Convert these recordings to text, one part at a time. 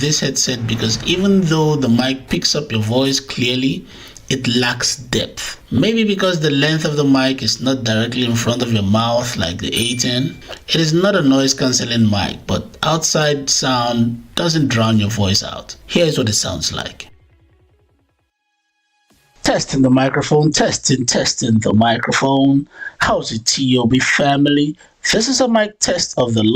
this headset because even though the mic picks up your voice clearly, it lacks depth. Maybe because the length of the mic is not directly in front of your mouth like the A10. It is not a noise cancelling mic, but outside sound doesn't drown your voice out. Here's what it sounds like. Testing the microphone, testing the microphone. How's it, TOB family? This is a mic test of the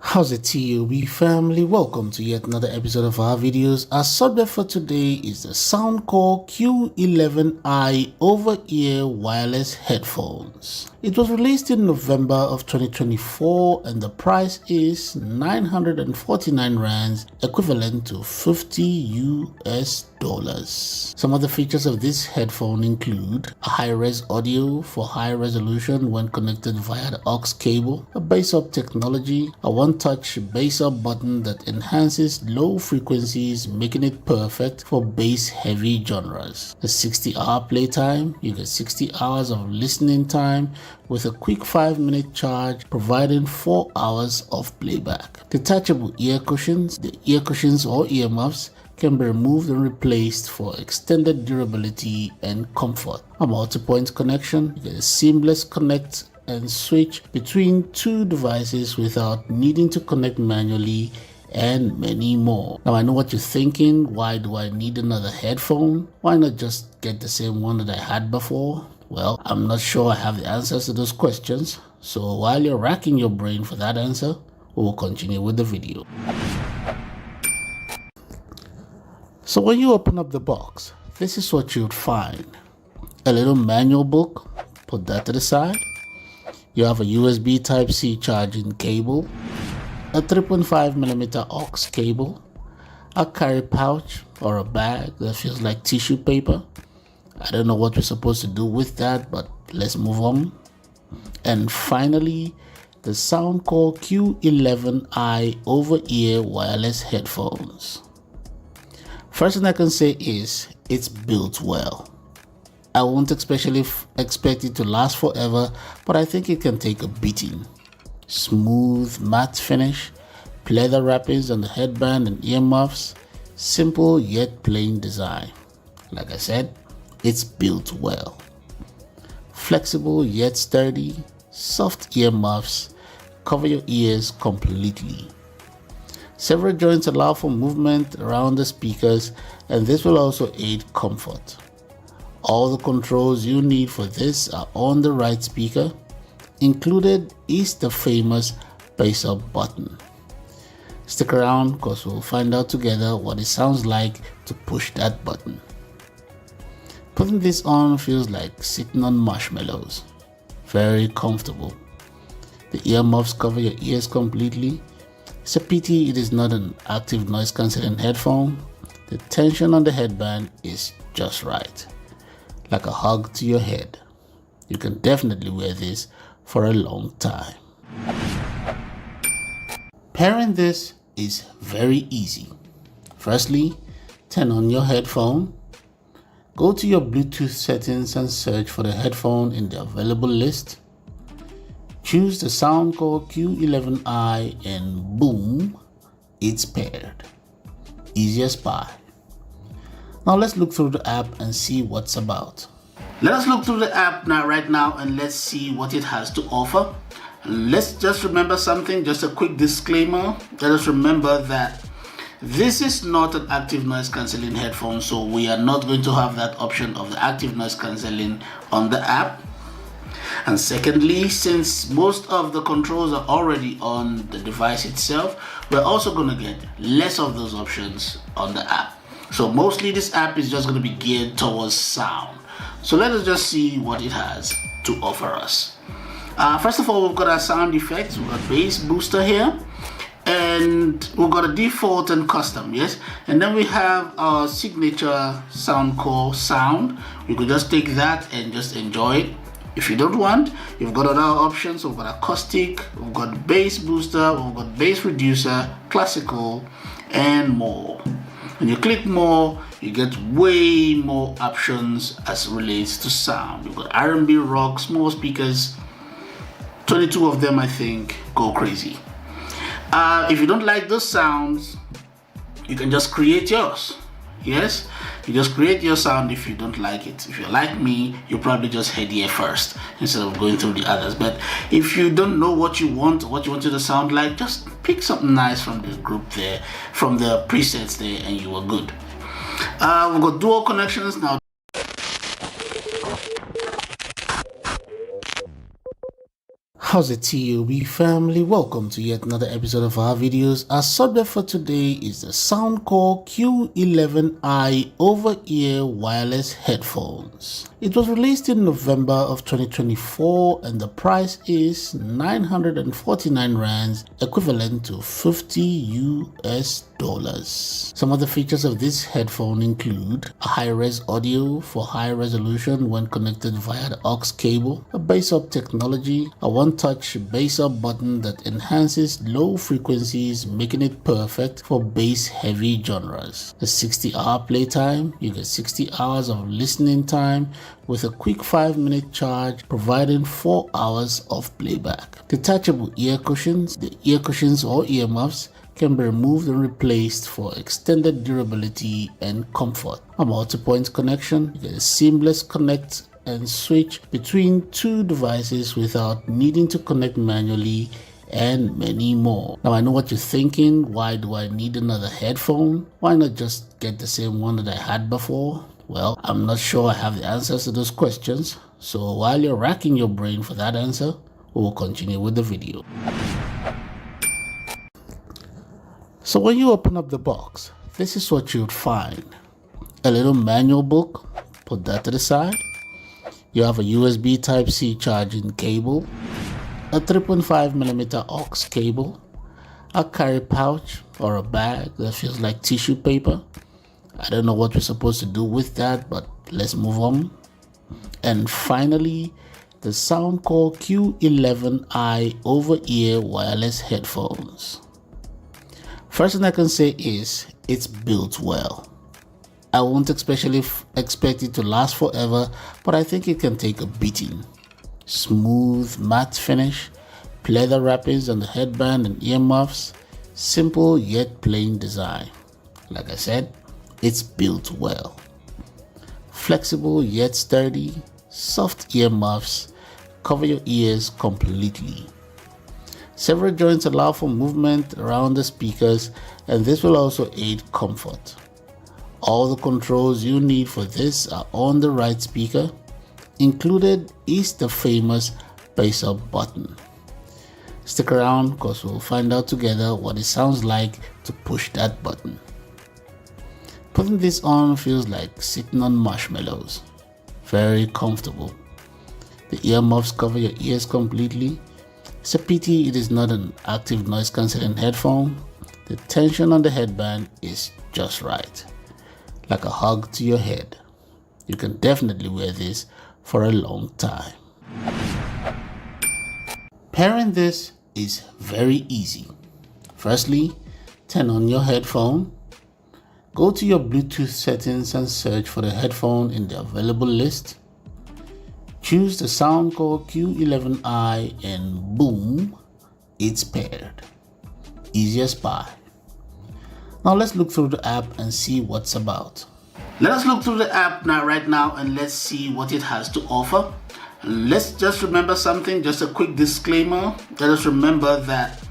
How's it, TOB family? Welcome to yet another episode of our videos. Our subject for today is the Soundcore Q11i over-ear wireless headphones. It was released in November of 2024 and the price is 949 rands, equivalent to 50 US dollars. Some of the features of this headphone include a high-res audio for high resolution when connected via the aux cable, a bass-up technology, a one-touch bass-up button that enhances low frequencies, making it perfect for bass-heavy genres. A 60-hour playtime, you get 60 hours of listening time with a quick 5-minute charge, providing 4 hours of playback. Detachable ear cushions. The ear cushions or earmuffs can be removed and replaced for extended durability and comfort. A multi-point connection. You get a seamless connect and switch between two devices without needing to connect manually, and many more. Now I know what you're thinking, why do I need another headphone? Why not just get the same one that I had before? Well, I'm not sure I have the answers to those questions, so while you're racking your brain for that answer, we'll continue with the video. So when you open up the box, this is what you'd find. A little manual book, put that to the side. You have a USB Type-C charging cable, a 3.5mm aux cable, a carry pouch or a bag that feels like tissue paper. I don't know what we're supposed to do with that, but let's move on. And finally, the Soundcore Q11i over-ear wireless headphones. First thing I can say is it's built well. I won't especially expect it to last forever, but I think it can take a beating. Smooth matte finish, leather wrappings on the headband and earmuffs, simple yet plain design. Like I said, it's built well. Flexible yet sturdy, soft earmuffs cover your ears completely. Several joints allow for movement around the speakers, and this will also aid comfort. All the controls you need for this are on the right speaker. Included is the famous bass up button. Stick around because we'll find out together what it sounds like to push that button. Putting this on feels like sitting on marshmallows. Very comfortable. The earmuffs cover your ears completely. It's a pity it is not an active noise cancelling headphone. The tension on the headband is just right. Like a hug to your head. You can definitely wear this for a long time. Pairing this is very easy. Firstly, turn on your headphone. Go to your Bluetooth settings and search for the headphone in the available list. Choose the Soundcore Q11i and boom, it's paired. Easy as pie. Now let's look through the app and see what's about. Let us look through the app right now and let's see what it has to offer. Let's just remember something, just a quick disclaimer. Let us remember that this is not an active noise cancelling headphone, so we are not going to have that option of the active noise cancelling on the app. And secondly, since most of the controls are already on the device itself, we're also going to get less of those options on the app. So mostly this app is just going to be geared towards sound. So let us just see what it has to offer us. First of all, we've got our sound effects. We've got bass booster here, and we've got a default and custom, yes. And then we have our signature Soundcore sound. You could just take that and just enjoy it. If you don't want, you've got other options. We've got acoustic, we've got bass booster, we've got bass reducer, classical, and more. When you click more, you get way more options as relates to sound. You've got R&B, rock, small speakers, 22 of them, I think, go crazy. If you don't like those sounds, you can just create yours. Yes, you just create your sound if you don't like it. If you're like me, you probably just head here first instead of going through the others. But if you don't know what you want it to sound like, just pick something nice from the group there, from the presets there, and you are good. We've got dual connections now. How's it, TOB family? Welcome to yet another episode of our videos. Our subject for today is the Soundcore Q11i over-ear wireless headphones. It was released in November of 2024 and the price is 949 rands, equivalent to 50 US dollars. Some of the features of this headphone include a high-res audio for high resolution when connected via the aux cable, a bass-up technology, a one-touch bass-up button that enhances low frequencies, making it perfect for bass-heavy genres. A 60-hour playtime, you get 60 hours of listening time with a quick 5-minute charge, providing 4 hours of playback. Detachable ear cushions. The ear cushions or earmuffs can be removed and replaced for extended durability and comfort. A multi-point connection. You get a seamless connect and switch between two devices without needing to connect manually, and many more. Now I know what you're thinking, why do I need another headphone? Why not just get the same one that I had before? Well, I'm not sure I have the answers to those questions, so while you're racking your brain for that answer, we'll continue with the video. So when you open up the box, this is what you'd find. A little manual book, put that to the side. You have a USB Type-C charging cable, a 3.5mm aux cable, a carry pouch or a bag that feels like tissue paper. I don't know what we're supposed to do with that, but let's move on. And finally, the Soundcore Q11i over-ear wireless headphones. First thing I can say is it's built well. I won't especially expect it to last forever, but I think it can take a beating. Smooth matte finish, leather wrappings on the headband and earmuffs, simple yet plain design. Like I said, it's built well. Flexible yet sturdy, soft earmuffs cover your ears completely. Several joints allow for movement around the speakers, and this will also aid comfort. All the controls you need for this are on the right speaker. Included is the famous bass up button. Stick around because we'll find out together what it sounds like to push that button. Putting this on feels like sitting on marshmallows. Very comfortable. The earmuffs cover your ears completely. It's a pity it is not an active noise cancelling headphone. The tension on the headband is just right. Like a hug to your head. You can definitely wear this for a long time. Pairing this is very easy. Firstly, turn on your headphone. Go to your Bluetooth settings and search for the headphone in the available list. Choose the Soundcore Q11i and boom, it's paired. Easy as pie. Now let's look through the app and see what's about. Let us look through the app right now and let's see what it has to offer. Let's just remember something, just a quick disclaimer. Let us remember that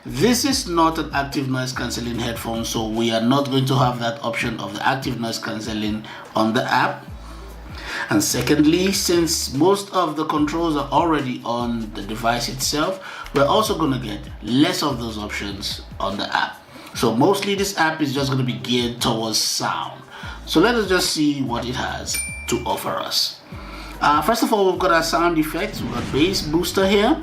this is not an active noise cancelling headphone, so we are not going to have that option of the active noise cancelling on the app. And secondly, since most of the controls are already on the device itself, we're also going to get less of those options on the app. So mostly this app is just going to be geared towards sound. So let us just see what it has to offer us. First of all, we've got our sound effects. We've got bass booster here,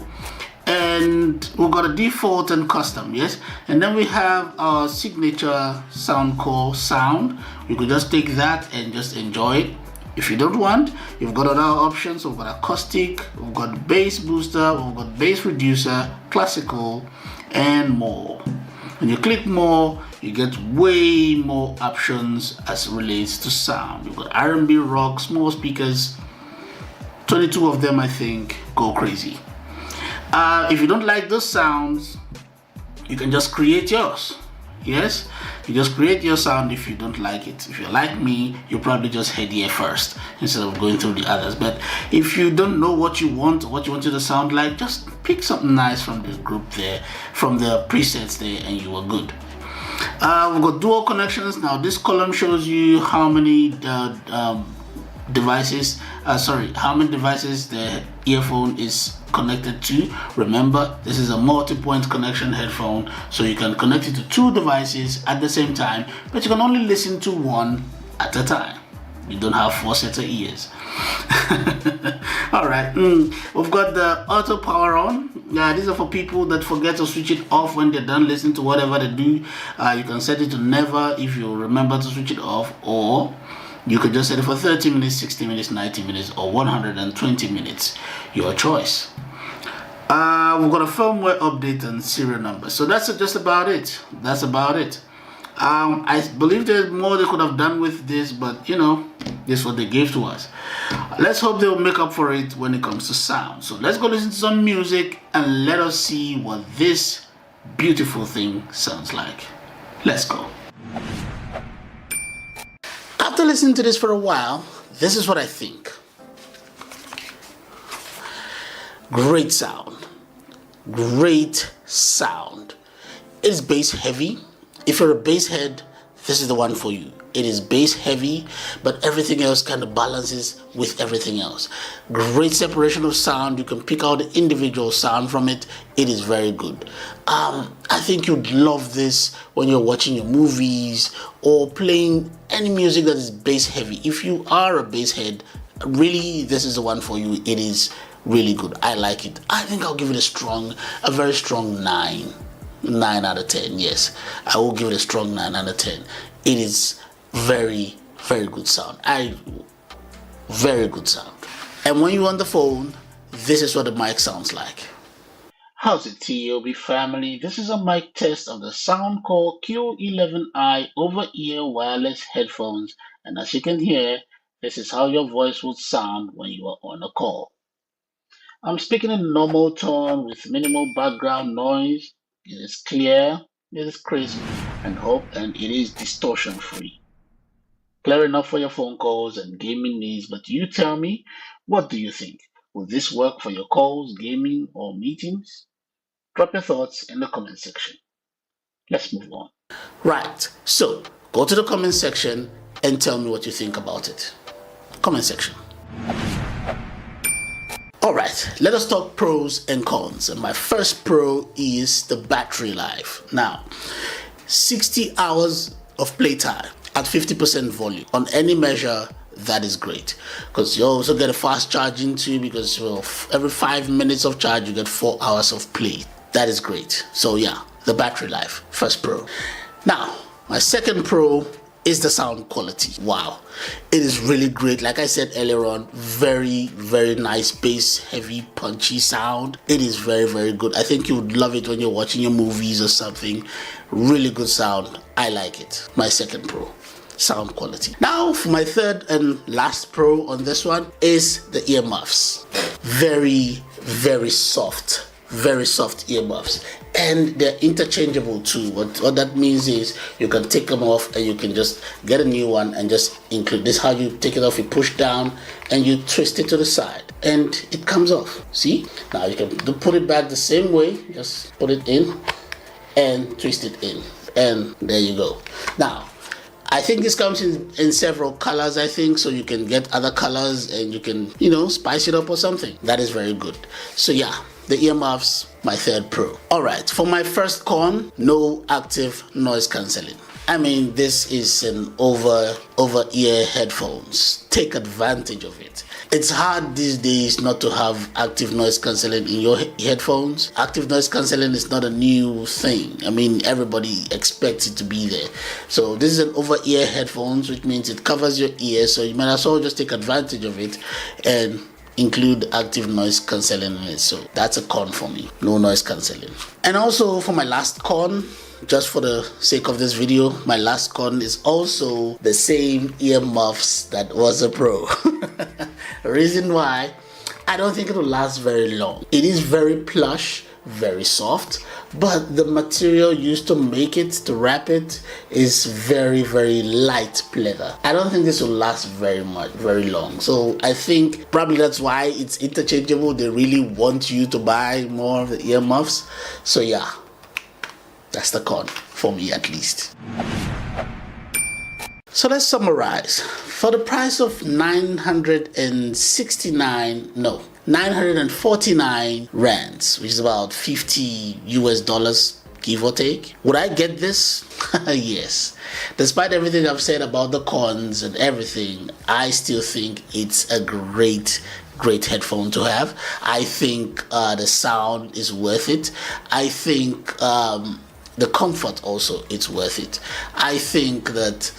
and we've got a default and custom, yes. And then we have our signature Soundcore sound. You could just take that and just enjoy it. If you don't want, you've got other options. We've got acoustic, we've got bass booster, we've got bass reducer, classical, and more. When you click more, you get way more options as it relates to sound. You've got R&B, rock, small speakers. 22 of them, I think, go crazy. If you don't like those sounds, you can just create yours. Yes, you just create your sound if you don't like it. If you're like me, you probably just head here first instead of going through the others. But if you don't know what you want it to sound like, just pick something nice from the group there, from the presets there, and you are good. We've got dual connections. Now this column shows you how many devices the earphone is connected to. Remember, this is a multi-point connection headphone, so you can connect it to 2 devices at the same time, but you can only listen to one at a time. You don't have 4 sets of ears. All right, we've got the auto power on. Yeah, these are for people that forget to switch it off when they're done listening to whatever they do. You can set it to never if you remember to switch it off, or you could just set it for 30 minutes, 60 minutes, 90 minutes, or 120 minutes. Your choice. We've got a firmware update and serial number. So that's just about it. That's about it. I believe there's more they could have done with this, but you know, this is what they gave to us. Let's hope they'll make up for it when it comes to sound. So let's go listen to some music and let us see what this beautiful thing sounds like. Let's go. After listening to this for a while, this is what I think. Great sound. Great sound. It's bass heavy. If you're a bass head, this is the one for you. It is bass heavy, but everything else kind of balances with everything else. Great separation of sound. You can pick out the individual sound from it. It is very good. I think you'd love this when you're watching your movies or playing any music that is bass heavy. If you are a bass head, really, this is the one for you. It is really good. I like it. I think I'll give it a very strong 9 out of 10. Yes, I will give it a strong 9 out of 10. It is very, very good sound. Very good sound. And when you're on the phone, this is what the mic sounds like. How's it, TOB family? This is a mic test of the Soundcore Q11i over-ear wireless headphones, and as you can hear, this is how your voice would sound when you are on a call. I'm speaking in normal tone with minimal background noise. It is clear, it is crisp, and it is distortion free. Clear enough for your phone calls and gaming needs, but you tell me, what do you think? Will this work for your calls, gaming, or meetings? Drop your thoughts in the comment section. Let's move on. Right, so go to the comment section and tell me what you think about it. Comment section. Alright, let us talk pros and cons. And my first pro is the battery life. Now, 60 hours of playtime at 50% volume on any measure, that is great. Because you also get a fast charging too, because every 5 minutes of charge you get 4 hours of play. That is great. So yeah, the battery life, first pro. Now, my second pro is the sound quality. Wow, it is really great. Like I said earlier on, very, very nice bass heavy punchy sound. It is very, very good. I think you would love it when you're watching your movies or something. Really good sound. I like it. My second pro, sound quality. Now for my third and last pro on this one is the earmuffs. Very, very soft earmuffs, and they're interchangeable too. What that means is you can take them off and you can just get a new one and just include this. How you take it off, you push down and you twist it to the side and it comes off. See, now you can put it back the same way. Just put it in and twist it in, and there you go. Now I think this comes in several colors, I think, so you can get other colors and you can, spice it up or something. That is very good. So yeah, the earmuffs, my third pro. Alright, for my first con, no active noise cancelling. I mean, this is an over-ear headphones. Take advantage of it. It's hard these days not to have active noise cancelling in your headphones. Active noise cancelling is not a new thing. I mean, everybody expects it to be there. So this is an over-ear headphones, which means it covers your ears. So you might as well just take advantage of it and include active noise cancelling in it. So that's a con for me. No noise cancelling. And also for my last con, just for the sake of this video, my last con is also the same earmuffs that was a pro. The reason why I don't think it will last very long. It is very plush, very soft, but the material used to make it, to wrap it, is very, very light pleather. I don't think this will last very long. So I think probably that's why it's interchangeable. They really want you to buy more of the earmuffs. So yeah, that's the con, for me at least. So let's summarize. For the price of 949 rands, which is about 50 US dollars, give or take. Would I get this? Yes. Despite everything I've said about the cons and everything, I still think it's a great headphone to have. I think the sound is worth it. I think the comfort also, it's worth it. I think that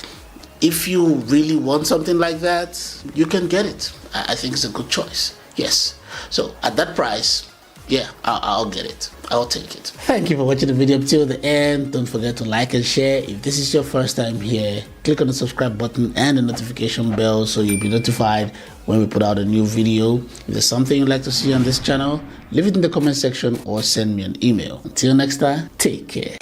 if you really want something like that, you can get it. I think it's a good choice. Yes. So at that price, yeah, I'll get it. I'll take it. Thank you for watching the video up till the end. Don't forget to like and share. If this is your first time here, click on the subscribe button and the notification bell so you'll be notified when we put out a new video. If there's something you'd like to see on this channel, leave it in the comment section or send me an email. Until next time, take care.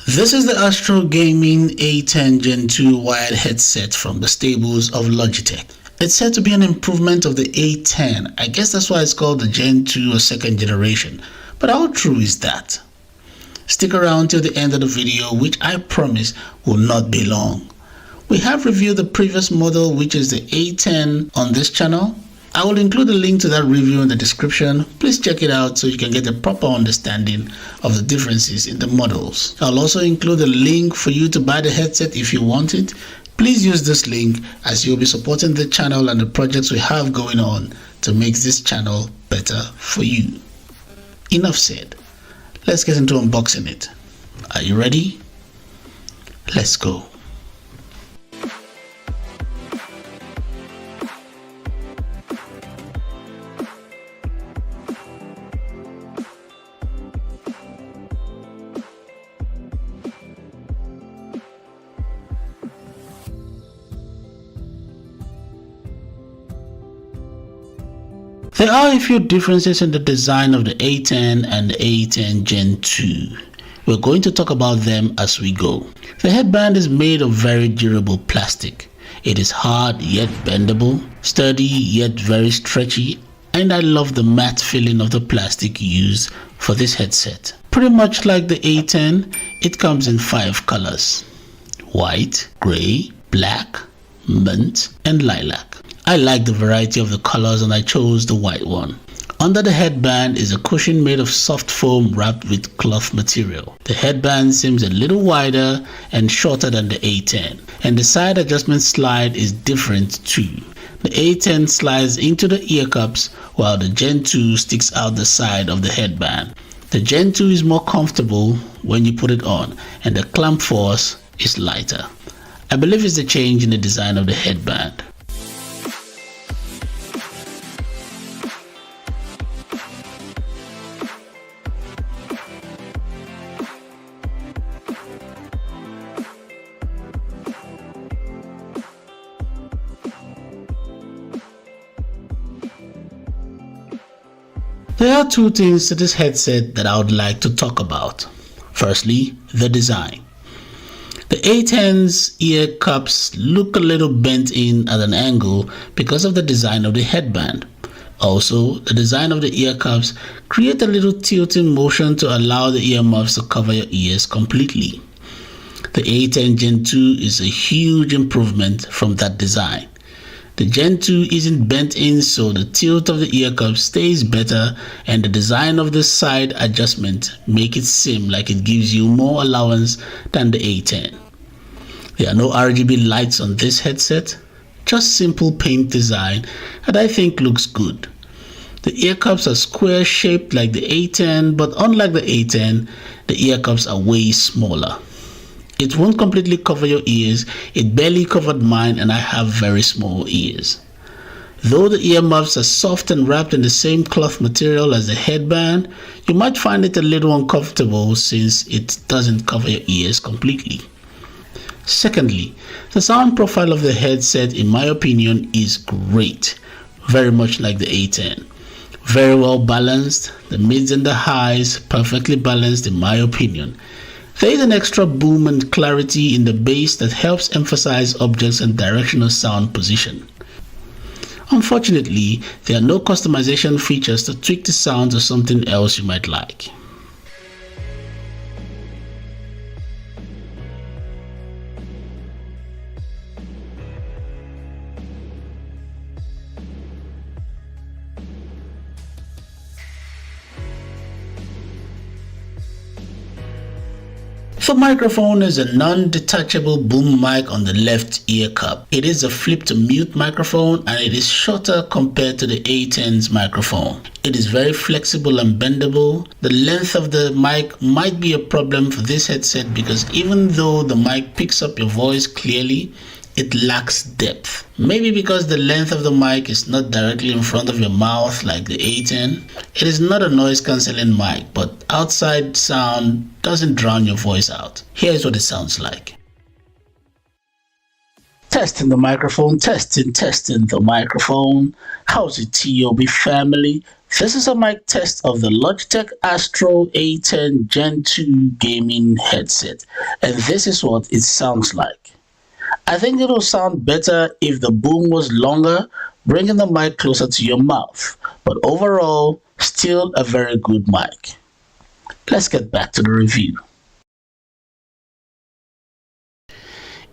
This is the Astro Gaming A10 Gen 2 wired headset from the stables of Logitech. It's said to be an improvement of the A10. I guess that's why it's called the Gen 2 or second generation. But how true is that? Stick around till the end of the video, which I promise will not be long. We have reviewed the previous model, which is the A10, on this channel. I will include a link to that review in the description. Please check it out so you can get a proper understanding of the differences in the models. I'll also include a link for you to buy the headset if you want it. Please use this link as you'll be supporting the channel and the projects we have going on to make this channel better for you. Enough said. Let's get into unboxing it. Are you ready? Let's go. There are a few differences in the design of the A10 and the A10 Gen 2. We're going to talk about them as we go. The headband is made of very durable plastic. It is hard yet bendable, sturdy yet very stretchy, and I love the matte feeling of the plastic used for this headset. Pretty much like the A10, it comes in 5 colors: white, gray, black, mint, and lilac. I like the variety of the colors and I chose the white one. Under the headband is a cushion made of soft foam wrapped with cloth material. The headband seems a little wider and shorter than the A10, and the side adjustment slide is different too. The A10 slides into the ear cups while the Gen 2 sticks out the side of the headband. The Gen 2 is more comfortable when you put it on and the clamp force is lighter. I believe it's the change in the design of the headband. There are 2 things to this headset that I would like to talk about. Firstly, the design. The A10's ear cups look a little bent in at an angle because of the design of the headband. Also, the design of the ear cups create a little tilting motion to allow the earmuffs to cover your ears completely. The A10 Gen 2 is a huge improvement from that design. The Gen 2 isn't bent in, so the tilt of the ear cup stays better, and the design of the side adjustment make it seem like it gives you more allowance than the A10. There are no RGB lights on this headset, just simple paint design that I think looks good. The ear cups are square shaped like the A10, but unlike the A10, the ear cups are way smaller. It won't completely cover your ears, it barely covered mine, and I have very small ears. Though the earmuffs are soft and wrapped in the same cloth material as the headband, you might find it a little uncomfortable since it doesn't cover your ears completely. Secondly, the sound profile of the headset, in my opinion, is great, very much like the A10. Very well balanced, the mids and the highs perfectly balanced in my opinion. There is an extra boom and clarity in the bass that helps emphasize objects and directional sound position. Unfortunately, there are no customization features to tweak the sounds or something else you might like. The microphone is a non-detachable boom mic on the left ear cup. It is a flip to mute microphone and it is shorter compared to the A10's microphone. It is very flexible and bendable. The length of the mic might be a problem for this headset because even though the mic picks up your voice clearly, it lacks depth. Maybe because the length of the mic is not directly in front of your mouth like the A10. It is not a noise cancelling mic, but outside sound doesn't drown your voice out. Here's what it sounds like. Testing the microphone, testing the microphone. How's it, TOB family? This is a mic test of the Logitech Astro A10 Gen 2 gaming headset, and this is what it sounds like. I think it'll sound better if the boom was longer, bringing the mic closer to your mouth, but overall, still a very good mic. Let's get back to the review.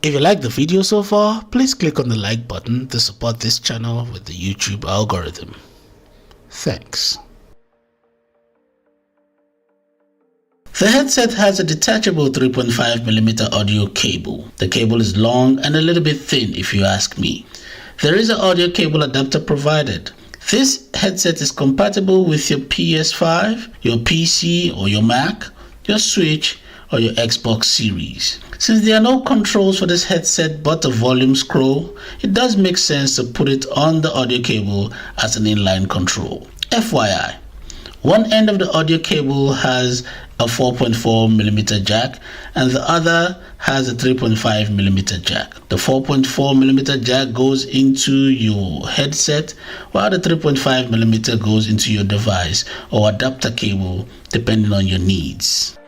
If you like the video so far, please click on the like button to support this channel with the YouTube algorithm. Thanks. The headset has a detachable 3.5mm audio cable. The cable is long and a little bit thin if you ask me. There is an audio cable adapter provided. This headset is compatible with your PS5, your PC or your Mac, your Switch or your Xbox Series. Since there are no controls for this headset but a volume scroll, it does make sense to put it on the audio cable as an inline control. FYI, one end of the audio cable has a 4.4mm jack and the other has a 3.5mm jack. The 4.4mm jack goes into your headset while the 3.5mm goes into your device or adapter cable depending on your needs.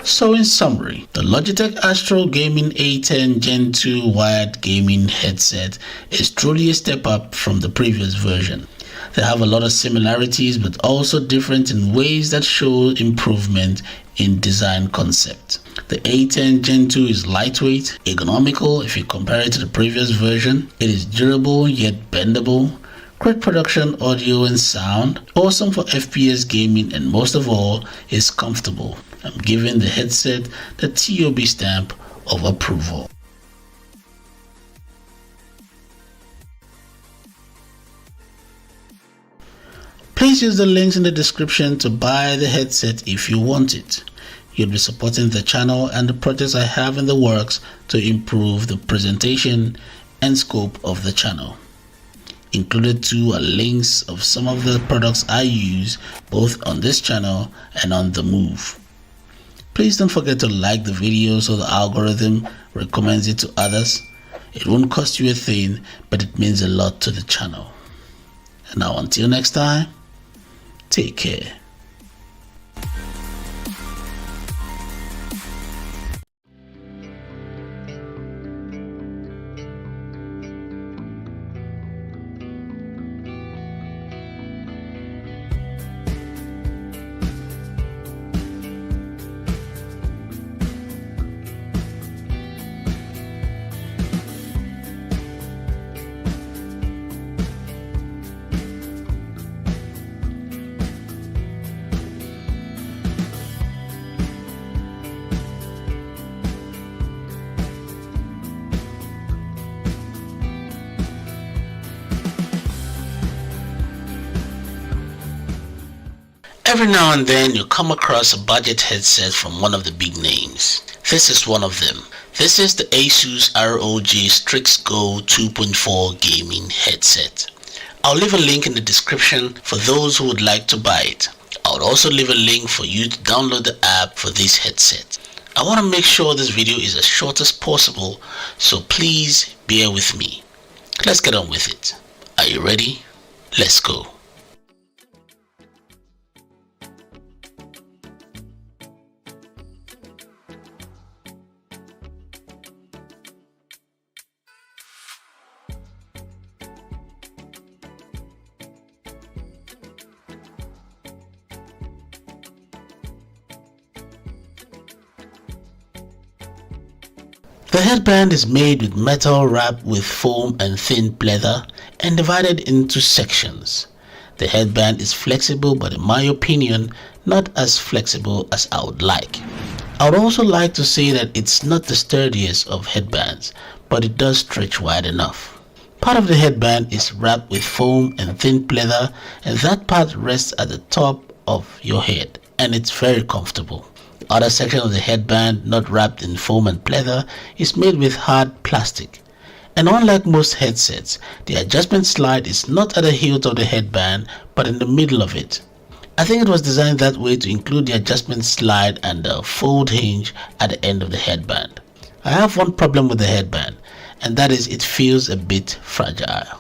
So in summary, the Logitech Astro Gaming A10 Gen 2 wired gaming headset is truly a step up from the previous version. They have a lot of similarities but also different in ways that show improvement in design concept. The A10 Gen 2 is lightweight, economical if you compare it to the previous version. It is durable yet bendable. Great production audio and sound, awesome for FPS gaming, and most of all, is comfortable. I'm giving the headset the TOB stamp of approval. Please Please use the links in the description to buy the headset if you want it. You'll be supporting the channel and the projects I have in the works to improve the presentation and scope of the channel. Included too are links of some of the products I use both on this channel and on the move. Please don't forget to like the video so the algorithm recommends it to others. It won't cost you a thing, but it means a lot to the channel. And now until next time, take care. Every now and then you come across a budget headset from one of the big names. This is one of them. This is the Asus ROG Strix Go 2.4 gaming headset. I'll leave a link in the description for those who would like to buy it. I'll also leave a link for you to download the app for this headset. I want to make sure this video is as short as possible, so please bear with me. Let's get on with it. Are you ready? Let's go. The headband is made with metal wrapped with foam and thin pleather and divided into sections. The headband is flexible, but in my opinion, not as flexible as I would like. I would also like to say that it's not the sturdiest of headbands, but it does stretch wide enough. Part of the headband is wrapped with foam and thin pleather, and that part rests at the top of your head, and it's very comfortable. The other section of the headband, not wrapped in foam and pleather, is made with hard plastic. And unlike most headsets, the adjustment slide is not at the hilt of the headband, but in the middle of it. I think it was designed that way to include the adjustment slide and the fold hinge at the end of the headband. I have one problem with the headband, and that is it feels a bit fragile.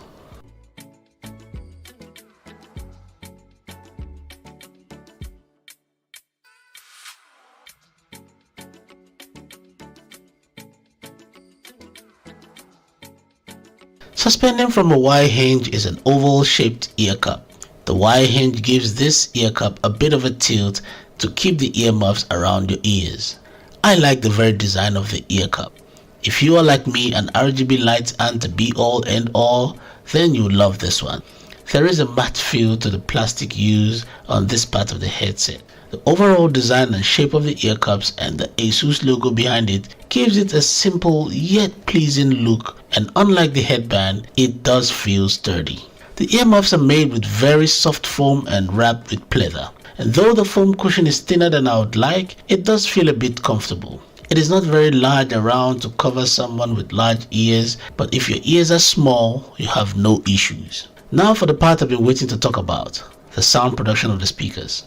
Suspending from a Y hinge is an oval-shaped ear cup. The Y hinge gives this ear cup a bit of a tilt to keep the earmuffs around your ears. I like the very design of the ear cup. If you are like me and RGB lights aren't the be-all end-all, then you'll love this one. There is a matte feel to the plastic used on this part of the headset. The overall design and shape of the ear cups and the Asus logo behind it gives it a simple yet pleasing look, and unlike the headband, it does feel sturdy. The earmuffs are made with very soft foam and wrapped with pleather. And though the foam cushion is thinner than I would like, it does feel a bit comfortable. It is not very large around to cover someone with large ears, but if your ears are small, you have no issues. Now for the part I've been waiting to talk about, the sound production of the speakers.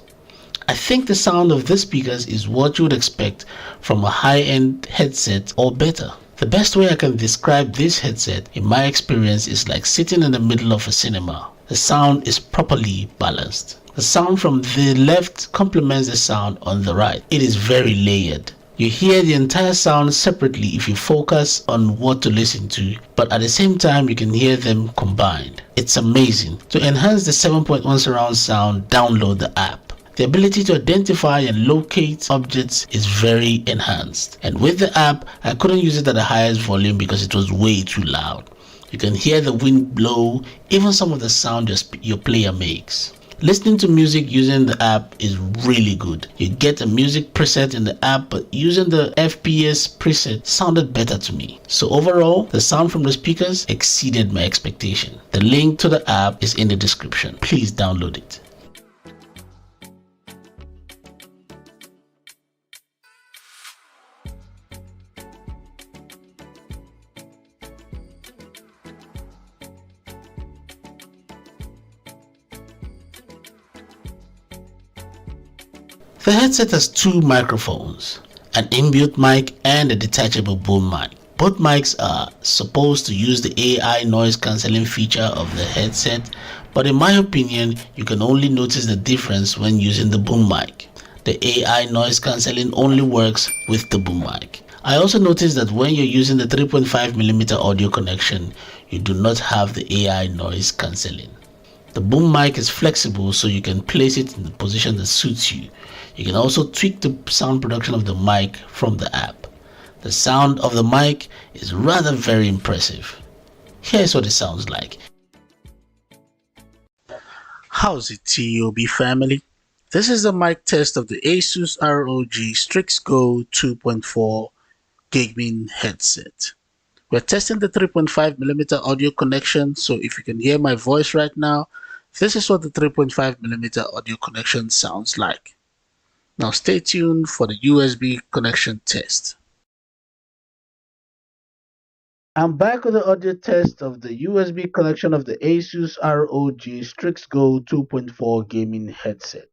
I think the sound of these speakers is what you would expect from a high-end headset or better. The best way I can describe this headset in my experience is like sitting in the middle of a cinema. The sound is properly balanced. The sound from the left complements the sound on the right. It is very layered. You hear the entire sound separately if you focus on what to listen to, but at the same time you can hear them combined. It's amazing. To enhance the 7.1 surround sound, download the app. The ability to identify and locate objects is very enhanced. And with the app, I couldn't use it at the highest volume because it was way too loud. You can hear the wind blow, even some of the sound your player makes. Listening to music using the app is really good. You get a music preset in the app, but using the FPS preset sounded better to me. So overall, the sound from the speakers exceeded my expectation. The link to the app is in the description. Please download it. The headset has two microphones, an inbuilt mic and a detachable boom mic. Both mics are supposed to use the AI noise cancelling feature of the headset, but in my opinion, you can only notice the difference when using the boom mic. The AI noise cancelling only works with the boom mic. I also noticed that when you're using the 3.5mm audio connection, you do not have the AI noise cancelling. The boom mic is flexible, so you can place it in the position that suits you. You can also tweak the sound production of the mic from the app. The sound of the mic is rather very impressive. Here's what it sounds like. How's it, TOB family? This is the mic test of the Asus ROG Strix Go 2.4 gaming headset. We're testing the 3.5mm audio connection, so if you can hear my voice right now, this is what the 3.5mm audio connection sounds like. Now stay tuned for the USB connection test. I'm back with the audio test of the USB connection of the Asus ROG Strix Go 2.4 gaming headset.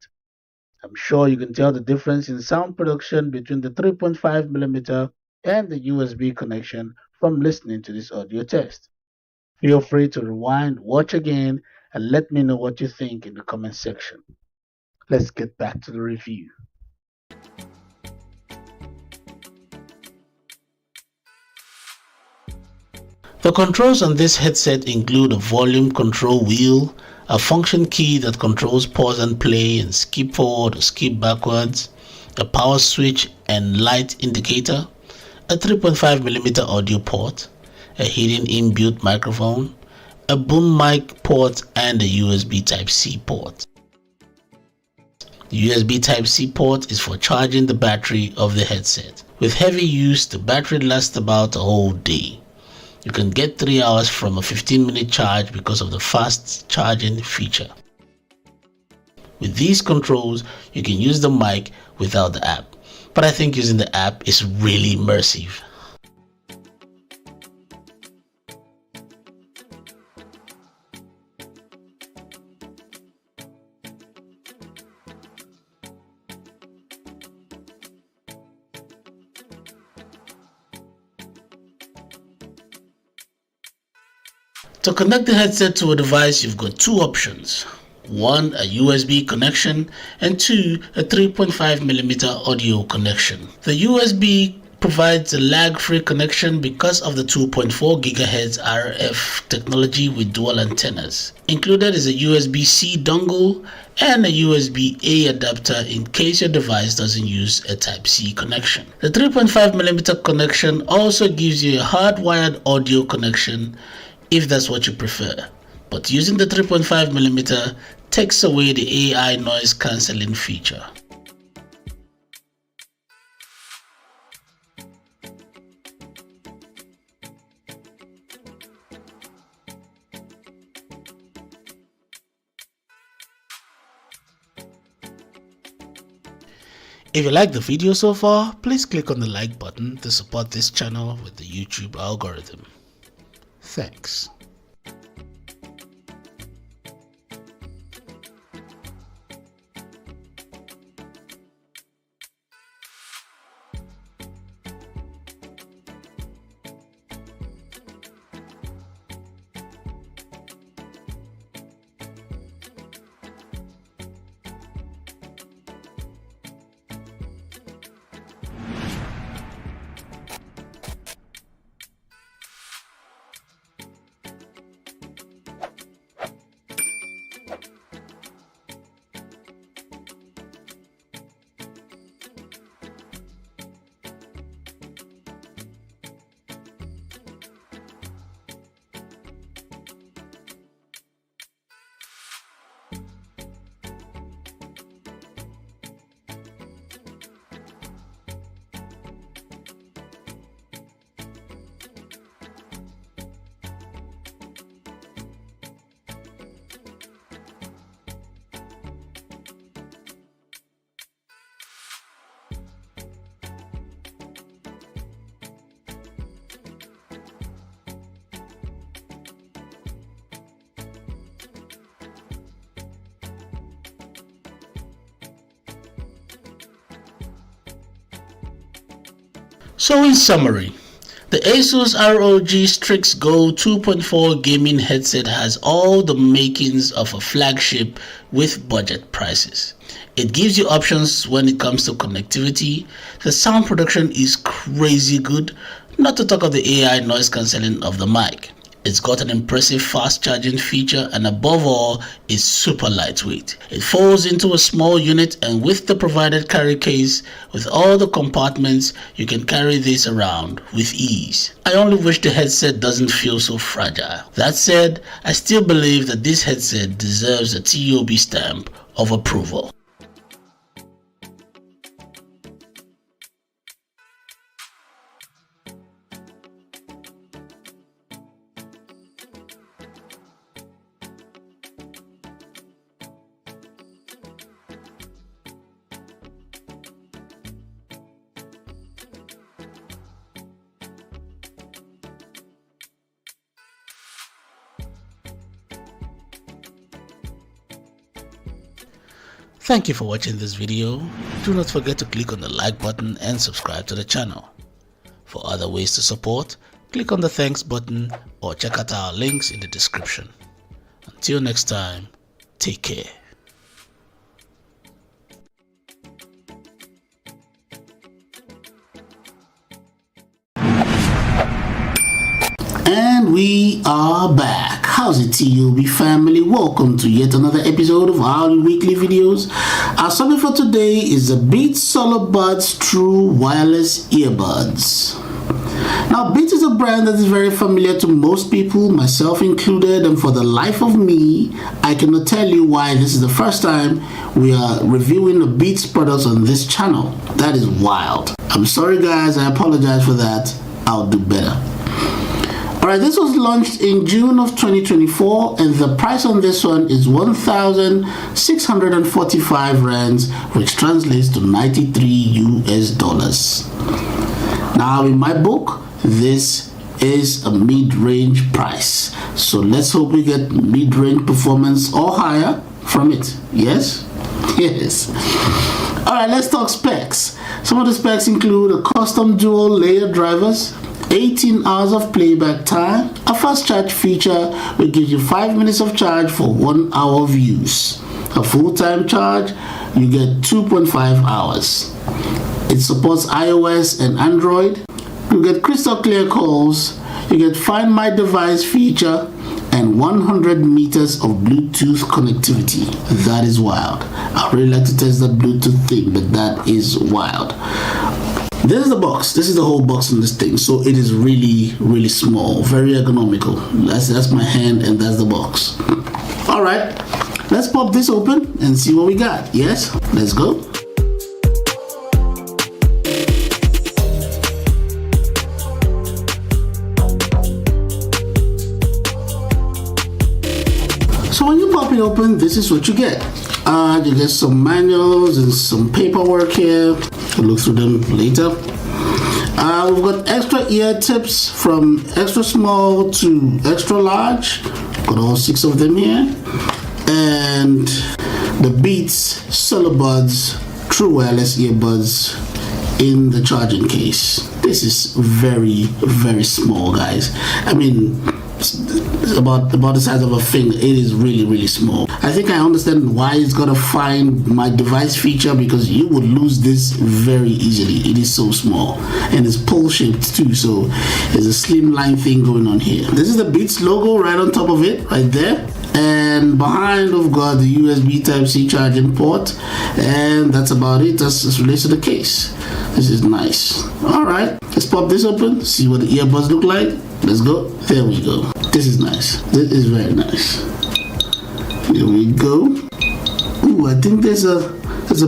I'm sure you can tell the difference in sound production between the 3.5mm and the USB connection from listening to this audio test. Feel free to rewind, watch again, and let me know what you think in the comment section. Let's get back to the review. The controls on this headset include a volume control wheel, a function key that controls pause and play and skip forward or skip backwards, a power switch and light indicator, a 3.5mm audio port, a hidden inbuilt microphone, a boom mic port, and a USB Type-C port. The USB Type-C port is for charging the battery of the headset. With heavy use, the battery lasts about a whole day. You can get 3 hours from a 15-minute charge because of the fast charging feature. With these controls, you can use the mic without the app, but I think using the app is really immersive. To connect the headset to a device, you've got two options. One, a USB connection, and two, a 3.5mm audio connection. The USB provides a lag-free connection because of the 2.4 GHz RF technology with dual antennas. Included is a USB-C dongle and a USB-A adapter in case your device doesn't use a Type-C connection. The 3.5mm connection also gives you a hardwired audio connection if that's what you prefer, but using the 3.5mm takes away the AI noise cancelling feature. If you like the video so far, please click on the like button to support this channel with the YouTube algorithm. Thanks. So in summary, the Asus ROG Strix Go 2.4 gaming headset has all the makings of a flagship with budget prices. It gives you options when it comes to connectivity. The sound production is crazy good, not to talk of the AI noise cancelling of the mic. It's got an impressive fast charging feature, and above all, it's super lightweight. It folds into a small unit, and with the provided carry case with all the compartments, you can carry this around with ease. I only wish the headset doesn't feel so fragile. That said, I still believe that this headset deserves a TOB stamp of approval. Thank you for watching this video. Do not forget to click on the like button and subscribe to the channel. For other ways to support, click on the thanks button or check out our links in the description. Until next time, take care. And we are back. How's it, TOB family? Welcome to yet another episode of our weekly videos. Our subject for today is the Beats Buds True Wireless Earbuds. Now, Beats is a brand that is very familiar to most people, myself included, and for the life of me, I cannot tell you why this is the first time we are reviewing the Beats products on this channel. That is wild. I'm sorry guys, I apologize for that. I'll do better. Alright, this was launched in June of 2024, and the price on this one is 1,645 rands, which translates to 93 US dollars. Now, in my book, this is a mid-range price. So let's hope we get mid-range performance or higher from it. Yes? Yes. Alright, let's talk specs. Some of the specs include a custom dual layer drivers, 18 hours of playback time, a fast charge feature which gives you 5 minutes of charge for 1 hour of use. A full-time charge, you get 2.5 hours. It supports iOS and Android. You get crystal clear calls, you get Find My Device feature, and 100 meters of Bluetooth connectivity. That is wild. I really like to test that Bluetooth thing, but that is wild. This is the box. This is the whole box on this thing. So it is really, really small, very ergonomical. That's my hand, and that's the box. All right, let's pop this open and see what we got. Yes, let's go. So when you pop it open, this is what you get. You get some manuals and some paperwork here. We'll look through them later. We've got extra ear tips from extra small to extra large. Got all 6 of them here. And the Beats Buds True Wireless Earbuds in the charging case. This is very, very small, guys. I mean, about the size of a finger. It is really, really small. I think I understand why it's got a Find My Device feature, because you would lose this very easily. It is so small, and it's pole shaped too, so there's a slimline thing going on here. This is the Beats logo right on top of it, right there. And behind we've got the USB Type-C charging port, and that's about it. That's related to the case. This is nice. Alright, let's pop this open, see what the earbuds look like. Let's go. There we go. This is nice. This is very nice. Here we go. Ooh, I think there's a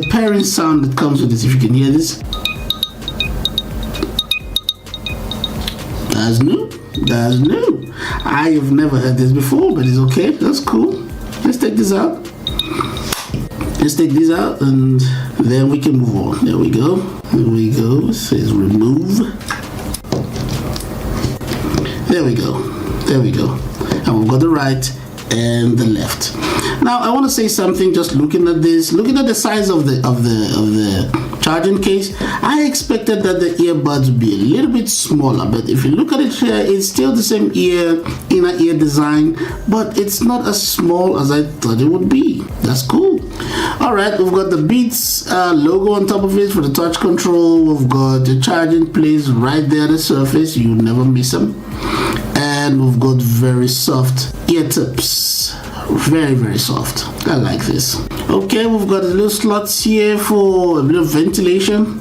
pairing sound that comes with this, if you can hear this. That's new. That's new. I have never heard this before, but it's okay. That's cool. Let's take this out. Let's take this out, and then we can move on. There we go. There we go. It says remove. There we go. There we go. And we've got the right and the left. Now I want to say something. Just looking at this, looking at the size of the charging case. I expected that the earbuds would be a little bit smaller, but if you look at it here, it's still the same inner ear design, but it's not as small as I thought it would be. That's cool. All right, we've got the Beats logo on top of it for the touch control. We've got the charging place right there at the surface. You never miss them. And we've got very soft ear tips. Very, very soft. I like this. Okay, we've got the little slots here for a bit of ventilation.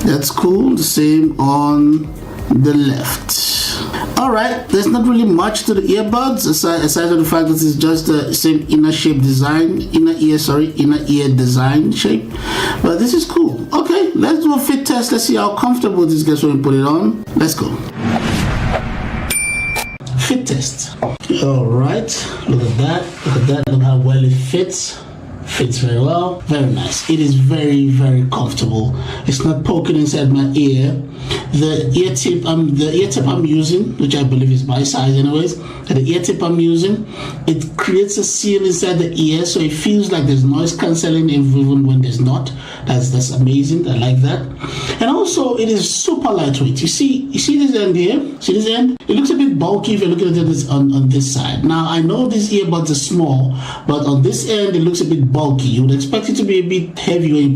That's cool. The same on the left. Alright, there's not really much to the earbuds aside from the fact that it's just the same inner ear design shape. But this is cool. Okay, let's do a fit test. Let's see how comfortable this gets when we put it on. Let's go. Fit test. Alright, look at that. Look how well it fits. Fits very well. Very nice. It is very, very comfortable. It's not poking inside my ear. The ear tip I'm using, which I believe is my size anyways, the ear tip I'm using, it creates a seal inside the ear, so it feels like there's noise cancelling even when there's not. That's amazing. I like that. And also it is super lightweight. You see this end here? See this end? It looks a bit bulky if you're looking at it on this side. Now I know these earbuds are small, but on this end it looks a bit bulky. You would expect it to be a bit heavy when you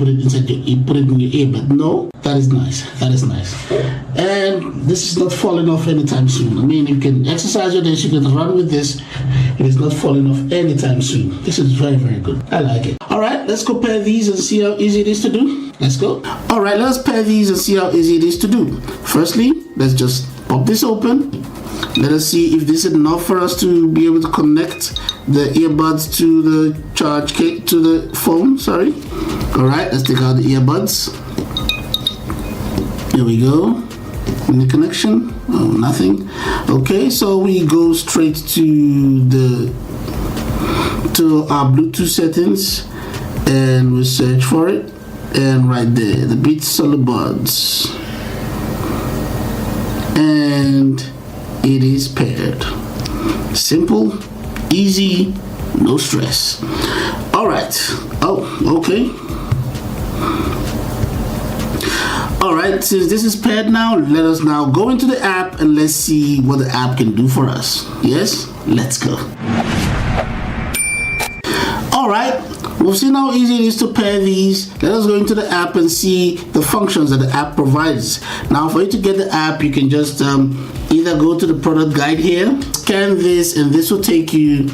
put it in your ear, but no, that is nice. That is nice. And this is not falling off anytime soon. I mean, you can exercise your days, you can run with this. It is not falling off anytime soon. This is very, very good. I like it. All right, let's go pair these and see how easy it is to do. Let's go. All right, let's pair these and see how easy it is to do. Firstly, let's just pop this open. Let us see if this is enough for us to be able to connect the earbuds to the phone. Sorry. All right, let's take out the earbuds. Here we go. Any connection? Oh, nothing. Okay, so we go straight to our Bluetooth settings and we search for it, and right there, the Beats Earbuds, and it is paired. Simple, easy, no stress. All right. Oh, okay. Alright, since this is paired now, let us now go into the app and let's see what the app can do for us. Yes? Let's go. Alright, we've seen how easy it is to pair these. Let us go into the app and see the functions that the app provides. Now, for you to get the app, you can just either go to the product guide here, scan this, and this will take you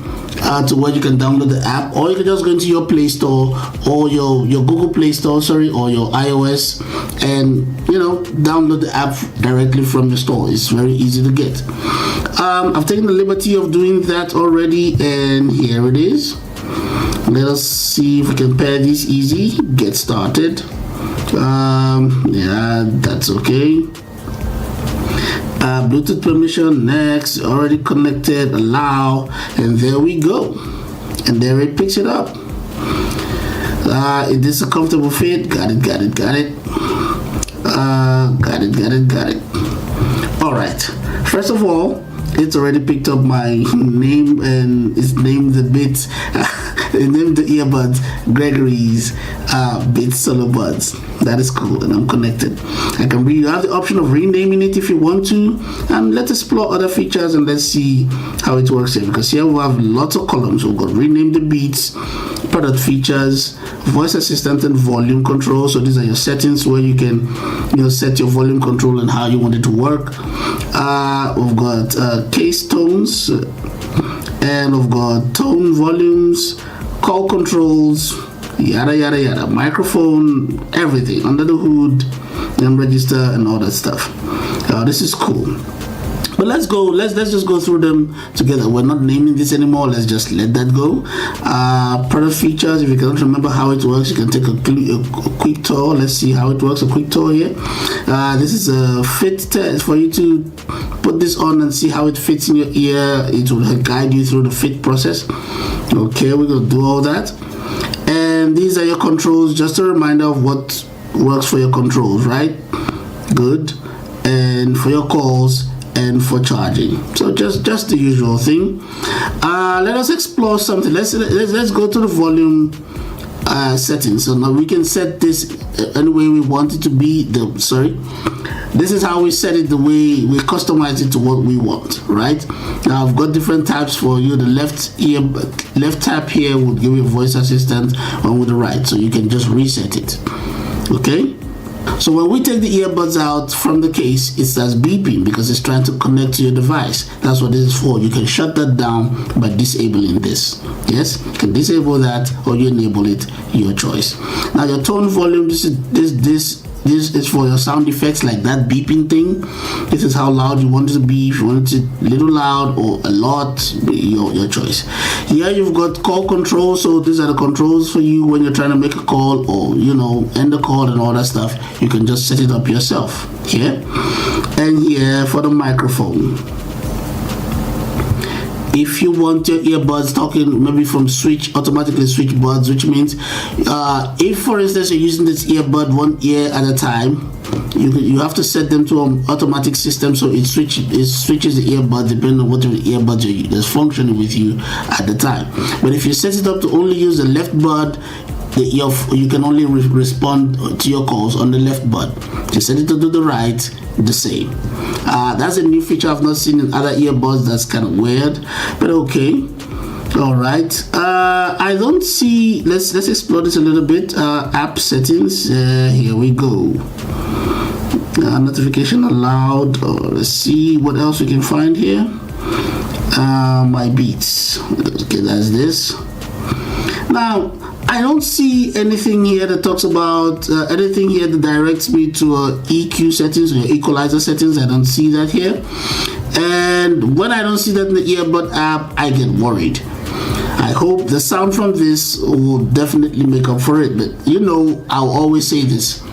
to where you can download the app, or you can just go into your Play Store or your Google Play Store, or your iOS, and download the app directly from the store. It's very easy to get. I've taken the liberty of doing that already, and here it is. Let us see if we can pair these easy. Get started. Yeah, that's okay. Bluetooth permission, next, already connected, allow, and there we go. And there it picks it up. Is this a comfortable fit? Got it. Got it. All right. First of all, it's already picked up my name and it's named the Beats. It named the earbuds Gregory's Beats Earbuds. That is cool, and I'm connected. You have the option of renaming it if you want to, and let's explore other features and let's see how it works here. Because here we have lots of columns. We've got rename the Beats, product features, voice assistant, and volume control. So these are your settings where you can set your volume control and how you want it to work. We've got case tones, and we've got tone volumes, call controls, yada yada yada, microphone, everything under the hood, and register and all that stuff. This is cool. But let's just go through them together. We're not naming this anymore. Let's just let that go. Product features. If you can't remember how it works, you can take a quick tour. Let's see how it works. A quick tour here. This is a fit test for you to put this on and see how it fits in your ear. It will guide you through the fit process. Okay, we're gonna do all that. And these are your controls. Just a reminder of what works for your controls, right? Good. And for your calls and for charging. So just the usual thing. Let us explore something. Let's go to the volume settings. So now we can set this any way we want it to be. This is how we set it, the way we customize it to what we want, right? Now I've got different tabs for you. The left tab here will give you a voice assistant, and with the right, so you can just reset it. Okay, so when we take the earbuds out from the case, it starts beeping because it's trying to connect to your device. That's what this is for. You can shut that down by disabling this. Yes, you can disable that or you enable it, your choice. Now your tone volume, this is for your sound effects, like that beeping thing. This is how loud you want it to be. If you want it a little loud or a lot, your choice. Here you've got call control. So these are the controls for you when you're trying to make a call or end the call and all that stuff. You can just set it up yourself here. And here for the microphone, if you want your earbuds talking maybe from automatically switch buds, which means if for instance you're using this earbud one ear at a time, you have to set them to an automatic system, so it switches the earbud depending on what earbuds that's functioning with you at the time. But if you set it up to only use the left bud, you can only respond to your calls on the left bud. You set it to do the right, the same. That's a new feature I've not seen in other earbuds. That's kind of weird, but okay. All right, I don't see. Let's explore this a little bit. App settings. Here we go. Notification allowed. Let's see what else we can find here. My beats. Okay, that's this. Now I don't see anything here that talks about anything here that directs me to EQ settings or equalizer settings. I don't see that here, and when I don't see that in the earbud app, I get worried. I hope the sound from this will definitely make up for it. But I'll always say this: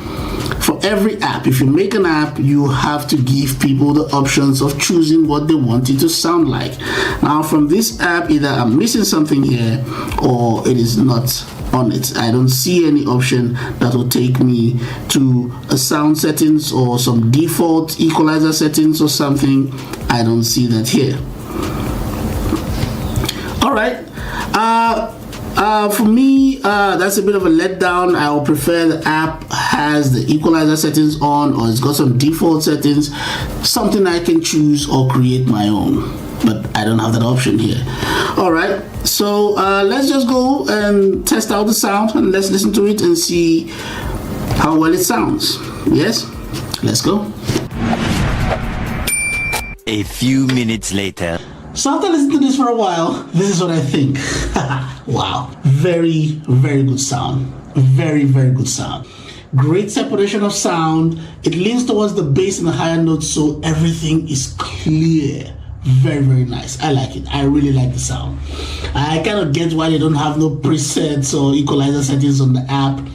for every app, if you make an app, you have to give people the options of choosing what they want it to sound like. Now from this app, either I'm missing something here or it is not on it. I don't see any option that will take me to a sound settings or some default equalizer settings or something. I don't see that here. All right. For me, that's a bit of a letdown. I would prefer the app has the equalizer settings on, or it's got some default settings, something I can choose or create my own. But I don't have that option here. All right, so let's just go and test out the sound and let's listen to it and see how well it sounds. Yes, let's go. A few minutes later. So after listening to this for a while, this is what I think. Wow, very, very good sound. Very, very good sound. Great separation of sound. It leans towards the bass and the higher notes, so everything is clear. Very, very nice. I like it. I really like the sound. I kind of get why they don't have no presets or equalizer settings on the app,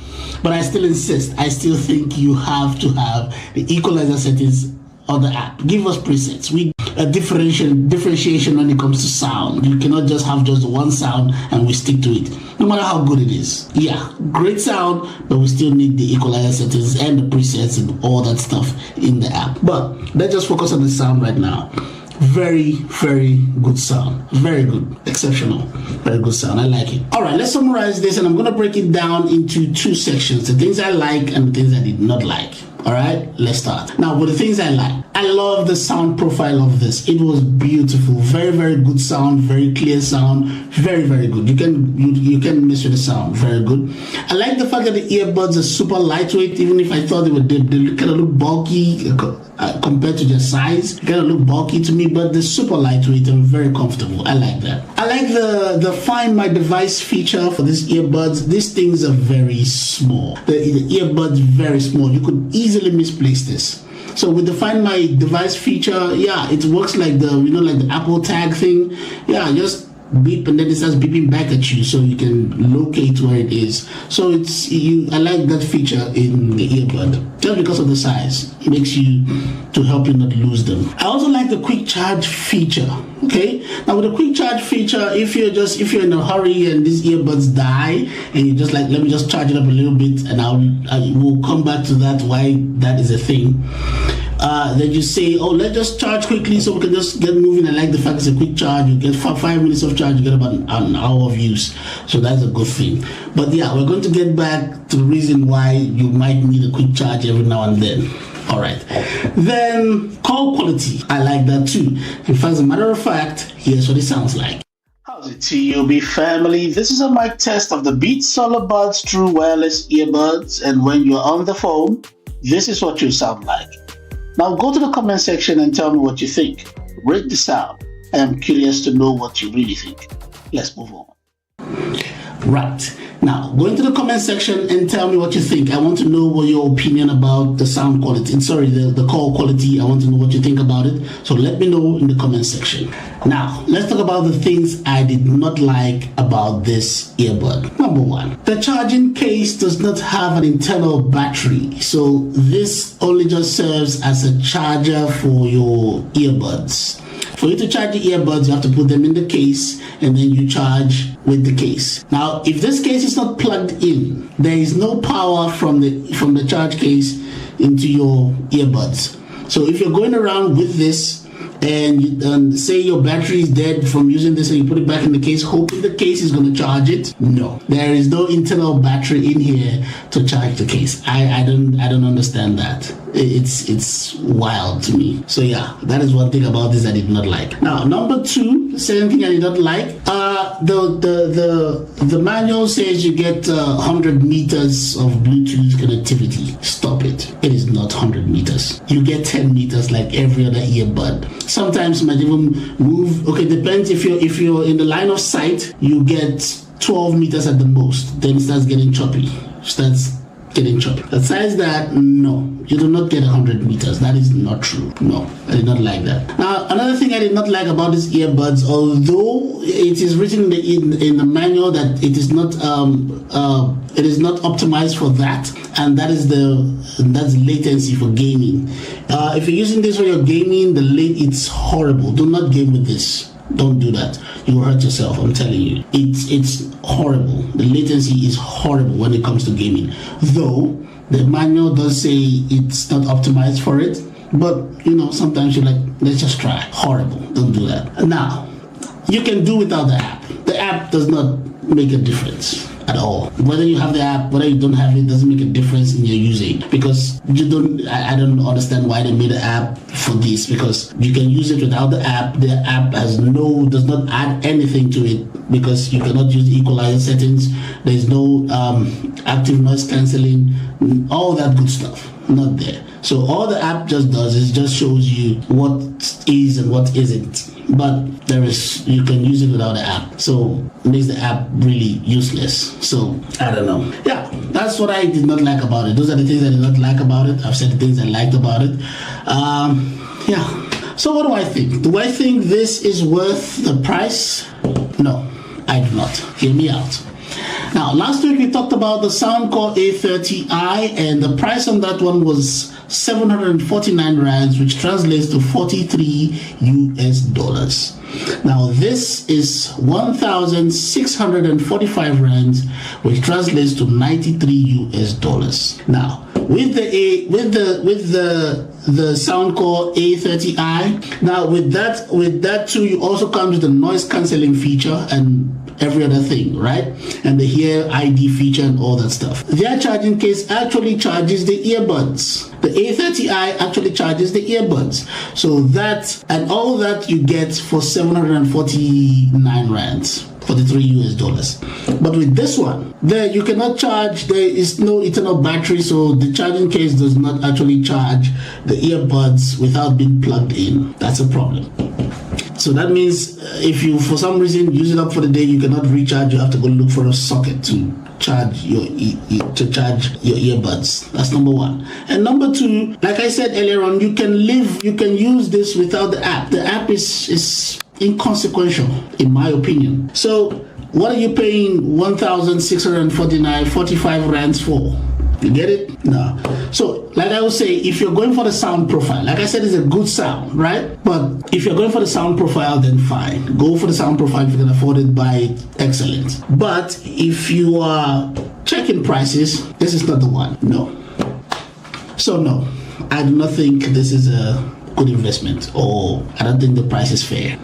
but I still insist. I still think you have to have the equalizer settings on the app. Give us presets. We a differentiation when it comes to sound. You cannot just have just one sound and we stick to it, no matter how good it is. Yeah, great sound, but we still need the equalizer settings and the presets and all that stuff in the app. But let's just focus on the sound right now. Very, very good sound. Very good. Exceptional. Very good sound. I like it. All right, let's summarize this, and I'm going to break it down into two sections: the things I like and the things I did not like. All right, let's start. Now, with the things I like, I love the sound profile of this. It was beautiful. Very, very good sound. Very clear sound. Very, very good. You can mess with the sound. Very good. I like the fact that the earbuds are super lightweight. Even if I thought they kind of look bulky compared to their size, they kind of look bulky to me, but they're super lightweight and very comfortable. I like that. I like the Find My Device feature for these earbuds. These things are very small. The earbuds very small. You could easily misplace this. So with the Find My Device feature, yeah, it works like the like the Apple Tag thing. Yeah, just beep and then it starts beeping back at you, so you can locate where it is. So I like that feature in the earbud just because of the size. It makes you to help you not lose them. I also like the quick charge feature. Okay, now with the quick charge feature, if you're in a hurry and these earbuds die and you just like, let me just charge it up a little bit, and I will come back to that, why that is a thing. then you say, oh, let's just charge quickly so we can just get moving. I like the fact it's a quick charge. You get 5 minutes of charge, you get about an hour of use. So that's a good thing. But yeah, we're going to get back to the reason why you might need a quick charge every now and then. All right. Then call quality. I like that too. In fact, as a matter of fact, here's what it sounds like. How's it, TUB family? This is a mic test of the Beats Earbuds True Wireless Earbuds, and when you're on the phone, this is what you sound like. Now go to the comment section and tell me what you think. Rate the sound. I am curious to know what you really think. Let's move on. Right. Now, go into the comment section and tell me what you think. I want to know what your opinion about the sound quality. Sorry, the call quality. I want to know what you think about it. So let me know in the comment section. Now, let's talk about the things I did not like about this earbud. Number one, the charging case does not have an internal battery. So this only just serves as a charger for your earbuds. For you to charge the earbuds, you have to put them in the case and then you charge with the case. Now, if this case is not plugged in, there is no power from the charge case into your earbuds. So if you're going around with this and say your battery is dead from using this and you put it back in the case, hoping the case is going to charge it, no, there is no internal battery in here to charge the case. I don't understand that. It's wild to me. So yeah, that is one thing about this I did not like. Now, number two, the second thing I did not like, the manual says you get 100 meters of Bluetooth connectivity. Stop it. It is not 100 meters. You get 10 meters like every other earbud. Sometimes you might even move. Okay, depends if you're in the line of sight, you get 12 meters at the most. Then it starts getting choppy. Besides that, no, you do not get 100 meters. That is not true. No, I did not like that. Now, another thing I did not like about these earbuds, although it is written in the manual that it is not optimized for that, and that's latency for gaming. If you're using this for your gaming, it's horrible. Do not game with this. Don't do that. You will hurt yourself. I'm telling you. It's horrible. The latency is horrible when it comes to gaming. Though the manual does say it's not optimized for it, but sometimes you're like, let's just try. Horrible. Don't do that. Now, you can do without the app. The app does not make a difference at all. Whether you have the app, whether you don't have it, doesn't make a difference in your using, because I don't understand why they made an app for this, because you can use it without the app. The app does not add anything to it, because you cannot use the equalizer settings. There's no active noise cancelling, all that good stuff, not there. So all the app just does is just shows you what is and what isn't, but you can use it without the app, so it makes the app really useless. So I don't know. Yeah, that's what I did not like about it. Those are the things I did not like about it. I've said the things I liked about it. Yeah. So what do I think? Do I think this is worth the price? No, I do not. Hear me out. Now, last week we talked about the Soundcore A30i, and the price on that one was 749 rands, which translates to $43 US. Now, this is 1,645 rands, which translates to $93 US. Now, with the Soundcore A30i, now with that too, you also come with the noise cancelling feature and every other thing, right? And the Hear ID feature and all that stuff. Their charging case actually charges the earbuds. The A30i actually charges the earbuds. So that and all that you get for 749 rands. $43 US. But with this one, there you cannot charge. There is no internal battery, so the charging case does not actually charge the earbuds without being plugged in. That's a problem. So that means if you for some reason use it up for the day, you cannot recharge. You have to go look for a socket to charge your earbuds. That's number one. And number two, like I said earlier on, you can use this without the app. The app is inconsequential in my opinion. So what are you paying 1,645 rands for? You get it? No. So, like I would say, if you're going for the sound profile, like I said, it's a good sound, right? But if you're going for the sound profile, then fine. Go for the sound profile. If you can afford it, buy it. Excellent. But if you are checking prices, this is not the one. No. So, no. I do not think this is a good investment, or I don't think the price is fair.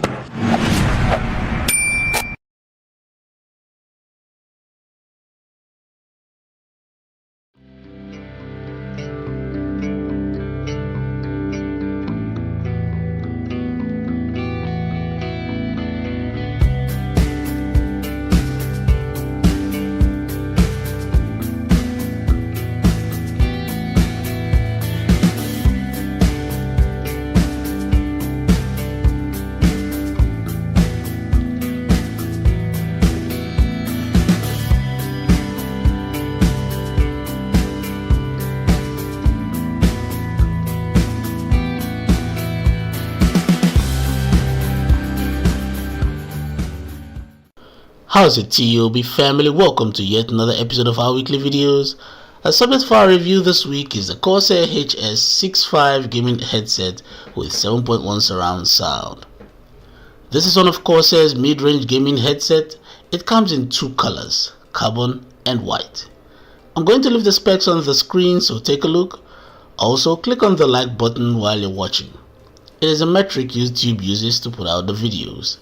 How's it, TOB family? Welcome to yet another episode of our weekly videos. A subject for our review this week is the Corsair HS65 gaming headset with 7.1 surround sound. This is one of Corsair's mid-range gaming headset. It comes in two colors, carbon and white. I'm going to leave the specs on the screen, so take a look. Also, click on the like button while you're watching. It is a metric YouTube uses to put out the videos.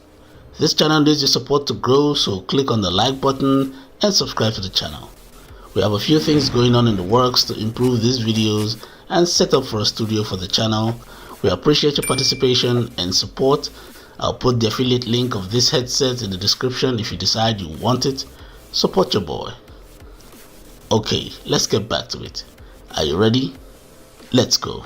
This channel needs your support to grow, so click on the like button and subscribe to the channel. We have a few things going on in the works to improve these videos and set up for a studio for the channel. We appreciate your participation and support. I'll put the affiliate link of this headset in the description if you decide you want it. Support your boy. Okay, let's get back to it. Are you ready? Let's go.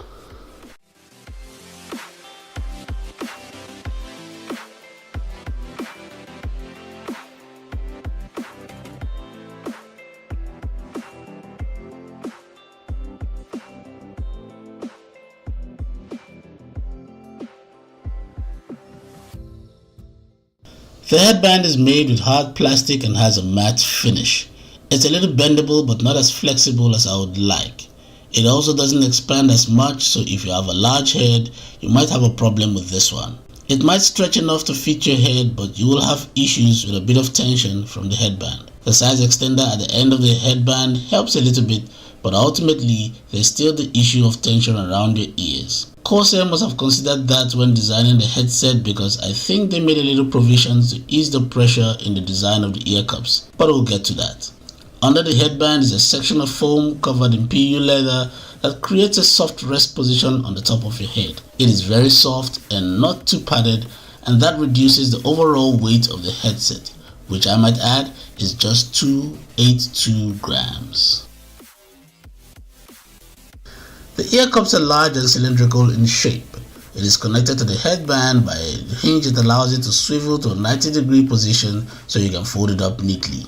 The headband is made with hard plastic and has a matte finish. It's a little bendable but not as flexible as I would like. It also doesn't expand as much, so if you have a large head, you might have a problem with this one. It might stretch enough to fit your head, but you will have issues with a bit of tension from the headband. The size extender at the end of the headband helps a little bit, but ultimately there's still the issue of tension around your ears. Corsair must have considered that when designing the headset, because I think they made a little provisions to ease the pressure in the design of the ear cups, but we'll get to that. Under the headband is a section of foam covered in PU leather that creates a soft rest position on the top of your head. It is very soft and not too padded, and that reduces the overall weight of the headset, which I might add is just 282 grams. The ear cups are large and cylindrical in shape. It is connected to the headband by a hinge that allows it to swivel to a 90-degree position so you can fold it up neatly.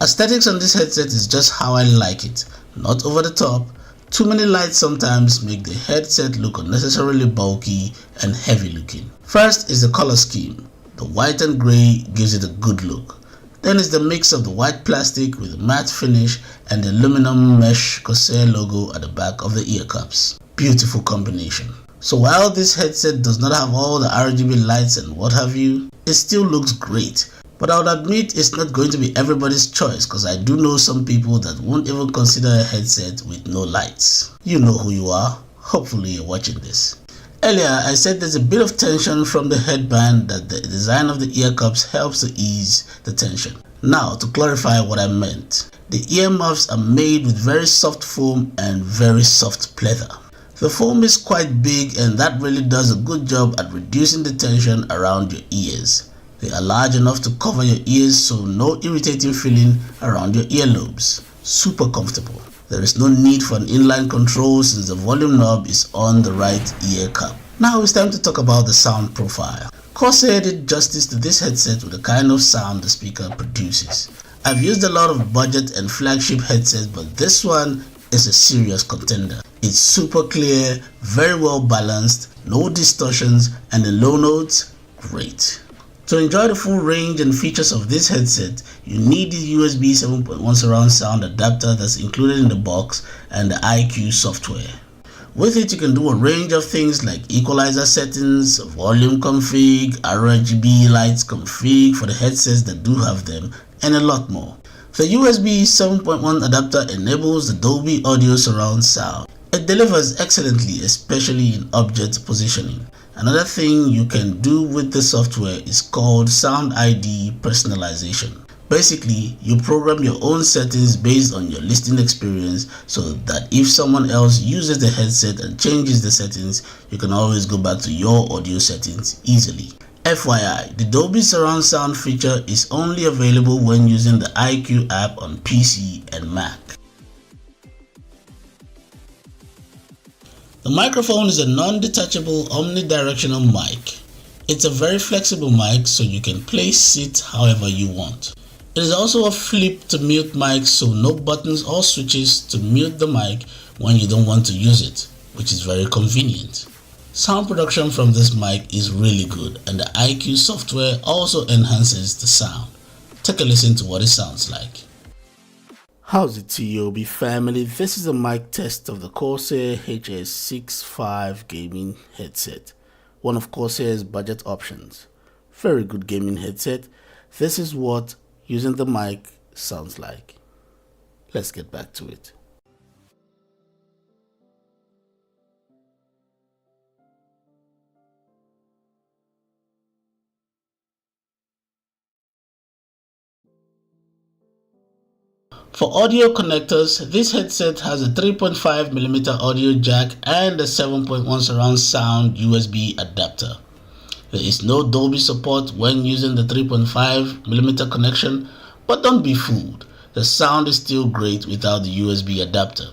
Aesthetics on this headset is just how I like it. Not over the top. Too many lights sometimes make the headset look unnecessarily bulky and heavy looking. First is the color scheme. The white and grey gives it a good look. Then is the mix of the white plastic with a matte finish and the aluminum mesh Corsair logo at the back of the ear cups. Beautiful combination. So while this headset does not have all the RGB lights and what have you, it still looks great. But I would admit it's not going to be everybody's choice, because I do know some people that won't even consider a headset with no lights. You know who you are. Hopefully you're watching this. Earlier I said there's a bit of tension from the headband, that the design of the ear cups helps to ease the tension. Now to clarify what I meant. The ear muffs are made with very soft foam and very soft pleather. The foam is quite big, and that really does a good job at reducing the tension around your ears. They are large enough to cover your ears, so no irritating feeling around your earlobes. Super comfortable. There is no need for an inline control since the volume knob is on the right ear cup. Now it's time to talk about the sound profile. Corsair did justice to this headset with the kind of sound the speaker produces. I've used a lot of budget and flagship headsets, but this one is a serious contender. It's super clear, very well balanced, no distortions, and the low notes, great. To enjoy the full range and features of this headset, you need the USB 7.1 surround sound adapter that's included in the box and the IQ software. With it, you can do a range of things like equalizer settings, volume config, RGB lights config for the headsets that do have them, and a lot more. The USB 7.1 adapter enables the Dolby Audio surround sound. It delivers excellently, especially in object positioning. Another thing you can do with the software is called Sound ID personalization. Basically, you program your own settings based on your listening experience so that if someone else uses the headset and changes the settings, you can always go back to your audio settings easily. FYI, the Dolby Surround Sound feature is only available when using the iQ app on PC and Mac. The microphone is a non-detachable omnidirectional mic. It's a very flexible mic so you can place it however you want. It is also a flip to mute mic, so no buttons or switches to mute the mic when you don't want to use it, which is very convenient. Sound production from this mic is really good, and the iQ software also enhances the sound. Take a listen to what it sounds like. How's it, TOB family? This is a mic test of the Corsair HS65 gaming headset, one of Corsair's budget options. Very good gaming headset. This is what using the mic sounds like. Let's get back to it. For audio connectors, this headset has a 3.5mm audio jack and a 7.1 surround sound USB adapter. There is no Dolby support when using the 3.5mm connection, but don't be fooled. The sound is still great without the USB adapter.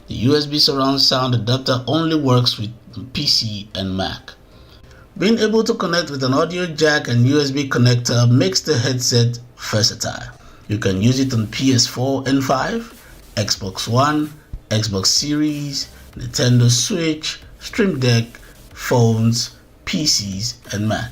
The USB surround sound adapter only works with PC and Mac. Being able to connect with an audio jack and USB connector makes the headset versatile. You can use it on PS4 and 5, Xbox One, Xbox Series, Nintendo Switch, Stream Deck, phones, PCs, and Mac.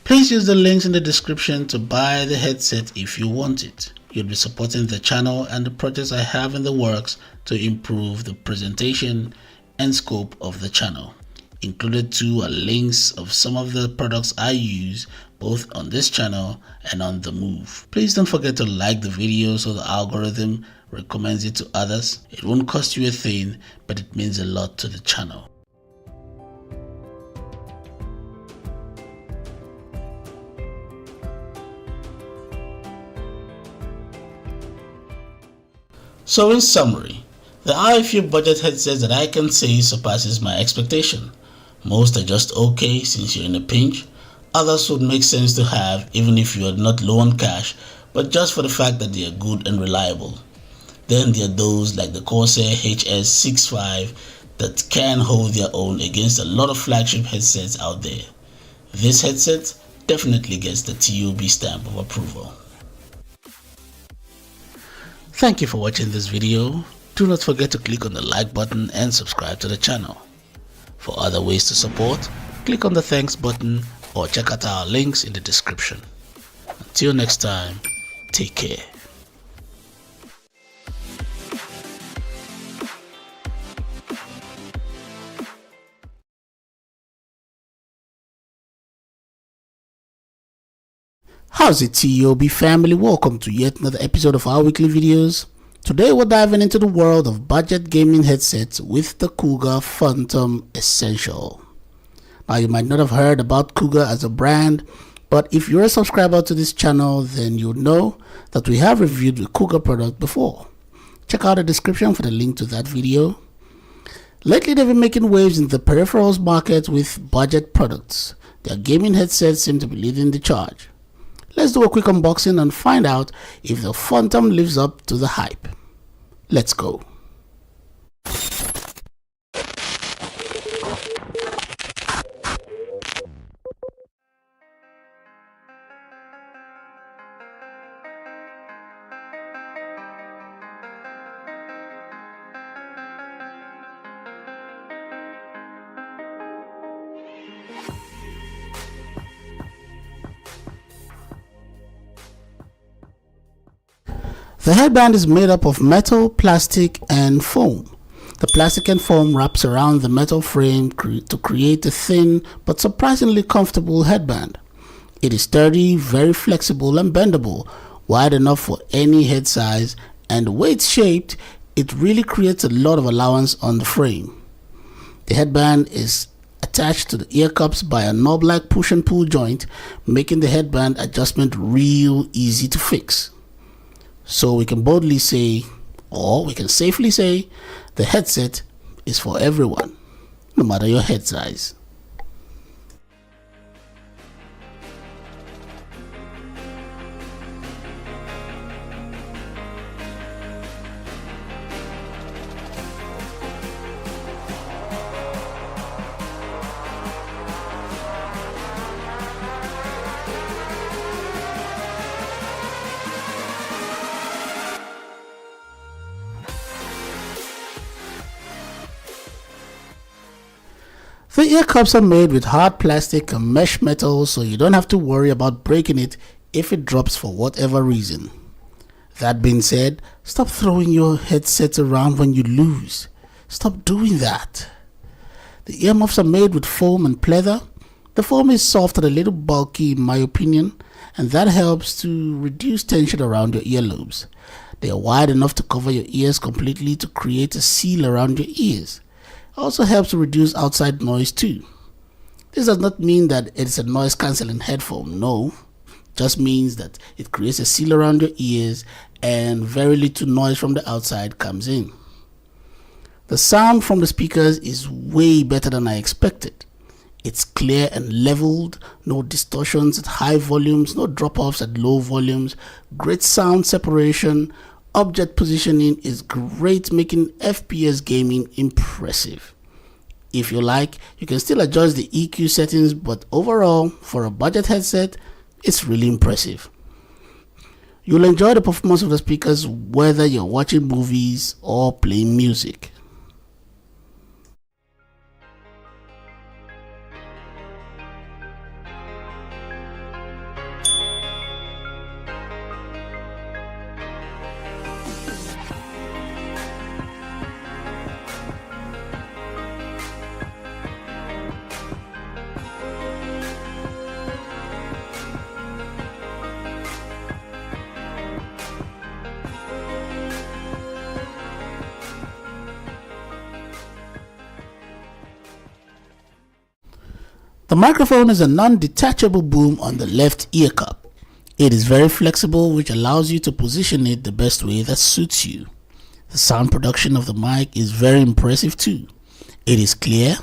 Please use the links in the description to buy the headset if you want it. You'll be supporting the channel and the projects I have in the works to improve the presentation and scope of the channel. Included too are links of some of the products I use both on this channel and on the move. Please don't forget to like the video so the algorithm recommends it to others. It won't cost you a thing, but it means a lot to the channel. So in summary, there are a few budget headsets that I can say surpasses my expectation. Most are just okay since you're in a pinch. Others would make sense to have even if you are not low on cash, but just for the fact that they are good and reliable. Then there are those like the Corsair HS65 that can hold their own against a lot of flagship headsets out there. This headset definitely gets the TOB stamp of approval. Thank you for watching this video. Do not forget to click on the like button and subscribe to the channel. For other ways to support, click on the thanks button or check out our links in the description. Until next time, take care. How's it, TOB family? Welcome to yet another episode of our weekly videos. Today we're diving into the world of budget gaming headsets with the Cougar Phantom Essential. Now you might not have heard about Cougar as a brand, but if you're a subscriber to this channel, then you know that we have reviewed the Cougar product before. Check out the description for the link to that video. Lately they've been making waves in the peripherals market with budget products. Their gaming headsets seem to be leading the charge. Let's do a quick unboxing and find out if the Phantom lives up to the hype. Let's go. The headband is made up of metal, plastic, and foam. The plastic and foam wraps around the metal frame to create a thin but surprisingly comfortable headband. It is sturdy, very flexible and bendable, wide enough for any head size, and the way it's shaped, it really creates a lot of allowance on the frame. The headband is attached to the ear cups by a knob-like push and pull joint, making the headband adjustment real easy to fix. So we can boldly say, or we can safely say, the headset is for everyone, no matter your head size. The ear cups are made with hard plastic and mesh metal, so you don't have to worry about breaking it if it drops for whatever reason. That being said, stop throwing your headset around when you lose. Stop doing that. The earmuffs are made with foam and pleather. The foam is soft and a little bulky in my opinion, and that helps to reduce tension around your earlobes. They are wide enough to cover your ears completely to create a seal around your ears. Also helps to reduce outside noise too. This does not mean that it is a noise cancelling headphone, no. Just means that it creates a seal around your ears and very little noise from the outside comes in. The sound from the speakers is way better than I expected. It's clear and leveled, no distortions at high volumes, no drop-offs at low volumes, great sound separation. Object positioning is great, making FPS gaming impressive. If you like, you can still adjust the EQ settings, but overall, for a budget headset, it's really impressive. You'll enjoy the performance of the speakers whether you're watching movies or playing music. The microphone is a non-detachable boom on the left ear cup. It is very flexible, which allows you to position it the best way that suits you. The sound production of the mic is very impressive too. It is clear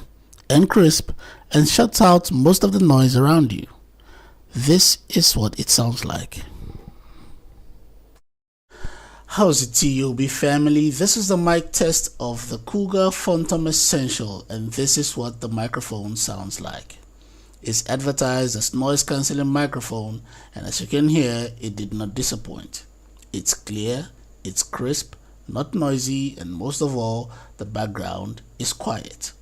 and crisp and shuts out most of the noise around you. This is what it sounds like. How's it, TOB family? This is the mic test of the Cougar Phantom Essential, and this is what the microphone sounds like. It's advertised as noise cancelling microphone, and as you can hear, it did not disappoint. It's clear, it's crisp, not noisy, and most of all, the background is quiet.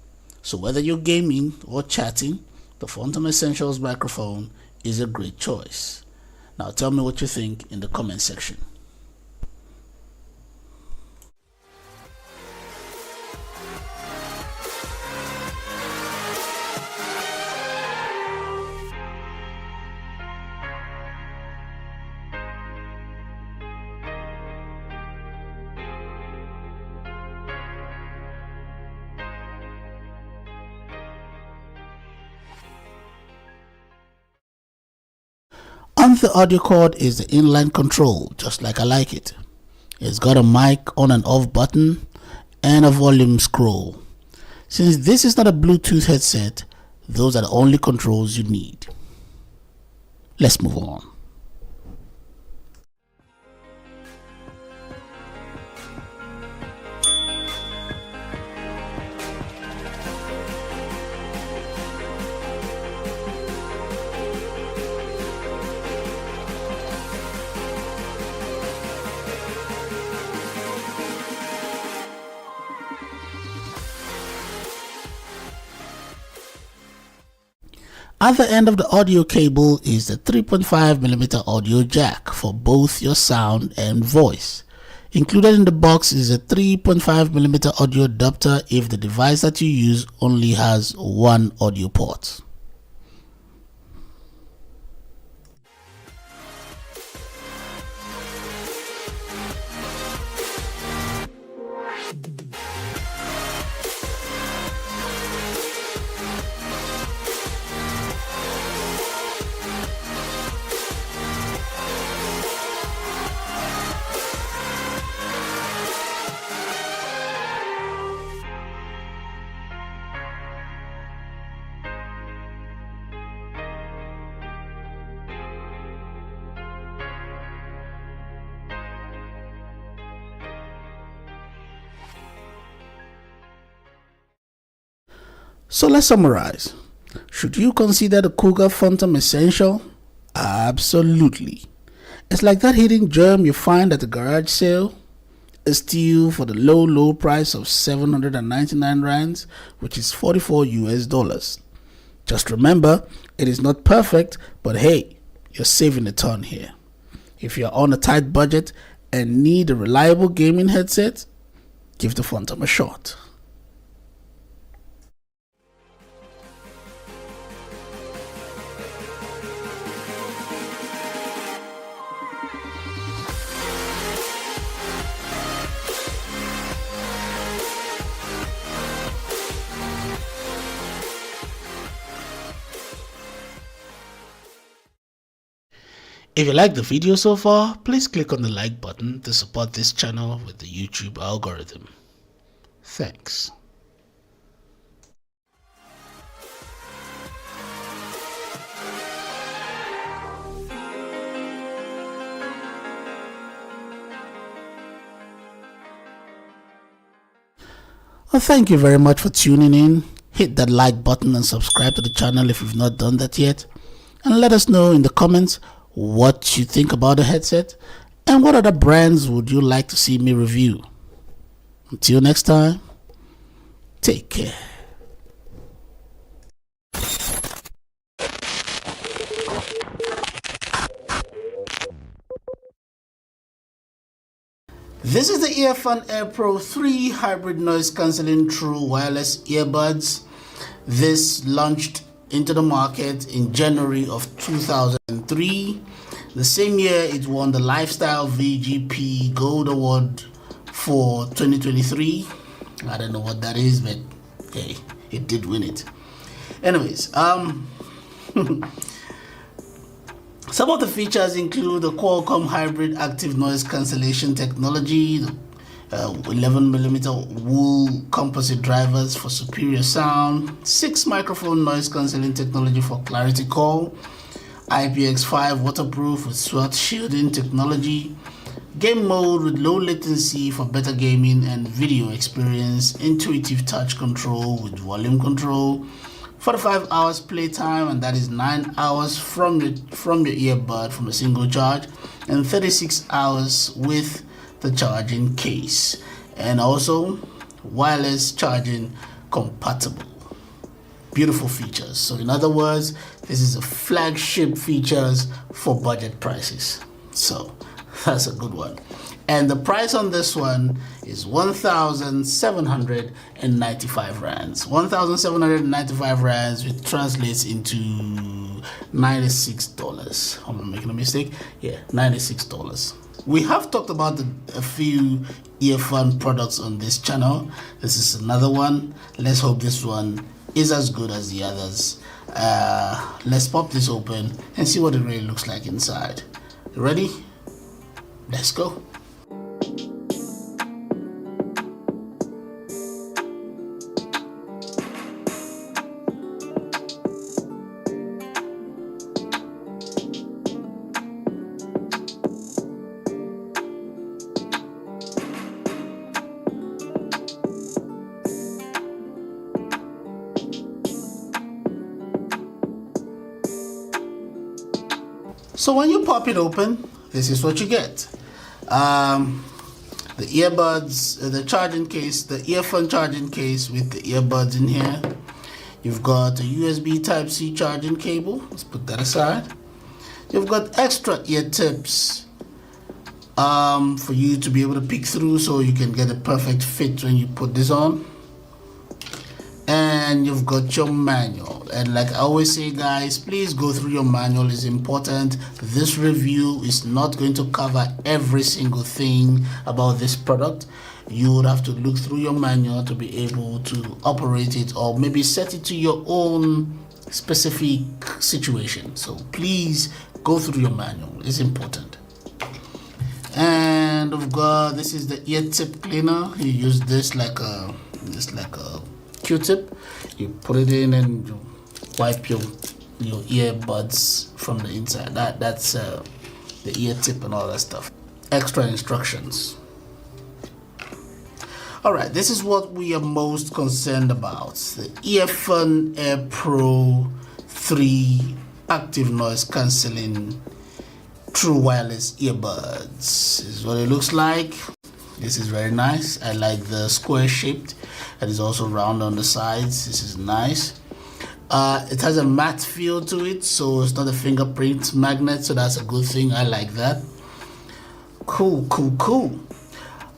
So whether you're gaming or chatting, the Phantom Essentials microphone is a great choice. Now tell me what you think in the comment section. On the audio cord is the inline control, just like I like it. It's got a mic on and off button and a volume scroll. Since this is not a Bluetooth headset, those are the only controls you need. Let's move on. At the end of the audio cable is the 3.5mm audio jack for both your sound and voice. Included in the box is a 3.5mm audio adapter if the device that you use only has one audio port. So let's summarize. Should you consider the Cougar Phantom essential? Absolutely. It's like that hidden gem you find at the garage sale. A steal for the low price of 799 rands, which is 44 US dollars. Just remember, it is not perfect, but hey, you're saving a ton here. If you're on a tight budget and need a reliable gaming headset, give the Phantom a shot. If you like the video so far, please click on the like button to support this channel with the YouTube algorithm. Thanks. Well, thank you very much for tuning in. Hit that like button and subscribe to the channel if you've not done that yet. And let us know in the comments what you think about the headset and what other brands would you like to see me review. Until next time, take care. This is the Earphone Air Pro 3 hybrid noise cancelling true wireless earbuds. This launched into the market in January of 2003. The same year it won the Lifestyle VGP Gold Award for 2023. I don't know what that is, but hey, it did win it. Anyways, some of the features include the Qualcomm hybrid active noise cancellation technology, the 11mm wool composite drivers for superior sound, 6 microphone noise cancelling technology for clarity call, IPX5 waterproof with SWAT shielding technology, game mode with low latency for better gaming and video experience, intuitive touch control with volume control, 45 hours playtime, and that is 9 hours from your earbud from a single charge, and 36 hours with the charging case, and also wireless charging compatible. Beautiful features. So in other words, this is a flagship features for budget prices. So that's a good one. And the price on this one is 1,795 rands. 1,795 rands, which translates into $96. Am I making a mistake? Yeah, $96. We have talked about a few earphone products on this channel. This is another one. Let's hope this one is as good as the others. Let's pop this open and see what it really looks like inside. You ready? Let's go. So when you pop it open, this is what you get. The earbuds, the charging case, the earphone charging case with the earbuds in here. You've got a USB Type-C charging cable. Let's put that aside. You've got extra ear tips for you to be able to pick through so you can get a perfect fit when you put this on. And you've got your manual, and like I always say, guys, please go through your manual. It's important. This review is not going to cover every single thing about this product. You would have to look through your manual to be able to operate it, or maybe set it to your own specific situation. So please go through your manual. It's important. And we've got, this is the ear tip cleaner. You use this like a Q-tip. You put it in and you wipe your earbuds from the inside. That's the ear tip and all that stuff. Extra instructions. All right, this is what we are most concerned about: the Earphone Air Pro 3 active noise cancelling true wireless earbuds. This is what it looks like. This is very nice. I like the square shaped, and it's also round on the sides. This is nice. It has a matte feel to it, so it's not a fingerprint magnet, so that's a good thing. I like that. Cool.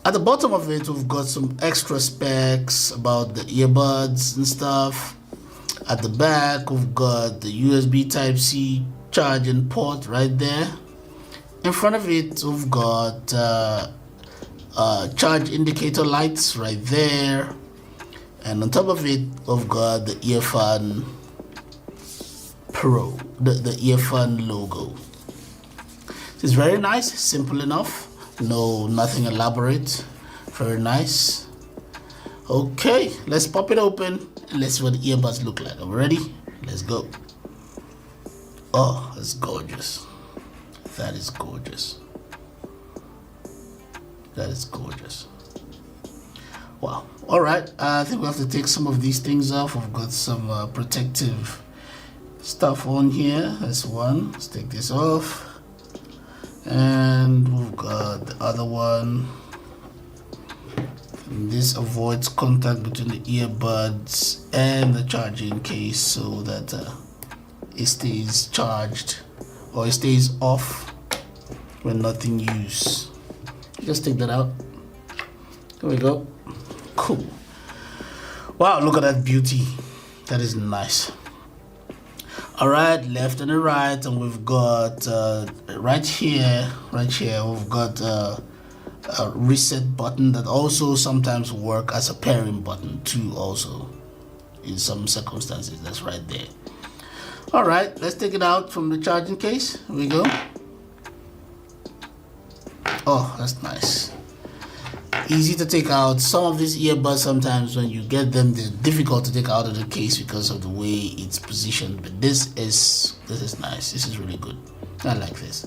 At the bottom of it, we've got some extra specs about the earbuds and stuff. At the back, we've got the USB Type-C charging port right there. In front of it, we've got charge indicator lights right there, and on top of it we've got the Earphone Pro, the Earphone logo. It's very nice, simple enough, nothing elaborate, very nice. Okay, let's pop it open and let's see what the earbuds look like. Are we ready? Let's go. Oh, that's gorgeous. That is gorgeous. That is gorgeous. Wow. All right. I think we have to take some of these things off. We've got some protective stuff on here. That's one. Let's take this off. And we've got the other one. And this avoids contact between the earbuds and the charging case, so that it stays charged, or it stays off when not in use. Just take that out. There we go. Cool. Wow, look at that beauty. That is nice. All right, left and the right, and we've got right here we've got a reset button that also sometimes work as a pairing button too, also in some circumstances. That's right there. All right, let's take it out from the charging case. Here we go. Oh, that's nice. Easy to take out. Some of these earbuds, sometimes when you get them, they're difficult to take out of the case because of the way it's positioned. But this is nice. This is really good. I like this.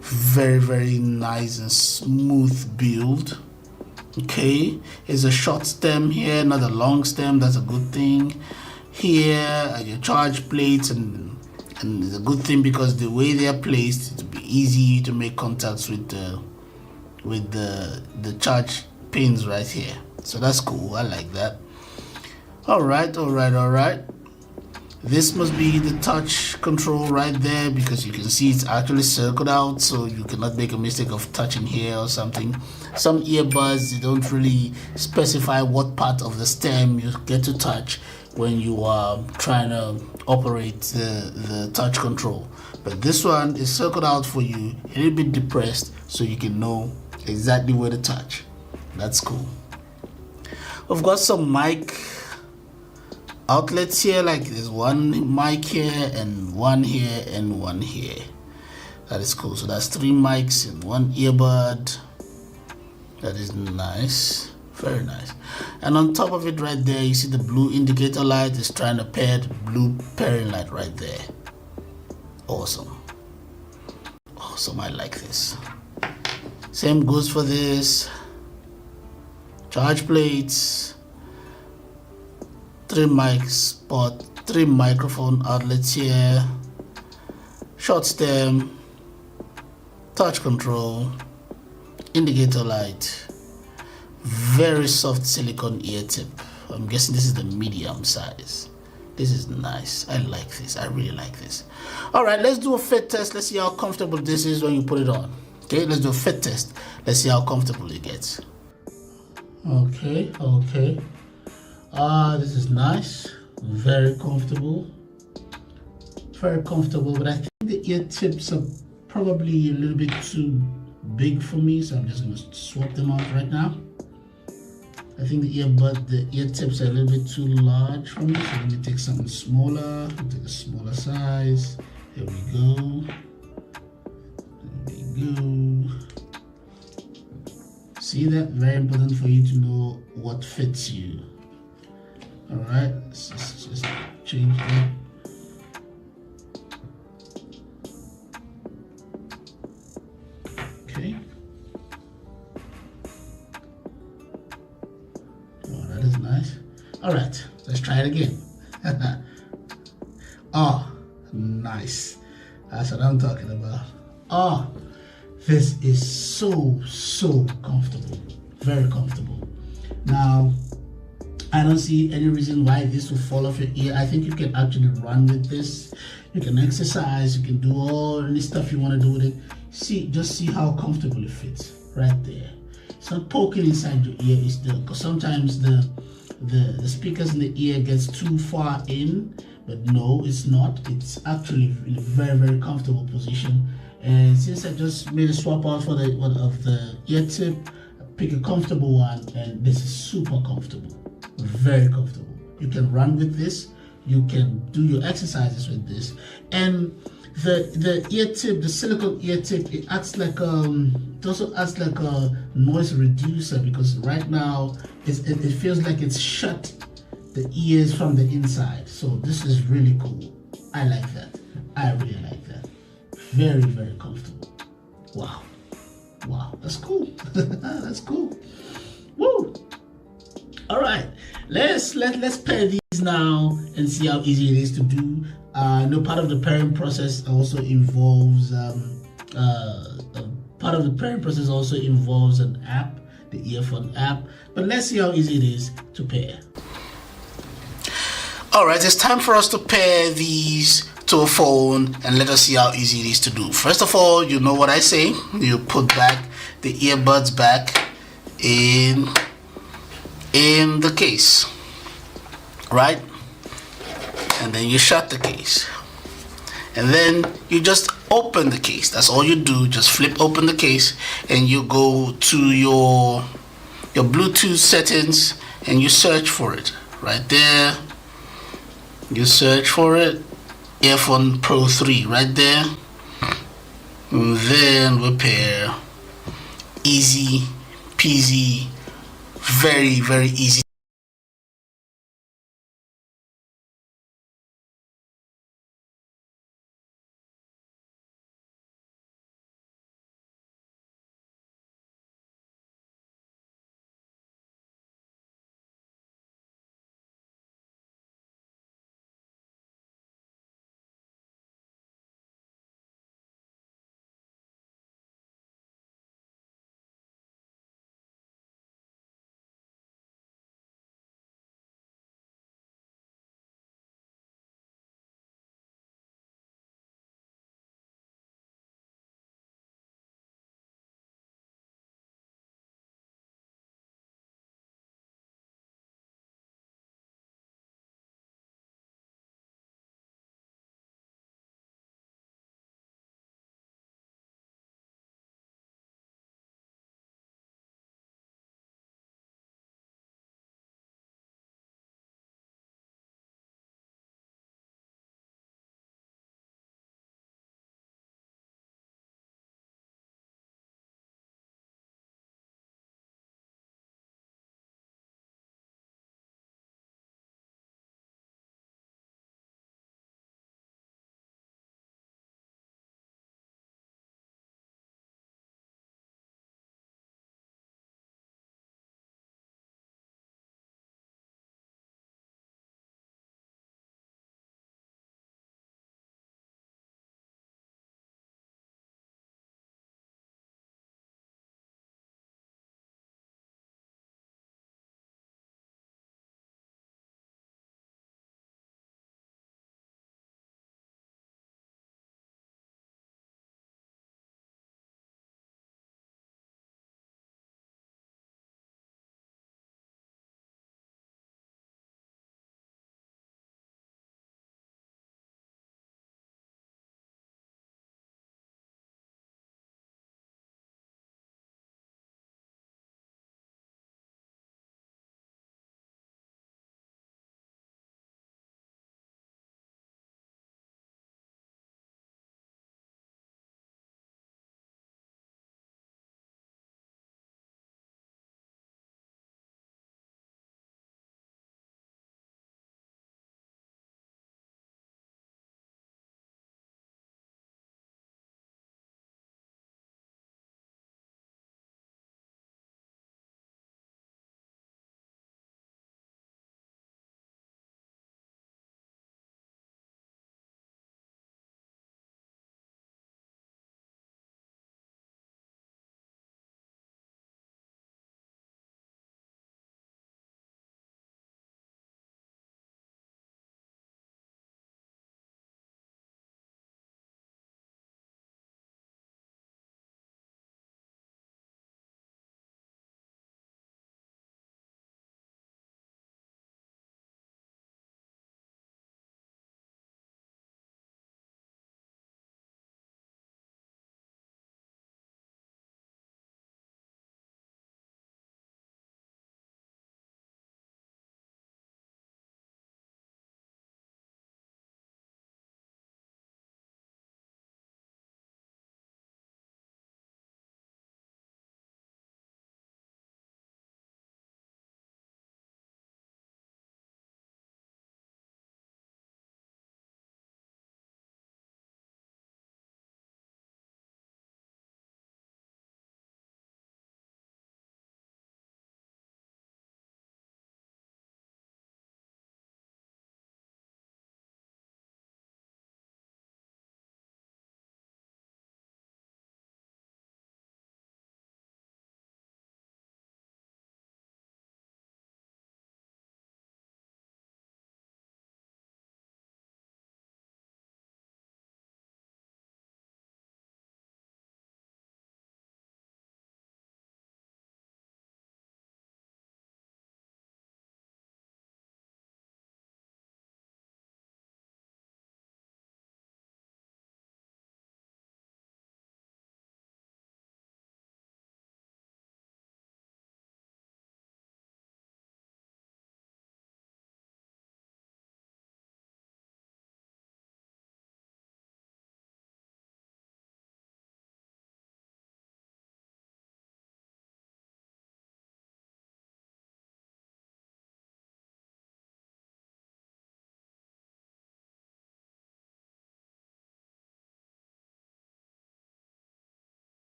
Very, very nice and smooth build. Okay, it's a short stem here, not a long stem. That's a good thing. Here are your charge plates, and it's a good thing because the way they are placed, it'll be easy to make contacts with the charge pins right here. So that's cool. I like that. All right. This must be the touch control right there, because you can see it's actually circled out, so you cannot make a mistake of touching here or something. Some earbuds, they don't really specify what part of the stem you get to touch when you are trying to operate the touch control. But this one is circled out for you, a little bit depressed, so you can know exactly where to touch. That's cool. We've got some mic outlets here, like there's one mic here and one here and one here. That is cool. So that's 3 mics and 1 earbud. That is nice, very nice. And on top of it right there, you see the blue indicator light is trying to pair the blue pairing light right there. Awesome. I like this. Same goes for this. Charge plates, 3 mic spot, 3 microphone outlets here, short stem, touch control, indicator light, very soft silicone ear tip. I'm guessing this is the medium size. This is nice. I like this. I really like this. All right, let's do a fit test. Let's see how comfortable this is when you put it on. Okay, let's do a fit test. Let's see how comfortable it gets. Okay. This is nice. Very comfortable. Very comfortable, but I think the ear tips are probably a little bit too big for me, so I'm just going to swap them out right now. I think the ear tips are a little bit too large for me, so let me take something smaller. I'll take a smaller size. Here we go. See that? Very important for you to know what fits you. All right, let's just change that. Okay. Oh, that is nice. All right, let's try it again. Oh, nice. That's what I'm talking about. Oh, this is so comfortable. Very comfortable. Now, I don't see any reason why this will fall off your ear. I think you can actually run with this. You can exercise. You can do all the stuff you want to do with it. Just see how comfortable it fits right there. It's not poking inside your ear. It's because sometimes the speakers in the ear gets too far in, but no, it's not. It's actually in a very comfortable position. And since I just made a swap out for the ear tip, pick a comfortable one, and this is super comfortable. Very comfortable. You can run with this. You can do your exercises with this. And the ear tip, the silicone ear tip, it acts like it also acts like a noise reducer, because right now it feels like it's shut the ears from the inside. So this is really cool. I like that. I really like that. Very comfortable. Wow, that's cool. That's cool. Woo. All right, let's pair these now and see how easy it is to do. No, part of the pairing process also involves an app, the earphone app. But let's see how easy it is to pair. All right, it's time for us to pair these to a phone, and let us see how easy it is to do. First of all, you know what I say. You put back the earbuds back in the case, right? And then you shut the case, and then you just open the case. That's all you do. Just flip open the case, and you go to your Bluetooth settings, and you search for it right there. You search for it, Earphone Pro 3 right there, and then we pair. Easy peasy, very easy.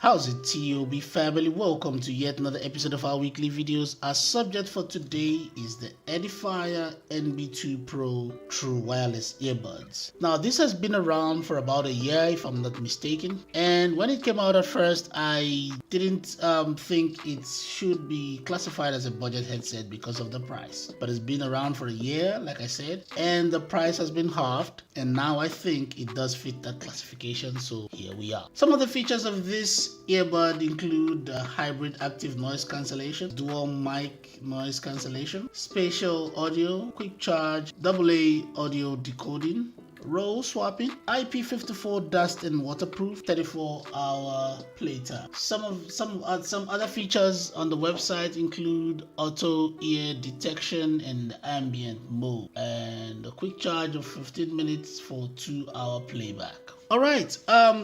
How's it, TOB family? Welcome to yet another episode of our weekly videos. Our subject for today is the Edifier NB2 Pro True Wireless Earbuds. Now, this has been around for about a year, if I'm not mistaken. And when it came out at first, I didn't think it should be classified as a budget headset because of the price. But it's been around for a year, like I said, and the price has been halved. And now I think it does fit that classification, so here we are. Some of the features of this earbud include hybrid active noise cancellation, dual mic noise cancellation, spatial audio, quick charge, AA audio decoding, roll swapping, IP54 dust and waterproof, 34-hour playtime. Some other features on the website include auto ear detection and ambient mode, and a quick charge of 15 minutes for 2-hour playback. All right,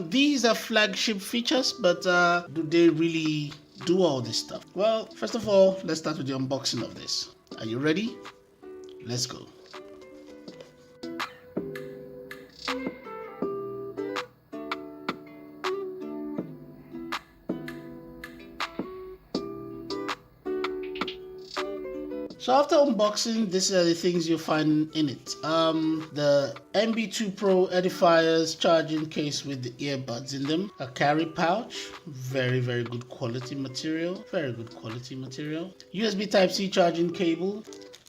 these are flagship features, but do they really do all this stuff? Well, first of all, let's start with the unboxing of this. Are you ready? Let's go. So after unboxing, these are the things you'll find in it. The NB2 Pro Edifiers charging case with the earbuds in them. A carry pouch, very good quality material, USB Type-C charging cable,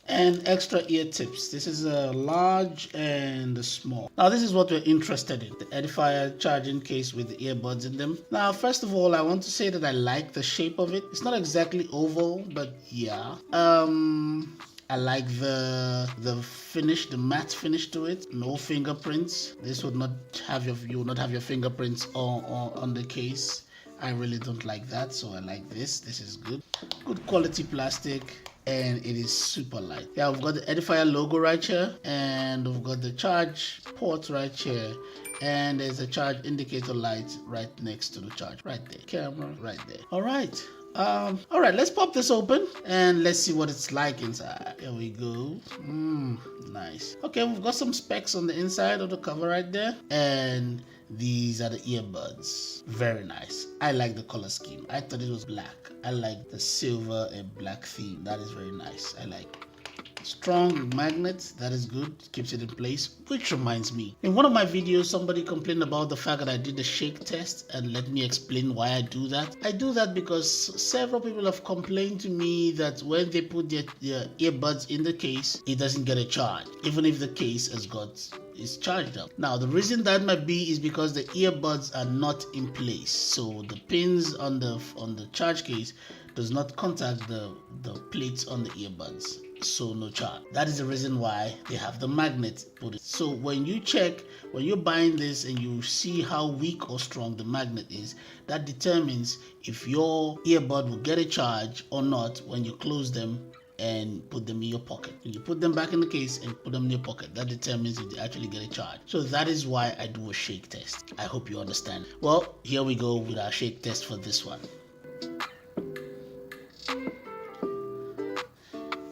and extra ear tips. This is a large and a small. Now this is what we're interested in, the Edifier charging case with the earbuds in them. Now first of all, I want to say that I like the shape of it. It's not exactly oval, but yeah. I like the finish, the matte finish to it. No fingerprints. This would not have you will not have your fingerprints on the case. I really don't like that, so I like this. This is good. Good quality plastic. And it is super light. Yeah, we've got the Edifier logo right here, and we've got the charge port right here, and there's a charge indicator light right next to the charge, right there. Camera right there. All right. Let's pop this open and let's see what it's like inside. Here we go. Nice. Okay, we've got some specs on the inside of the cover right there, and these are the earbuds. Very nice. I like the color scheme. I thought it was black. I like the silver and black theme. That is very nice. I like it. Strong magnet, that is good, keeps it in place. Which reminds me, in one of my videos somebody complained about the fact that I did the shake test, and let me explain why I do that. I do that because several people have complained to me that when they put their earbuds in the case, it doesn't get a charge, even if the case is charged up. Now the reason that might be is because the earbuds are not in place, so the pins on the charge case does not contact the plates on the earbuds, so no charge. That is the reason why they have the magnet put it. So when you're buying this and you see how weak or strong the magnet is, that determines if your earbud will get a charge or not when you close them and put them in your pocket. When you put them back in the case and put them in your pocket, that determines if they actually get a charge. So that is why I do a shake test. I hope you understand. Well, here we go with our shake test for this one.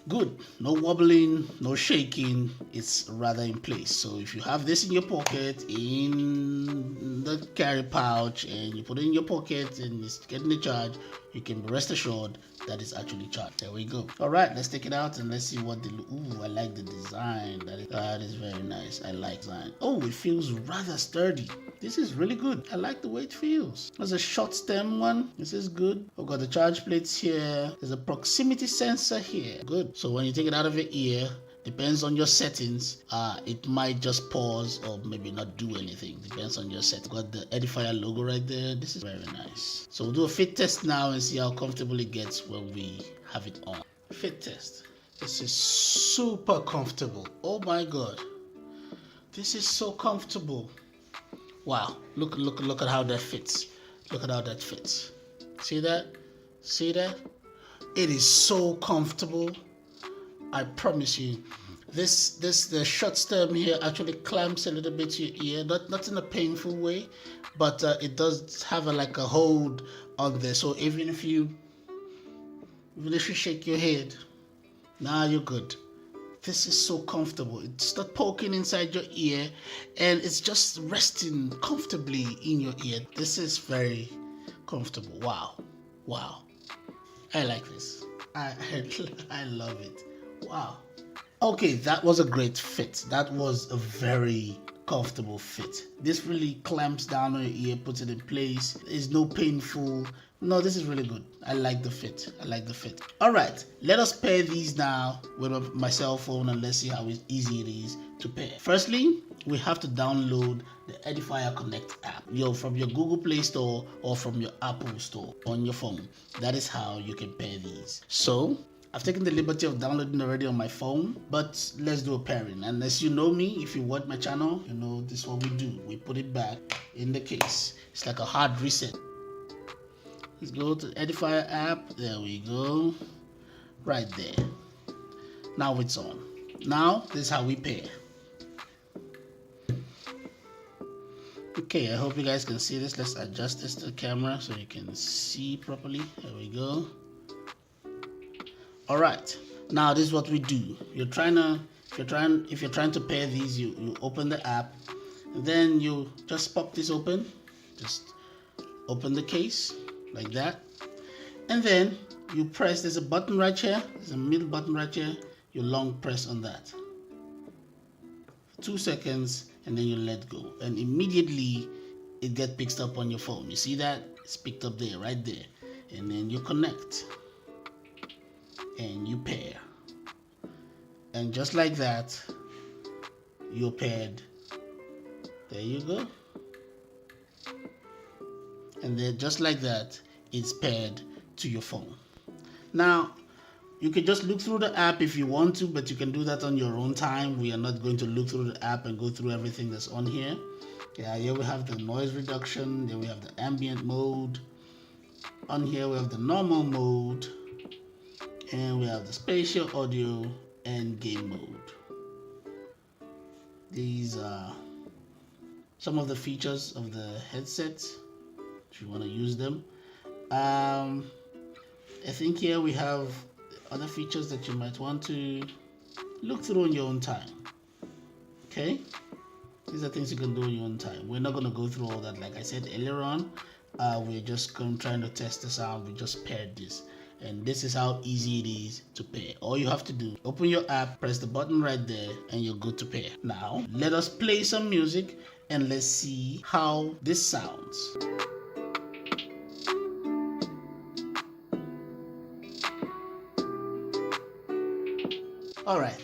Good. No wobbling, no shaking. It's rather in place. So if you have this in your pocket, in the carry pouch, and you put it in your pocket and it's getting the charge, you can rest assured that it's actually charged. There we go. All right, let's take it out and let's see what they look. Ooh, I like the design. That is very nice. I like design. Oh, it feels rather sturdy. This is really good. I like the way it feels. There's a short stem one. This is good. We've got the charge plates here. There's a proximity sensor here. Good. So when you take it out of your ear, depends on your settings, it might just pause or maybe not do anything. Depends on your set. Got the Edifier logo right there. This is very nice. So we'll do a fit test now and see how comfortable it gets when we have it on. Fit test. This is super comfortable. Oh my god. This is so comfortable. Wow. Look at how that fits. Look at how that fits. See that? See that? It is so comfortable. I promise you, the short stem here actually clamps a little bit to your ear, not in a painful way, but it does have like a hold on there. So even if you shake your head, now you're good. This is so comfortable. It's not poking inside your ear, and it's just resting comfortably in your ear. This is very comfortable. Wow. Wow. I like this. I love it. Wow. Okay, that was a great fit. That was a very comfortable fit. This really clamps down on your ear, puts it in place. There's no painful. No, this is really good. I like the fit. I like the fit. All right, let us pair these now with my cell phone and let's see how easy it is to pair. Firstly, we have to download the Edifier Connect app from your Google Play Store or from your Apple Store on your phone. That is how you can pair these. So I've taken the liberty of downloading already on my phone, but let's do a pairing. And as you know me, if you watch my channel, you know this is what we do. We put it back in the case. It's like a hard reset. Let's go to the Edifier app. There we go. Right there. Now it's on. Now this is how we pair. Okay, I hope you guys can see this. Let's adjust this to the camera so you can see properly. There we go. All right, now this is what we do. If you're trying to pair these, you open the app, and then you just pop this open. Just open the case like that, and then you press. There's a button right here. There's a middle button right here. You long press on that for 2 seconds, and then you let go, and immediately it gets picked up on your phone. You see that? It's picked up there, right there, and then you connect. And you pair, and just like that, you're paired. There you go. And then just like that, it's paired to your phone. Now, you can just look through the app if you want to, but you can do that on your own time. We are not going to look through the app and go through everything that's on here. Yeah, here we have the noise reduction. Then we have the ambient mode. On here we have the normal mode. And we have the spatial audio and game mode. These are some of the features of the headsets if you want to use them. I think here we have other features that you might want to look through in your own time. Okay, these are things you can do in your own time. We're not going to go through all that. Like I said earlier on, we're just trying to test the sound. We just paired this. And this is how easy it is to pair. All you have to do, open your app, press the button right there, and you're good to pair. Now, let us play some music and let's see how this sounds. All right.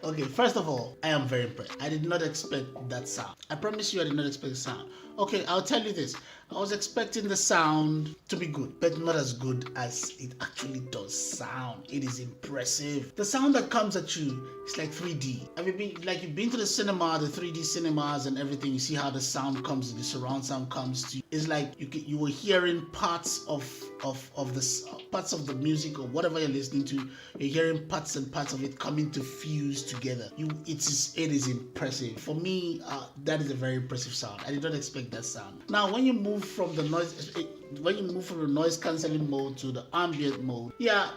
Okay, first of all, I am very impressed. I did not expect that sound. I promise you I did not expect the sound. Okay, I'll tell you this. I was expecting the sound to be good, but not as good as it actually does sound. It is impressive. The sound that comes at you is like 3D. Have you you've been to the cinema, the 3D cinemas and everything, you see how the sound comes, the surround sound comes to you. It's like you were hearing parts of the music or whatever you're listening to. You're hearing parts and parts of it coming to fuse together. It is impressive. For me, that is a very impressive sound. I did not expect that sound. Now, when you move from the noise cancelling mode to the ambient mode, yeah,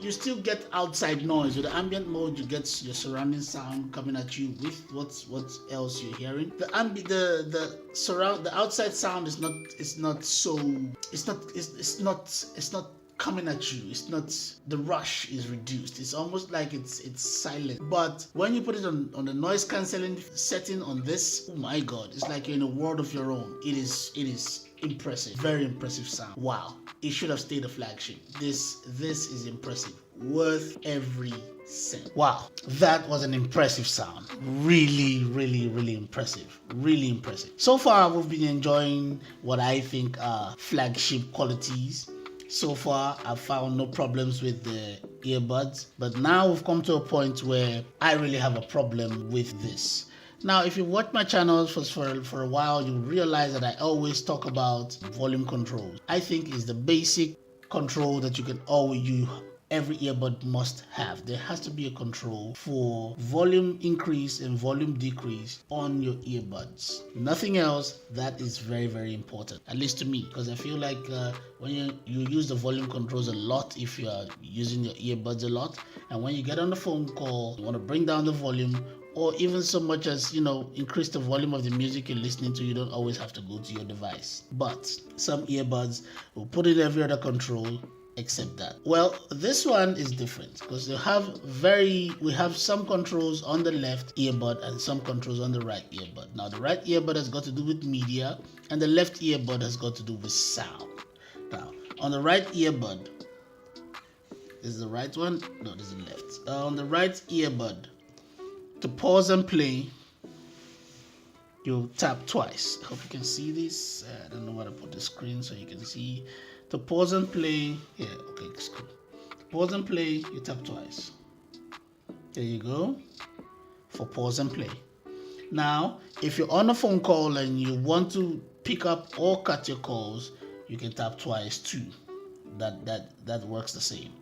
you still get outside noise. With the ambient mode, you get your surrounding sound coming at you with what else you're hearing. The outside sound is not coming at you. It's not, the rush is reduced. It's almost like it's silent. But when you put it on the noise cancelling setting on this, oh my god, it's like you're in a world of your own. It is impressive. Very impressive sound. Wow. It should have stayed a flagship. This is impressive. Worth every cent. Wow. That was an impressive sound. Really, really, really impressive. Really impressive. So far, we've been enjoying what I think are flagship qualities. So far, I've found no problems with the earbuds, but now we've come to a point where I really have a problem with this. Now, if you watch my channels for a while, you realize that I always talk about volume control. I think it's the basic control that you can always use. Every earbud must have. There has to be a control for volume increase and volume decrease on your earbuds. Nothing else. That is very, very important, at least to me, because I feel like when you use the volume controls a lot, if you are using your earbuds a lot, and when you get on the phone call, you want to bring down the volume or even so much as, increase the volume of the music you're listening to. You don't always have to go to your device. But some earbuds will put in every other control except that. Well, this one is different because we have some controls on the left earbud and some controls on the right earbud. Now, the right earbud has got to do with media and the left earbud has got to do with sound. Now, on the right earbud, this is the right one? No, this is the left. On the right earbud, to pause and play, you tap twice. I hope you can see this. I don't know where to put the screen so you can see. To pause and play, okay, it's cool. To pause and play, you tap twice. There you go. For pause and play. Now, if you're on a phone call and you want to pick up or cut your calls, you can tap twice too. That works the same.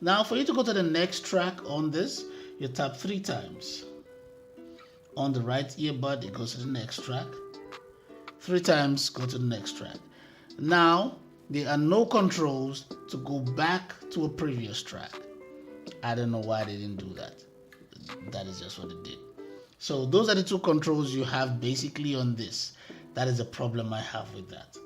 Now, for you to go to the next track on this, you tap 3 times. On the right earbud, it goes to the next track. 3 times, go to the next track. Now, there are no controls to go back to a previous track. I don't know why they didn't do that. That is just what it did. So those are the 2 controls you have basically on this. That is the problem I have with that.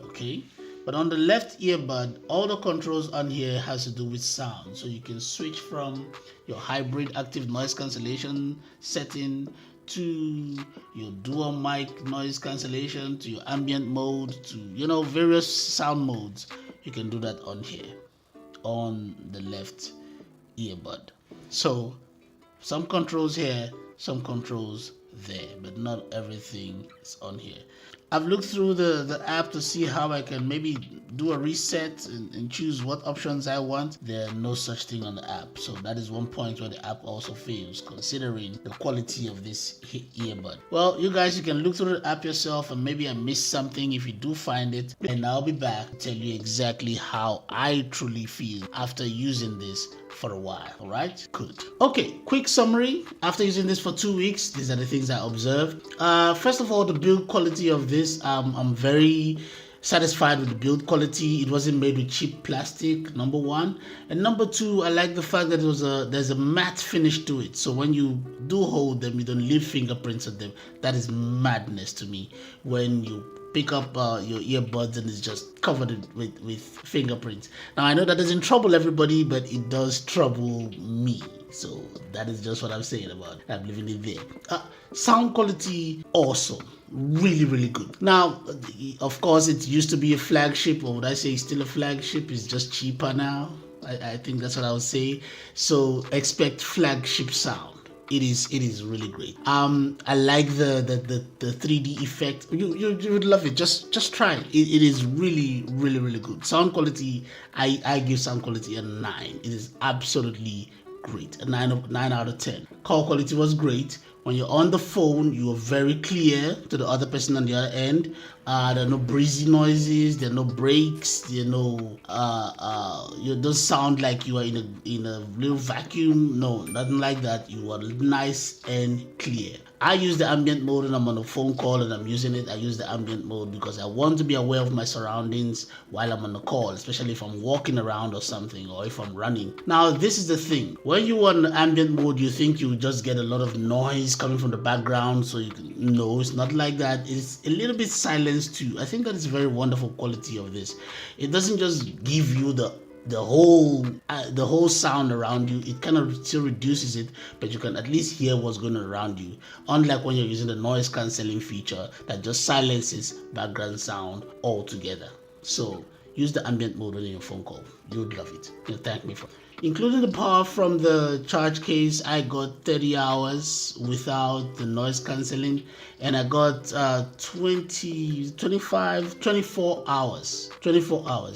Okay? But on the left earbud, all the controls on here has to do with sound. So you can switch from your hybrid active noise cancellation setting to your dual mic noise cancellation, to your ambient mode, to various sound modes. You can do that on here, on the left earbud. So some controls here, some controls there, but not everything is on here. I've looked through the app to see how I can maybe do a reset and choose what options I want. There are no such thing on the app. So that is one point where the app also fails, considering the quality of this earbud. Well, you guys, you can look through the app yourself, and maybe I missed something. If you do find it, and I'll be back to tell you exactly how I truly feel after using this for a while. All right, good. Okay, quick summary. After using this for 2 weeks, these are the things I observed. First of all, the build quality of this, I'm very satisfied with the build quality. It wasn't made with cheap plastic, number 1, and number 2, I like the fact that there's a matte finish to it. So when you do hold them, you don't leave fingerprints on them. That is madness to me. When you pick up your earbuds and it's just covered with fingerprints. Now, I know that doesn't trouble everybody, but it does trouble me. So that is just what I'm saying about it. I'm leaving it there. Sound quality, awesome. Really, really good. Now, of course, it used to be a flagship, or would I say still a flagship? It's just cheaper now. I think that's what I would say. So expect flagship sound. It is really great. I like the 3D effect. You would love it. Just try it. It is really, really, really good. Sound quality, I give sound quality a 9. It is absolutely great. A 9 out of 10. Call quality was great. When you're on the phone, you are very clear to the other person on the other end. There are no breezy noises. There are no breaks. There are no you don't sound like you are in a little vacuum. No, nothing like that. You are nice and clear. I use the ambient mode when I'm on a phone call and I'm using it. I use the ambient mode because I want to be aware of my surroundings while I'm on the call, especially if I'm walking around or something, or if I'm running. Now, this is the thing. When you are on ambient mode, you think you just get a lot of noise coming from the background. So no, it's not like that. It's a little bit silenced too. I think that is a very wonderful quality of this. It doesn't just give you the whole sound around you. It kind of still reduces it, but you can at least hear what's going on around you, unlike when you're using the noise cancelling feature that just silences background sound altogether. So use the ambient mode on your phone call. You would love it. You'll thank me for it. Including the power from the charge case, I got 30 hours without the noise cancelling, and I got 24 hours,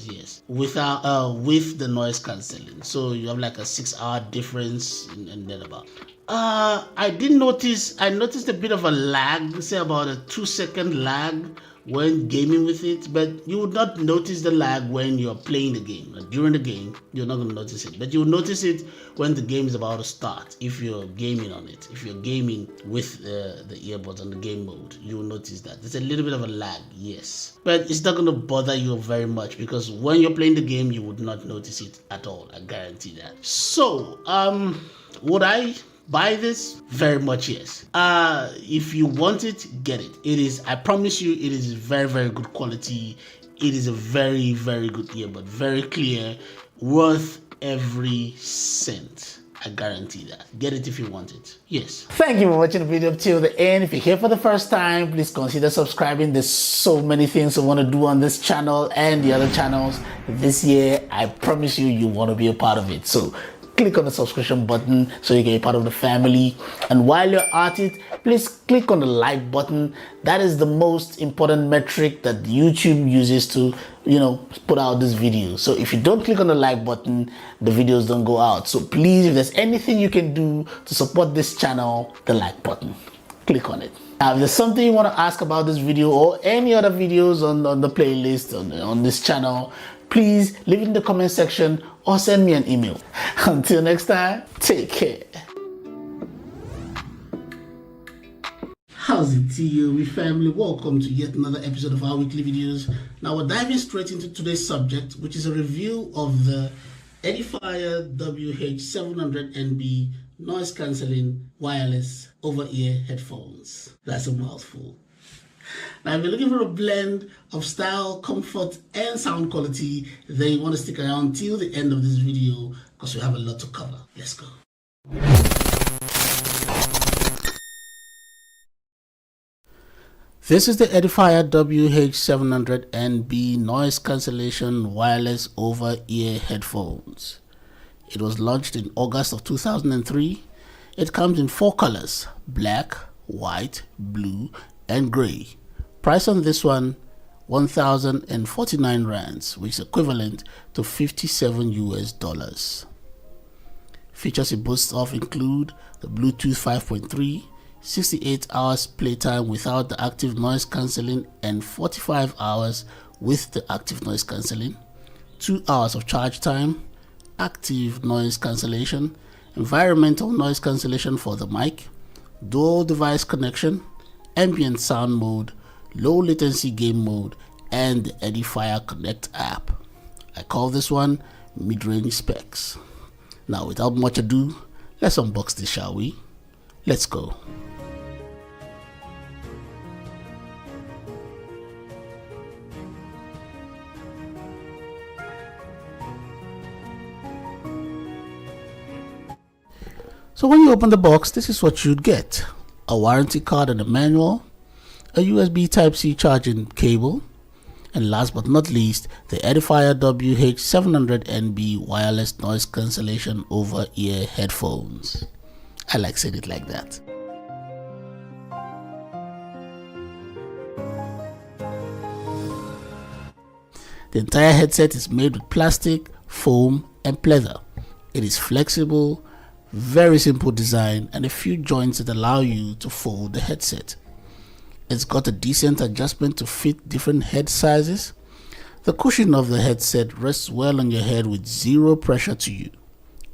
yes, without with the noise cancelling. So you have like a 6-hour difference and then about. I noticed a bit of a lag, say about a 2-second lag when gaming with it, but you would not notice the lag when you're playing the game. During the game, you're not going to notice it, but you'll notice it when the game is about to start. If you're gaming on it, if you're gaming with the earbuds on the game mode, you'll notice that there's a little bit of a lag, yes, but it's not going to bother you very much because when you're playing the game, you would not notice it at all. I guarantee that. So, would I buy this? Very much yes. If you want it, get it. It is, I promise you, it is very, very good quality. It is a very, very good earbud, very clear, worth every cent. I guarantee that. Get it if you want it. Yes. Thank you for watching the video up till the end. If you're here for the first time, please consider subscribing. There's so many things I want to do on this channel and the other channels this year. I promise you, you want to be a part of it. So click on the subscription button so you can be part of the family. And while you're at it, please click on the like button. That is the most important metric that YouTube uses to, put out this video. So if you don't click on the like button, the videos don't go out. So please, if there's anything you can do to support this channel, the like button, click on it. Now, if there's something you want to ask about this video or any other videos on the playlist on this channel, please leave it in the comment section or send me an email. Until next time, take care. How's it, TOB family? Welcome to yet another episode of our weekly videos. Now we're diving straight into today's subject, which is a review of the Edifier WH700NB noise cancelling wireless over-ear headphones. That's a mouthful. Now, if you're looking for a blend of style, comfort, and sound quality, then you want to stick around till the end of this video because we have a lot to cover. Let's go. This is the Edifier WH700NB noise cancellation wireless over-ear headphones. It was launched in August of 2003. It comes in 4 colors: black, white, blue, and gray. Price on this one, 1,049 rands, which is equivalent to $57 US. Features it boasts of include the Bluetooth 5.3, 68 hours playtime without the active noise cancelling and 45 hours with the active noise cancelling, 2 hours of charge time, active noise cancellation, environmental noise cancellation for the mic, dual device connection, ambient sound mode, low latency game mode, and the Edifier Connect app. I call this one mid-range specs. Now, without much ado, let's unbox this, shall we? Let's go. So when you open the box, this is what you'd get: a warranty card and a manual, a USB Type-C charging cable, and last but not least, the Edifier WH700NB wireless noise cancellation over-ear headphones. I like saying it like that. The entire headset is made with plastic, foam, and pleather. It is flexible, very simple design, and a few joints that allow you to fold the headset. It's got a decent adjustment to fit different head sizes. The cushion of the headset rests well on your head with zero pressure to you.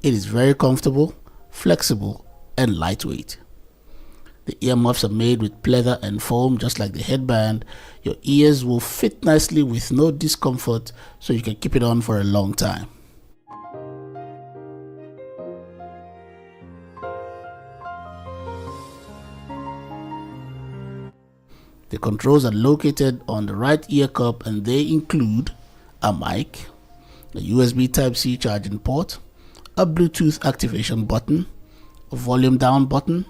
It is very comfortable, flexible, and lightweight. The earmuffs are made with pleather and foam just like the headband. Your ears will fit nicely with no discomfort, so you can keep it on for a long time. The controls are located on the right ear cup, and they include a mic, a USB Type-C charging port, a Bluetooth activation button, a volume down button,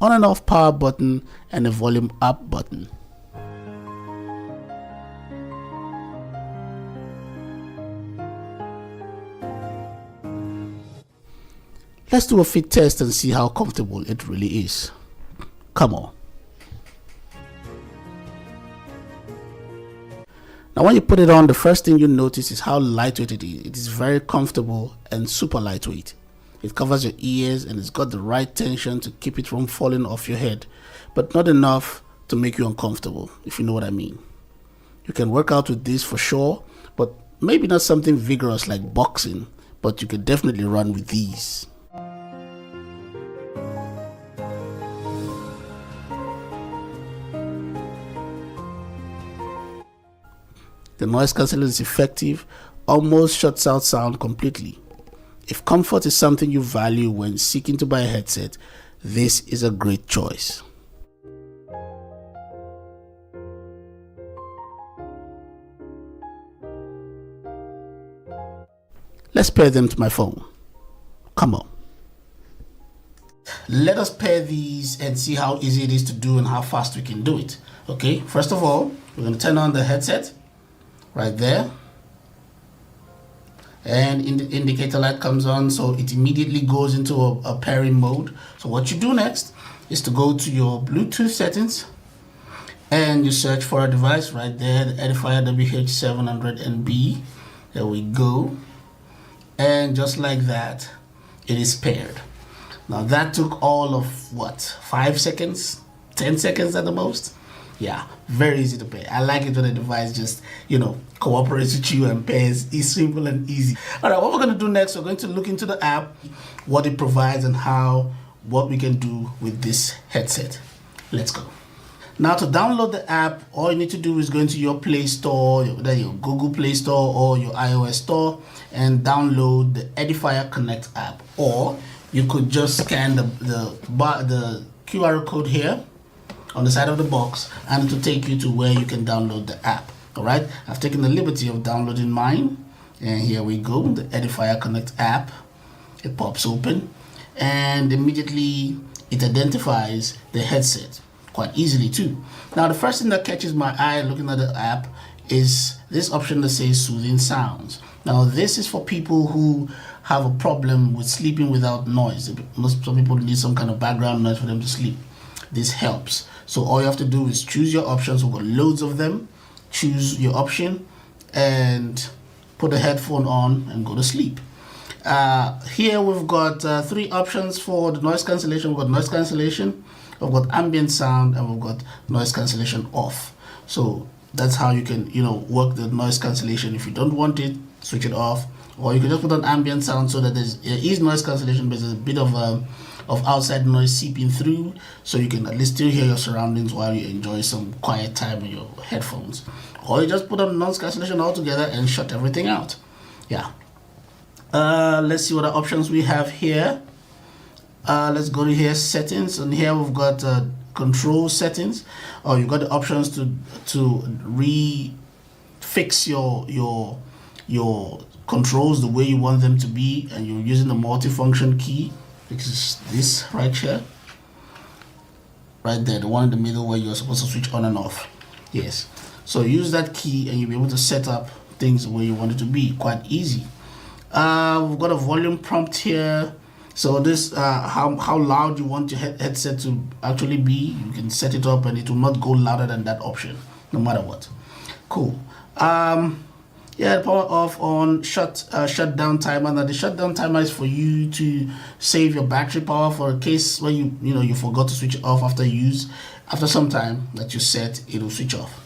on and off power button, and a volume up button. Let's do a fit test and see how comfortable it really is. Come on. Now when you put it on, the first thing you notice is how lightweight it is. It is very comfortable and super lightweight. It covers your ears and it's got the right tension to keep it from falling off your head, but not enough to make you uncomfortable, if you know what I mean. You can work out with this for sure, but maybe not something vigorous like boxing, but you can definitely run with these. The noise cancelling is effective, almost shuts out sound completely. If comfort is something you value when seeking to buy a headset, this is a great choice. Let's pair them to my phone. Come on. Let us pair these and see how easy it is to do and how fast we can do it. Okay, first of all, we're going to turn on the headset right there. And the indicator light comes on, so it immediately goes into a pairing mode. So what you do next is to go to your Bluetooth settings and you search for a device right there, the Edifier WH700NB. There we go. And just like that, it is paired. Now that took all of what, 5 seconds, 10 seconds at the most. Yeah, very easy to pair. I like it when the device just, cooperates with you and pairs. It's simple and easy. All right, what we're going to do next, we're going to look into the app, what it provides and what we can do with this headset. Let's go. Now to download the app, all you need to do is go into your Play Store, whether your Google Play Store or your iOS Store, and download the Edifier Connect app. Or you could just scan the QR code here on the side of the box, and it will take you to where you can download the app. All right, I've taken the liberty of downloading mine, and here we go, the Edifier Connect app. It pops open, and immediately it identifies the headset quite easily too. Now the first thing that catches my eye looking at the app is this option that says soothing sounds. Now this is for people who have a problem with sleeping without noise. Some people need some kind of background noise for them to sleep. This helps. So all you have to do is choose your options. We've got loads of them. Choose your option and put the headphone on and go to sleep. Here we've got 3 options for the noise cancellation. We've got noise cancellation, we've got ambient sound, and we've got noise cancellation off. So that's how you can work the noise cancellation. If you don't want it, switch it off, or you can just put on ambient sound so that there is noise cancellation, but there's a bit of outside noise seeping through, so you can at least still hear your surroundings while you enjoy some quiet time with your headphones. Or you just put on noise cancellation altogether and shut everything out. Yeah. Let's see what the options we have here. Let's go to here, settings, and here we've got control settings. Or you've got the options to refix your controls the way you want them to be, and you're using the multifunction key, which is this right here, right there, the one in the middle where you're supposed to switch on and off. Yes, so use that key and you'll be able to set up things the way you want it to be. Quite easy. We've got a volume prompt here. So this how loud you want your headset to actually be. You can set it up and it will not go louder than that option, no matter what. Cool. Yeah, power off, on, shutdown timer. Now the shutdown timer is for you to save your battery power for a case where you forgot to switch it off after use. After some time that you set, it will switch off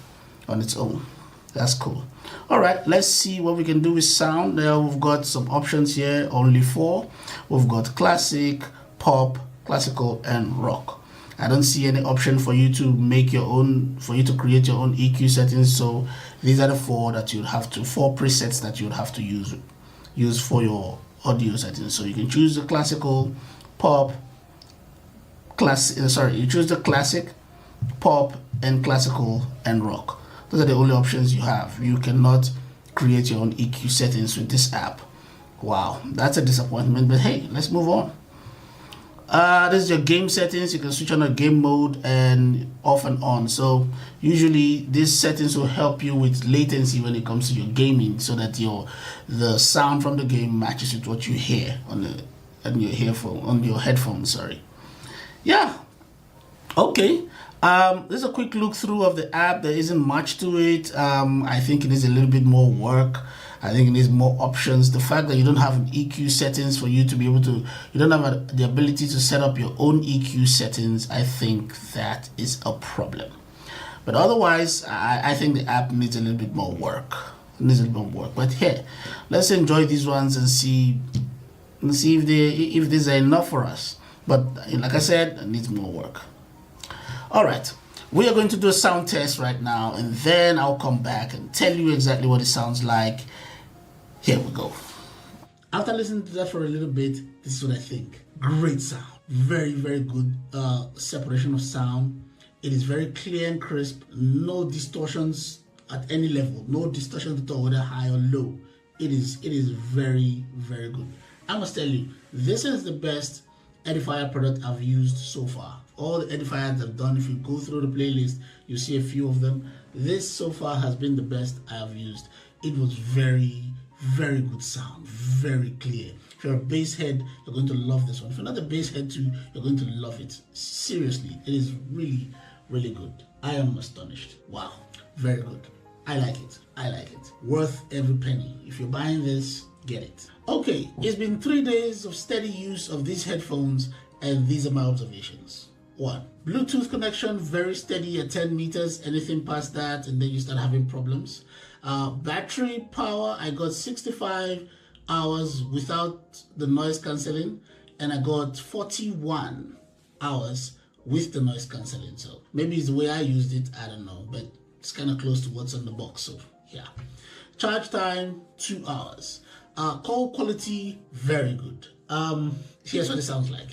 on its own. That's cool. All right, let's see what we can do with sound. There we've got some options here, only 4. We've got classic, pop, classical, and rock. I don't see any option for you to make your own, for you to create your own EQ settings. So these are the 4 that you'd have to, 4 presets that you'd have to use for your audio settings. So you can choose the classical, pop, you choose the classic, pop, and classical, and rock. Those are the only options you have. You cannot create your own EQ settings with this app. Wow, that's a disappointment, but hey, let's move on. This is your game settings. You can switch on a game mode and off and on. So usually these settings will help you with latency when it comes to your gaming, so that the sound from the game matches with what you hear on your headphones. Sorry. Yeah. Okay. This is a quick look through of the app. There isn't much to it. I think it needs a little bit more work. I think it needs more options. The fact that you don't have an EQ settings for you to be able to, you don't have the ability to set up your own EQ settings, I think that is a problem. But otherwise, I think the app needs a little bit more work. But here, let's enjoy these ones and see if these are enough for us. But like I said, it needs more work. All right, we are going to do a sound test right now, and then I'll come back and tell you exactly what it sounds like. Here we go. After listening to that for a little bit, this is what I think. Great sound. Very, very good separation of sound. It is very clear and crisp. No distortions at any level. No distortions at all, whether high or low. It is very, very good. I must tell you, this is the best edifier product I've used so far. All the edifiers I've done, if you go through the playlist, you see a few of them. This so far has been the best I have used. It was very, very good sound, very clear. If you're a bass head, you're going to love this one. If you're not a bass head too, you're going to love it. Seriously, it is really, really good. I am astonished. Wow, very good. I like it. I like it. Worth every penny. If you're buying this, get it. Okay, it's been 3 days of steady use of these headphones, and these are my observations. 1. Bluetooth connection, very steady at 10 meters. Anything past that, and then you start having problems. Battery power, I got 65 hours without the noise cancelling, and I got 41 hours with the noise cancelling. So maybe it's the way I used it, I don't know, but it's kind of close to what's on the box. So yeah. Charge time, 2 hours. Call quality, very good. Here's what it sounds like.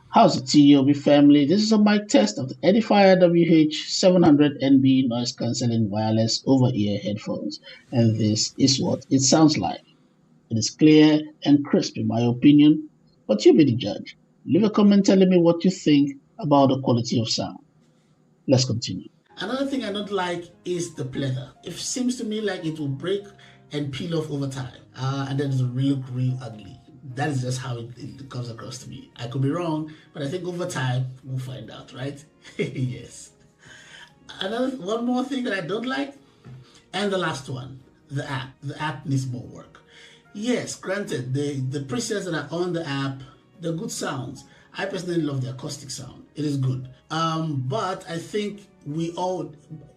How's it, TOB family? This is a mic test of the Edifier WH700NB noise cancelling wireless over-ear headphones, and this is what it sounds like. It is clear and crisp in my opinion, but you be the judge. Leave a comment telling me what you think about the quality of sound. Let's continue. Another thing I don't like is the pleather. It seems to me like it will break and peel off over time, and then it will look real ugly. That is just how it comes across to me. I could be wrong, but I think over time we'll find out, right? Yes. One more thing that I don't like, and the last one, the app. The app needs more work. Yes, granted, the presets that are on the app, they're good sounds. I personally love the acoustic sound. It is good. But I think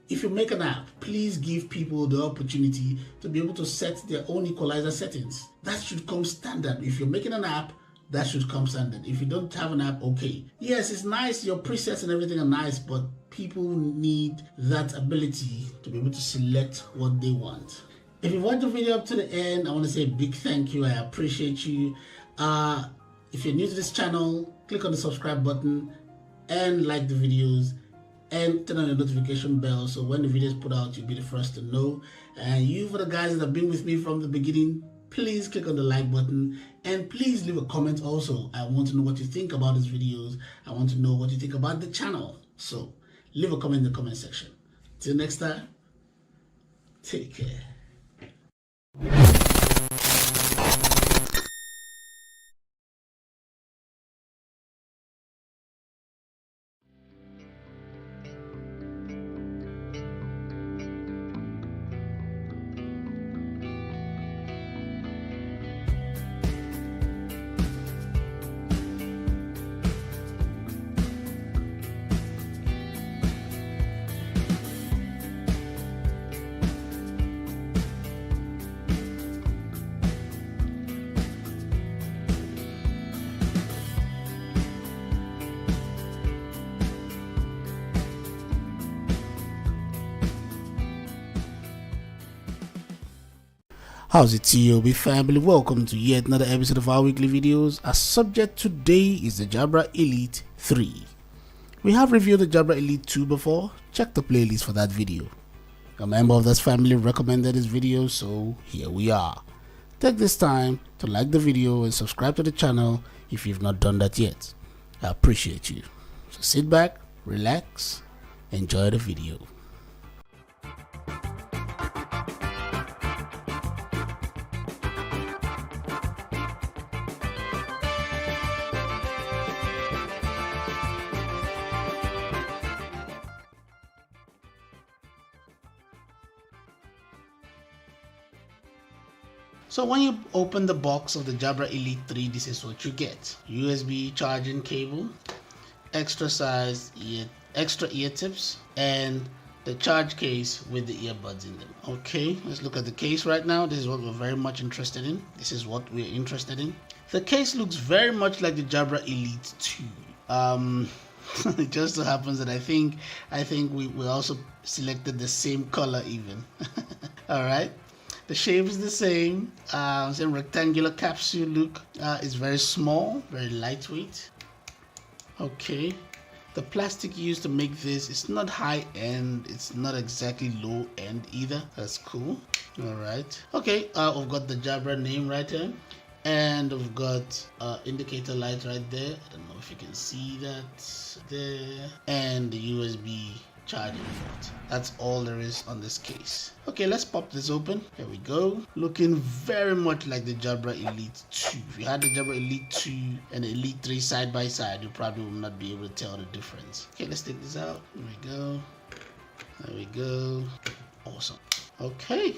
if you make an app, please give people the opportunity to be able to set their own equalizer settings. That should come standard. If you're making an app, that should come standard. If you don't have an app, okay. Yes, it's nice, your presets and everything are nice, but people need that ability to be able to select what they want. If you watched the video up to the end, I want to say a big thank you. I appreciate you. If you're new to this channel, click on the subscribe button and like the videos and turn on the notification bell so when the videos put out, you'll be the first to know. And you, for the guys that have been with me from the beginning, please click on the like button and please leave a comment also. I want to know what you think about these videos. I want to know what you think about the channel. So leave a comment in the comment section. Till next time, take care. How's it, TOB family? Welcome to yet another episode of our weekly videos. Our subject today is the Jabra Elite 3. We have reviewed the Jabra Elite 2 before. Check the playlist for that video. A member of this family recommended this video, so here we are. Take this time to like the video and subscribe to the channel if you've not done that yet. I appreciate you. So sit back, relax, enjoy the video. So when you open the box of the Jabra Elite 3, this is what you get. USB charging cable, extra ear tips, and the charge case with the earbuds in them. Okay, let's look at the case right now. This is what we're very much interested in. The case looks very much like the Jabra Elite 2. It just so happens that I think we also selected the same color even. All right. The shape is the same rectangular capsule look. It's very small, very lightweight. Okay, the plastic used to make this is not high end, it's not exactly low end either. That's cool. All right, okay, we've got the Jabra name right here, and we've got indicator light right there. I don't know if you can see that there, and the USB charging port. That's all there is on this case. Okay, let's pop this open. Here we go. Looking very much like the Jabra Elite 2. If you had the Jabra Elite 2 and the Elite 3 side by side, you probably will not be able to tell the difference. Okay, let's take this out. Here we go. There we go. Awesome. Okay,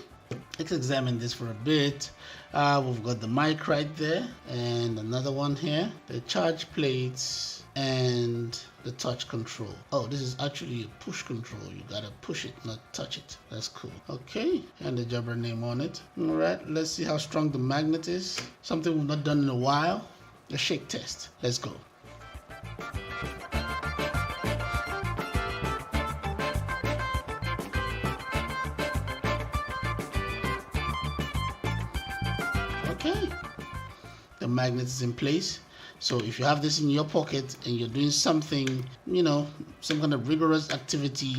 let's examine this for a bit. We've got the mic right there and another one here, the charge plates and the touch control. Oh, this is actually a push control. You gotta push it, not touch it. That's cool. Okay, and the Jabra name on it. All right, let's see how strong the magnet is. Something we've not done in a while. A shake test. Let's go. Okay, the magnet is in place. So if you have this in your pocket and you're doing something, you know, some kind of rigorous activity,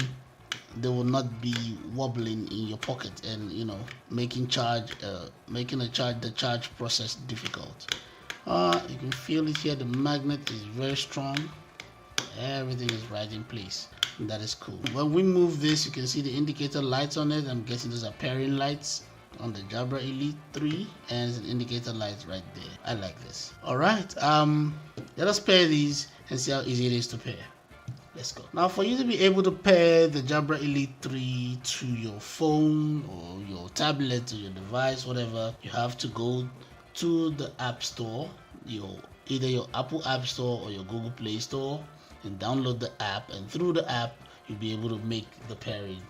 they will not be wobbling in your pocket and, you know, making the charge process difficult. You can feel it here. The magnet is very strong. Everything is right in place. That is cool. When we move this, you can see the indicator lights on it. I'm guessing those are pairing lights on the Jabra Elite 3, and it's an indicator light right there. I like this. All right, let us pair these and see how easy it is to pair. Let's go. Now, for you to be able to pair the Jabra Elite 3 to your phone or your tablet or your device, whatever, you have to go to the App Store, either your Apple App Store or your Google Play Store, and download the app, and through the app you'll be able to make the pairing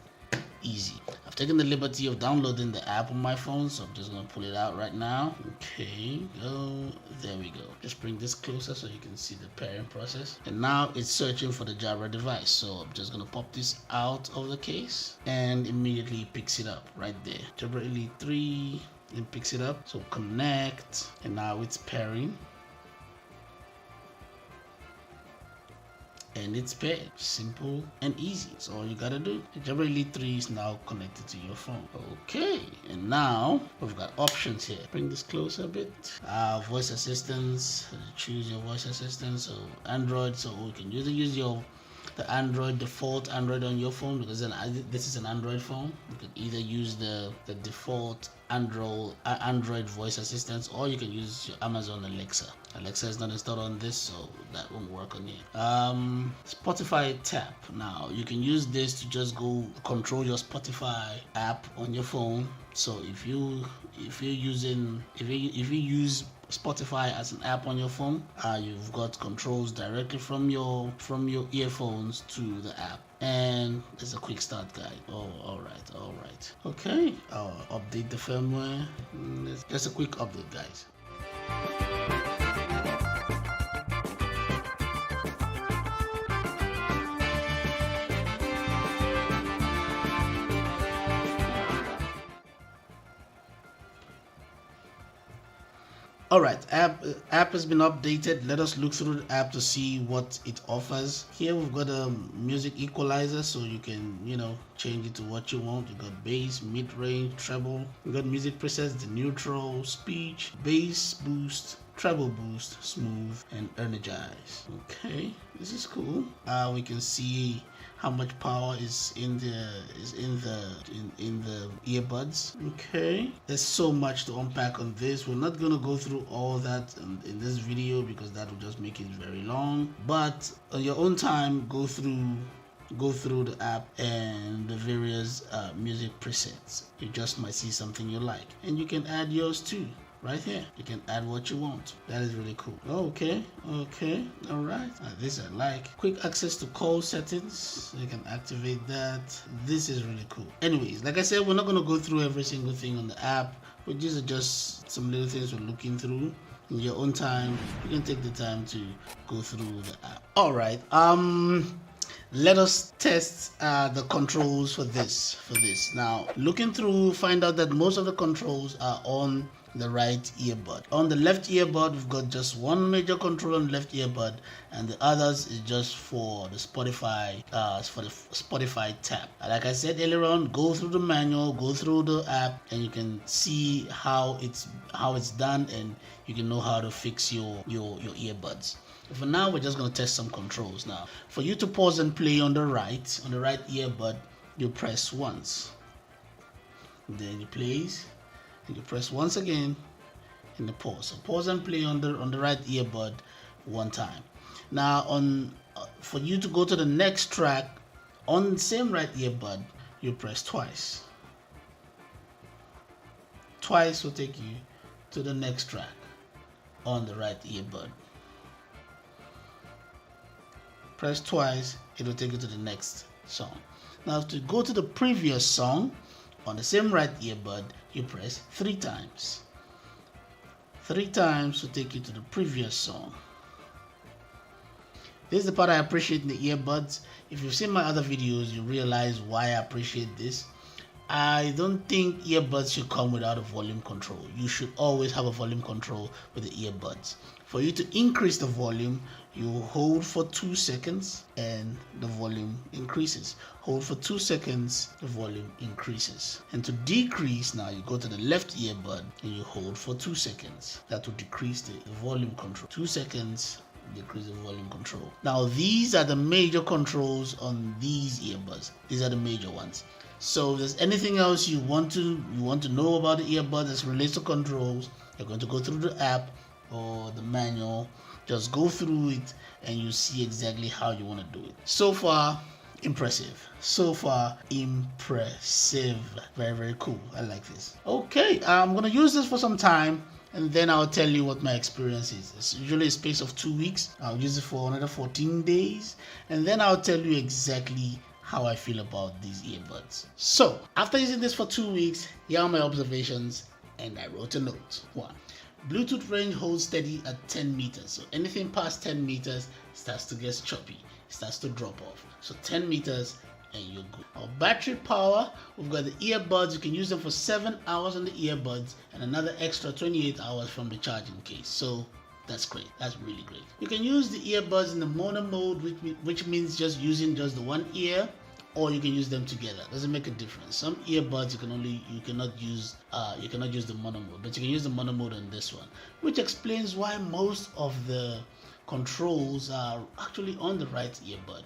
easy. I've taken the liberty of downloading the app on my phone, so I'm just going to pull it out right now. Okay, go. There we go. Just bring this closer so you can see the pairing process. And now it's searching for the Jabra device, so I'm just going to pop this out of the case and immediately picks it up right there. Jabra Elite 3, it picks it up. So connect, and now it's pairing. And it's paired. Simple and easy. That's all you gotta do. The Jabra Elite 3 is now connected to your phone. Okay, and now we've got options here. Bring this closer a bit. Voice assistance. Choose your voice assistant. So Android. So you can either use the Android default Android on your phone, because then this is an Android phone. You can either use the default Android voice assistants, or you can use your Amazon Alexa. Alexa is not installed on this, so that won't work on it. Spotify tap. Now you can use this to just go control your Spotify app on your phone. So if you use Spotify as an app on your phone, you've got controls directly from your earphones to the app. And there's a quick start guide. Oh, all right. Okay, update the firmware. Just a quick update, guys. Alright, app has been updated. Let us look through the app to see what it offers. Here we've got a music equalizer, so you can, change it to what you want. You've got bass, mid-range, treble. We've got music presets, the neutral, speech, bass boost, treble boost, smooth, and energize. Okay, this is cool. We can see how much power is in the earbuds. Okay, there's so much to unpack on this. We're not gonna go through all that in this video because that will just make it very long, but on your own time, go through the app and the various music presets. You just might see something you like, and you can add yours too. Right here, you can add what you want. That is really cool. Okay, all right. This I like. Quick access to call settings, so you can activate that. This is really cool. Anyways, like I said, we're not going to go through every single thing on the app. These are just some little things we're looking through. In your own time, you can take the time to go through the app. All right. Let us test the controls for this. Now, looking through, find out that most of the controls are on the right earbud. On the left earbud, we've got just one major control on the left earbud, and the others is just for the Spotify tab. Like I said earlier on, go through the manual, go through the app, and you can see how it's done, and you can know how to fix your earbuds. For now, we're just going to test some controls. Now, for you to pause and play on the right earbud, you press once, then you plays, and you press once again, and the pause. So pause and play on the right earbud one time. Now, for you to go to the next track on the same right earbud, you press twice. Twice will take you to the next track on the right earbud. Press twice, it will take you to the next song. Now to go to the previous song on the same right earbud, you press 3 times. 3 times will take you to the previous song. This is the part I appreciate in the earbuds. If you've seen my other videos, you realize why I appreciate this. I don't think earbuds should come without a volume control. You should always have a volume control with the earbuds. For you to increase the volume, you hold for 2 seconds and the volume increases. Hold for 2 seconds, the volume increases. And to decrease, now you go to the left earbud and you hold for 2 seconds. That will decrease the volume control. 2 seconds, decrease the volume control. Now these are the major controls on these earbuds. These are the major ones. So if there's anything else you want to know about the earbuds as relates to controls, you're going to go through the app or the manual. Just go through it and you see exactly how you want to do it. So far, impressive. So far, impressive. Very, very cool. I like this. Okay, I'm going to use this for some time, and then I'll tell you what my experience is. It's usually a space of 2 weeks. I'll use it for another 14 days, and then I'll tell you exactly how I feel about these earbuds. So, after using this for 2 weeks, here are my observations, and I wrote a note. 1. Bluetooth range holds steady at 10 meters. So anything past 10 meters starts to get choppy, starts to drop off. So 10 meters and you're good. Our battery power, we've got the earbuds. You can use them for 7 hours on the earbuds and another extra 28 hours from the charging case. So that's great. That's really great. You can use the earbuds in the mono mode, which means just using just the one ear, or you can use them together. Doesn't make a difference. Some earbuds you cannot use the mono mode, but you can use the mono mode on this one, which explains why most of the controls are actually on the right earbud.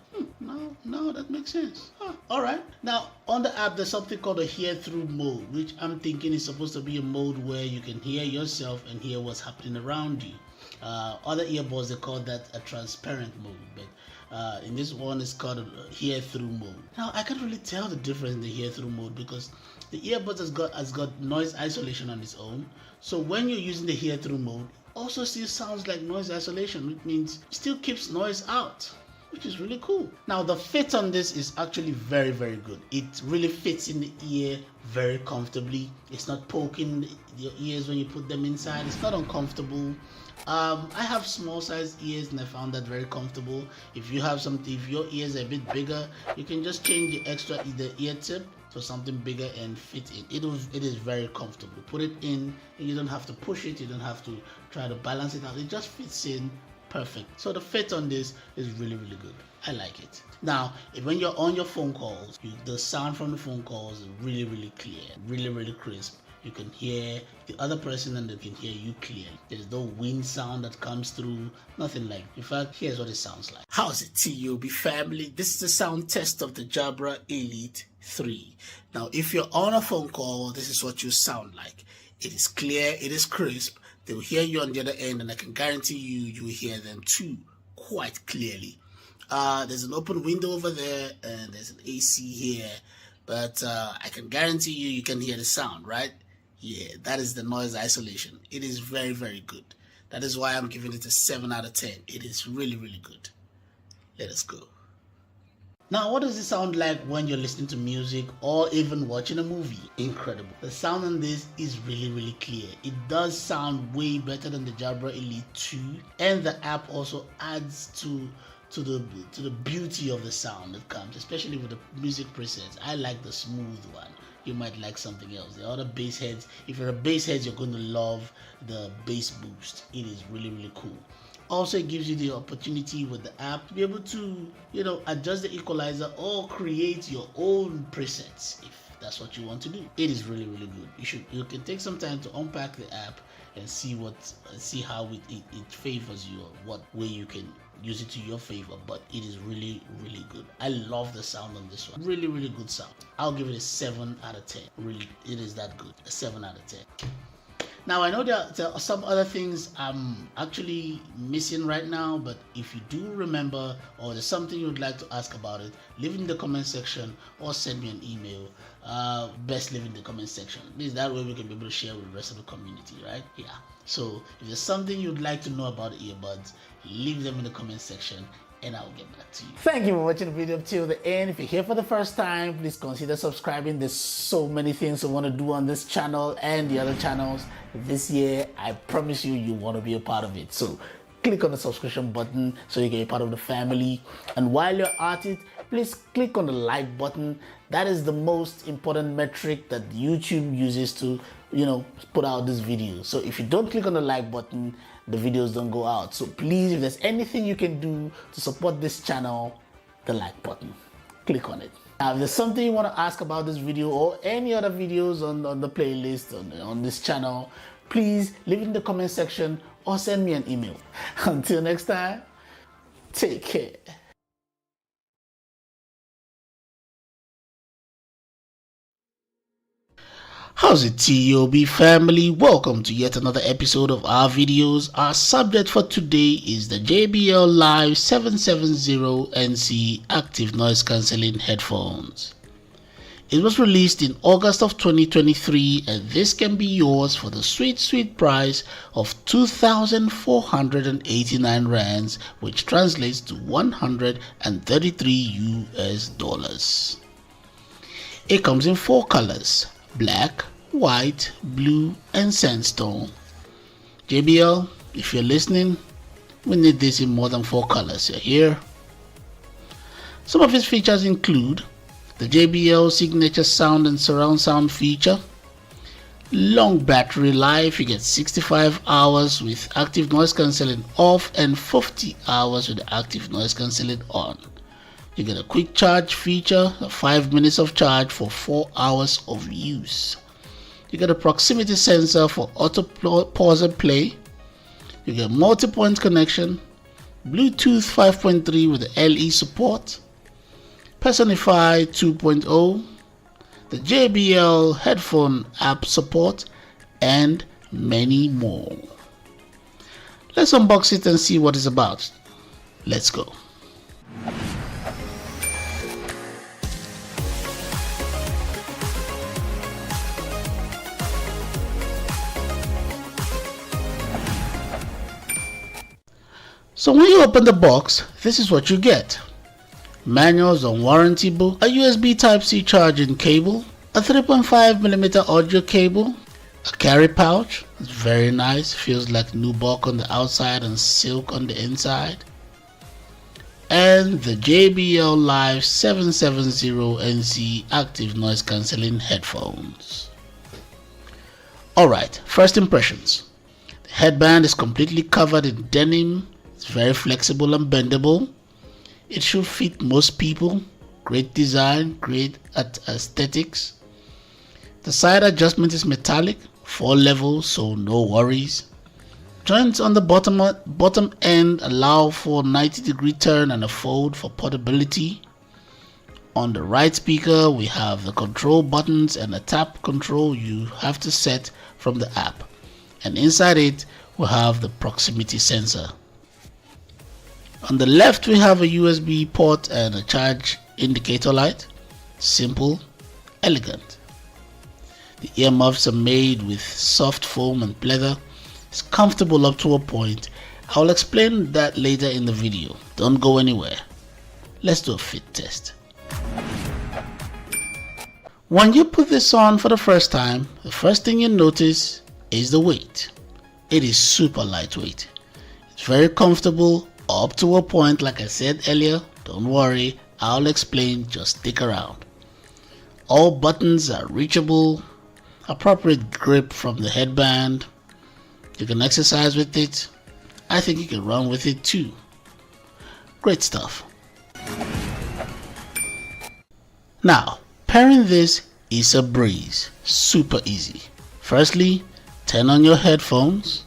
No, that makes sense. All right. Now on the app, there's something called a hear-through mode, which I'm thinking is supposed to be a mode where you can hear yourself and hear what's happening around you. Other earbuds, they call that a transparent mode, but in this one it's called a hear-through mode. Now I can't really tell the difference in the hear-through mode because the earbuds has got noise isolation on its own. So when you're using the hear-through mode, it also still sounds like noise isolation, which means it still keeps noise out, which is really cool. Now the fit on this is actually very, very good. It really fits in the ear very comfortably. It's not poking your ears when you put them inside. It's not uncomfortable. I have small sized ears and I found that very comfortable. If your ears are a bit bigger, you can just change the ear tip to something bigger and fit in. It is very comfortable. Put it in and you don't have to push it. You don't have to try to balance it out. It just fits in perfect. So the fit on this is really, really good. I like it. Now, when you're on your phone calls, the sound from the phone calls is really, really clear, really, really crisp. You can hear the other person and they can hear you clearly. There's no wind sound that comes through, nothing like. In fact, here's what it sounds like. How's it, TUB family? This is the sound test of the Jabra Elite 3. Now, if you're on a phone call, this is what you sound like. It is clear, it is crisp. They will hear you on the other end, and I can guarantee you will hear them too quite clearly. There's an open window over there, and there's an AC here, but I can guarantee you can hear the sound, right? Yeah, that is the noise isolation. It is very, very good. That is why I'm giving it a 7 out of 10. It is really, really good. Let us go. Now, what does it sound like when you're listening to music or even watching a movie? Incredible. The sound on this is really, really clear. It does sound way better than the Jabra Elite 2, and the app also adds to the beauty of the sound that comes, especially with the music presets. I like the smooth one. you might like something else. The other bass heads, if you're a bass head, you're going to love the bass boost. It is really, really cool. Also, it gives you the opportunity with the app to be able to, adjust the equalizer or create your own presets if that's what you want to do. It is really, really good. You can take some time to unpack the app and see how it favors you, or what way you can use it to your favor. But it is really, really good. I love the sound on this one. Really, really good sound. I'll give it a 7 out of 10. Really, it is that good. A 7 out of 10. Now, I know there are some other things I'm actually missing right now, but if you do remember, or there's something you'd like to ask about it, leave it in the comment section or send me an email. Best leave in the comment section. This that way we can be able to share with the rest of the community, right? Yeah. So if there's something you'd like to know about earbuds, leave them in the comment section and I'll get back to you. Thank you for watching the video up till the end. If you're here for the first time, please consider subscribing. There's so many things I want to do on this channel and the other channels this year. I promise you want to be a part of it. So click on the subscription button so you can be part of the family. And while you're at it, please click on the like button. That is the most important metric that YouTube uses to, put out this video. So if you don't click on the like button, the videos don't go out. So please, if there's anything you can do to support this channel, the like button, click on it. Now, if there's something you want to ask about this video or any other videos on the playlist on this channel, please leave it in the comment section or send me an email. Until next time, take care. How's it, TOB family? Welcome to yet another episode of our videos. Our subject for today is the JBL Live 770NC Active Noise Cancelling Headphones. It was released in August of 2023 and this can be yours for the sweet price of 2,489 rands, which translates to 133 US dollars. It comes in 4 colors: black, white, blue, and sandstone. JBL, if you're listening, we need this in more than 4 colors. You're here. Some of its features include the JBL signature sound and surround sound feature, long battery life. You get 65 hours with active noise cancelling off and 50 hours with active noise cancelling on. You get a quick charge feature, 5 minutes of charge for 4 hours of use. You get a proximity sensor for auto pause and play. You get multi-point connection, Bluetooth 5.3 with the LE support, Personify 2.0, the JBL headphone app support, and many more. Let's unbox it and see what it's about. Let's go. So when you open the box, this is what you get: manuals on warranty book, a USB Type-C charging cable, a 3.5mm audio cable, a carry pouch. It's very nice, feels like nubuck on the outside and silk on the inside, and the JBL Live 770NC Active Noise Cancelling Headphones. Alright, first impressions. The headband is completely covered in denim. It's very flexible and bendable. It should fit most people. Great design, great aesthetics. The side adjustment is metallic, 4 levels, so no worries. Joints on the bottom end allow for 90-degree turn and a fold for portability. On the right speaker, we have the control buttons and a tap control you have to set from the app. And inside it, we have the proximity sensor. On the left, we have a USB port and a charge indicator light. Simple, elegant. The earmuffs are made with soft foam and pleather. It's comfortable up to a point. I'll explain that later in the video. Don't go anywhere. Let's do a fit test. When you put this on for the first time, the first thing you notice is the weight. It is super lightweight. It's very comfortable up to a point. Like I said earlier, don't worry, I'll explain, just stick around. All buttons are reachable, appropriate grip from the headband. You can exercise with it. I think you can run with it too. Great stuff. Now, pairing this is a breeze. Super easy. Firstly, turn on your headphones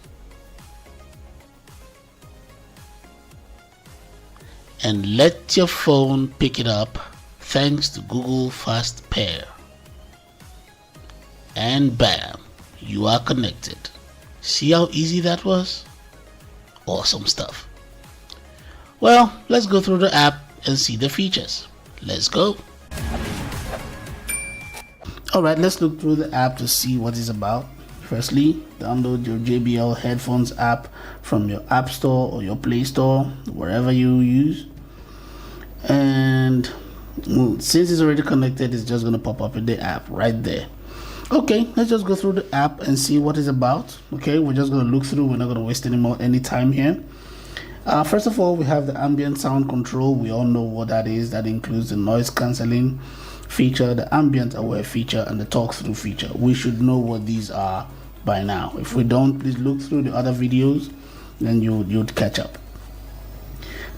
and let your phone pick it up thanks to Google Fast Pair. And bam, you are connected. See how easy that was? Awesome stuff. Well, let's go through the app and see the features. Let's go. Alright, let's look through the app to see what it's about. Firstly, download your JBL headphones app from your App Store or your Play Store, wherever you use. And since it's already connected, it's just going to pop up in the app right there. Okay, let's just go through the app and see what it's about. Okay, we're just going to look through. We're not going to waste any time here. First of all, we have the ambient sound control. We all know what that is. That includes the noise cancelling feature, the ambient aware feature, and the talk through feature. We should know what these are by now. If we don't, please look through the other videos, then you'd catch up.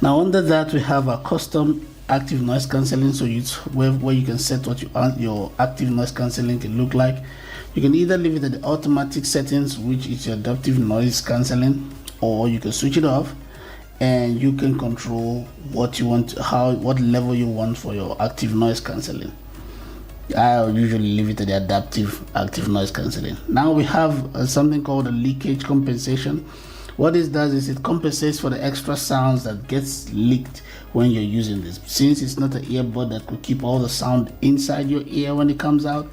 Now under that, we have a custom active noise cancelling, so it's where you can set what your active noise cancelling can look like. You can either leave it at the automatic settings, which is your adaptive noise cancelling, or you can switch it off and you can control what you want, what level you want for your active noise cancelling. I usually leave it at the adaptive active noise cancelling. Now we have something called a leakage compensation. What this does is it compensates for the extra sounds that gets leaked when you're using this. Since it's not an earbud that could keep all the sound inside your ear when it comes out,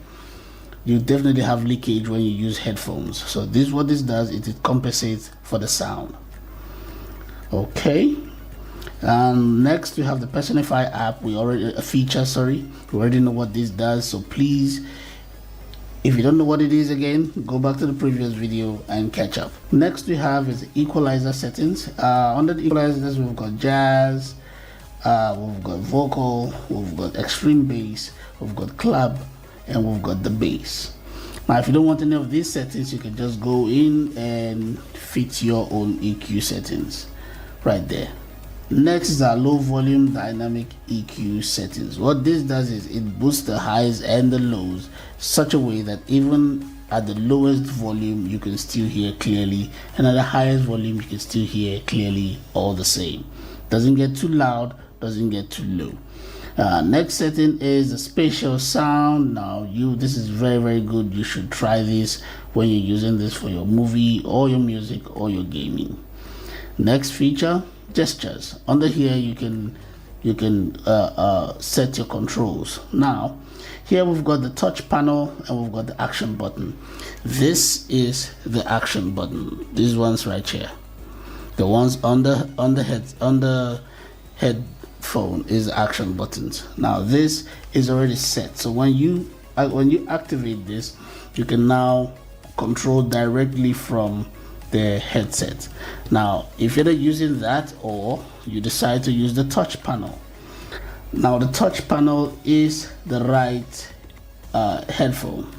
you definitely have leakage when you use headphones. So what this does is it compensates for the sound. Okay. Next we have the Personify app. We already know what this does. So please, if you don't know what it is, again, go back to the previous video and catch up. Next we have is the equalizer settings. Under the equalizers, we've got jazz, we've got vocal, we've got extreme bass, we've got club, and we've got the bass. Now, if you don't want any of these settings, you can just go in and fit your own EQ settings right there. Next is our low volume dynamic EQ settings. What this does is it boosts the highs and the lows such a way that even at the lowest volume you can still hear clearly, and at the highest volume you can still hear clearly all the same. Doesn't get too loud, doesn't get too low. Next setting is the spatial sound. Now this is very good. You should try this when you're using this for your movie or your music or your gaming. Next feature, gestures. Under here you can set your controls. Now here we've got the touch panel and we've got the action button. This is the action button. These ones right here, the ones on the headphone is action buttons. Now this is already set, so when you activate this, you can now control directly from the headset. Now if you're using that, or you decide to use the touch panel, now the touch panel is the right headphone,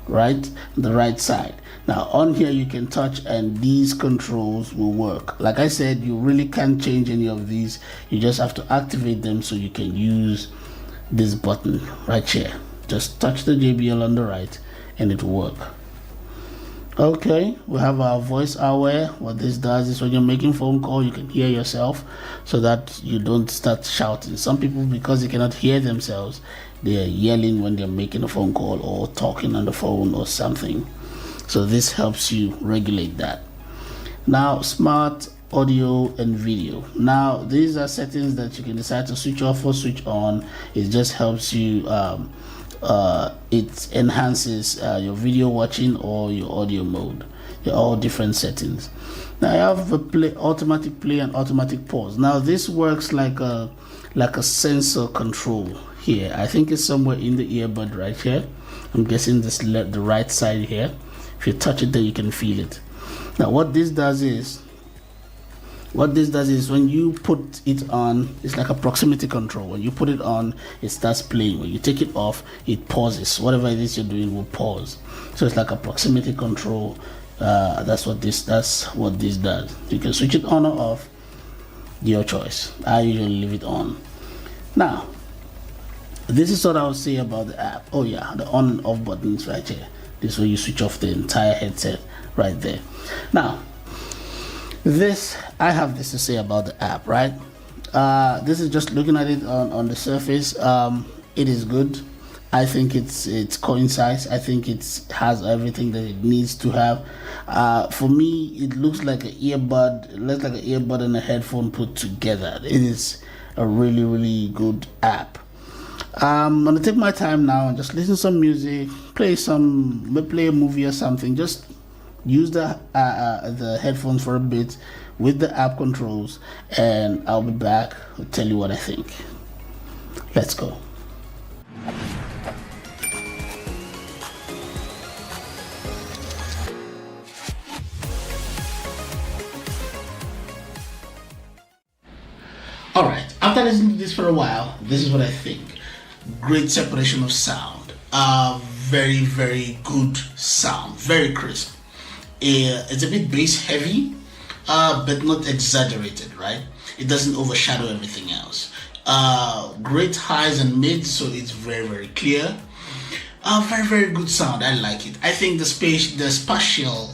right, the right side. Now on here you can touch and these controls will work. Like I said, you really can't change any of these, you just have to activate them so you can use this button right here. Just touch the JBL on the right and it will work. Okay, we have our voice aware. What this does is when you're making phone call, you can hear yourself so that you don't start shouting. Some people, because they cannot hear themselves, they are yelling when they're making a phone call or talking on the phone or something. So this helps you regulate that. Now, smart audio and video. Now these are settings that you can decide to switch off or switch on. It just helps you it enhances your video watching or your audio mode. They're all different settings. Now I have a automatic play and automatic pause. Now this works like a sensor control here. I think it's somewhere in the earbud right here. I'm guessing this the right side here. If you touch it there, you can feel it. Now what this does is What this does is when you put it on, it's like a proximity control. When you put it on, it starts playing. When you take it off, it pauses. Whatever it is you're doing will pause. So it's like a proximity control. That's what this does. You can switch it on or off, your choice. I usually leave it on. Now, this is what I would say about the app. Oh yeah, the on and off buttons right here. This is where you switch off the entire headset right there. Now, I have this to say about the app, right? This is just looking at it on the surface. It is good. I think it's coincides. I think it has everything that it needs to have. For me, it looks like an earbud. It looks like an earbud and a headphone put together. It is a really, really good app. I'm gonna take my time now and just listen to some music, play a movie or something. Just use the headphones for a bit with the app controls, and I'll be back to tell you what I think. Let's go. Alright, after listening to this for a while, this is what I think. Great separation of sound. Very, very good sound. Very crisp. It's a bit bass heavy, but not exaggerated, right? It doesn't overshadow everything else. Great highs and mids, so it's very, very clear. Very, very good sound. I like it. I think the spatial,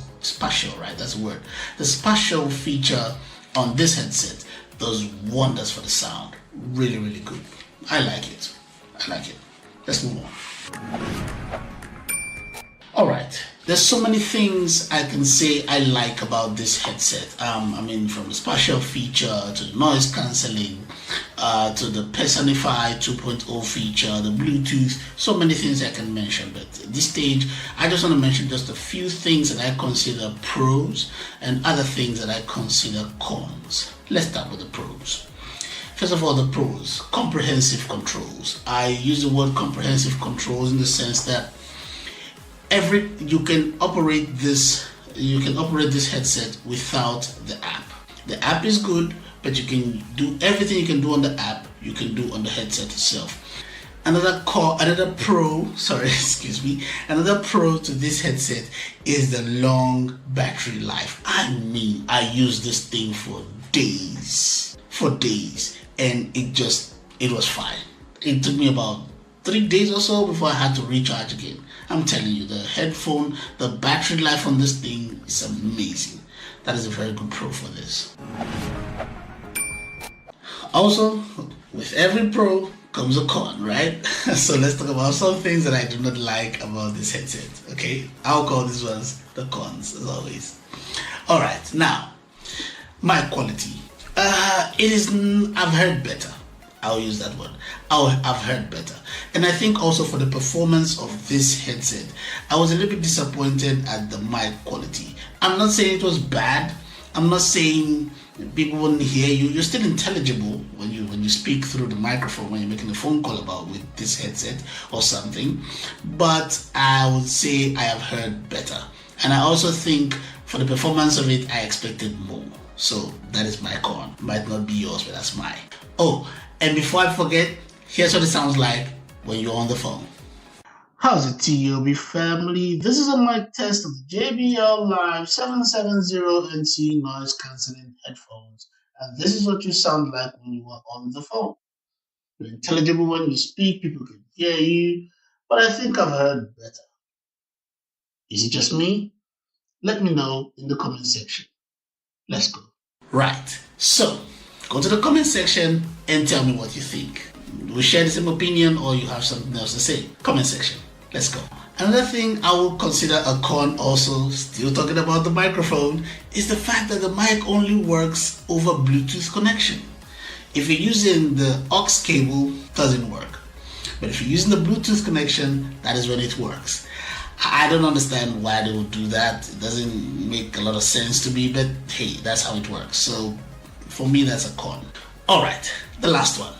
right? That's a word. The spatial feature on this headset does wonders for the sound. Really, really good. I like it. Let's move on. Alright, there's so many things I can say I like about this headset. I mean, from the spatial feature to the noise cancelling, to the Personify 2.0 feature, the Bluetooth, so many things I can mention. But at this stage, I just want to mention just a few things that I consider pros and other things that I consider cons. Let's start with the pros. First of all, the pros, comprehensive controls. I use the word comprehensive controls in the sense that you can operate this headset without the app. The app is good, but you can do everything you can do on the app, you can do on the headset itself. Another pro to this headset is the long battery life. I mean, I use this thing for days, and it was fine. It took me about 3 days or so before I had to recharge again. I'm telling you, the battery life on this thing is amazing. That is a very good pro for this. Also, with every pro comes a con, right? So let's talk about some things that I do not like about this headset, okay? I'll call these ones the cons, as always. Alright, now, mic quality. I've heard better. I'll use that word. I've heard better. And I think also for the performance of this headset, I was a little bit disappointed at the mic quality. I'm not saying it was bad. I'm not saying people wouldn't hear you. You're still intelligible when you speak through the microphone, when you're making a phone call with this headset or something. But I would say I have heard better. And I also think for the performance of it, I expected more. So that is my con. Might not be yours, but that's mine. Oh, and before I forget, here's what it sounds like when you're on the phone. How's it, TOB family? This is a mic test of the JBL Live 770NC noise cancelling headphones. And this is what you sound like when you are on the phone. You're intelligible when you speak, people can hear you, but I think I've heard better. Is it just me? Let me know in the comment section. Let's go. Right, so go to the comment section and tell me what you think. We share the same opinion or you have something else to say. Comment section. Let's go. Another thing I will consider a con also, still talking about the microphone, is the fact that the mic only works over Bluetooth connection. If you're using the aux cable, it doesn't work. But if you're using the Bluetooth connection, that is when it works. I don't understand why they would do that. It doesn't make a lot of sense to me, but hey, that's how it works. So for me, that's a con. Alright, the last one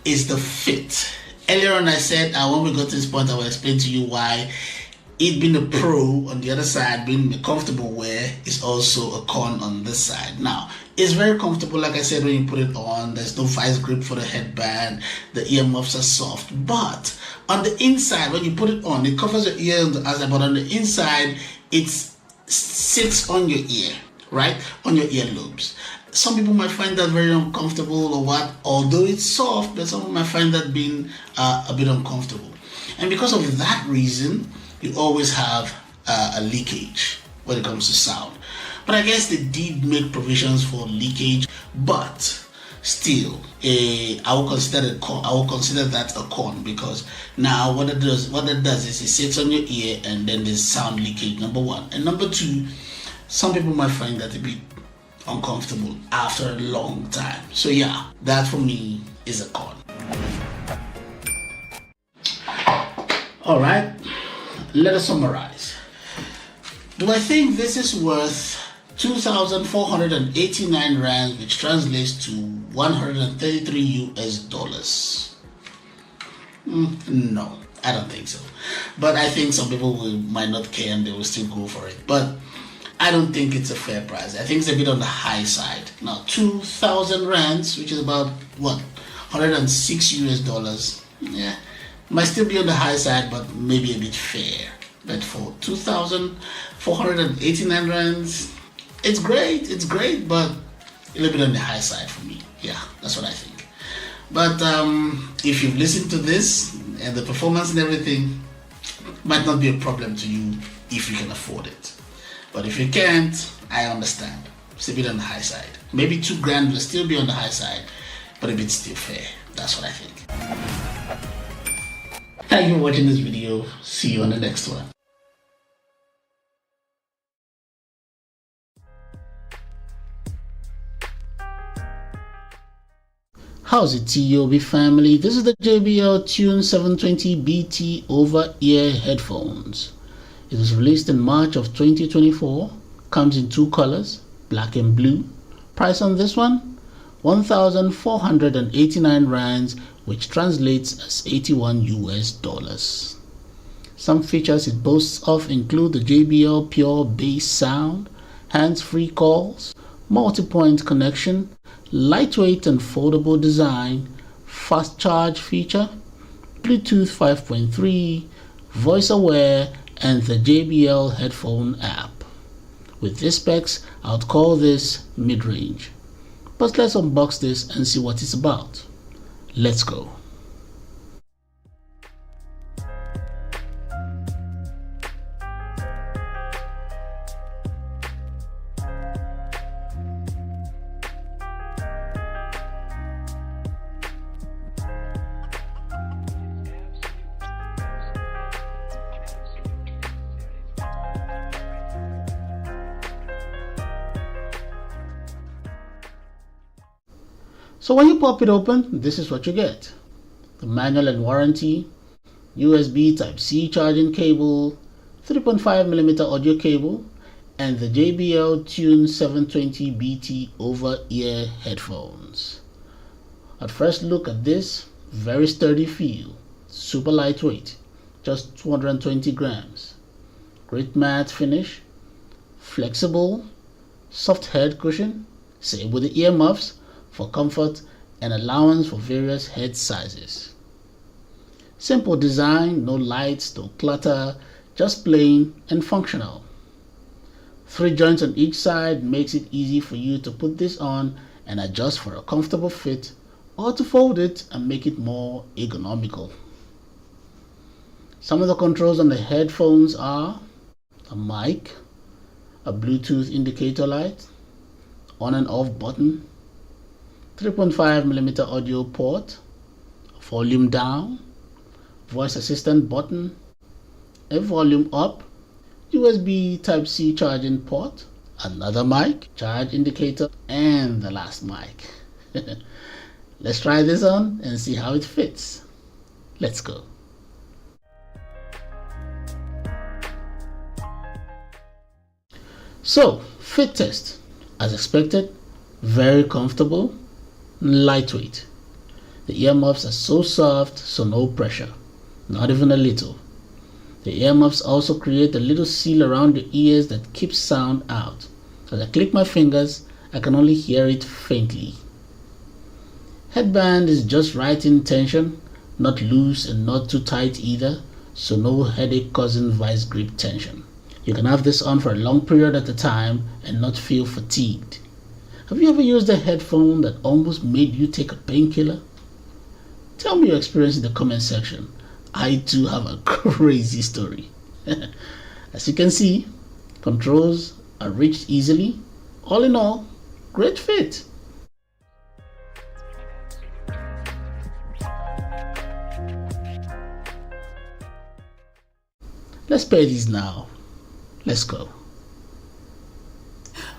is the fit. Earlier on I said when we got to this point I will explain to you why it being a pro on the other side, being a comfortable wear, is also a con on this side. Now, it's very comfortable, like I said, when you put it on. There's no vice grip for the headband. The earmuffs are soft. But on the inside, when you put it on, it covers your ear on the outside, but on the inside, it sits on your ear, right? On your earlobes. Some people might find that very uncomfortable or what, although it's soft, but some people might find that being a bit uncomfortable. And because of that reason, you always have a leakage when it comes to sound. But I guess they did make provisions for leakage, but still, I will consider that a con, because now what it does is it sits on your ear and then there's sound leakage, number one. And number two, some people might find that a bit uncomfortable after a long time. So yeah, that for me is a con. All right, let us summarize. Do I think this is worth 2,489 rands, which translates to 133 US dollars? No, I don't think so. But I think some people might not care and they will still go for it. But I don't think it's a fair price. I think it's a bit on the high side. Now, 2,000 rands, which is about what, 106 US dollars. Yeah, might still be on the high side, but maybe a bit fair. But for 2,489 rands, it's great, but a little bit on the high side for me. Yeah, that's what I think. But if you've listened to this and the performance and everything, might not be a problem to you if you can afford it. But if you can't, I understand. It's a bit on the high side. Maybe $2,000 will still be on the high side, but a bit still fair. That's what I think. Thank you for watching this video. See you on the next one. How's it, TOB family? This is the JBL Tune 720 BT over-ear headphones. It was released in March of 2024. Comes in two colors, black and blue. Price on this one, 1,489 rands, which translates as 81 US dollars. Some features it boasts of include the JBL Pure Bass sound, hands-free calls, multi-point connection, lightweight and foldable design, fast charge feature, Bluetooth 5.3, voice aware, and the JBL headphone app. With these specs, I would call this mid-range. But let's unbox this and see what it's about. Let's go. So when you pop it open, this is what you get. The manual and warranty, USB Type-C charging cable, 3.5mm audio cable, and the JBL Tune 720 BT over-ear headphones. At first look at this, very sturdy feel, super lightweight, just 220 grams. Great matte finish, flexible, soft head cushion, same with the earmuffs, for comfort and allowance for various head sizes. Simple design, no lights, no clutter, just plain and functional. 3 joints on each side makes it easy for you to put this on and adjust for a comfortable fit, or to fold it and make it more ergonomical. Some of the controls on the headphones are a mic, a Bluetooth indicator light, on and off button, 3.5mm audio port, volume down, voice assistant button, a volume up, USB Type-C charging port, another mic, charge indicator, and the last mic. Let's try this on and see how it fits. Let's go. So, fit test. As expected, very comfortable, lightweight. The earmuffs are so soft, so no pressure, not even a little. The earmuffs also create a little seal around your ears that keeps sound out. As I click my fingers, I can only hear it faintly. Headband is just right in tension, not loose and not too tight either, so no headache causing vice grip tension. You can have this on for a long period at a time and not feel fatigued. Have you ever used a headphone that almost made you take a painkiller? Tell me your experience in the comment section. I too have a crazy story. As you can see, controls are reached easily. All in all, great fit. Let's pair these now. Let's go.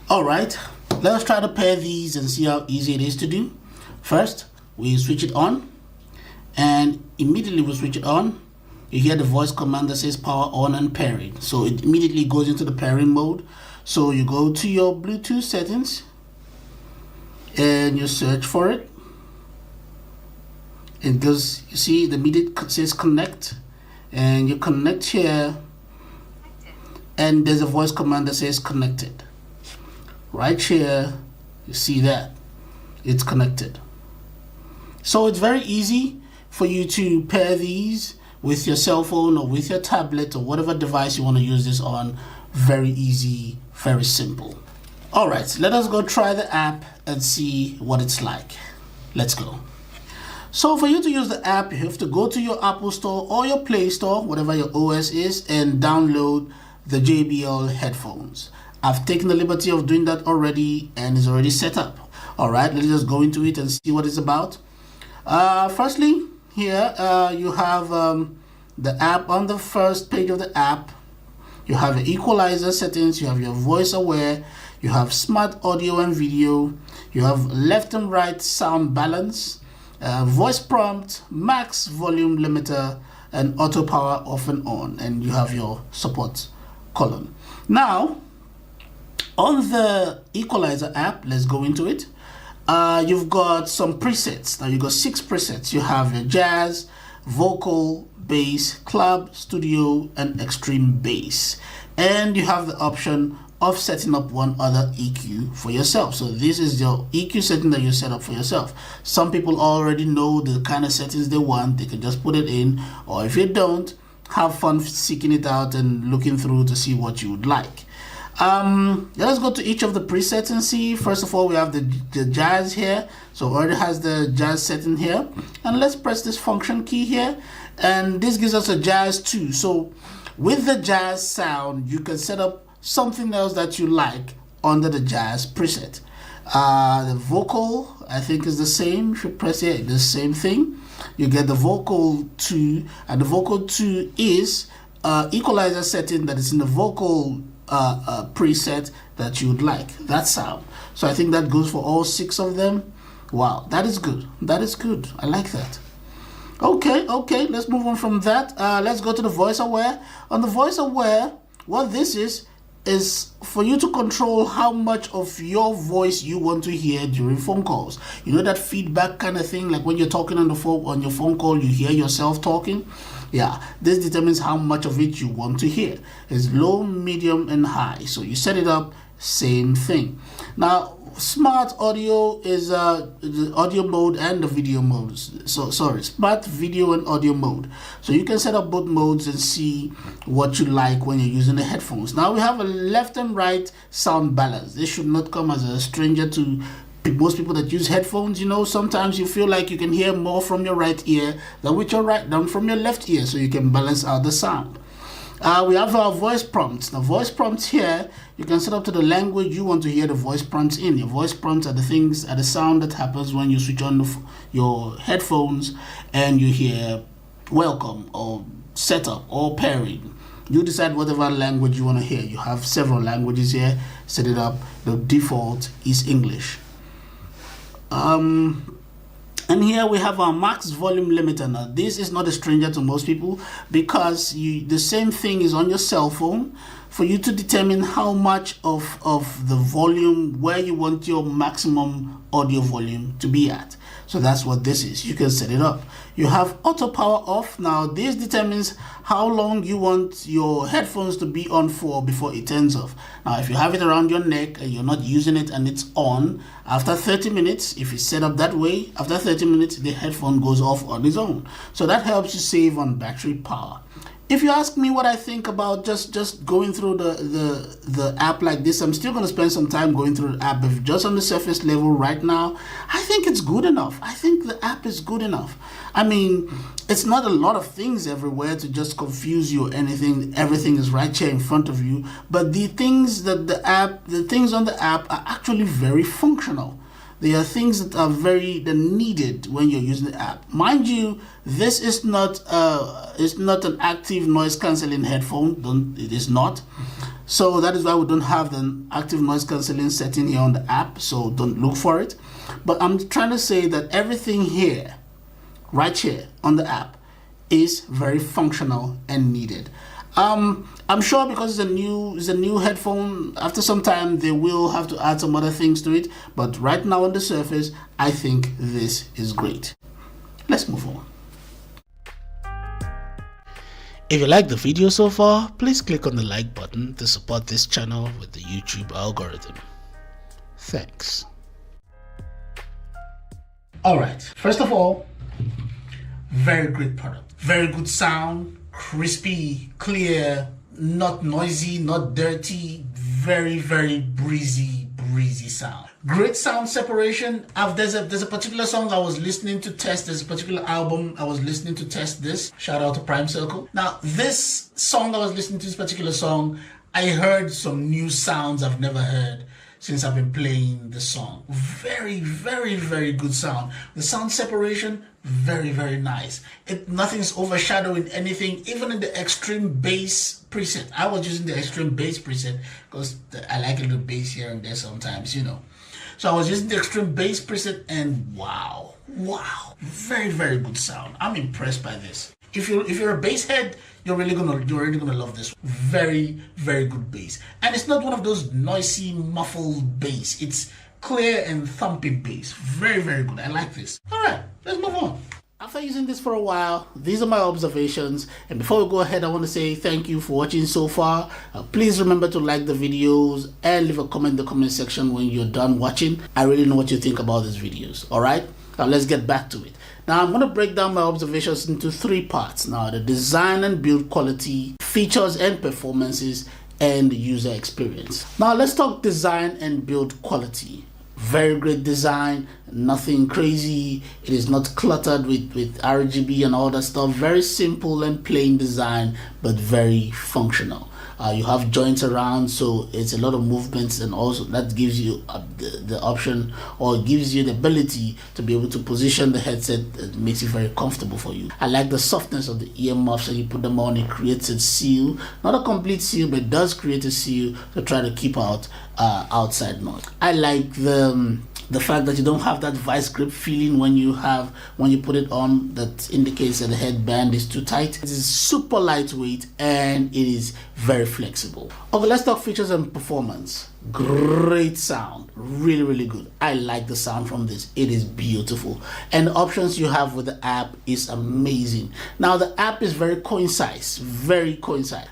Alright, let's try to pair these and see how easy it is to do. First, we switch it on, and immediately we switch it on, you hear the voice command that says power on and pairing. So it immediately goes into the pairing mode. So you go to your Bluetooth settings and you search for it. It goes, you see the immediate says connect, and you connect here, and there's a voice command that says connected. Right here, you see that it's connected. So it's very easy for you to pair these with your cell phone or with your tablet or whatever device you want to use this on. Very easy, very simple. All right, let us go try the app and see what it's like. Let's go. So for you to use the app, you have to go to your Apple Store or your Play Store, whatever your OS is, and download the JBL headphones. I've taken the liberty of doing that already and it's already set up. All right, let's just go into it and see what it's about. Firstly, here you have the app. On the first page of the app, you have your equalizer settings, you have your voice aware, you have smart audio and video, you have left and right sound balance, voice prompt, max volume limiter, and auto power off and on, and you have your support column. Now on the equalizer app, let's go into it. You've got some presets. Now you've got 6 presets. You have your jazz, vocal, bass, club, studio, and extreme bass. And you have the option of setting up one other EQ for yourself. So this is your EQ setting that you set up for yourself. Some people already know the kind of settings they want. They can just put it in, or if you don't, have fun seeking it out and looking through to see what you would like. Let's go to each of the presets and see. First of all, we have the jazz here. So it already has the jazz setting here, and let's press this function key here, and this gives us a jazz too. So with the jazz sound, you can set up something else that you like under the jazz preset. The vocal, I think, is the same. If you press it, the same thing. You get the vocal 2, and the vocal 2 is equalizer setting that is in the vocal preset that you would like, that sound. So I think that goes for all 6 of them. Wow, that is good. That is good. I like that. Okay, let's move on from that. Let's go to the voice aware. On the voice aware, what this is for you to control how much of your voice you want to hear during phone calls. You know that feedback kind of thing, like when you're talking on the phone, on your phone call, you hear yourself talking. Yeah, this determines how much of it you want to hear. It's low, medium, and high. So you set it up, same thing. Now, smart audio is the audio mode and the video modes. So sorry, smart video and audio mode. So you can set up both modes and see what you like when you're using the headphones. Now we have a left and right sound balance. This should not come as a stranger to most people that use headphones. You know, sometimes you feel like you can hear more from your right ear than with your from your left ear, so you can balance out the sound. We have our voice prompts. Now voice prompts here, you can set up to the language you want to hear the voice prompts in. Your voice prompts are the sound that happens when you switch on your headphones and you hear welcome or setup or pairing. You decide whatever language you want to hear. You have several languages here. Set it up. The default is English. And here we have our max volume limiter. Now this is not a stranger to most people because the same thing is on your cell phone. for you to determine how much of the volume, where you want your maximum audio volume to be at. So that's what this is. You can set it up. You have auto power off. Now this determines how long you want your headphones to be on for before it turns off. Now if you have it around your neck and you're not using it and it's on, after 30 minutes, if it's set up that way, after 30 minutes the headphone goes off on its own. So that helps you save on battery power. If you ask me what I think about just going through the app like this, I'm still going to spend some time going through the app, but just on the surface level right now, I think it's good enough. I think the app is good enough. I mean, it's not a lot of things everywhere to just confuse you or anything. Everything is right here in front of you, but the things on the app are actually very functional. There are things that are they're needed when you're using the app. Mind you, this is not an active noise cancelling headphone. It is not. So that is why we don't have the active noise cancelling setting here on the app. So don't look for it. But I'm trying to say that everything here, right here on the app, is very functional and needed. I'm sure because it's a new headphone, after some time they will have to add some other things to it, but right now on the surface I think this is great. Let's move on. If you like the video so far, please click on the like button to support this channel with the YouTube algorithm. Thanks. Alright, first of all, very great product, very good sound, crispy, clear, not noisy, not dirty, very breezy sound. Great sound separation. There's a particular song I was listening to test. There's a particular album I was listening to test this. Shout out to Prime Circle. Now this song I was listening to, this particular song, I heard some new sounds I've never heard since I've been playing the song. Very good sound. The sound separation, very nice. Nothing's overshadowing anything, even in the extreme bass preset. I was using the extreme bass preset because I like a little bass here and there sometimes, you know. So I was using the extreme bass preset and wow, very good sound. I'm impressed by this. If you're a bass head, you're really gonna love this. Very good bass, and it's not one of those noisy, muffled bass. It's clear and thumping bass. Very good. I like this. All right, let's move on. After using this for a while, these are my observations. And before we go ahead, I want to say thank you for watching so far. Please remember to like the videos and leave a comment in the comment section when you're done watching. I really know what you think about these videos. All right, now let's get back to it. Now I'm going to break down my observations into three parts. Now the design and build quality, features and performances, and user experience. Now let's talk design and build quality. Very great design, nothing crazy. It is not cluttered with RGB and all that stuff. Very simple and plain design, but very functional. You have joints around, so it's a lot of movements, and also that gives you the option, or gives you the ability to be able to position the headset that makes it very comfortable for you. I like the softness of the earmuffs, and you put them on, it creates a seal, not a complete seal, but it does create a seal to try to keep out outside noise. I like the fact that you don't have that vice grip feeling when you put it on, that indicates that the headband is too tight. It is super lightweight and it is very flexible. Okay, let's talk features and performance. Great sound, really good. I like the sound from this. It is beautiful, and the options you have with the app is amazing. Now the app is very concise.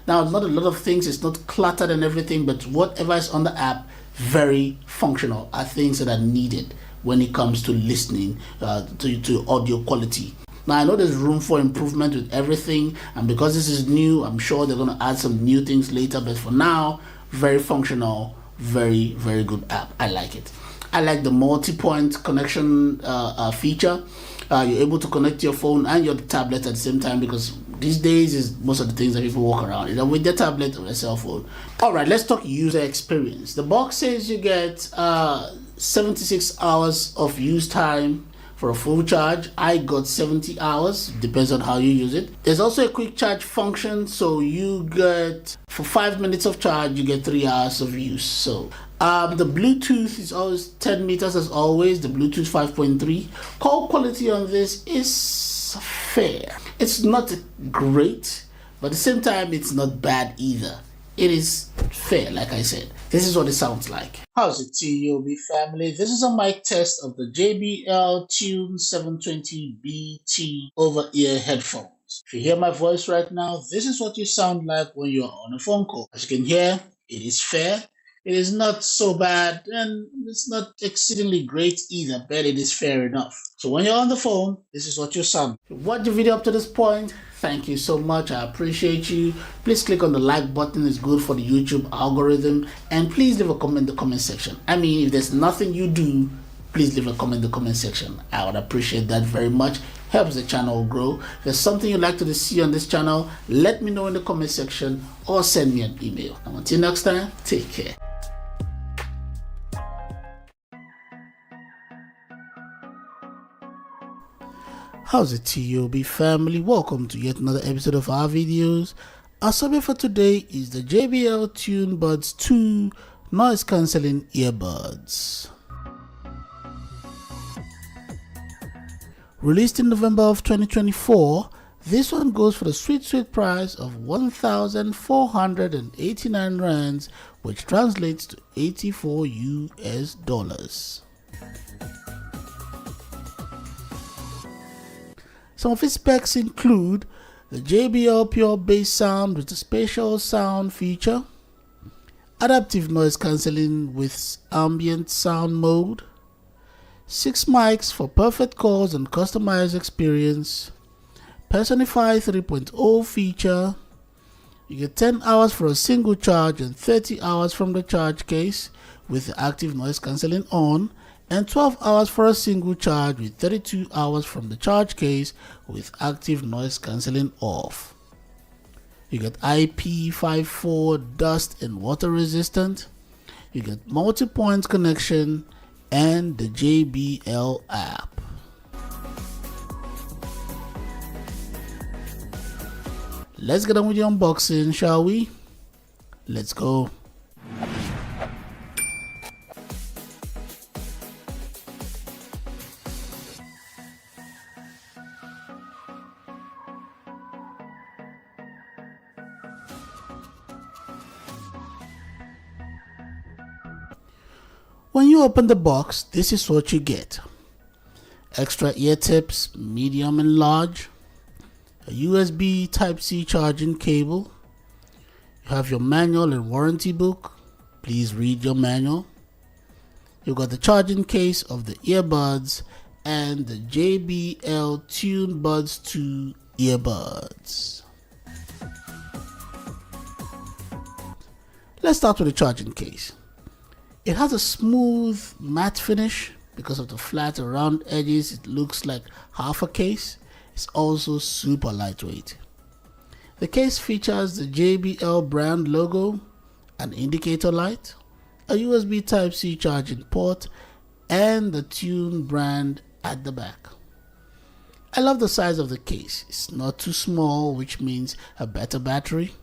Now not a lot of things, it's not cluttered and everything, but whatever is on the app, very functional, are things that are needed when it comes to listening to audio quality. Now I know there's room for improvement with everything, and because this is new, I'm sure they're going to add some new things later, but for now, very functional, very good app. I like it. I like the multi-point connection feature. You're able to connect your phone and your tablet at the same time, because these days is most of the things that people walk around either with their tablet or their cell phone. All right, let's talk user experience. The box says you get 76 hours of use time for a full charge. I got 70 hours, depends on how you use it. There's also a quick charge function, so you get, for 5 minutes of charge, you get 3 hours of use. So the Bluetooth is always 10 meters as always, the Bluetooth 5.3. Call quality on this is fair. It's not great, but at the same time, it's not bad either. it is fair, like I said. This is what it sounds like. How's it, TOB family? This is a mic test of the JBL Tune 720BT over-ear headphones. If you hear my voice right now, this is what you sound like when you're on a phone call. As you can hear, it is fair. It is not so bad, and it's not exceedingly great either, but it is fair enough. So when you're on the phone, this is what you sound. If you watched the video up to this point, thank you so much. I appreciate you. Please click on the like button. It's good for the YouTube algorithm. And please leave a comment in the comment section. I mean, if there's nothing you do, please leave a comment in the comment section. I would appreciate that very much. Helps the channel grow. If there's something you'd like to see on this channel, let me know in the comment section or send me an email. And until next time, take care. How's it, TOB family? Welcome to yet another episode of our videos. Our subject for today is the JBL Tune Buds 2 noise cancelling earbuds. Released in November of 2024, this one goes for the sweet price of 1,489 rands, which translates to 84 US dollars. Some of its specs include the JBL Pure Bass Sound with a spatial sound feature, adaptive noise cancelling with ambient sound mode, 6 mics for perfect calls and customized experience, Personify 3.0 feature. You get 10 hours for a single charge and 30 hours from the charge case with the active noise cancelling on, and 12 hours for a single charge with 32 hours from the charge case with active noise cancelling off. You get IP54 dust and water resistant. You get multi-point connection and the JBL app. Let's get on with the unboxing, shall we? Let's go. When you open the box, this is what you get. Extra ear tips, medium and large. A USB Type-C charging cable. You have your manual and warranty book. Please read your manual. You've got the charging case of the earbuds and the JBL Tune Buds 2 earbuds. Let's start with the charging case. It has a smooth matte finish. Because of the flat round edges, it looks like half a case. It's also super lightweight. The case features the JBL brand logo, an indicator light, a USB Type-C charging port, and the Tune brand at the back. I love the size of the case. It's not too small, which means a better battery.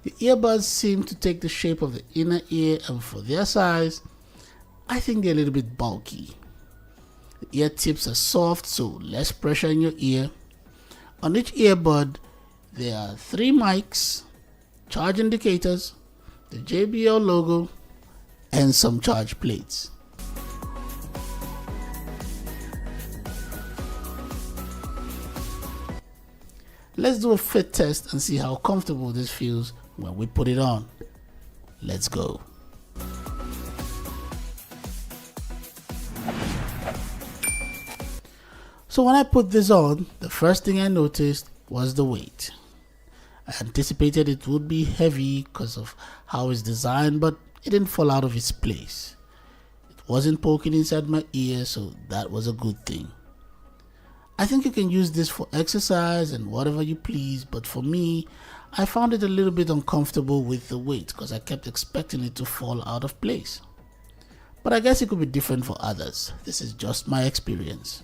The earbuds seem to take the shape of the inner ear, and for their size, I think they're a little bit bulky. The ear tips are soft, so less pressure in your ear. On each earbud, there are 3 mics, charge indicators, the JBL logo, and some charge plates. Let's do a fit test and see how comfortable this feels when we put it on. Let's go. So when I put this on, the first thing I noticed was the weight. I anticipated it would be heavy because of how it's designed, but it didn't fall out of its place. It wasn't poking inside my ear, so that was a good thing. I think you can use this for exercise and whatever you please, but for me, I found it a little bit uncomfortable with the weight because I kept expecting it to fall out of place. But I guess it could be different for others. This is just my experience.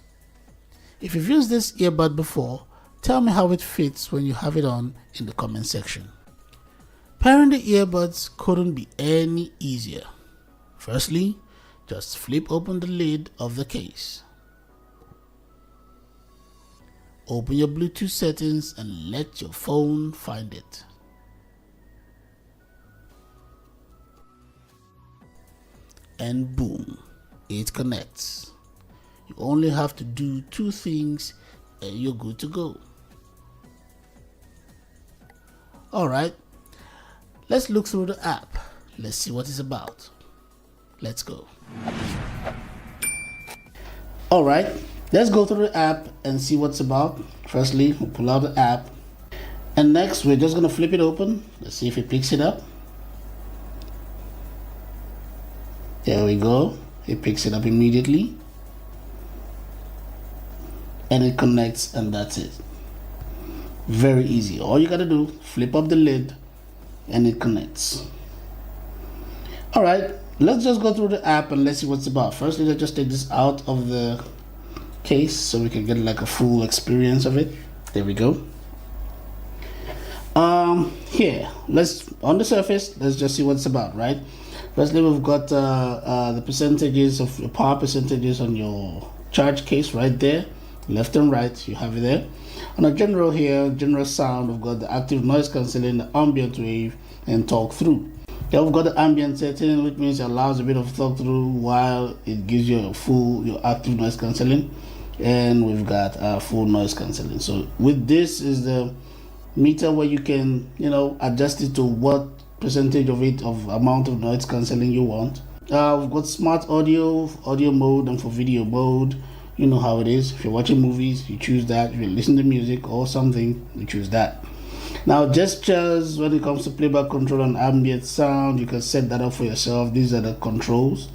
If you've used this earbud before, tell me how it fits when you have it on in the comment section. Pairing the earbuds couldn't be any easier. Firstly, just flip open the lid of the case. Open your Bluetooth settings and let your phone find it. and boom, it connects. You only have to do 2 things and you're good to go. Alright, let's look through the app. Let's see what it's about. Let's go. Alright, let's go through the app and see what's about. Firstly, we'll pull out the app. And next, we're just going to flip it open. Let's see if it picks it up. There we go. It picks it up immediately. And it connects, and that's it. Very easy. All you got to do, flip up the lid, and it connects. Alright, let's just go through the app and let's see what's about. Firstly, let's just take this out of the case so we can get like a full experience of it. There we go. Here, on the surface, let's just see what it's about, right? Firstly, we've got the percentages of your power percentages on your charge case right there, left and right, you have it there. On a general here, general sound, we've got the active noise cancelling, the ambient wave, and talk through. Here we've got the ambient setting, which means it allows a bit of talk through while it gives you your active noise cancelling, and we've got full noise cancelling. So with this is the meter where you can, adjust it to what percentage of amount of noise cancelling you want. We've got smart audio mode, and for video mode, you know how it is. If you're watching movies, you choose that. If you're listening to music or something, you choose that. Now, gestures, when it comes to playback control and ambient sound, you can set that up for yourself. These are the controls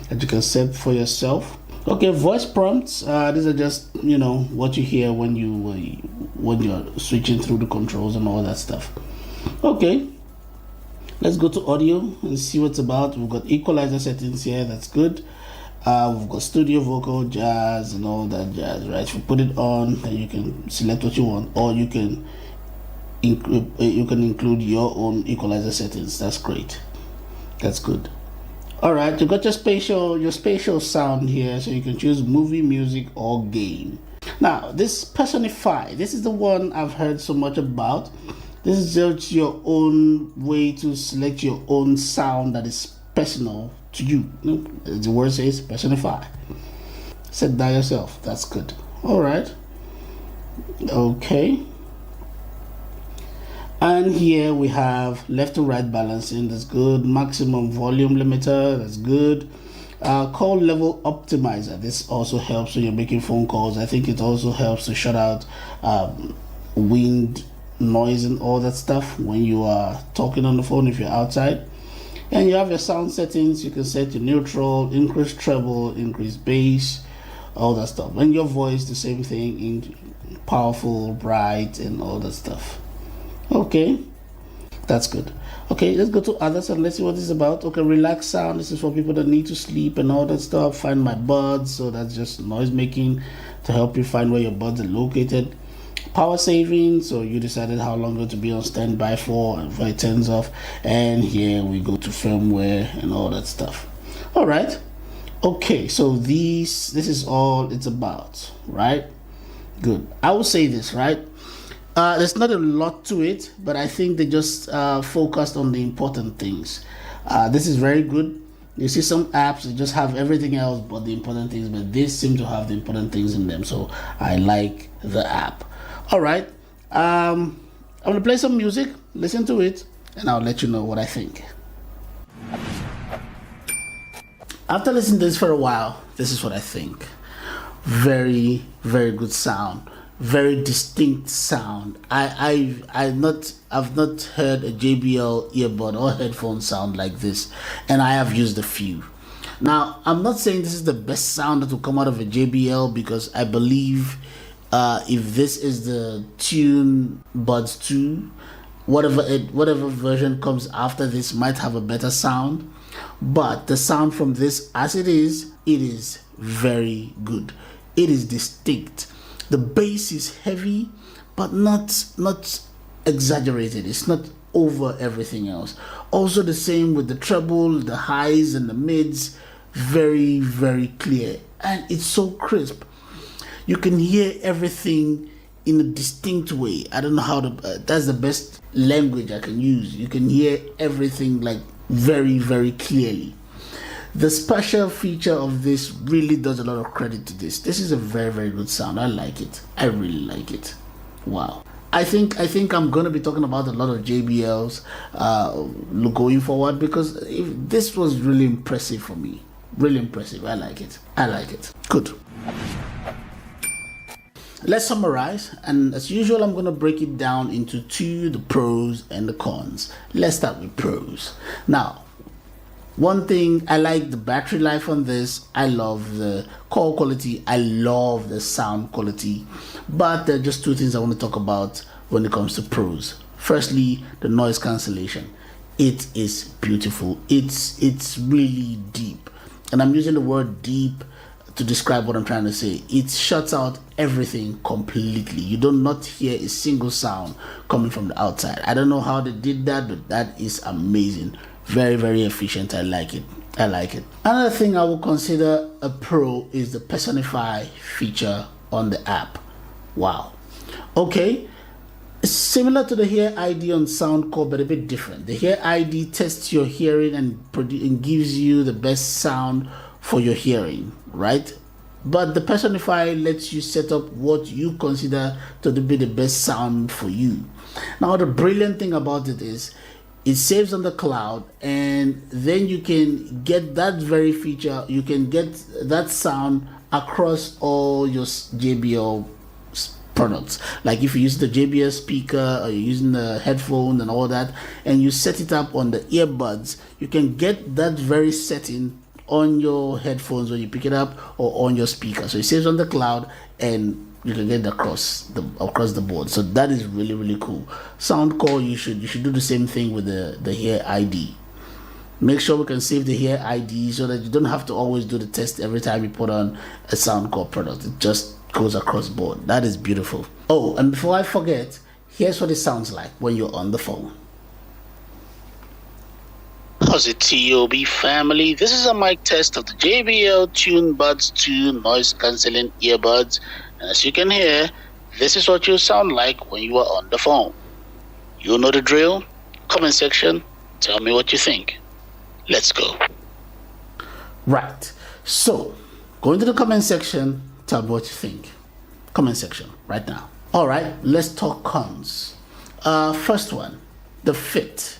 that you can set for yourself. Okay, voice prompts. These are just, what you hear when you're switching through the controls and all that stuff. Okay, let's go to audio and see what's about. We've got equalizer settings here. That's good. We've got studio vocal, jazz, and all that jazz, right? If you put it on, then you can select what you want, or you can include your own equalizer settings. That's great. That's good. All right, you got your spatial sound here, so you can choose movie, music, or game. Now, this personify, this is the one I've heard so much about. This is just your own way to select your own sound that is personal to you. As the word says, personify. Set that yourself. That's good. All right. Okay. And here we have left to right balancing. That's good. Maximum volume limiter. That's good. Call level optimizer. This also helps when you're making phone calls. I think it also helps to shut out wind noise and all that stuff when you are talking on the phone if you're outside. And you have your sound settings. You can set your neutral, increase treble, increase bass, all that stuff. And your voice, the same thing, in powerful, bright, and all that stuff. Okay, that's good. Okay, let's go to others and let's see what this is about. Okay, relax sound. This is for people that need to sleep and all that stuff. Find my buds. So that's just noise making to help you find where your buds are located. Power saving, so you decided how long you're to be on standby for and it turns off. And here we go to firmware and all that stuff. All right. Okay, so this is all it's about, right? Good. I will say this, right? There's not a lot to it, but I think they just focused on the important things. This is very good. You see some apps that just have everything else but the important things, but this seem to have the important things in them, so I like the app. All right, I'm gonna play some music, listen to it, and I'll let you know what I think. After listening to this for a while, this is what I think. Very, very good sound. Very distinct sound. I've not heard a JBL earbud or headphone sound like this, and I have used a few. Now, I'm not saying this is the best sound that will come out of a JBL, because I believe if this is the Tune Buds 2, whatever version comes after this might have a better sound. But the sound from this, as it is very good. It is distinct. The bass is heavy, but not exaggerated. It's not over everything else. Also the same with the treble, the highs and the mids. Very, very clear. And it's so crisp. You can hear everything in a distinct way. I don't know how to, that's the best language I can use. You can hear everything like very, very clearly. The special feature of this really does a lot of credit to this. This is a very, very good sound. I like it. I really like it. Wow. I think I'm going to be talking about a lot of JBLs going forward, because this was really impressive for me. Really impressive. I like it. I like it. Good. Let's summarize, and as usual, I'm going to break it down into the pros and the cons. Let's start with pros. Now, one thing, I like the battery life on this. I love the call quality. I love the sound quality. But there are just two things I want to talk about when it comes to pros. Firstly, the noise cancellation. It is beautiful. It's really deep. And I'm using the word deep to describe what I'm trying to say. It shuts out everything completely. You do not hear a single sound coming from the outside. I don't know how they did that, but that is amazing. Very, very efficient. I like it. I like it. Another thing I will consider a pro is the personify feature on the app. Wow. Okay. It's similar to the Hear ID on Soundcore, but a bit different. The Hear ID tests your hearing and gives you the best sound for your hearing, right? But the personify lets you set up what you consider to be the best sound for you. Now, the brilliant thing about it is it saves on the cloud, and then you can get that very feature. You can get that sound across all your JBL products. Like if you use the JBL speaker, or you're using the headphone and all that, and you set it up on the earbuds, you can get that very setting on your headphones when you pick it up, or on your speaker. So it saves on the cloud, and you can get across the board. So that is really, really cool. Soundcore, you should do the same thing with the Hear ID. Make sure we can save the Hear ID so that you don't have to always do the test every time you put on a Soundcore product. It just goes across board. That is beautiful. Oh, and before I forget, here's what it sounds like when you're on the phone. How's it, TOB family? This is a mic test of the JBL Tune Buds 2 noise cancelling earbuds. And as you can hear, this is what you sound like when you are on the phone. You know the drill. Comment section, tell me what you think. Let's go. Right. So, go into the comment section, tell me what you think. Comment section right now. All right, let's talk cons. First one, the fit.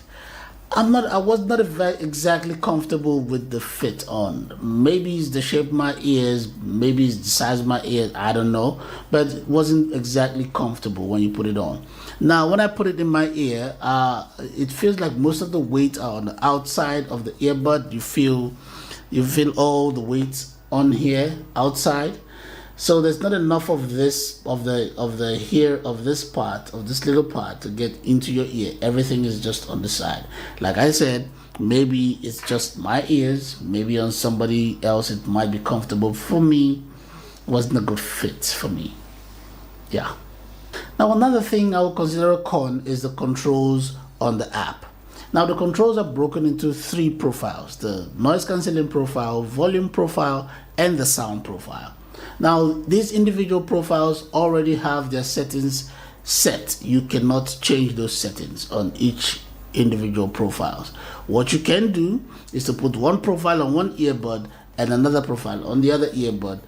I was not exactly comfortable with the fit on. Maybe it's the shape of my ears, maybe it's the size of my ears, I don't know. But it wasn't exactly comfortable when you put it on. Now, when I put it in my ear, it feels like most of the weight are on the outside of the earbud. You feel all the weight on here, outside. So there's not enough of this this little part to get into your ear. Everything is just on the side. Like I said, maybe it's just my ears. Maybe on somebody else it might be comfortable. For me, it wasn't a good fit for me. Yeah. Now another thing I would consider a con is the controls on the app. Now the controls are broken into 3 profiles: the noise cancelling profile, volume profile, and the sound profile. Now, these individual profiles already have their settings set. You cannot change those settings on each individual profiles. What you can do is to put one profile on one earbud and another profile on the other earbud.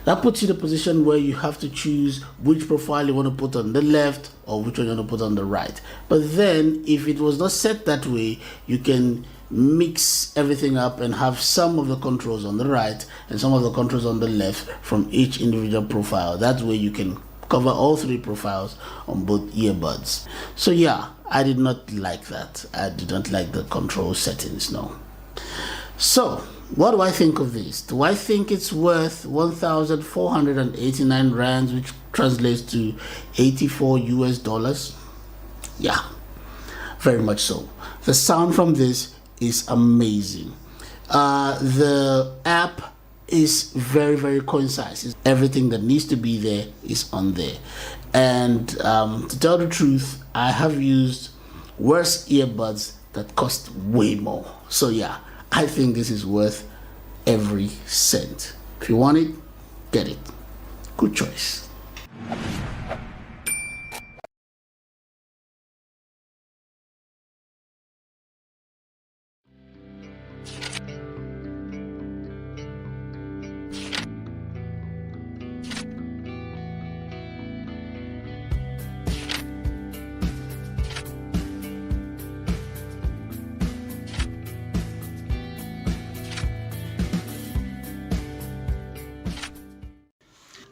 That puts you in a position where you have to choose which profile you want to put on the left or which one you want to put on the right. But then, if it was not set that way, you can mix everything up and have some of the controls on the right and some of the controls on the left from each individual profile. That way you can cover all 3 profiles on both earbuds. So yeah, I did not like that. I did not like the control settings, no. So what do I think of this? Do I think it's worth 1,489 rands, which translates to 84 US dollars? Yeah, very much so. The sound from this is amazing. The app is very, very concise. Everything that needs to be there is on there. And to tell the truth, I have used worse earbuds that cost way more. So yeah, I think this is worth every cent. If you want it, get it. Good choice.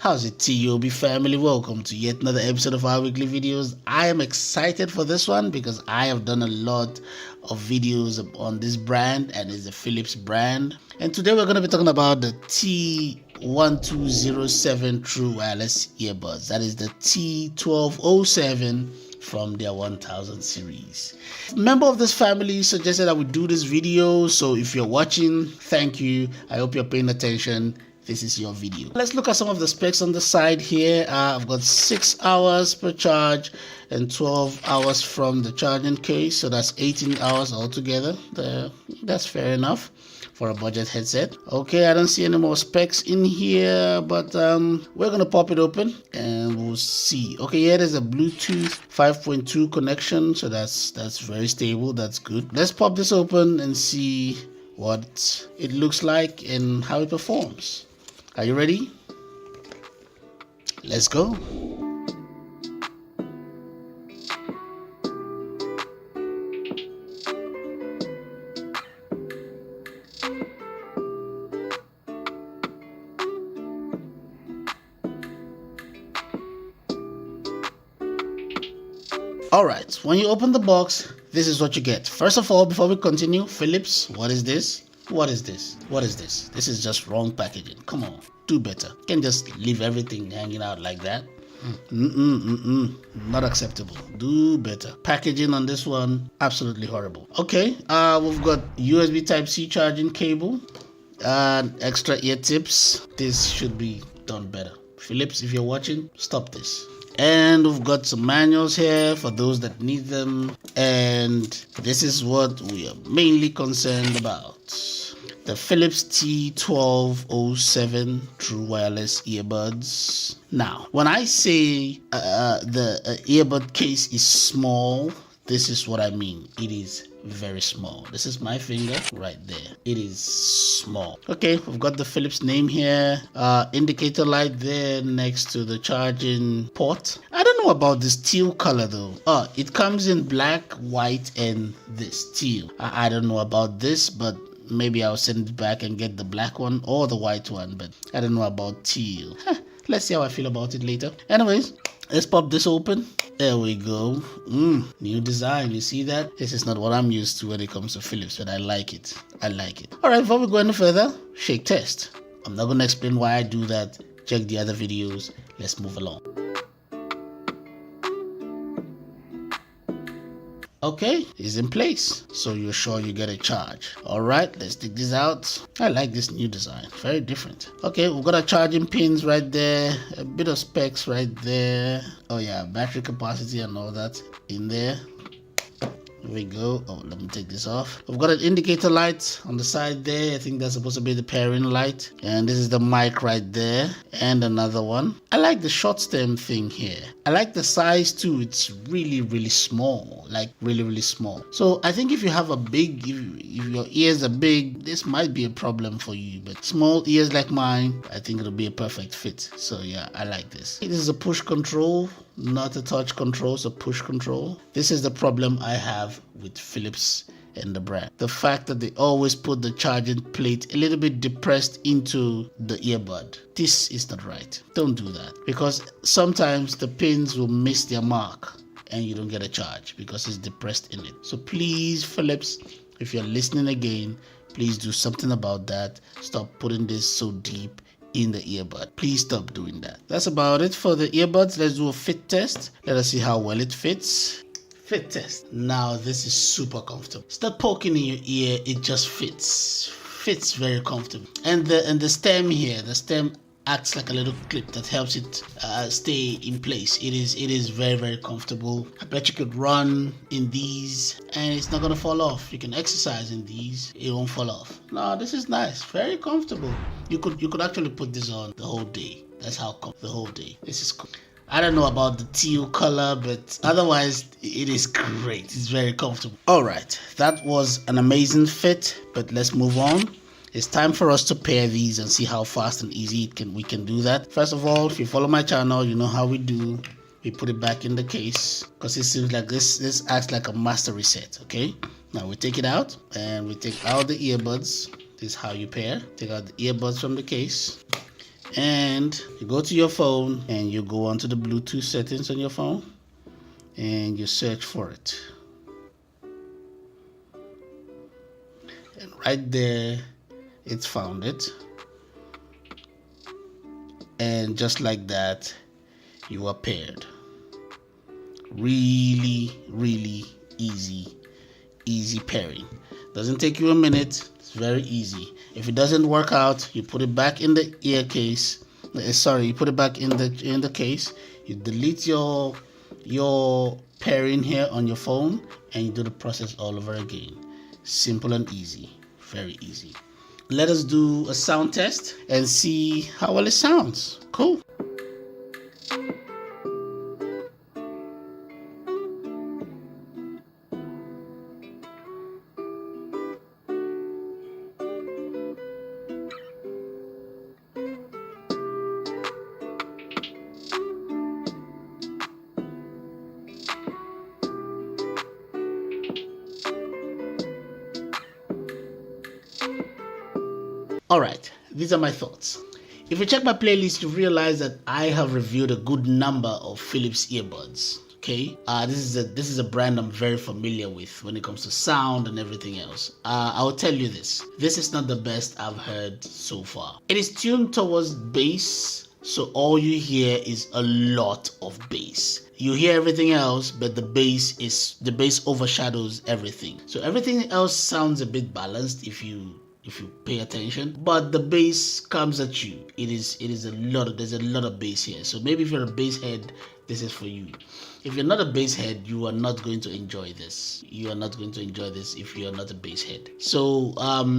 How's it, TOB family? Welcome to yet another episode of our weekly videos. I am excited for this one because I have done a lot of videos on this brand, and it's the Philips brand. And today we're going to be talking about the T1207 True Wireless Earbuds. That is the T1207 from their 1000 series. A member of this family suggested I would do this video, so if you're watching, thank you. I hope you're paying attention. This is your video. Let's look at some of the specs on the side here. I've got 6 hours per charge and 12 hours from the charging case, so that's 18 hours altogether. That's fair enough for a budget headset. Okay, I don't see any more specs in here, but we're gonna pop it open and we'll see. Okay, yeah, there's a Bluetooth 5.2 connection, so that's very stable. That's good. Let's pop this open and see what it looks like and how it performs. Are you ready? Let's go. Alright, when you open the box, this is what you get. First of all, before we continue, Philips, what is this? What is this? What is this? This is just wrong packaging. Come on, do better. You can't just leave everything hanging out like that. Not acceptable. Do better. Packaging on this one, absolutely horrible. Okay, we've got USB Type-C charging cable and extra ear tips. This should be done better. Philips, if you're watching, stop this. And we've got some manuals here for those that need them, and this is what we are mainly concerned about: the Philips T1207 True Wireless Earbuds. Now, when I say the earbud case is small, this is what I mean. It is very small. This is my finger right there. It is small. Okay, we've got the Philips name here, indicator light there next to the charging port. I don't know about this teal color though. It comes in black, white, and this teal. I don't know about this, but maybe I'll send it back and get the black one or the white one, but I don't know about teal. Let's see how I feel about it later. Anyways, let's pop this open. There we go. New design. You see that? This is not what I'm used to when it comes to Philips, but I like it. I like it. All right, before we go any further, shake test. I'm not going to explain why I do that. Check the other videos. Let's move along. Okay, it's in place, so you're sure you get a charge. All right, let's take this out. I like this new design, very different. Okay, we've got our charging pins right there, a bit of specs right there. Oh yeah, battery capacity and all that in there. Here we go. Oh, let me take this off. We've got an indicator light on the side there. I think that's supposed to be the pairing light. And this is the mic right there. And another one. I like the short stem thing here. I like the size too. It's really, really small. Like really, really small. So I think if you have a big, if your ears are big, this might be a problem for you. But small ears like mine, I think it'll be a perfect fit. So yeah, I like this. This is a push control, not a touch control, so push control. This is the problem I have with Philips and the brand. The fact that they always put the charging plate a little bit depressed into the earbud. This is not right. Don't do that, because sometimes the pins will miss their mark and you don't get a charge because it's depressed in it. So please, Philips, if you're listening again, please do something about that. Stop putting this so deep in the earbud. Please stop doing that. That's about it for the earbuds. Let's do a fit test. Let us see how well it fits. Fit test. Now this is super comfortable. It's not poking in your ear, it just fits. Fits very comfortable. And the stem here, the stem acts like a little clip that helps it stay in place. It is very, very comfortable. I bet you could run in these and it's not gonna fall off. You can exercise in these, it won't fall off. No, this is nice, very comfortable. You could actually put this on the whole day. That's how the whole day. This is cool. I don't know about the teal color, but otherwise it is great. It's very comfortable. All right, that was an amazing fit, but let's move on. It's time for us to pair these and see how fast and easy we can do that. First of all, if you follow my channel, you know how we do. We put it back in the case because it seems like this acts like a master reset. Okay, now we take it out and we take out the earbuds. This is how you pair. Take out the earbuds from the case And you go to your phone and you go onto the Bluetooth settings on your phone and you search for it. And right there, it's found it. And just like that, you are paired. Really, really easy pairing. Doesn't take you a minute. It's very easy. If it doesn't work out, you put it back in the ear case. You put it back in the case. You delete your pairing here on your phone, and you do the process all over again. Simple and easy. Very easy. Let us do a sound test and see how well it sounds. Cool. Alright, these are my thoughts. If you check my playlist, you realize that I have reviewed a good number of Philips earbuds. Okay, this is a brand I'm very familiar with when it comes to sound and everything else. I will tell you this is not the best I've heard so far. It is tuned towards bass, so all you hear is a lot of bass. You hear everything else, but the bass overshadows everything. So everything else sounds a bit balanced if you pay attention, but the bass comes at you. There's a lot of bass here. So maybe if you're a bass head, this is for you. If you're not a bass head, you are not going to enjoy this. You are not going to enjoy this if you are not a bass head. So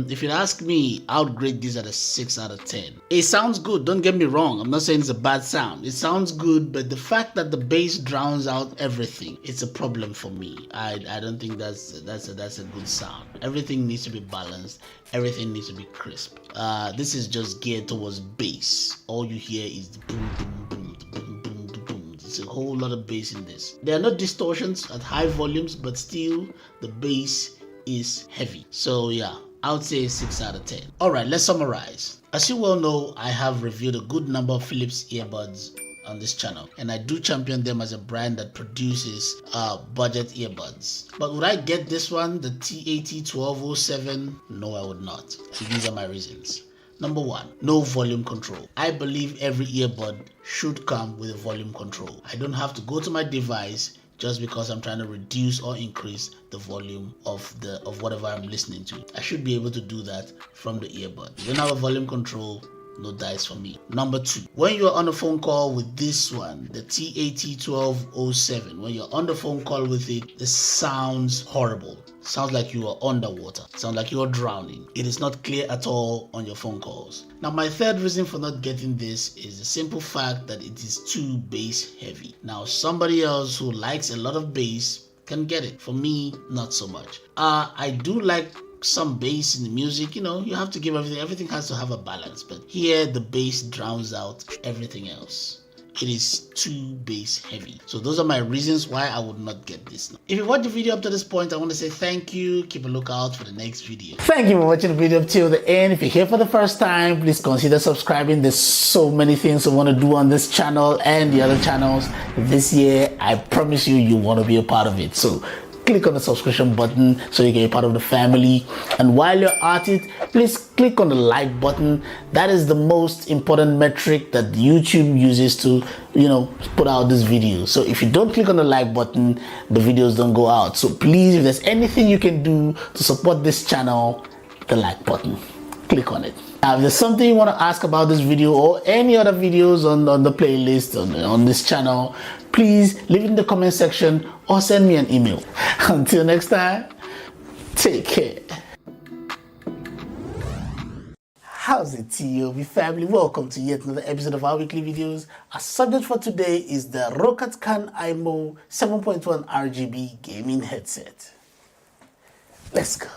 if you ask me, I would grade this at a 6 out of 10. It sounds good, don't get me wrong. I'm not saying it's a bad sound. It sounds good, but the fact that the bass drowns out everything, it's a problem for me. I don't think that's a good sound. Everything needs to be balanced. Everything needs to be crisp. This is just geared towards bass. All you hear is the boom, boom, boom, boom, boom, boom, boom. It's a whole lot of bass in this. There are no distortions at high volumes, but still the bass is heavy. So yeah, I would say 6 out of 10. Alright, let's summarize. As you well know, I have reviewed a good number of Philips earbuds on this channel, and I do champion them as a brand that produces budget earbuds. But would I get this one, the TAT1207? No, I would not. And these are my reasons. Number 1, no volume control. I believe every earbud should come with a volume control. I don't have to go to my device just because I'm trying to reduce or increase the volume of whatever I'm listening to. I should be able to do that from the earbud. You don't have a volume control, no dice for me. Number 2, when you're on a phone call with this one, the TAT1207, when you're on the phone call with it, it sounds horrible. Sounds like you are underwater. Sounds like you are drowning. It is not clear at all on your phone calls. Now, my third reason for not getting this is the simple fact that it is too bass heavy. Now, somebody else who likes a lot of bass can get it. For me, not so much. I do like some bass in the music. You know, you have to give everything has to have a balance, but here the bass drowns out everything else. It is too bass heavy. So those are my reasons why I would not get this. If you watched the video up to this point, I want to say thank you. Keep a lookout for the next video. Thank you for watching the video up till the end. If you're here for the first time, please consider subscribing. There's so many things I want to do on this channel and the other channels this year. I promise you want to be a part of it. So click on the subscription button so you can be part of the family. And while you're at it, please click on the like button. That is the most important metric that YouTube uses to, put out this video. So if you don't click on the like button, the videos don't go out. So please, if there's anything you can do to support this channel, the like button, click on it. Now, if there's something you want to ask about this video or any other videos on the playlist on this channel, please leave it in the comment section or send me an email. Until next time, take care. How's it, TOB family? Welcome to yet another episode of our weekly videos. Our subject for today is the Rokatkan IMO 7.1 RGB gaming headset. Let's go.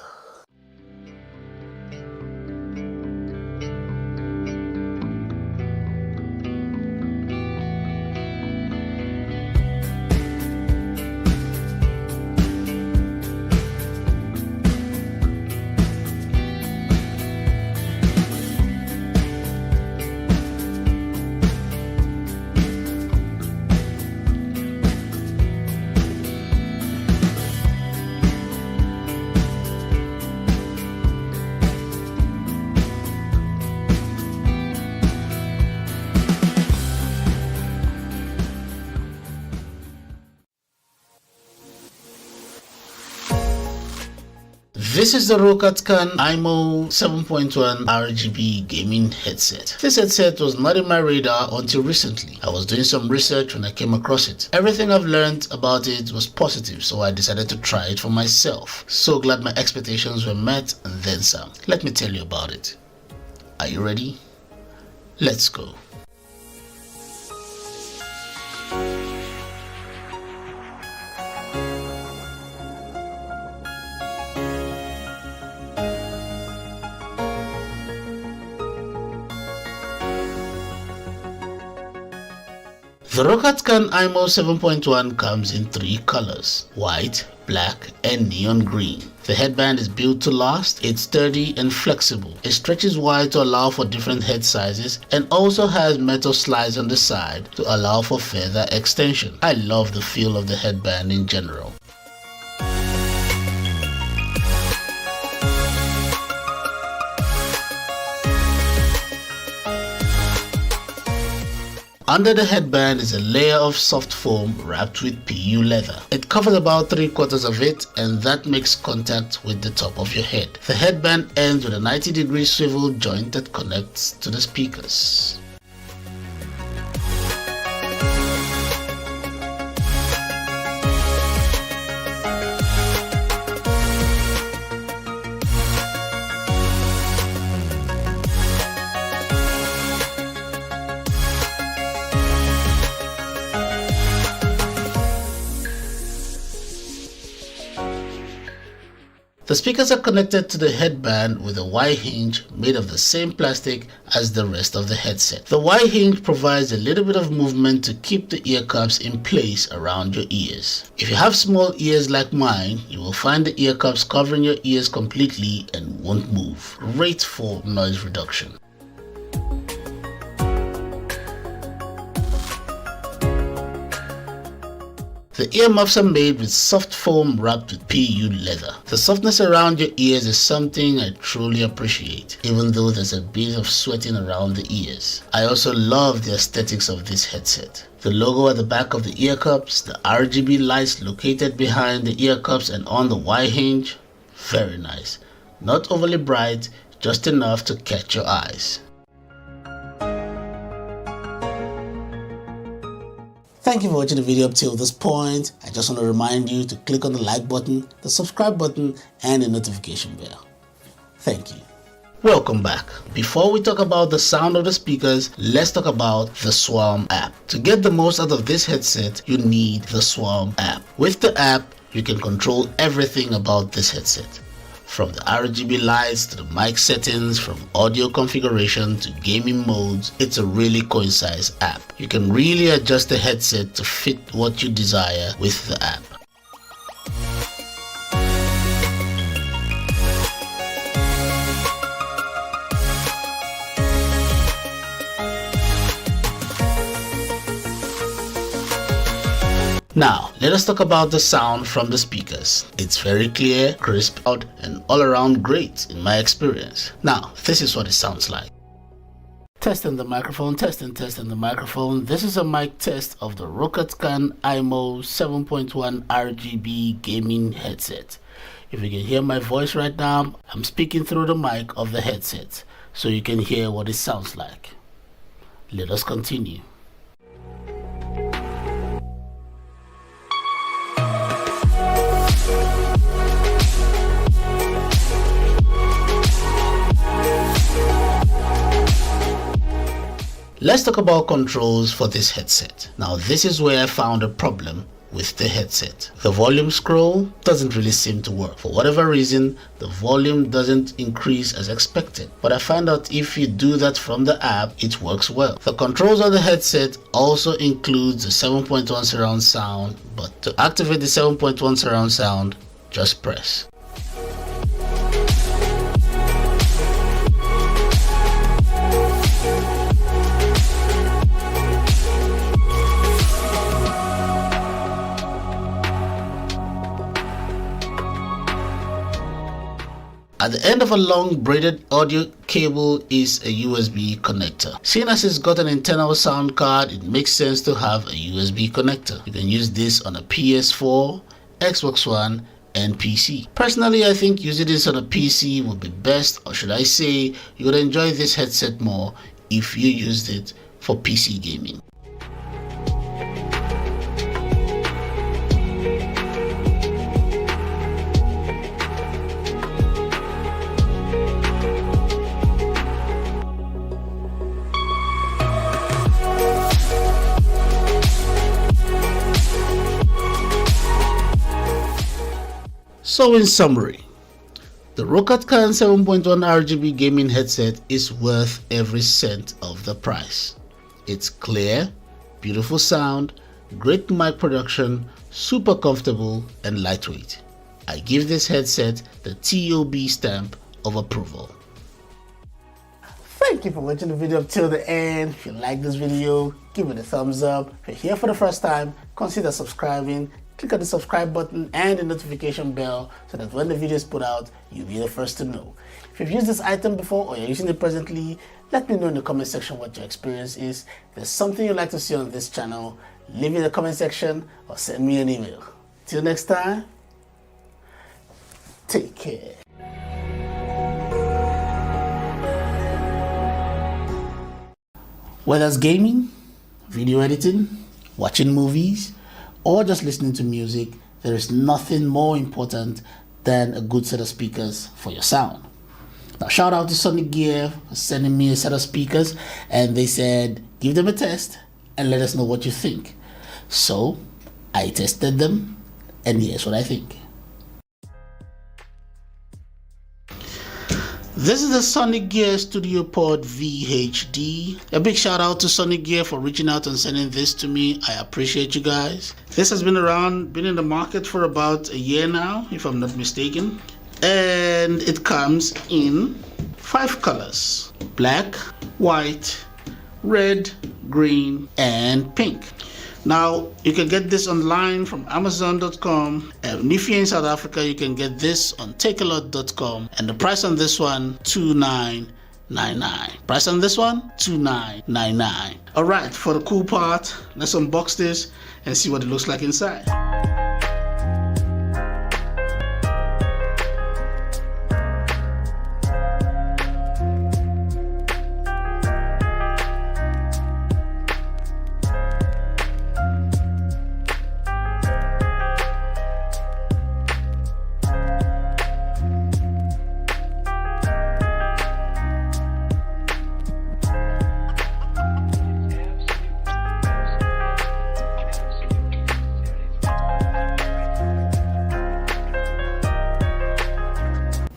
This is the Rokatkan IMO 7.1 RGB gaming headset. This headset was not in my radar until recently. I was doing some research when I came across it. Everything I've learned about it was positive, so I decided to try it for myself. So glad my expectations were met and then some. Let me tell you about it. Are you ready? Let's go. The Rokatkan IMO 7.1 comes in 3 colors: white, black, and neon green. The headband is built to last, it's sturdy and flexible. It stretches wide to allow for different head sizes and also has metal slides on the side to allow for further extension. I love the feel of the headband in general. Under the headband is a layer of soft foam wrapped with PU leather. It covers about 3/4 of it, and that makes contact with the top of your head. The headband ends with a 90-degree swivel joint that connects to the speakers. The speakers are connected to the headband with a Y hinge made of the same plastic as the rest of the headset. The Y hinge provides a little bit of movement to keep the ear cups in place around your ears. If you have small ears like mine, you will find the ear cups covering your ears completely and won't move. Great for noise reduction. The earmuffs are made with soft foam wrapped with PU leather. The softness around your ears is something I truly appreciate, even though there's a bit of sweating around the ears. I also love the aesthetics of this headset. The logo at the back of the ear cups, the RGB lights located behind the ear cups and on the Y hinge, very nice. Not overly bright, just enough to catch your eyes. Thank you for watching the video up till this point. I just want to remind you to click on the like button, the subscribe button, and the notification bell. Thank you. Welcome back. Before we talk about the sound of the speakers, let's talk about the Swarm app. To get the most out of this headset, you need the Swarm app. With the app, you can control everything about this headset. From the RGB lights to the mic settings, from audio configuration to gaming modes, it's a really concise app. You can really adjust the headset to fit what you desire with the app. Now, let us talk about the sound from the speakers. It's very clear, crisp, out, and all around great in my experience. Now, this is what it sounds like. Testing the microphone, testing the microphone. This is a mic test of the Rokatkan IMO 7.1 RGB gaming headset. If you can hear my voice right now, I'm speaking through the mic of the headset, so you can hear what it sounds like. Let us continue. Let's talk about controls for this headset. Now, this is where I found a problem with the headset. The volume scroll doesn't really seem to work. For whatever reason, the volume doesn't increase as expected. But I found out if you do that from the app, it works well. The controls of the headset also includes the 7.1 surround sound, but to activate the 7.1 surround sound, just press. At the end of a long braided audio cable is a USB connector. Seeing as it's got an internal sound card, it makes sense to have a USB connector. You can use this on a PS4, Xbox One, and PC. Personally, I think using this on a PC would be best, or should I say, you would enjoy this headset more if you used it for PC gaming. So in summary, the Rokatkan 7.1 RGB gaming headset is worth every cent of the price. It's clear, beautiful sound, great mic production, super comfortable and lightweight. I give this headset the TOB stamp of approval. Thank you for watching the video up till the end. If you like this video, give it a thumbs up. If you're here for the first time, consider subscribing. Click on the subscribe button and the notification bell so that when the video is put out, you'll be the first to know. If you've used this item before or you're using it presently, let me know in the comment section what your experience is. If there's something you'd like to see on this channel, leave it in the comment section or send me an email. Till next time, take care. Whether it's gaming, video editing, watching movies, or just listening to music, there is nothing more important than a good set of speakers for your sound. Now, shout out to Sony Gear for sending me a set of speakers, and they said give them a test and let us know what you think. So I tested them, and here's what I think. This is the Sony Gear Studio Pod VHD. A big shout out to Sony Gear for reaching out and sending this to me. I appreciate you guys. This has been in the market for about a year now, if I'm not mistaken. And it comes in 5 colors: black, white, red, green, and pink. Now, you can get this online from Amazon.com, and if you're in South Africa, you can get this on takealot.com, and the price on this one, $29.99. Price on this one, $29.99. Alright, for the cool part, let's unbox this and see what it looks like inside.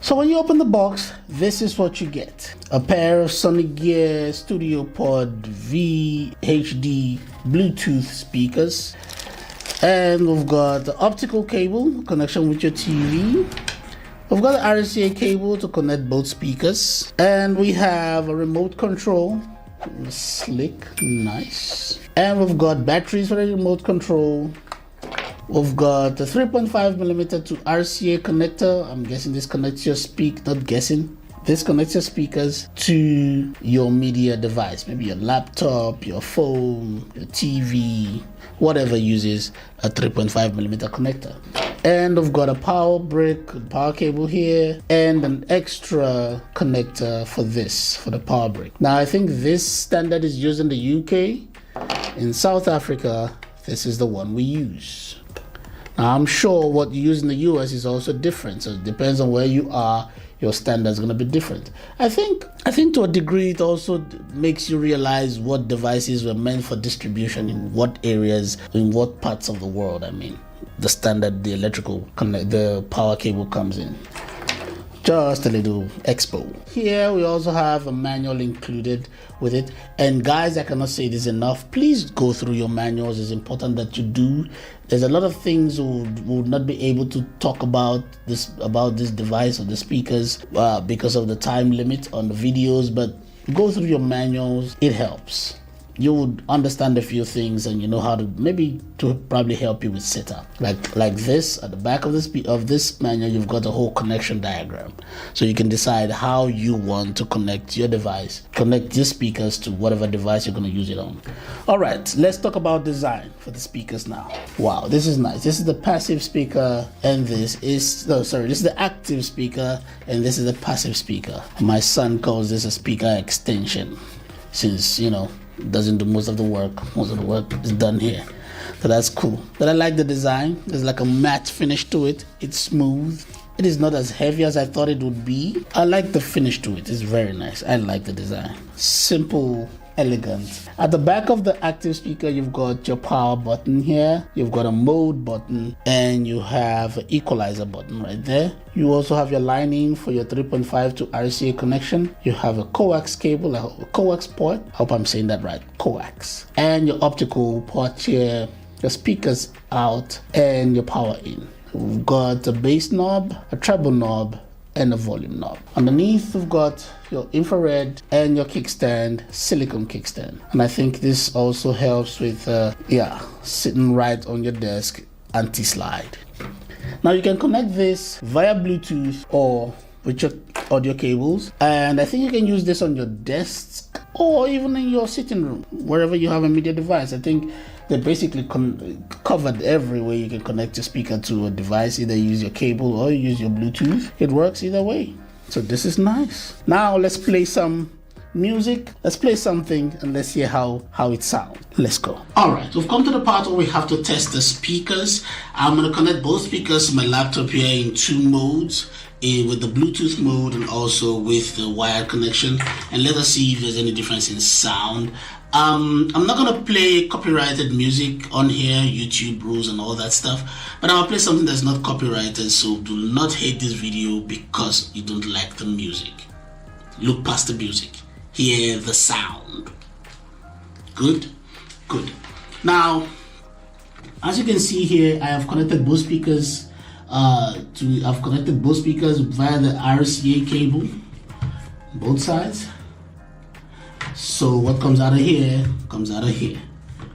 So when you open the box, this is what you get. A pair of Sony Gear Studio Pod VHD Bluetooth speakers. And we've got the optical cable connection with your TV. We've got the RCA cable to connect both speakers. And we have a remote control. Slick, nice. And we've got batteries for the remote control. We've got the 3.5mm to RCA connector. I'm guessing this connects your this connects your speakers to your media device, maybe your laptop, your phone, your TV, whatever uses a 3.5mm connector. And we've got a power brick, power cable here, and an extra connector for the power brick. Now, I think this standard is used in the UK. In South Africa, this is the one we use. Now, I'm sure what you use in the US is also different, so it depends on where you are. Your standard is going to be different. I think to a degree it also makes you realize what devices were meant for distribution in what areas, in what parts of the world. I mean, the standard, the power cable comes in. Just a little expo. Here we also have a manual included with it. And guys, I cannot say this enough. Please go through your manuals. It's important that you do. There's a lot of things we would not be able to talk about this device or the speakers because of the time limit on the videos. But go through your manuals. It helps. you would understand a few things, and you know how to maybe to probably help you with setup. Like this at the back of this manual, you've got a whole connection diagram, so you can decide how you want to connect your device, connect your speakers to whatever device you're going to use it on. All right, let's talk about design for the speakers now. Wow, this is nice. This is the passive speaker, and this is this is the active speaker, and this is the passive speaker. My son calls this a speaker extension, since doesn't do most of the work. Most of the work is done here. So that's cool. But I like the design. There's like a matte finish to it. It's smooth. It is not as heavy as I thought it would be. I like the finish to it. It's very nice. I like the design. Simple, elegant. At the back of the active speaker, you've got your power button here. You've got a mode button, and you have an equalizer button right there. You also have your lining for your 3.5 to RCA connection. You have a coax cable, a coax port. I hope I'm saying that right, coax. And your optical port here, your speakers out, and your power in. We've got a bass knob, a treble knob, and a volume knob. Underneath, we've got your infrared and your kickstand, silicone kickstand. And I think this also helps with, sitting right on your desk, anti-slide. Now you can connect this via Bluetooth or with your audio cables. And I think you can use this on your desk or even in your sitting room, wherever you have a media device. I think they basically covered every way you can connect your speaker to a device. Either use your cable or use your Bluetooth. It works either way. So this is nice. Now let's play some music. Let's play something and let's hear how it sounds. Let's go. All right, we've come to the part where we have to test the speakers. I'm going to connect both speakers to my laptop here in two modes, with the Bluetooth mode and also with the wired connection, and let us see if there's any difference in sound. I'm not going to play copyrighted music on here, YouTube rules and all that stuff, but I'll play something that's not copyrighted, so do not hate this video because you don't like the music. Look past the music. Hear the sound. Good? Good. Now, as you can see here, I have connected both speakers via the RCA cable, both sides. So what comes out of here comes out of here.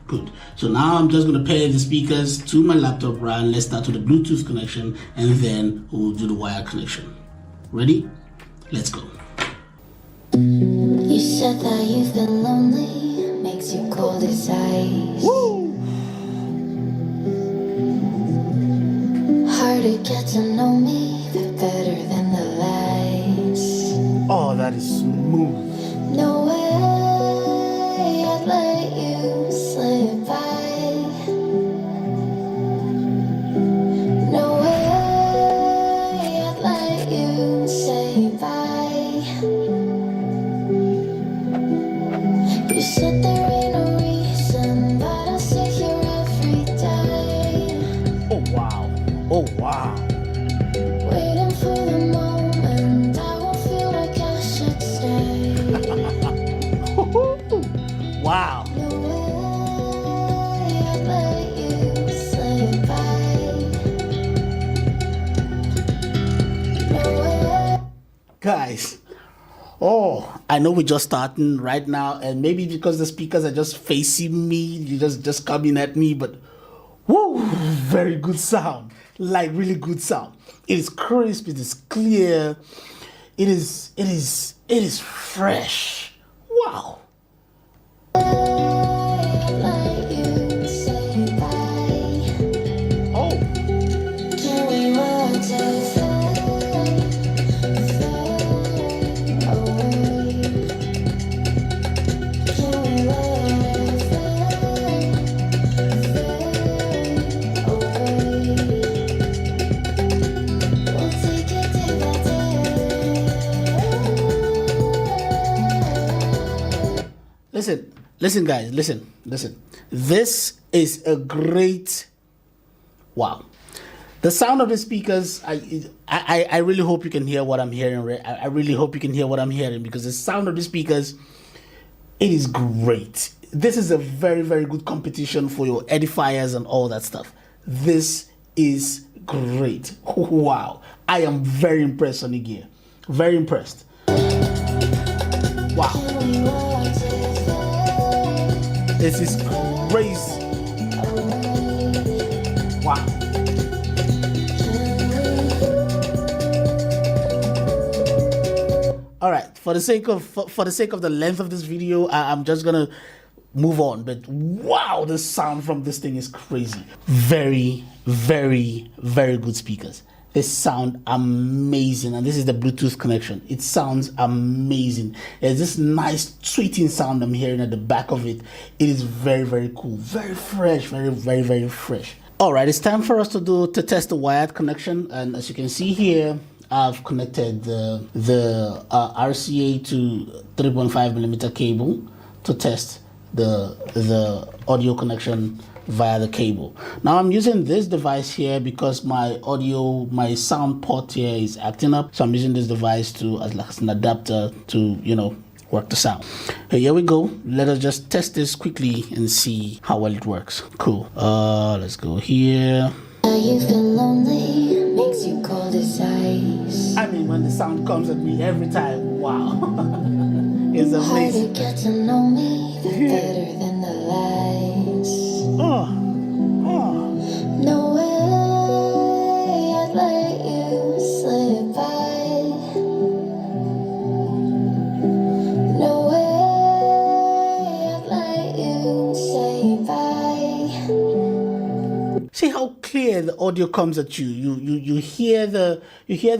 Good. So now I'm just going to pair the speakers to my laptop, right? Let's start with the Bluetooth connection, and then we'll do the wire connection. Ready? Let's go. You said that you've been lonely, makes you cold as ice. Woo! Hard to get to know me, but better than the lies. Oh, that is smooth. No way I'd let you slip by. No way I'd let you say bye. You said there ain't no reason, but I'll sit here every day. Oh, wow. Oh, wow. Waiting for the moment I won't feel like I should stay. Wow. No way I'd let you say bye. No way. Guys, I know we're just starting right now, and maybe because the speakers are just facing me, you just coming at me, but woo, very good sound. Like really good sound. It is crisp, it is clear, it is fresh. Wow. I'd let you say bye. Oh, Can we walk to fade away? Can we let it fade away? We'll take it day by day. listen guys, listen. This is a great, wow. The sound of the speakers, I really hope you can hear what I'm hearing. I really hope you can hear what I'm hearing, because the sound of the speakers, it is great. This is a very, very good competition for your edifiers and all that stuff. This is great. Wow. I am very impressed, Sony Gear. Very impressed. Wow. Can we walk to fade This is crazy. Wow. All right, for the sake of the length of this video, I'm just gonna move on. But wow, the sound from this thing is crazy. Very, very, very good speakers. They sound amazing, and this is the Bluetooth connection. It sounds amazing. There's this nice tweeting sound I'm hearing at the back of it. It is very, very cool, very fresh, very, very, very fresh. All right, it's time for us to test the wired connection, and as you can see here, I've connected the RCA to 3.5mm cable to test the audio connection via the cable. Now I'm using this device here because my sound port here is acting up, so I'm using this device as an adapter to work the sound. Here we go. Let us just test this quickly and see how well it works. Cool. Let's go here. You feel lonely, makes you cold as ice. I mean, when the sound comes at me every time, wow. It's amazing. Hard to get to know me, the better than the lies. No way I'd let you slip by. No way I'd let you say bye. See how clear the audio comes at you. You hear the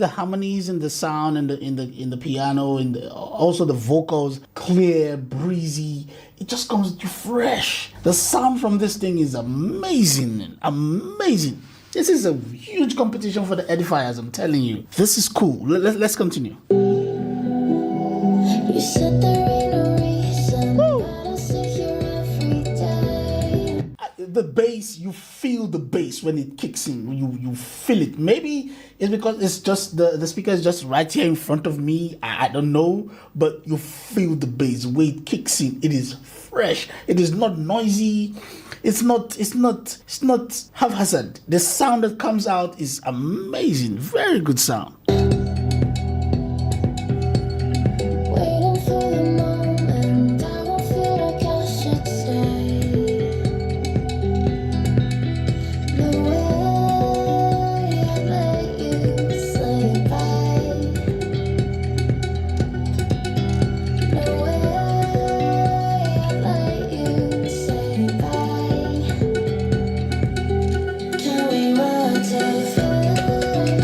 harmonies in the sound and in the piano and also the vocals, clear, breezy. It just comes at you fresh. The sound from this thing is amazing, amazing. This is a huge competition for the edifiers, I'm telling you. This is cool. Let's continue. You said there ain't no reason, but I'll sit here every day. The bass, you feel the bass when it kicks in. You feel it. Maybe it's because it's just the speaker is just right here in front of me. I don't know, but you feel the bass. The way it kicks in, it is fresh. It is not noisy. It's not haphazard. The sound that comes out is amazing. Very good sound. Waiting for the moment, I won't feel like I should stay. No way I'd let you slip by. No way I'd let you say bye. Can we run to far away?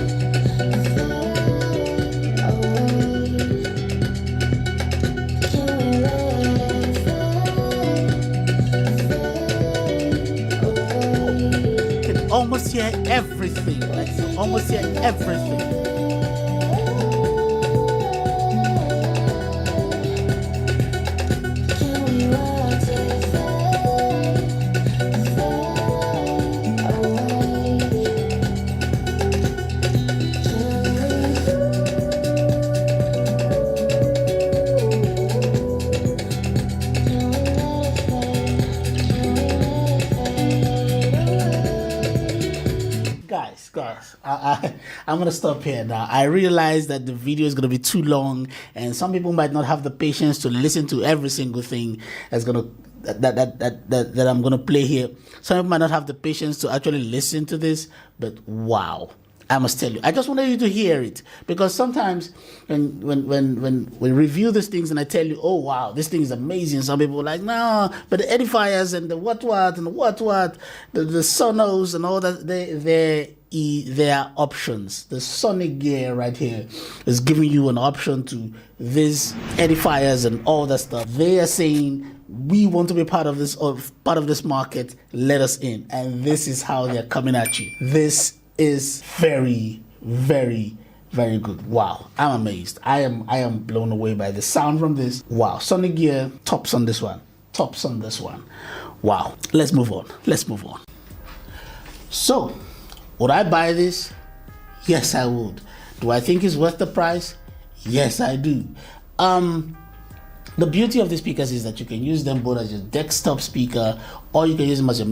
Can we let it fade away? You can almost hear everything. Like you almost hear everything. Can we watch it fade away? Guys, I'm gonna stop here now. I realize that the video is gonna be too long, and some people might not have the patience to listen to every single thing that I'm gonna play here. Some people might not have the patience to actually listen to this, but wow. I must tell you, I just wanted you to hear it, because sometimes when we review these things and I tell you, oh wow, this thing is amazing, some people are like, no, but the edifiers and the what and the what the Sonos and all that, there are options. The Sony gear right here is giving you an option to these edifiers and all that stuff. They are saying, we want to be part of this market, let us in. And this is how they're coming at you. This is very, very, very good. Wow, I'm amazed. I am blown away by the sound from this. Wow, Sony gear tops on this one. Wow, let's move on. So, would I buy this? Yes, I would. Do I think it's worth the price? Yes, I do. The beauty of the speakers is that you can use them both as your desktop speaker, or you can use them as your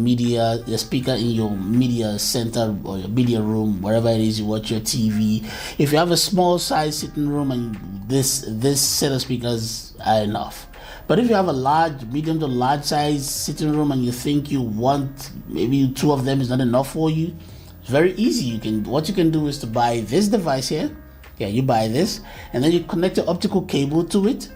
speaker in your media center or your media room, wherever it is you watch your TV. If you have a small size sitting room and this set of speakers are enough. But if you have a large, medium to large size sitting room and you think you want maybe two of them is not enough for you, it's very easy. What you can do is to buy this device here. Yeah, you buy this and then you connect your optical cable to it,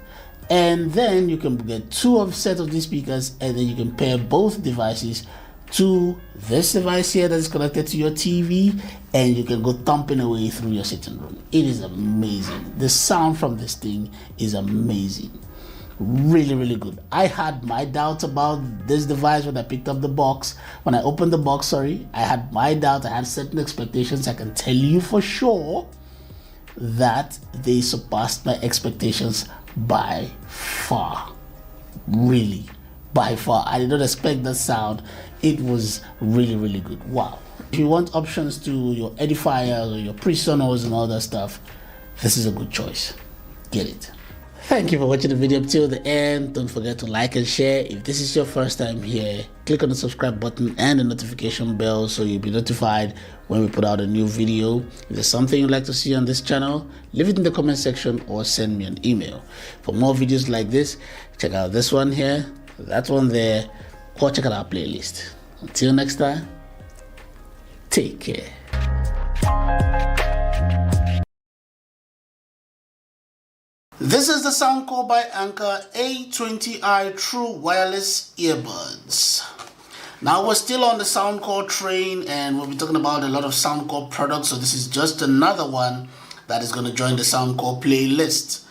and then you can get two set of these speakers, and then you can pair both devices to this device here that is connected to your TV, and you can go thumping away through your sitting room. It is amazing. The sound from this thing is amazing. Really, really good. I had my doubts about this device when I picked up the box. When I opened the box, I had my doubts. I had certain expectations. I can tell you for sure that they surpassed my expectations by far. Really, by far. I did not expect that sound. It was really, really good. Wow. If you want options to your edifiers or your pre-sonos and all that stuff, this is a good choice. Get it. Thank you for watching the video up till the end. Don't forget to like and share. If this is your first time here, click on the subscribe button and the notification bell so you'll be notified when we put out a new video. If there's something you'd like to see on this channel, leave it in the comment section or send me an email. For more videos like this, check out this one here, that one there, or check out our playlist. Until next time, take care. This is the Soundcore by Anker A20i True Wireless Earbuds. Now we're still on the Soundcore train and we'll be talking about a lot of Soundcore products, so this is just another one that is going to join the Soundcore playlist.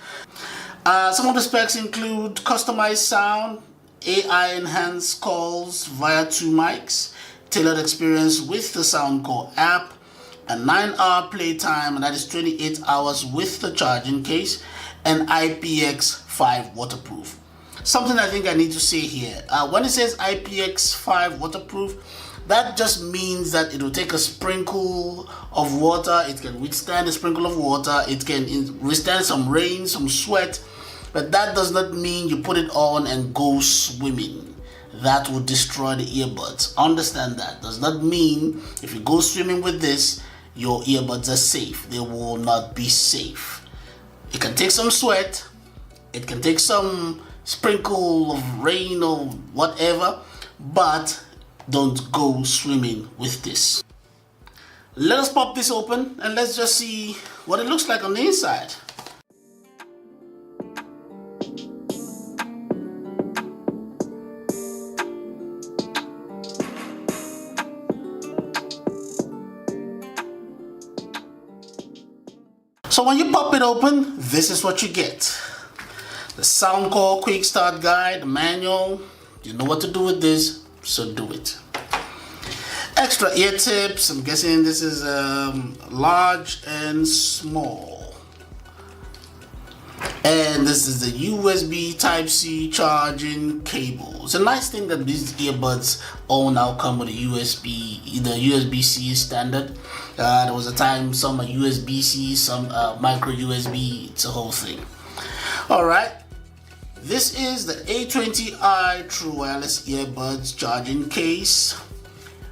Some of the specs include customized sound, AI enhanced calls via 2 mics, tailored experience with the Soundcore app, a 9-hour playtime, and that is 28 hours with the charging case, and IPX5 waterproof. Something I think I need to say here, when it says IPX5 waterproof, that just means that it will take a sprinkle of water, it can withstand a sprinkle of water, it can withstand some rain, some sweat, but that does not mean you put it on and go swimming. That would destroy the earbuds. Understand that. Does not mean if you go swimming with this, your earbuds are safe. They will not be safe. It can take some sweat, it can take some sprinkle of rain or whatever, but don't go swimming with this. Let us pop this open and let's just see what it looks like on the inside. So when you pop it open, this is what you get. The Soundcore Quick Start Guide, the manual. You know what to do with this, so do it. Extra ear tips. I'm guessing this is large and small. And this is the USB Type-C charging cable. It's a nice thing that these earbuds all now come with a USB, the USB-C standard. There was a time some are USB-C, some micro USB. It's a whole thing. Alright, this is the A20i True Wireless Earbuds charging case.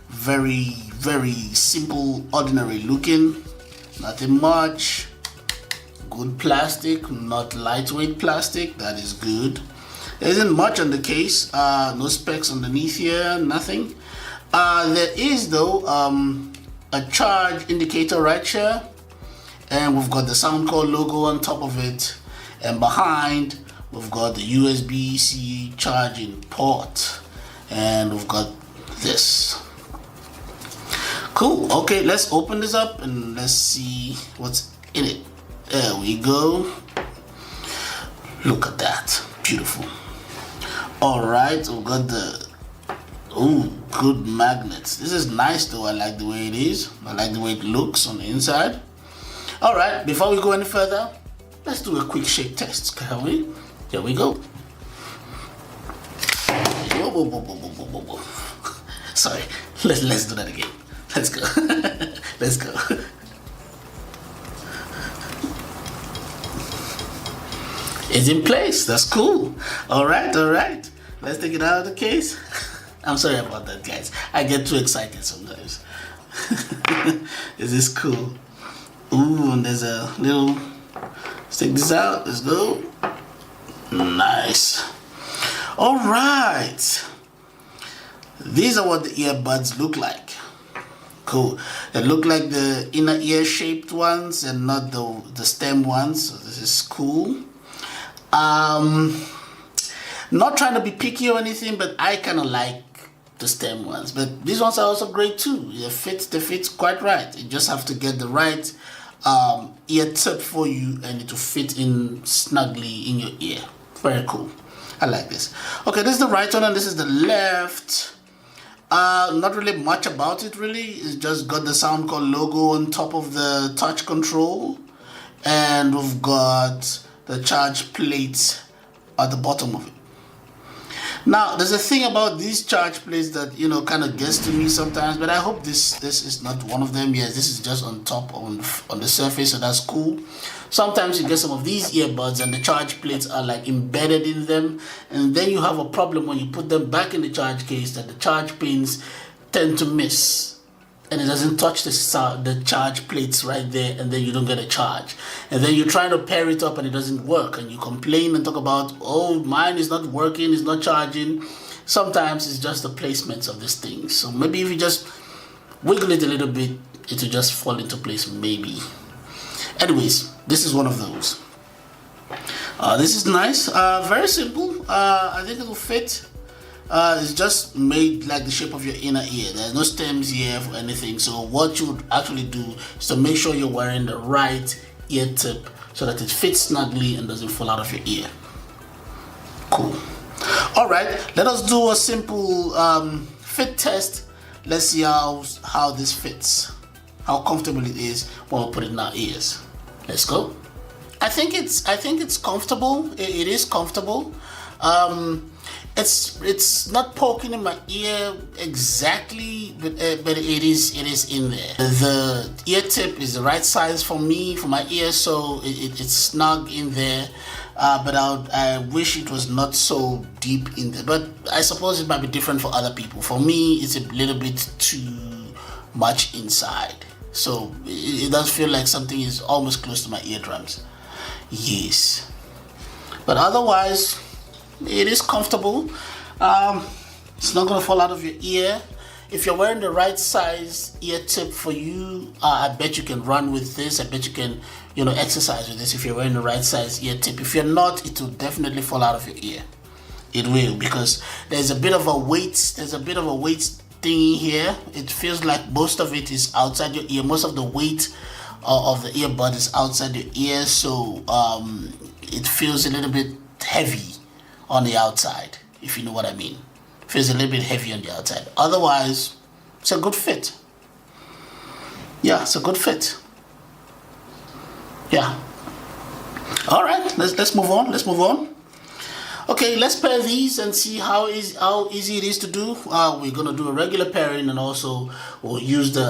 Very, very simple, ordinary looking. Nothing much. Good plastic, not lightweight plastic. That is good. There isn't much on the case. No specs underneath here, nothing. There is though a charge indicator right here, and we've got the Soundcore logo on top of it, and behind we've got the USB-C charging port, and we've got this. Cool. Okay, let's open this up and let's see what's in it. There we go. Look at that. Beautiful. Alright, we've got the good magnets. This is nice though. I like the way it is. I like the way it looks on the inside. Alright, before we go any further, let's do a quick shake test, can we? Here we go. Whoa, whoa, whoa, whoa, whoa, whoa, whoa. Sorry, let's do that again. Let's go. Let's go. It's in place. That's cool. Alright, alright. Let's take it out of the case. I'm sorry about that, guys. I get too excited sometimes. This is cool. Ooh, and there's a little... Let's take this out. Let's go. Nice. All right, these are what the earbuds look like. Cool. They look like the inner ear shaped ones and not the stem ones. So this is cool. Not trying to be picky or anything, but I kind of like the stem ones. But these ones are also great too. They fit quite right. You just have to get the right ear tip for you, and it will fit in snugly in your ear. Very cool. I like this. Okay, this is the right one and this is the left. Not really much about it really. It's just got the Soundcore logo on top of the touch control, and we've got the charge plate at the bottom of it. Now, there's a thing about these charge plates that, you know, kind of gets to me sometimes, but I hope this is not one of them. Yes, this is just on top on the surface, so that's cool. Sometimes you get some of these earbuds and the charge plates are like embedded in them, and then you have a problem when you put them back in the charge case that the charge pins tend to miss. And it doesn't touch the charge plates right there, and then you don't get a charge. And then you try to pair it up and it doesn't work, and you complain and talk about, oh, mine is not working, it's not charging. Sometimes it's just the placements of this thing. So maybe if you just wiggle it a little bit, it will just fall into place, maybe. Anyways, this is one of those. This is nice, very simple. I think it will fit. It's just made like the shape of your inner ear. There's no stems here for anything. So what you would actually do is to make sure you're wearing the right ear tip so that it fits snugly and doesn't fall out of your ear. Cool. All right, let us do a simple fit test. Let's see how this fits, how comfortable it is when we put it in our ears. Let's go. I think it's comfortable. It is comfortable. It's not poking in my ear exactly, but it is in there. The ear tip is the right size for me, for my ear, so it's snug in there. But I wish it was not so deep in there. But I suppose it might be different for other people. For me, it's a little bit too much inside, so it does feel like something is almost close to my eardrums. Yes, but otherwise, it is comfortable. It's not going to fall out of your ear. If you're wearing the right size ear tip for you, I bet you can run with this. I bet you can, exercise with this if you're wearing the right size ear tip. If you're not, it will definitely fall out of your ear. It will, because there's a bit of a weight. There's a bit of a weight thingy here. It feels like most of it is outside your ear. Most of the weight of the earbud is outside your ear, so it feels a little bit heavy on the outside, if you know what I mean. Feels a little bit heavy on the outside. Otherwise, it's a good fit. Yeah, it's a good fit. Yeah. All right, let's move on. Let's move on. Okay, let's pair these and see how easy it is to do. We're gonna do a regular pairing, and also we'll use do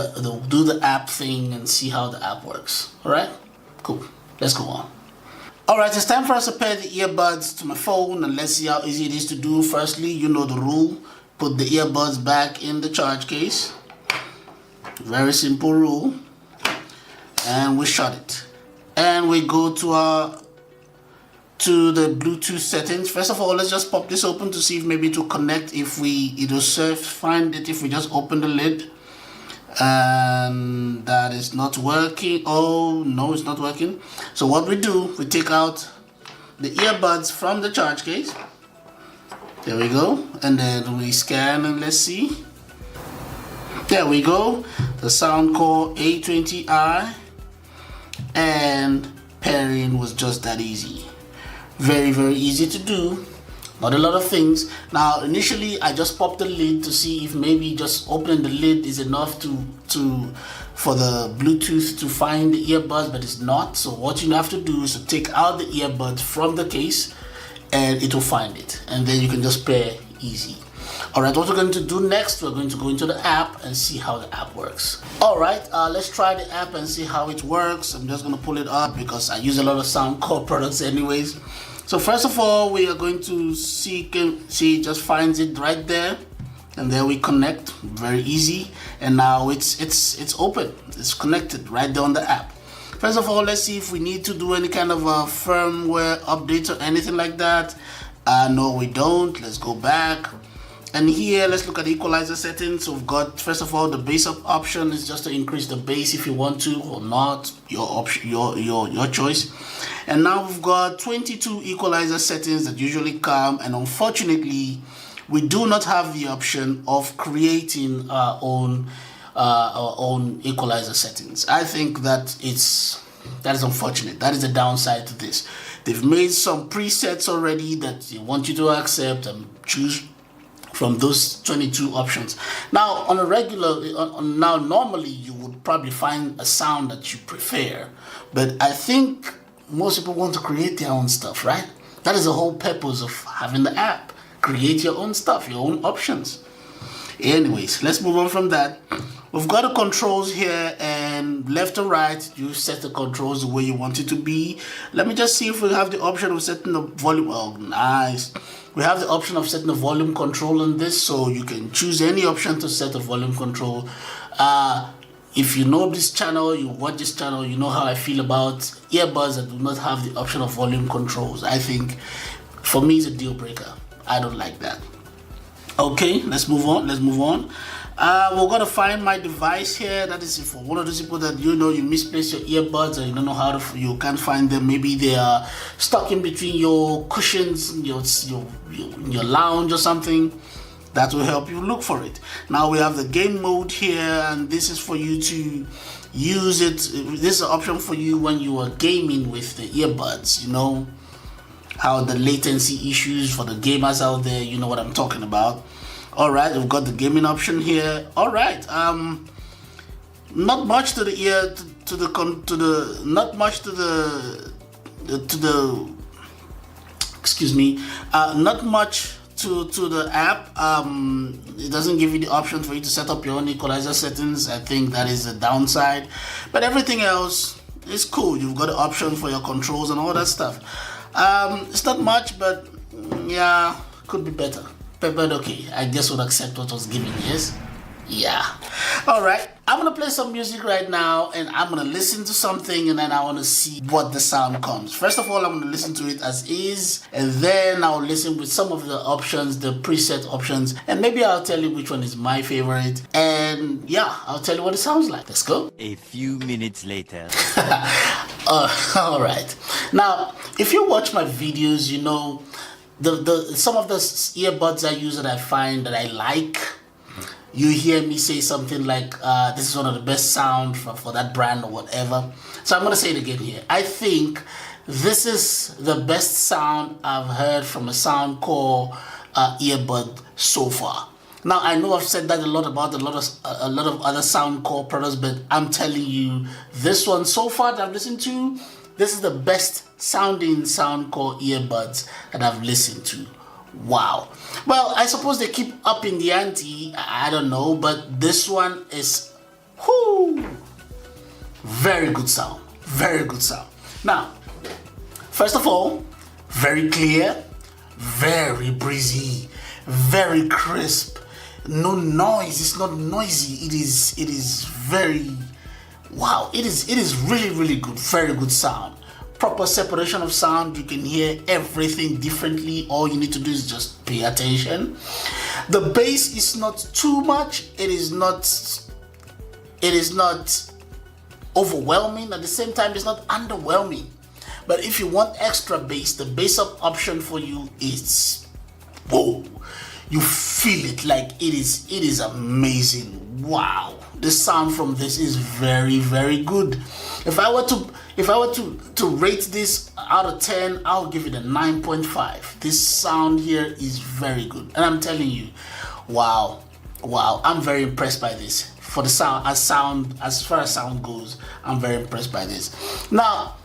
the app thing and see how the app works. All right, cool. Let's go on. All right, it's time for us to pair the earbuds to my phone, and let's see how easy it is to do. Firstly, you know the rule. Put the earbuds back in the charge case. Very simple rule. And we shut it. And we go to the Bluetooth settings. First of all, let's just pop this open to see if maybe it will connect. If it'll find it if we just open the lid. And that is not working. Oh no, it's not working. So what we do, we take out the earbuds from the charge case. There we go. And then we scan and let's see. There we go. The Soundcore A20i, and pairing was just that easy. Very, very easy to do. Not a lot of things. Now, initially, I just popped the lid to see if maybe just opening the lid is enough for the Bluetooth to find the earbuds, but it's not. So what you have to do is to take out the earbuds from the case, and it will find it. And then you can just pair easy. All right, what we're going to do next, we're going to go into the app and see how the app works. All right, let's try the app and see how it works. I'm just going to pull it up because I use a lot of Soundcore products anyways. So first of all, we are going to see it just finds it right there, and there we connect. Very easy. And now it's open. It's connected right there on the app. First of all, let's see if we need to do any kind of a firmware update or anything like that. No, we don't. Let's go back. And here, let's look at the equalizer settings. So we've got, first of all, the bass up option is just to increase the bass if you want to or not. Your option, your choice. And now we've got 22 equalizer settings that usually come. And unfortunately, we do not have the option of creating our own equalizer settings. I think that is unfortunate. That is the downside to this. They've made some presets already that they want you to accept and choose from those 22 options. Now, on a regular, now normally you would probably find a sound that you prefer, but I think most people want to create their own stuff, right? That is the whole purpose of having the app. Create your own stuff, your own options. Anyways, let's move on from that. We've got the controls here, and left and right, you set the controls the way you want it to be. Let me just see if we have the option of setting the volume. Oh, nice. We have the option of setting the volume control on this, so you can choose any option to set the volume control. If you know this channel, you watch this channel, you know how I feel about earbuds that do not have the option of volume controls. I think, for me, it's a deal breaker. I don't like that. Okay, let's move on. We're gonna find my device here. That is for one of those people that you misplaced your earbuds and you don't know how to, you can't find them. Maybe they are stuck in between your cushions, your lounge or something. That will help you look for it. Now we have the game mode here, and this is for you to use it. This is an option for you when you are gaming with the earbuds. You know how the latency issues for the gamers out there. You know what I'm talking about. All right, we've got the gaming option here. All right, not much to the ear, not much to the app. It doesn't give you the option for you to set up your own equalizer settings. I think that is a downside, but everything else is cool. You've got the option for your controls and all that stuff. It's not much, but yeah, could be better. But okay, I guess we'll accept what was given, yes? Yeah. Alright, I'm gonna play some music right now, and I'm gonna listen to something, and then I wanna see what the sound comes. First of all, I'm gonna listen to it as is, and then I'll listen with some of the options, the preset options, and maybe I'll tell you which one is my favorite, and yeah, I'll tell you what it sounds like. Let's go. A few minutes later. Alright. Now, if you watch my videos, you know, some of the earbuds I use that I find that I like, you hear me say something like, this is one of the best sound for that brand or whatever. So I'm going to say it again here. I think this is the best sound I've heard from a Soundcore earbud so far. Now, I know I've said that a lot about a lot of other Soundcore products, but I'm telling you, this one so far that I've listened to, this is the best sounding Soundcore earbuds that I've listened to. Wow. Well, I suppose they keep upping the ante. I don't know, but this one is very good sound. Very good sound. Now, first of all, very clear, very breezy, very crisp. No noise. It's not noisy. It is very wow. It is really, really good. Very good sound. Proper separation of sound. You can hear everything differently. All you need to do is just pay attention. The bass is not too much. It is not overwhelming. At the same time, it's not underwhelming. But if you want extra bass, the bass up option for you is whoa. You feel it like it is amazing. Wow. The sound from this is very, very good. If I were to rate this out of 10, I'll give it a 9.5. This sound here is very good. And I'm telling you, wow, I'm very impressed by this. For the sound, as far as sound goes, I'm very impressed by this. Now,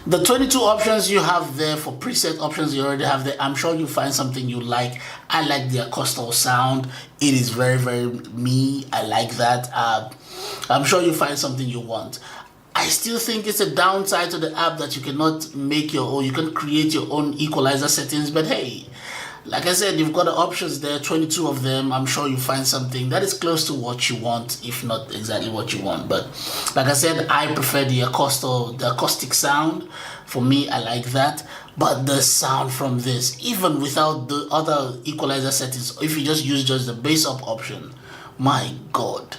the 22 options you have there for preset options you already have there. I'm sure you find something you like. I like the acoustic sound. It is very, very me. I like that. I'm sure you find something you want. I still think it's a downside to the app that you cannot make your own. You can create your own equalizer settings. But hey, Like I said, you've got the options there, 22 of them. I'm sure you find something that is close to what you want, if not exactly what you want. But like I said, I prefer the acoustic sound. For me, I like that. But the sound from this, even without the other equalizer settings, if you just use just the bass up option, my God,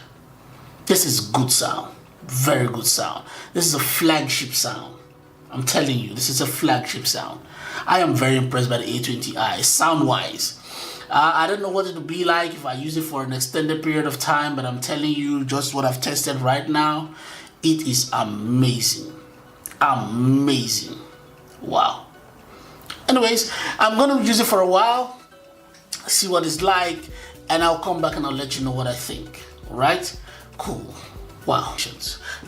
this is good sound. Very good sound. This is a flagship sound. I'm telling you, this is a flagship sound. I am very impressed by the A20i, sound-wise. I don't know what it will be like if I use it for an extended period of time, but I'm telling you, just what I've tested right now, it is amazing. Amazing. Wow. Anyways, I'm going to use it for a while, see what it's like, and I'll come back and I'll let you know what I think. Alright? Cool. Wow.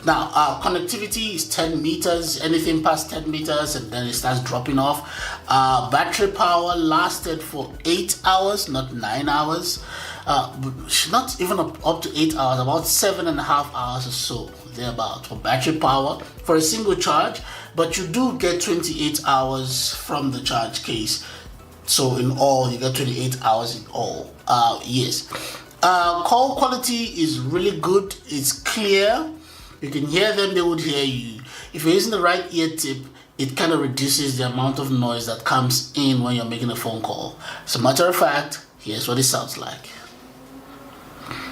Now, connectivity is 10 meters, anything past 10 meters, and then it starts dropping off. Battery power lasted for 8 hours, not 9 hours. Not even up to 8 hours, about 7.5 hours or so, thereabout, for battery power for a single charge. But you do get 28 hours from the charge case. So in all, you get 28 hours in all. Yes. Call quality is really good. It's clear. You can hear them, they would hear you. If you're using the right ear tip, it kind of reduces the amount of noise that comes in when you're making a phone call. As a matter of fact, here's what it sounds like.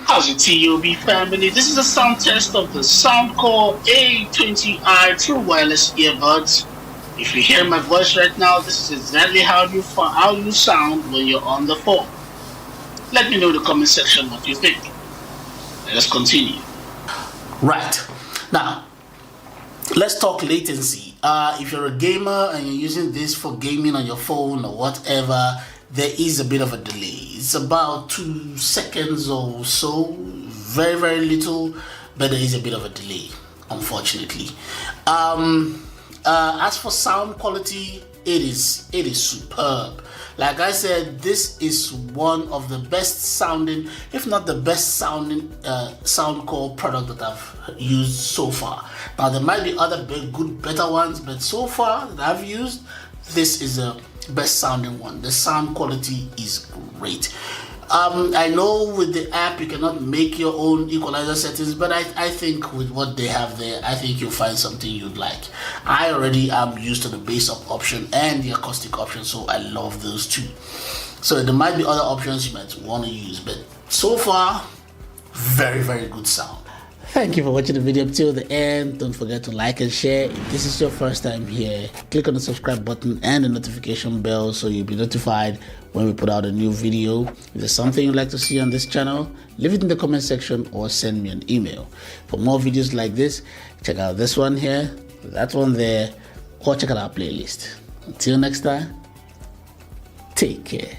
How's it, TOB family? This is a sound test of the Soundcore A20i True Wireless Earbuds. If you hear my voice right now, this is exactly how you sound when you're on the phone. Let me know in the comment section what you think. Let us continue. Right. Now, let's talk latency. If you're a gamer and you're using this for gaming on your phone or whatever, there is a bit of a delay. It's about 2 seconds or so. Very, very little, but there is a bit of a delay, unfortunately. As for sound quality, it is superb. Like I said, this is one of the best sounding, if not the best sounding Soundcore product that I've used so far. Now there might be other better ones, but so far that I've used, this is the best sounding one. The sound quality is great. I know with the app you cannot make your own equalizer settings, but I think with what they have there, I think you'll find something you'd like. I already am used to the bass up option and the acoustic option, so I love those two. So there might be other options you might want to use, but so far, very, very good sound. Thank you for watching the video up till the end. Don't forget to like and share. If this is your first time here, click on the subscribe button and the notification bell so you'll be notified when we put out a new video. If there's something you'd like to see on this channel, leave it in the comment section or send me an email. For more videos like this, check out this one here, that one there, or check out our playlist. Until next time, take care.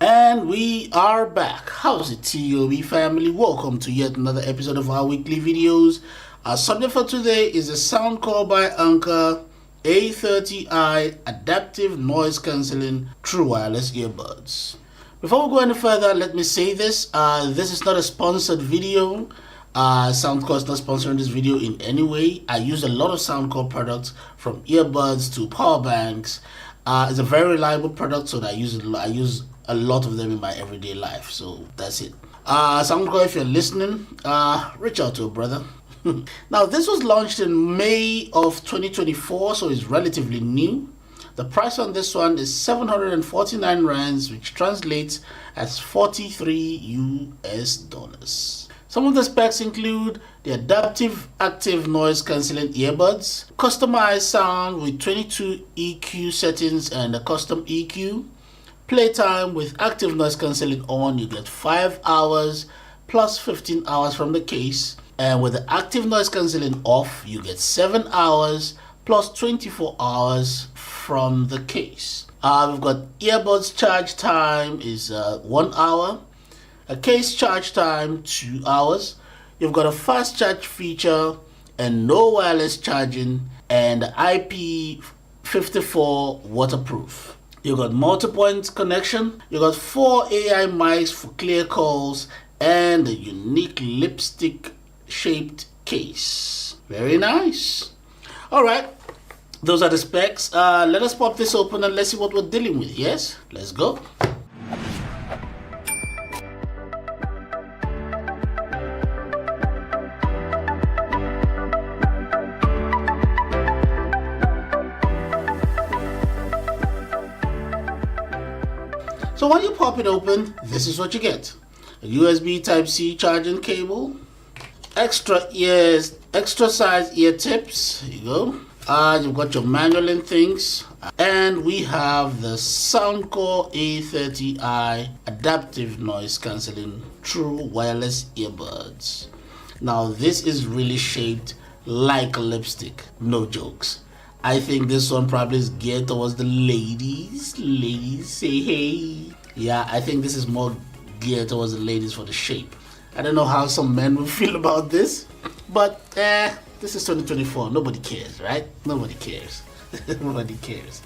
And we are back. How's it, TOB family? Welcome to yet another episode of our weekly videos. Our subject for today is the Soundcore by Anker A30i Adaptive Noise Cancelling True Wireless Earbuds. Before we go any further, let me say this. This is not a sponsored video. Soundcore is not sponsoring this video in any way. I use a lot of Soundcore products, from earbuds to power banks. It's a very reliable product, so that I use a lot of them in my everyday life. So that's it. Soundcore, if you're listening, reach out to a brother. Now, this was launched in May of 2024, so it's relatively new. The price on this one is 749 rands, which translates as 43 US dollars. Some of the specs include the adaptive active noise cancelling earbuds, customized sound with 22 EQ settings and a custom EQ, playtime with active noise cancelling on, you get 5 hours plus 15 hours from the case, and with the active noise cancelling off, you get 7 hours plus 24 hours from the case. We've got earbuds charge time is 1 hour, a case charge time 2 hours. You've got a fast charge feature and no wireless charging, and IP54 waterproof. You got multi-point connection. You got 4 AI mics for clear calls and a unique lipstick shaped case. Very nice. All right, those are the specs. Let us pop this open and let's see what we're dealing with. Yes, let's go. So when you pop it open, this is what you get. A USB Type-C charging cable, extra size ear tips. Here you go. You've got your manual and things. And we have the Soundcore A30i adaptive noise cancelling true wireless earbuds. Now this is really shaped like a lipstick. No jokes. I think this one probably is geared towards the ladies. Ladies, say hey. Yeah, I think this is more geared towards the ladies for the shape. I don't know how some men will feel about this, but this is 2024. Nobody cares, right? Nobody cares. Nobody cares.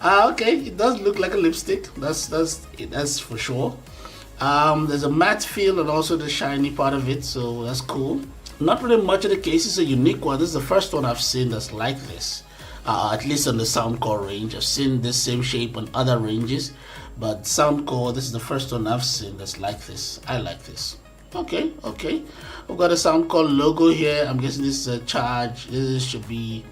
Okay, it does look like a lipstick. That's for sure. There's a matte feel and also the shiny part of it, so that's cool. Not really much of the case. It's a unique one. This is the first one I've seen that's like this. At least on the Soundcore range. I've seen this same shape on other ranges, but Soundcore, this is the first one I've seen that's like this. I like this. Okay. We've got a Soundcore logo here. I'm guessing this is a charge. This should be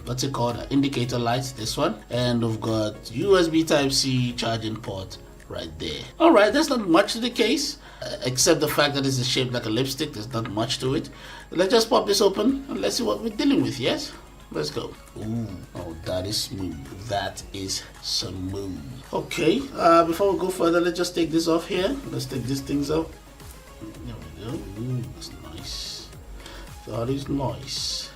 what's it called? Indicator lights, this one. And we've got USB Type-C charging port right there. All right, there's not much to the case except the fact that it's shaped like a lipstick. There's not much to it. Let's just pop this open and let's see what we're dealing with. Yes, let's go. Ooh, oh, that is smooth. That is smooth. Okay, before we go further, let's just take this off here. Let's take these things off. There we go. Ooh, that's nice. That is nice.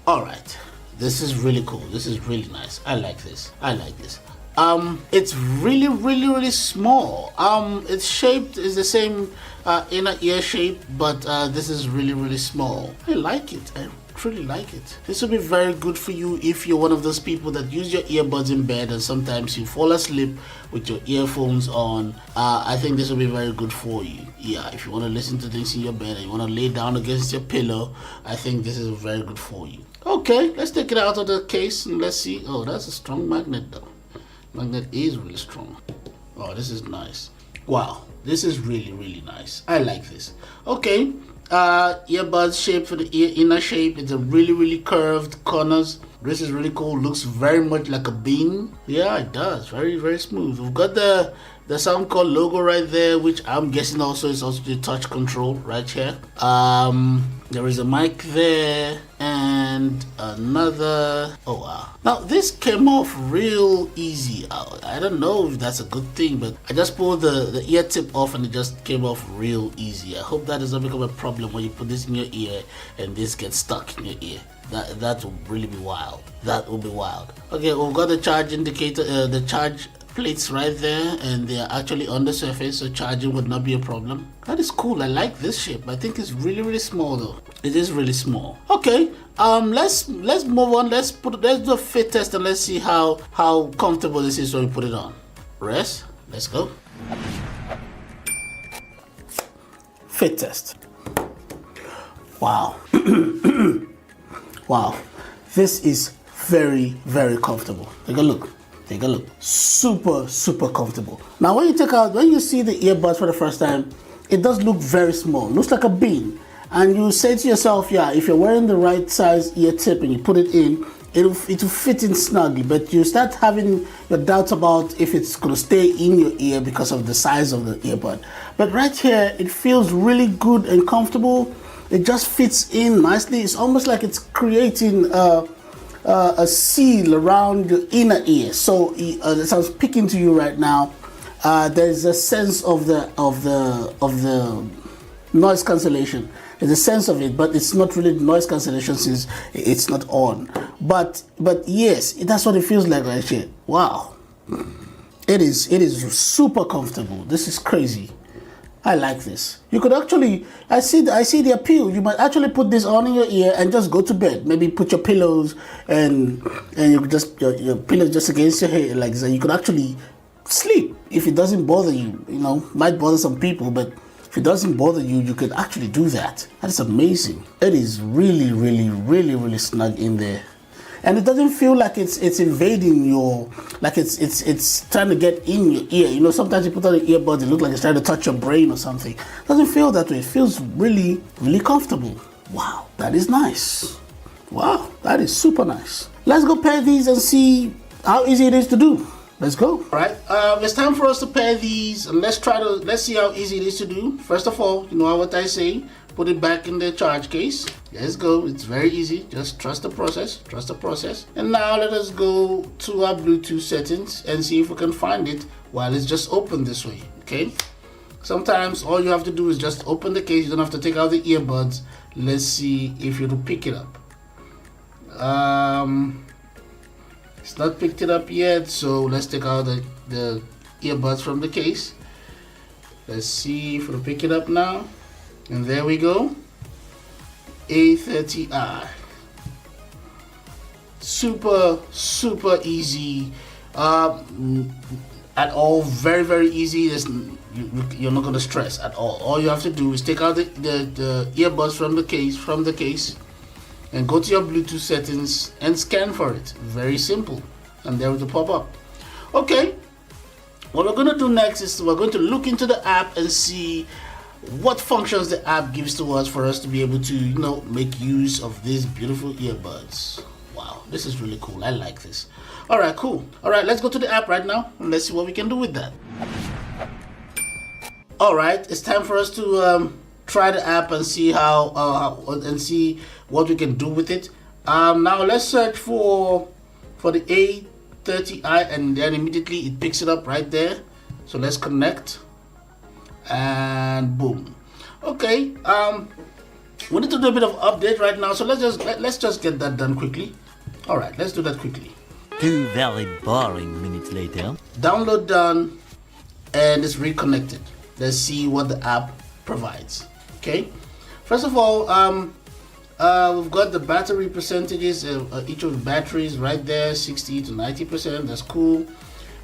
All right, this is really cool. This is really nice. I like this. It's really small. It's shaped is the same inner ear shape, but this is really small. I like it. I truly like it. This will be very good for you if you're one of those people that use your earbuds in bed and sometimes you fall asleep with your earphones on. I think this will be very good for you. Yeah, if you want to listen to things in your bed and you want to lay down against your pillow, I think this is very good for you. Okay, let's take it out of the case and let's see. Oh, that's a strong magnet though. Magnet is really strong. Oh, this is nice. Wow, this is really nice. I like this. Okay, earbuds shape for the inner shape. It's a really curved corners. This is really cool. Looks very much like a bean. Yeah, it does. Very smooth. We've got the Soundcore logo right there, which I'm guessing also is also the touch control right here. There is a mic there and another. Oh wow. Now this came off real easy. I don't know if that's a good thing, but I just pulled the ear tip off and it just came off real easy. I hope that does not become a problem when you put this in your ear and this gets stuck in your ear. That will really be wild. That will be wild. Okay, we've got the charge indicator, the charge plates right there, and they are actually on the surface, so charging would not be a problem. That is cool. I like this shape. I think it's really small though. It is really small. Okay, let's move on. Let's do a fit test and let's see how comfortable this is when we put it on. Rest. Let's go. Fit test. Wow. Wow, this is very comfortable. Take a look. Super comfortable. Now when you see the earbuds for the first time, it does look very small. Looks like a bean. And you say to yourself, yeah, if you're wearing the right size ear tip and you put it in, it'll fit in snugly. But you start having your doubts about if it's gonna stay in your ear because of the size of the earbud. But right here, it feels really good and comfortable. It just fits in nicely. It's almost like it's creating a seal around your inner ear. So as I was speaking to you right now, there's a sense of the noise cancellation. There's a sense of it, but it's not really noise cancellation since it's not on. But yes, that's what it feels like right here. Wow, it is super comfortable. This is crazy. I like this. You could actually, I see the appeal. You might actually put this on in your ear and just go to bed. Maybe put your pillows and you could just your pillow just against your head like that. You could actually sleep if it doesn't bother you. You know, might bother some people, but if it doesn't bother you, you could actually do that. That is amazing. It is really, really, really, really snug in there. And it doesn't feel like it's invading your, like it's trying to get in your ear. You know, sometimes you put on the earbuds, it looks like it's trying to touch your brain or something. It doesn't feel that way. It feels really, really comfortable. Wow, that is nice. Wow, that is super nice. Let's go pair these and see how easy it is to do. Let's go. All right, it's time for us to pair these, and let's see how easy it is to do. First of all, you know what I say, put it back in the charge case. Let's go. It's very easy. Just trust the process. Trust the process. And now let us go to our Bluetooth settings and see if we can find it while it's just open this way. Okay. Sometimes all you have to do is just open the case. You don't have to take out the earbuds. Let's see if it'll pick it up. It's not picked it up yet, so let's take out the earbuds from the case. Let's see if it'll pick it up now. And there we go. A30i. Super easy. At all, very easy. You're not gonna stress at all. All you have to do is take out the earbuds from the case, and go to your Bluetooth settings and scan for it. Very simple, and there it will pop up. Okay, what we're gonna do next is we're going to look into the app and see what functions the app gives to us for us to be able to, you know, make use of these beautiful earbuds. Wow, this is really cool. I like this. All right, cool. All right, let's go to the app right now and let's see what we can do with that. All right, it's time for us to try the app and see and see what we can do with it. Now let's search for the A30i, and then immediately it picks it up right there. So let's connect, and boom. Okay, we need to do a bit of update right now, so let's just get that done quickly. All right, let's do that quickly. 2 very boring minutes later. Download done, and it's reconnected. Let's see what the app provides. Okay, first of all, we've got the battery percentages, each of the batteries right there, 60 to 90%. That's cool.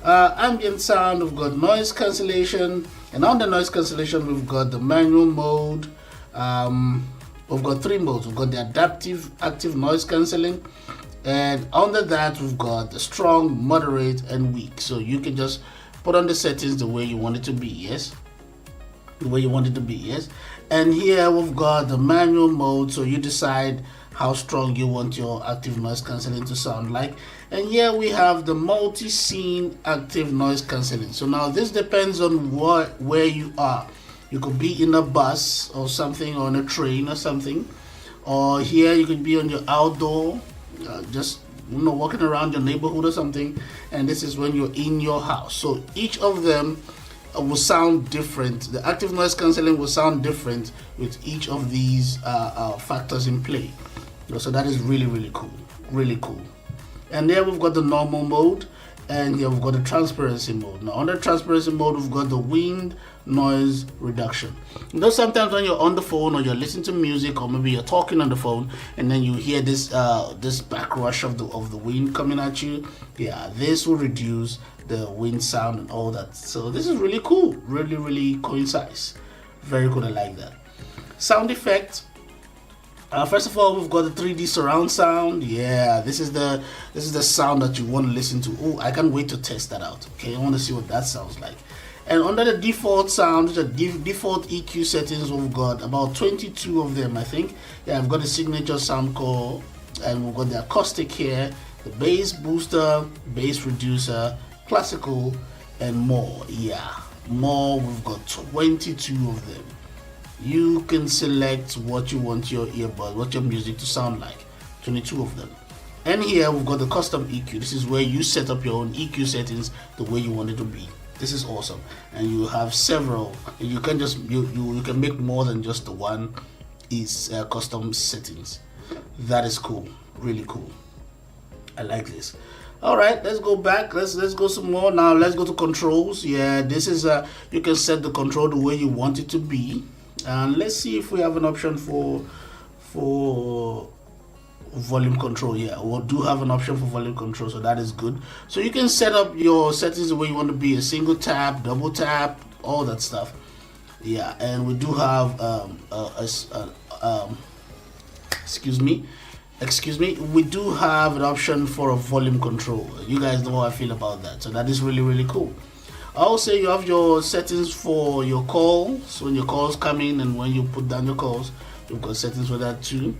Ambient sound, we've got noise cancellation, and on the noise cancellation we've got the manual mode. We've got 3 modes. We've got the adaptive, active noise cancelling, and under that we've got the strong, moderate, and weak. So you can just put on the settings the way you want it to be. Yes, the way you want it to be. Yes. And here we've got the manual mode, so you decide how strong you want your active noise cancelling to sound like. And here we have the multi-scene active noise cancelling. So now this depends on where you are. You could be in a bus or something, or on a train or something, or here you could be on your outdoor, just, you know, walking around your neighborhood or something. And this is when you're in your house. So each of them will sound different. The active noise cancelling will sound different with each of these factors in play. So that is really cool. And there we've got the normal mode, and here we've got the transparency mode. Now under transparency mode we've got the wind noise reduction. You know, sometimes when you're on the phone or you're listening to music, or maybe you're talking on the phone, and then you hear this this back rush of the wind coming at you, yeah, this will reduce the wind sound and all that. So this is really cool, really concise, very cool. I like that. Sound effect. First of all, we've got the 3D surround sound. Yeah, this is the sound that you want to listen to. Oh, I can't wait to test that out. Okay, I want to see what that sounds like. And under the default sound, the default EQ settings, we've got about 22 of them, I think. Yeah, I've got the signature sound core, and we've got the acoustic here, the bass booster, bass reducer, classical, and more. Yeah, more. We've got 22 of them. You can select what you want your earbud, what your music to sound like. 22 of them. And here we've got the custom EQ. This is where you set up your own EQ settings the way you want it to be. This is awesome. And you have several. You can just you can make more than just the one is custom settings. That is cool. Really cool. I like this. All right, let's go back. Let's go some more. Now let's go to controls. Yeah, this is you can set the control the way you want it to be. And let's see if we have an option for volume control. Yeah, we do have an option for volume control, so that is good. So you can set up your settings the way you want to be: a single tap, double tap, all that stuff. Yeah, and we do have excuse me, we do have an option for a volume control. You guys know how I feel about that, so that is really, really cool. Also, you have your settings for your calls, when your calls come in and when you put down your calls. You've got settings for that too.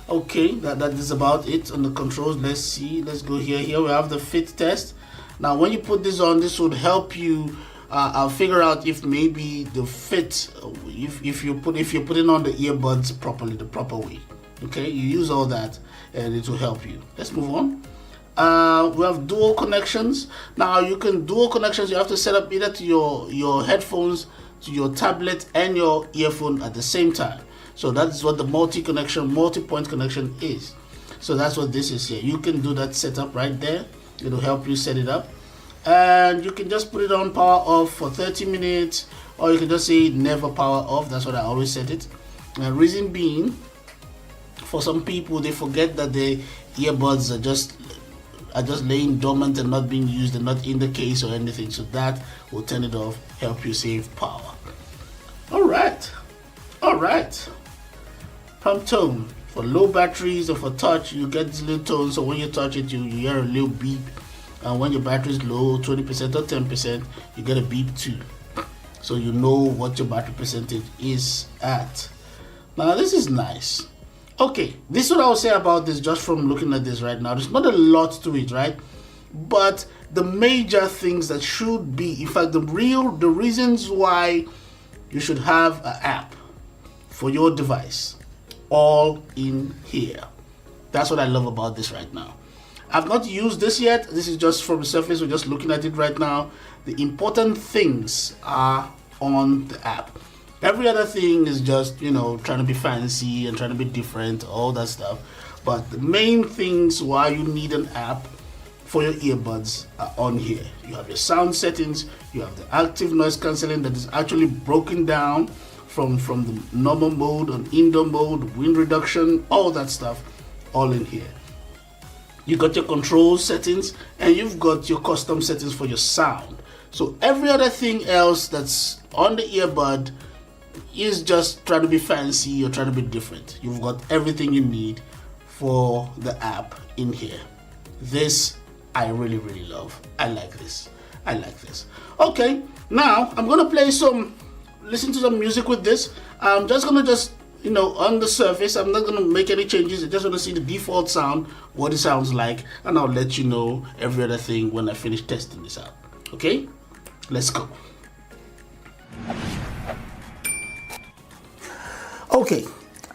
Okay, that is about it on the controls. Let's see, let's go here we have the fit test. Now when you put this on, this would help you figure out if maybe the fit, if you're putting on the earbuds properly, the proper way. Okay, you use all that and it will help you. Let's move on. We have dual connections. Now you can dual connections. You have to set up either to your headphones, to your tablet, and your earphone at the same time. So that's what the multi-point connection is. So that's what this is here. You can do that setup right there. It'll help you set it up. And you can just put it on power off for 30 minutes, or you can just say never power off. That's what I always set it. And reason being, for some people, they forget that the earbuds are just laying dormant and not being used and not in the case or anything. So that will turn it off, help you save power. All right. Pump tone. For low batteries or for touch, you get this little tone, so when you touch it, you hear a little beep. And when your battery is low, 20% or 10%, you get a beep too. So you know what your battery percentage is at. Now this is nice. Okay, this is what I would say about this just from looking at this right now. There's not a lot to it, right? But the major things that should be, in fact, the reasons why you should have an app for your device, all in here. That's what I love about this right now. I've not used this yet. This is just from the surface. We're just looking at it right now. The important things are on the app. Every other thing is just, trying to be fancy and trying to be different, all that stuff. But the main things why you need an app for your earbuds are on here. You have your sound settings, you have the active noise cancelling that is actually broken down from the normal mode and indoor mode, wind reduction, all that stuff, all in here. You got your control settings and you've got your custom settings for your sound. So every other thing else that's on the earbud is just trying to be fancy or trying to be different. You've got everything you need for the app in here. This I really, really love. I like this. Okay, now I'm gonna listen to some music with this. I'm just gonna on the surface, I'm not gonna make any changes. I just want to see the default sound, what it sounds like, and I'll let you know every other thing when I finish testing this out. Okay, let's go. Okay,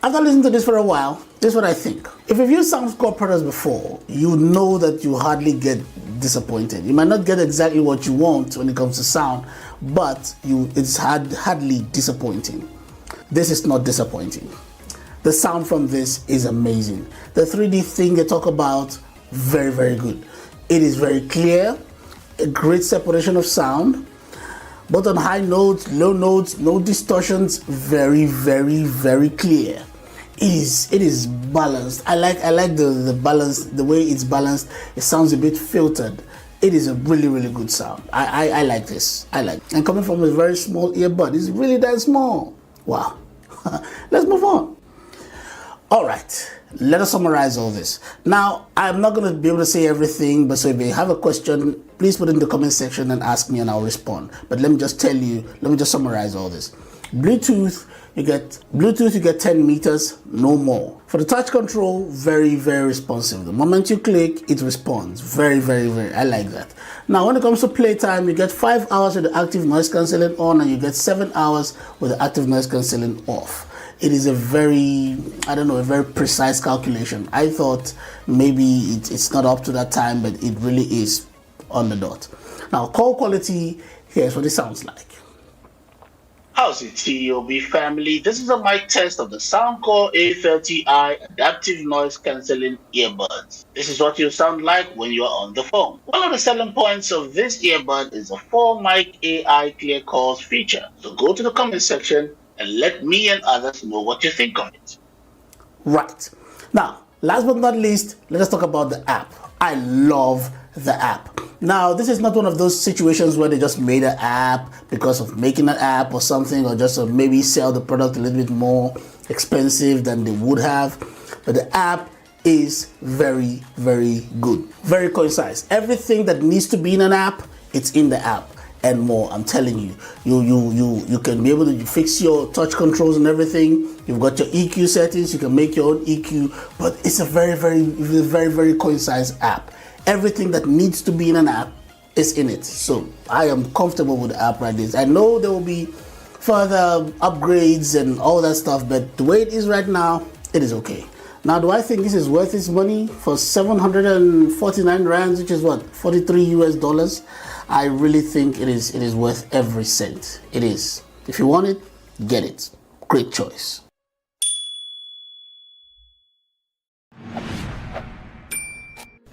after listening to this for a while, this is what I think. If you've used SoundScore products before, you know that you hardly get disappointed. You might not get exactly what you want when it comes to sound, but it's hardly disappointing. This is not disappointing. The sound from this is amazing. The 3D thing they talk about, very, very good. It is very clear, a great separation of sound, both on high notes, low notes, no distortions, very, very, very clear. It is balanced. I like the balance, the way it's balanced. It sounds a bit filtered. It is a really, really good sound. I like this. And coming from a very small earbud, it's really that small. Wow. Let's move on. All right, let us summarize all this. Now, I'm not going to be able to say everything, but so if you have a question, please put it in the comment section and ask me and I'll respond. But let me just summarize all this. Bluetooth, you get 10 meters, no more. For the touch control, very, very responsive. The moment you click, it responds. Very, very, very, I like that. Now, when it comes to playtime, you get 5 hours with the active noise cancelling on and you get 7 hours with the active noise cancelling off. It is a very precise calculation. I thought maybe it's not up to that time, but it really is on the dot. Now, call quality, here's what it sounds like. How's it, TOB family? This is a mic test of the Soundcore A30i adaptive noise cancelling earbuds. This is what you sound like when you are on the phone. One of the selling points of this earbud is the 4-mic AI clear calls feature. So go to the comment section and let me and others know what you think of it. Right. Now, last but not least, let us talk about the app. I love the app. Now, this is not one of those situations where they just made an app because of making an app or something, or just to maybe sell the product a little bit more expensive than they would have. But the app is very, very good, very concise. Everything that needs to be in an app, it's in the app and more. I'm telling you, you can be able to fix your touch controls and everything. You've got your EQ settings. You can make your own EQ, but it's a very, very concise app. Everything that needs to be in an app is in it. So I am comfortable with the app right now. I know there will be further upgrades and all that stuff, but the way it is right now, it is okay. Now, do I think this is worth its money for 749 rands, which is what, 43 US dollars? I really think it is worth every cent. It is. If you want it, get it. Great choice.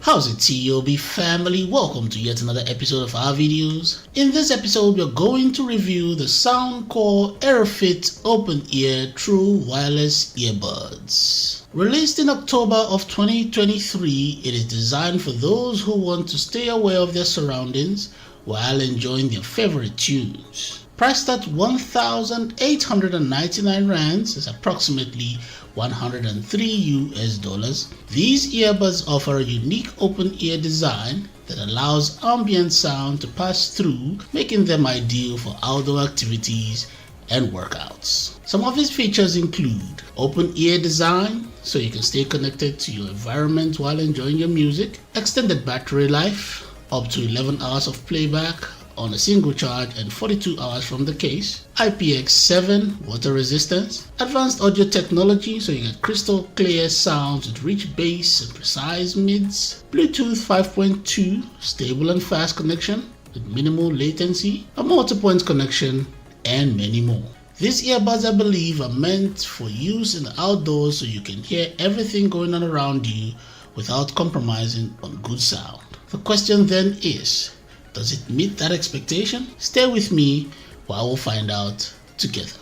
How's it, TOB family? Welcome to yet another episode of our videos. In this episode, we're going to review the Soundcore AirFit Open Ear True Wireless Earbuds. Released in October of 2023, it is designed for those who want to stay aware of their surroundings while enjoying their favorite tunes. Priced at 1,899 rands, is approximately 103 US dollars. These earbuds offer a unique open ear design that allows ambient sound to pass through, making them ideal for outdoor activities and workouts. Some of these features include open ear design, so you can stay connected to your environment while enjoying your music, extended battery life, up to 11 hours of playback on a single charge and 42 hours from the case, IPX7 water resistance, advanced audio technology so you get crystal clear sounds with rich bass and precise mids, Bluetooth 5.2 stable and fast connection with minimal latency, a multi-point connection, and many more. These earbuds, I believe, are meant for use in the outdoors so you can hear everything going on around you without compromising on good sound. The question then is, does it meet that expectation? Stay with me while we'll find out together.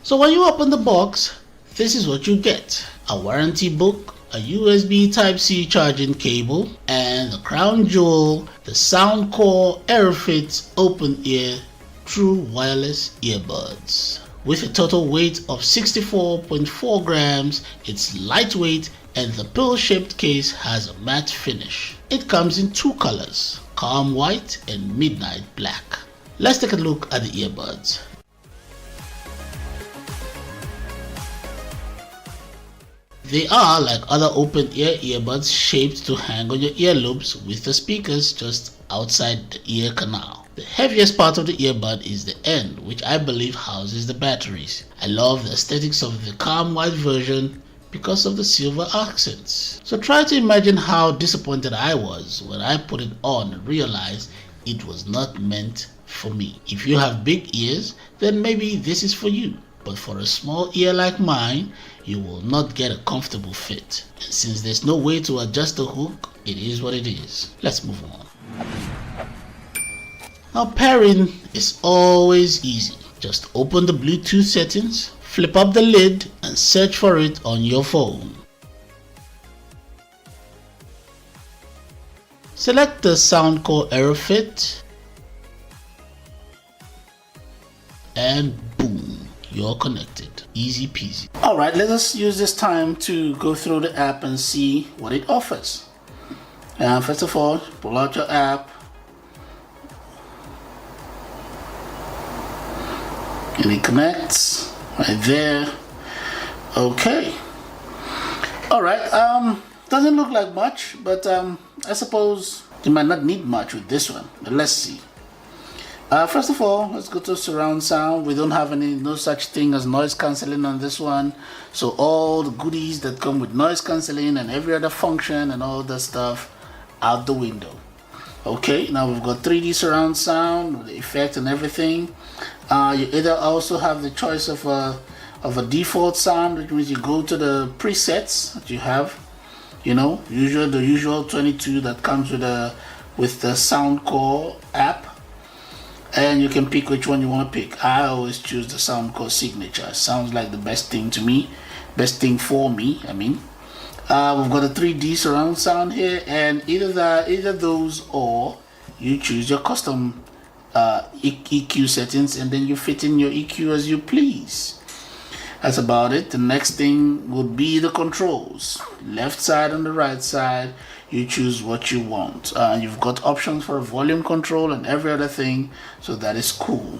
So when you open the box, this is what you get. A warranty book, a USB Type-C charging cable, and the crown jewel, the Soundcore AirFit Open Ear True Wireless Earbuds. With a total weight of 64.4 grams, it's lightweight and the pill-shaped case has a matte finish. It comes in two colors, calm white and midnight black. Let's take a look at the earbuds. They are like other open ear earbuds, shaped to hang on your earlobes with the speakers just outside the ear canal. The heaviest part of the earbud is the end, which I believe houses the batteries. I love the aesthetics of the calm white version because of the silver accents. So try to imagine how disappointed I was when I put it on and realized it was not meant for me. If you have big ears, then maybe this is for you. But for a small ear like mine, you will not get a comfortable fit. And since there's no way to adjust the hook, it is what it is. Let's move on. Now, pairing is always easy. Just open the Bluetooth settings, flip up the lid, and search for it on your phone. Select the Soundcore AirFit, and boom, you're connected. Easy peasy. Alright, let us use this time to go through the app and see what it offers. First of all, pull out your app. And it connects right there. Okay. Alright, doesn't look like much, but I suppose you might not need much with this one. But let's see. First of all, let's go to surround sound. We don't have no such thing as noise cancelling on this one. So all the goodies that come with noise cancelling and every other function and all that stuff out the window. Okay, now we've got 3D surround sound with the effect and everything. You either also have the choice of a default sound, which means you go to the presets that you have. You know, the usual 22 that comes with the Soundcore app. And you can pick which one you want to pick. I always choose the Soundcore signature. It sounds like the best thing to me, best thing for me, I mean. We've got a 3D surround sound here, and either those, or you choose your custom EQ settings, and then you fit in your EQ as you please. That's about it. The next thing would be the controls. Left side and the right side, you choose what you want. You've got options for volume control and every other thing, so that is cool.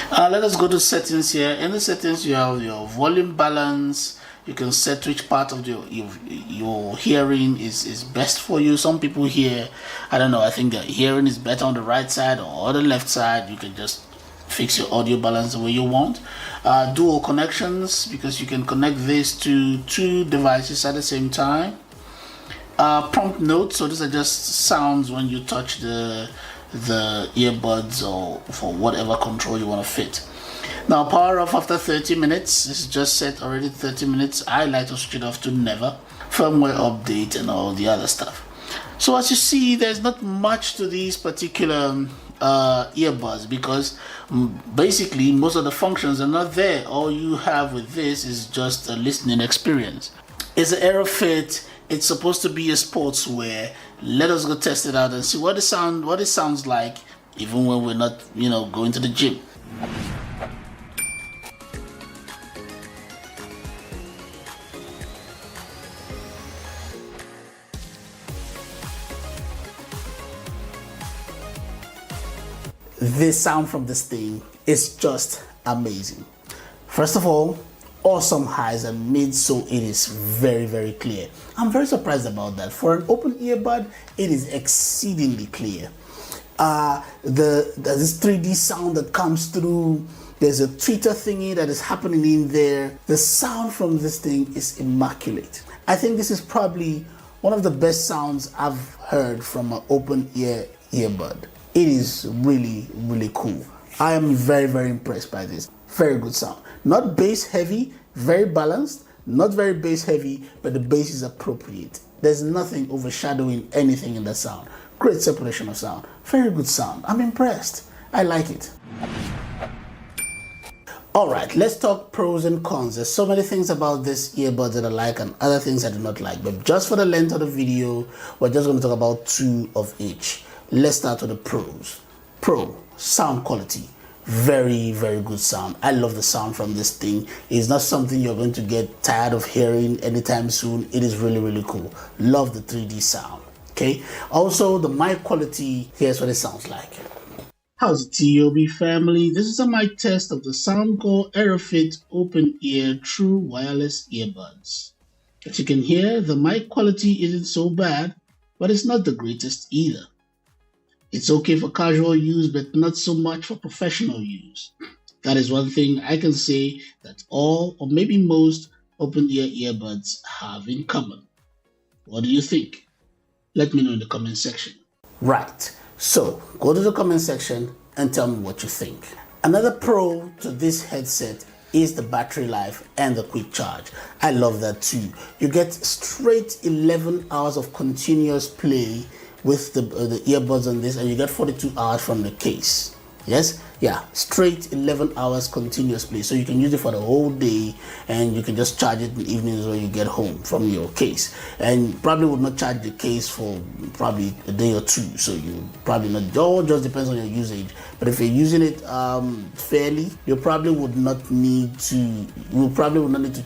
Let us go to settings here. In the settings, you have your volume balance. You can set which part of your hearing is best for you. Some people hear, I don't know, I think that hearing is better on the right side or the left side. You can just fix your audio balance the way you want. Dual connections, because you can connect this to 2 devices at the same time. Prompt notes, so these are just sounds when you touch the earbuds or for whatever control you want to fit. Now, power off after 30 minutes. This is just set already 30 minutes. I like to switch it off to never. Firmware update and all the other stuff. So as you see, there's not much to these particular earbuds, because basically most of the functions are not there. All you have with this is just a listening experience. It's an AeroFit. It's supposed to be a sportswear. Let us go test it out and see what it sounds like, even when we're not, going to the gym. This sound from this thing is just amazing. First of all, awesome highs are made so it is very, very clear. I'm very surprised about that. For an open earbud, it is exceedingly clear. There's this 3D sound that comes through. There's a tweeter thingy that is happening in there. The sound from this thing is immaculate. I think this is probably one of the best sounds I've heard from an open ear earbud. It is really, really cool. I am very, very impressed by this. Very good sound. Not bass heavy, very balanced. Not very bass heavy, but the bass is appropriate. There's nothing overshadowing anything in the sound. Great separation of sound. Very good sound. I'm impressed. I like it. Alright, let's talk pros and cons. There's so many things about this earbud that I like and other things I do not like. But just for the length of the video, we're just going to talk about 2 of each. Let's start with the pros. Pro, sound quality. Very, very good sound. I love the sound from this thing. It's not something you're going to get tired of hearing anytime soon. It is really, really cool. Love the 3D sound. Okay. Also, the mic quality, here's what it sounds like. How's it, TOB family? This is a mic test of the Soundcore AeroFit Open Ear True Wireless Earbuds. As you can hear, the mic quality isn't so bad, but it's not the greatest either. It's okay for casual use, but not so much for professional use. That is one thing I can say that all, or maybe most, open ear earbuds have in common. What do you think? Let me know in the comment section. Right, so go to the comment section and tell me what you think. Another pro to this headset is the battery life and the quick charge. I love that too. You get straight 11 hours of continuous play with the earbuds on this, and you get 42 hours from the case. Yes, yeah, straight 11 hours continuously, so you can use it for the whole day, and you can just charge it in the evenings when you get home from your case. And probably would not charge the case for probably a day or 2, so you probably not, it all just depends on your usage. But if you're using it fairly, you probably would not need to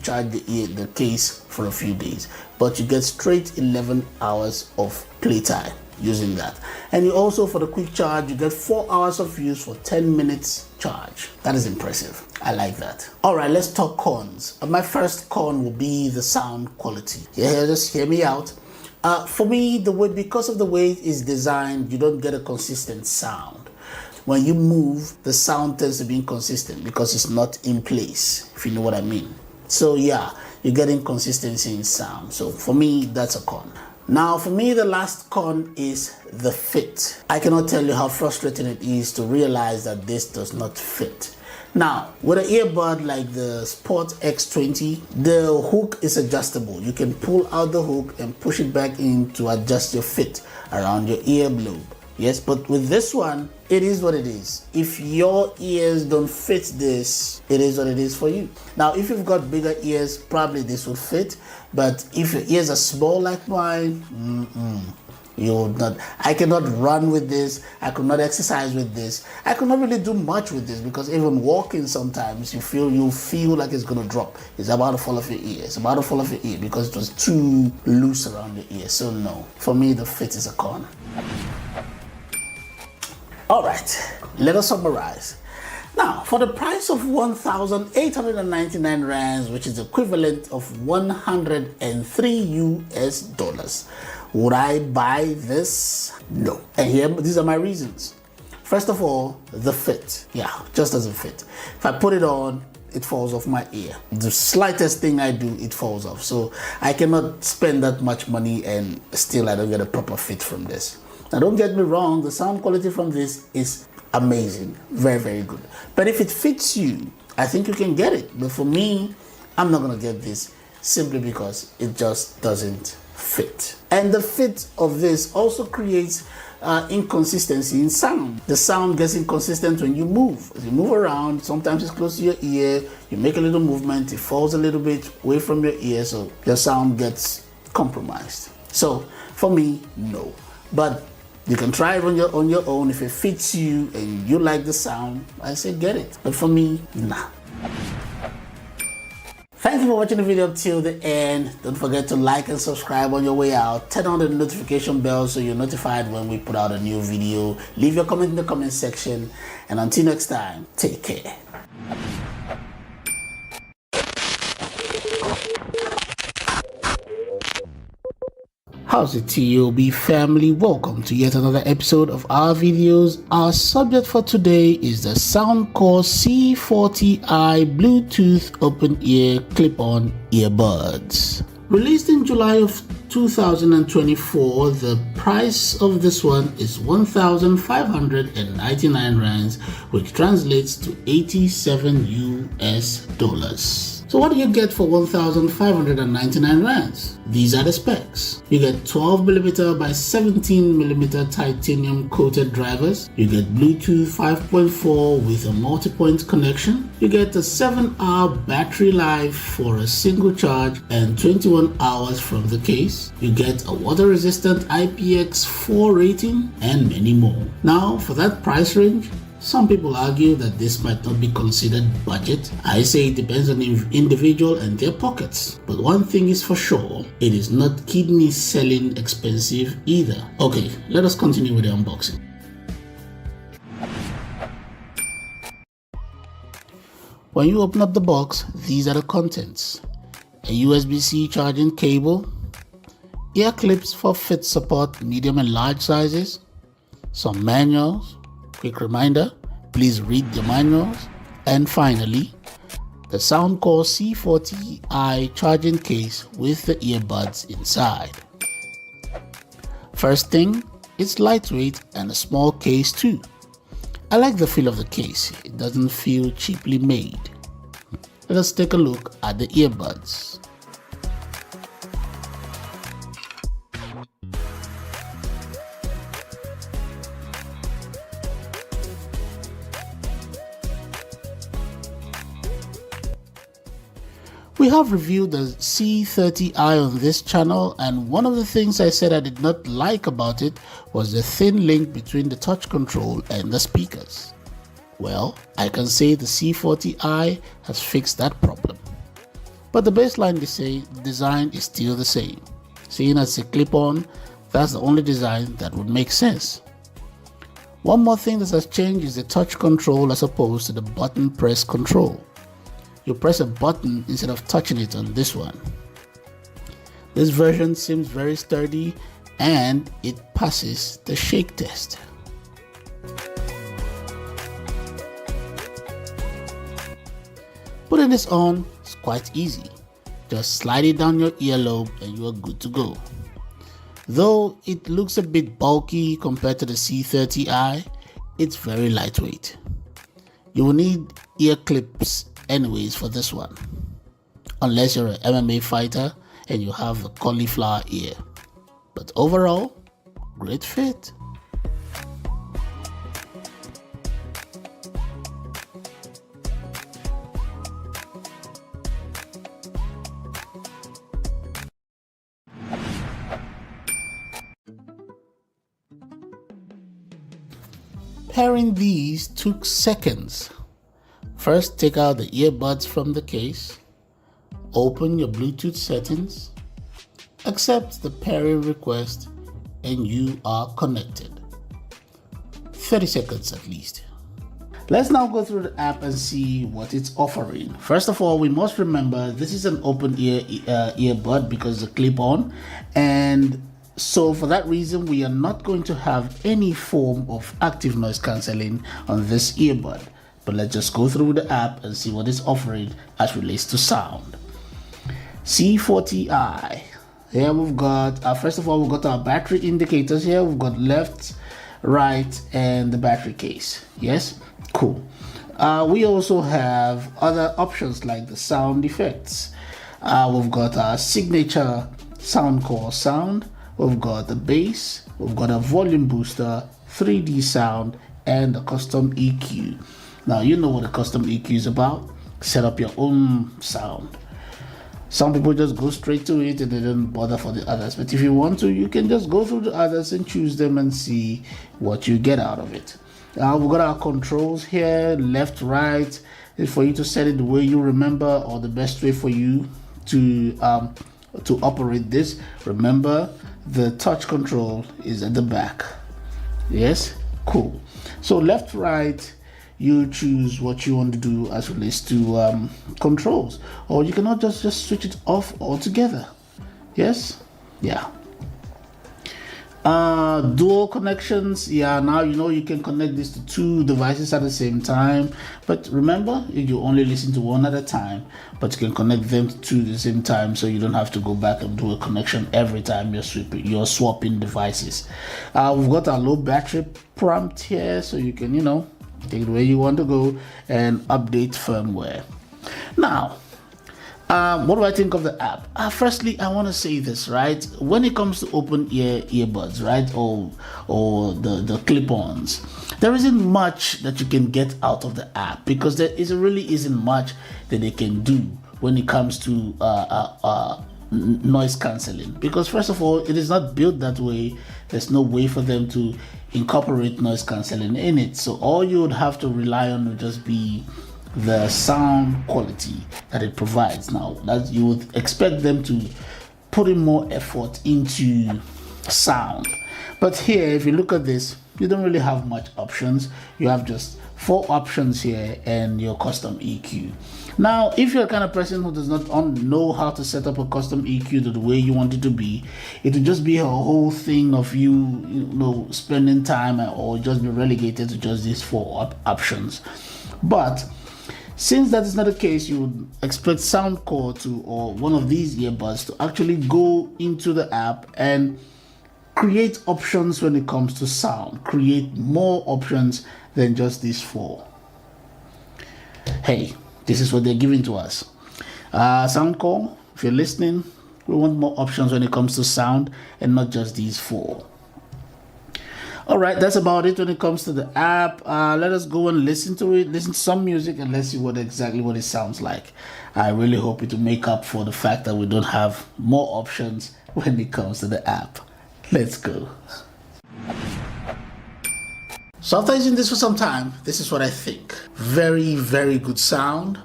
charge the case for a few days, but you get straight 11 hours of playtime using that. And you also, for the quick charge, you get 4 hours of use for 10 minutes charge. That is impressive. I like that. All right, let's talk cons. My first con will be the sound quality. Yeah, just hear me out. For me, because of the way it is designed, you don't get a consistent sound. When you move, the sound tends to be inconsistent because it's not in place, if you know what I mean. So yeah, you get inconsistency in sound. So for me, that's a con. Now, for me, the last con is the fit. I cannot tell you how frustrating it is to realize that this does not fit. Now, with an earbud like the Sport X20, the hook is adjustable. You can pull out the hook and push it back in to adjust your fit around your ear lobe. Yes, but with this one, it is what it is. If your ears don't fit this, it is what it is for you. Now, if you've got bigger ears, probably this would fit. But if your ears are small like mine, you would not. I cannot run with this. I could not exercise with this. I could not really do much with this because even walking sometimes you feel like it's gonna drop. It's about to fall off your ear. It's about to fall off your ear because it was too loose around your ear. So no, for me the fit is a con. All right, let us summarize. Now, for the price of 1,899 rands, which is equivalent of 103 US dollars, would I buy this? No. And here, these are my reasons. First of all, the fit. Yeah, just doesn't fit. If I put it on, it falls off my ear. The slightest thing I do, it falls off. So I cannot spend that much money and still I don't get a proper fit from this. Now, don't get me wrong, the sound quality from this is amazing, very, very good. But if it fits you, I think you can get it. But for me, I'm not gonna get this simply because it just doesn't fit. And the fit of this also creates inconsistency in sound. The sound gets inconsistent when you move. As you move around, sometimes it's close to your ear, you make a little movement, it falls a little bit away from your ear, so your sound gets compromised. So for me, no. But you can try it on your own. If it fits you and you like the sound, I say get it. But for me, nah. Thank you for watching the video up till the end. Don't forget to like and subscribe on your way out. Turn on the notification bell so you're notified when we put out a new video. Leave your comment in the comment section. And until next time, take care. How's it, TOB family? Welcome to yet another episode of our videos. Our subject for today is the Soundcore C40i Bluetooth open-ear clip-on earbuds. Released in July of 2024, the price of this one is 1,599 rands, which translates to 87 US dollars. So what do you get for 1,599 rands? These are the specs. You get 12mm by 17mm titanium coated drivers. You get Bluetooth 5.4 with a multi-point connection. You get a 7-hour battery life for a single charge and 21 hours from the case. You get a water-resistant IPX4 rating and many more. Now, for that price range, some people argue that this might not be considered budget. I say it depends on the individual and their pockets. But one thing is for sure, it is not kidney selling expensive either. Okay, let us continue with the unboxing. When you open up the box, these are the contents. A USB-C charging cable, ear clips for fit support medium and large sizes, some manuals. Quick reminder, please read the manuals. And finally, the Soundcore C40i charging case with the earbuds inside. First thing, it's lightweight and a small case too. I like the feel of the case, it doesn't feel cheaply made. Let us take a look at the earbuds. We have reviewed the C30i on this channel, and one of the things I said I did not like about it was the thin link between the touch control and the speakers. Well, I can say the C40i has fixed that problem. But the baseline design is still the same. Seeing as a clip-on, that's the only design that would make sense. One more thing that has changed is the touch control as opposed to the button press control. You press a button instead of touching it on this one. This version seems very sturdy and it passes the shake test. Putting this on is quite easy. Just slide it down your earlobe and you are good to go. Though it looks a bit bulky compared to the C30i, it's very lightweight. You will need ear clips anyways for this one, unless you're an MMA fighter and you have a cauliflower ear. But overall, great fit. Pairing these took seconds. First, take out the earbuds from the case, open your Bluetooth settings, accept the pairing request, and you are connected. 30 seconds at least. Let's now go through the app and see what it's offering. First of all, we must remember this is an open ear earbud because it's a clip-on, and so for that reason we are not going to have any form of active noise cancelling on this earbud. But let's just go through the app and see what it's offering as relates to sound. C40i. Here we've got, first of all, we've got our battery indicators here. We've got left, right, and the battery case. Yes, cool. We also have other options like the sound effects. We've got our signature Soundcore sound. We've got the bass. We've got a volume booster, 3D sound, and a custom EQ. Now, you know what a custom EQ is about. Set up your own sound. Some people just go straight to it and they don't bother for the others. But if you want to, you can just go through the others and choose them and see what you get out of it. We've got our controls here, left, right. It's for you to set it the way you remember or the best way for you to operate this. Remember, the touch control is at the back. Yes, cool. So left, right, you choose what you want to do as relates to controls, or you cannot just switch it off altogether. Yes, yeah. Dual connections. Yeah, now you know you can connect this to two devices at the same time, but remember you only listen to one at a time, but you can connect them to two at the same time, so you don't have to go back and do a connection every time you're swapping devices. We've got our low battery prompt here, so you can take it where you want to go and update firmware. Now, what do I think of the app? Firstly, I want to say this, right? When it comes to open ear earbuds, right, or the clip-ons, there isn't much that you can get out of the app because really isn't much that they can do when it comes to noise cancelling. Because first of all, it is not built that way. There's no way for them to incorporate noise cancelling in it. So all you would have to rely on would just be the sound quality that it provides. Now, that you would expect them to put in more effort into sound. But here, if you look at this, you don't really have much options. You have just 4 options here and your custom EQ. Now, if you're the kind of person who does not know how to set up a custom EQ to the way you want it to be, it will just be a whole thing of you spending time, or just be relegated to just these 4 options. But since that is not the case, you would expect Soundcore or one of these earbuds to actually go into the app and create options when it comes to sound. Create more options than just these 4. Hey, this is what they're giving to us. Soundcore, if you're listening, we want more options when it comes to sound and not just these 4. All right, that's about it when it comes to the app. Let us go and listen to some music, and let's see what it sounds like. I really hope it will make up for the fact that we don't have more options when it comes to the app. Let's go. So after using this for some time, this is what I think. Very, very good sound.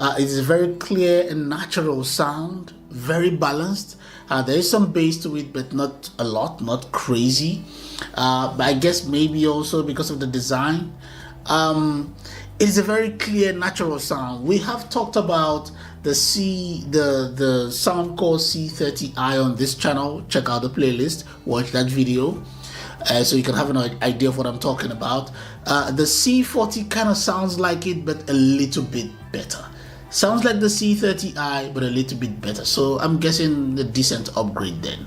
It is a very clear and natural sound, very balanced. There is some bass to it, but not a lot, not crazy. But I guess maybe also because of the design. It is a very clear, natural sound. We have talked about the Soundcore C30i on this channel. Check out the playlist, watch that video, so you can have an idea of what I'm talking about. The C40 kind of sounds like it, but a little bit better. Sounds like the C30i, but a little bit better. So I'm guessing a decent upgrade then.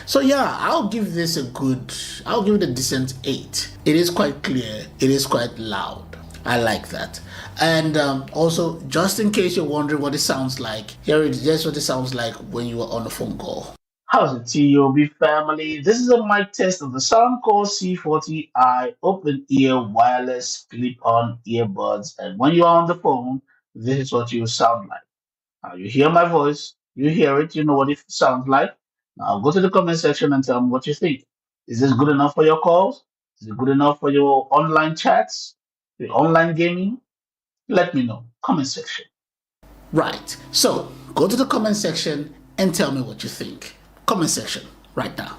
So yeah, I'll give it a decent 8. It is quite clear. It is quite loud. I like that. And also, just in case you're wondering what it sounds like, here it is. Just what it sounds like when you are on a phone call. How's it, TOB family? This is a mic test of the Soundcore C40i open ear wireless clip-on earbuds. And when you are on the phone, this is what you sound like. Now you hear my voice, you hear it, you know what it sounds like. Now go to the comment section and tell me what you think. Is this good enough for your calls? Is it good enough for your online chats, your online gaming? Let me know. Comment section. Right. So go to the comment section and tell me what you think. Comment section right now.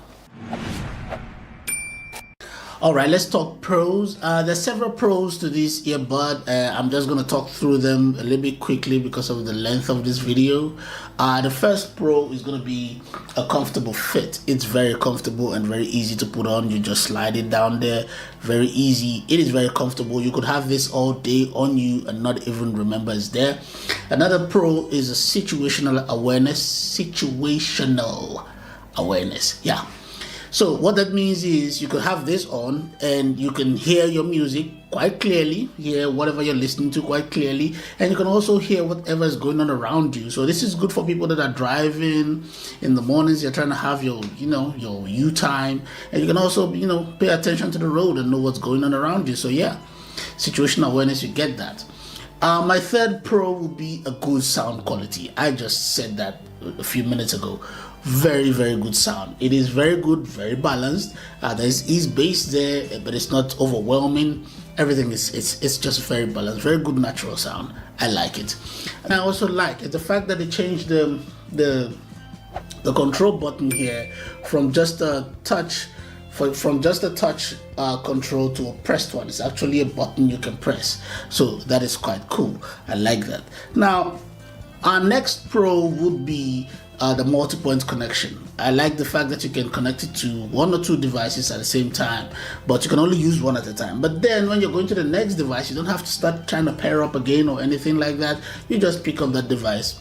All right, let's talk pros. There's several pros to this earbud. I'm just going to talk through them a little bit quickly because of the length of this video. The first pro is going to be a comfortable fit. It's very comfortable and very easy to put on. You just slide it down there. Very easy. It is very comfortable. You could have this all day on you and not even remember it's there. Another pro is a situational awareness. Situational awareness. Yeah. So what that means is you could have this on and you can hear your music quite clearly, hear whatever you're listening to quite clearly, and you can also hear whatever is going on around you. So this is good for people that are driving in the mornings. You're trying to have your, your you time, and you can also, pay attention to the road and know what's going on around you. So yeah, situational awareness, you get that. My third pro would be a good sound quality. I just said that a few minutes ago. Very, very good sound. It is very good, very balanced. There's bass there, but it's not overwhelming. Everything is it's just very balanced, very good natural sound. I like it. And I also like the fact that they changed the control button here from just a touch control to a pressed one. It's actually a button you can press, so that is quite cool. I like that. Now our next pro would be the multi-point connection. I like the fact that you can connect it to one or two devices at the same time, but you can only use one at a time. But then when you're going to the next device, you don't have to start trying to pair up again or anything like that. You just pick up that device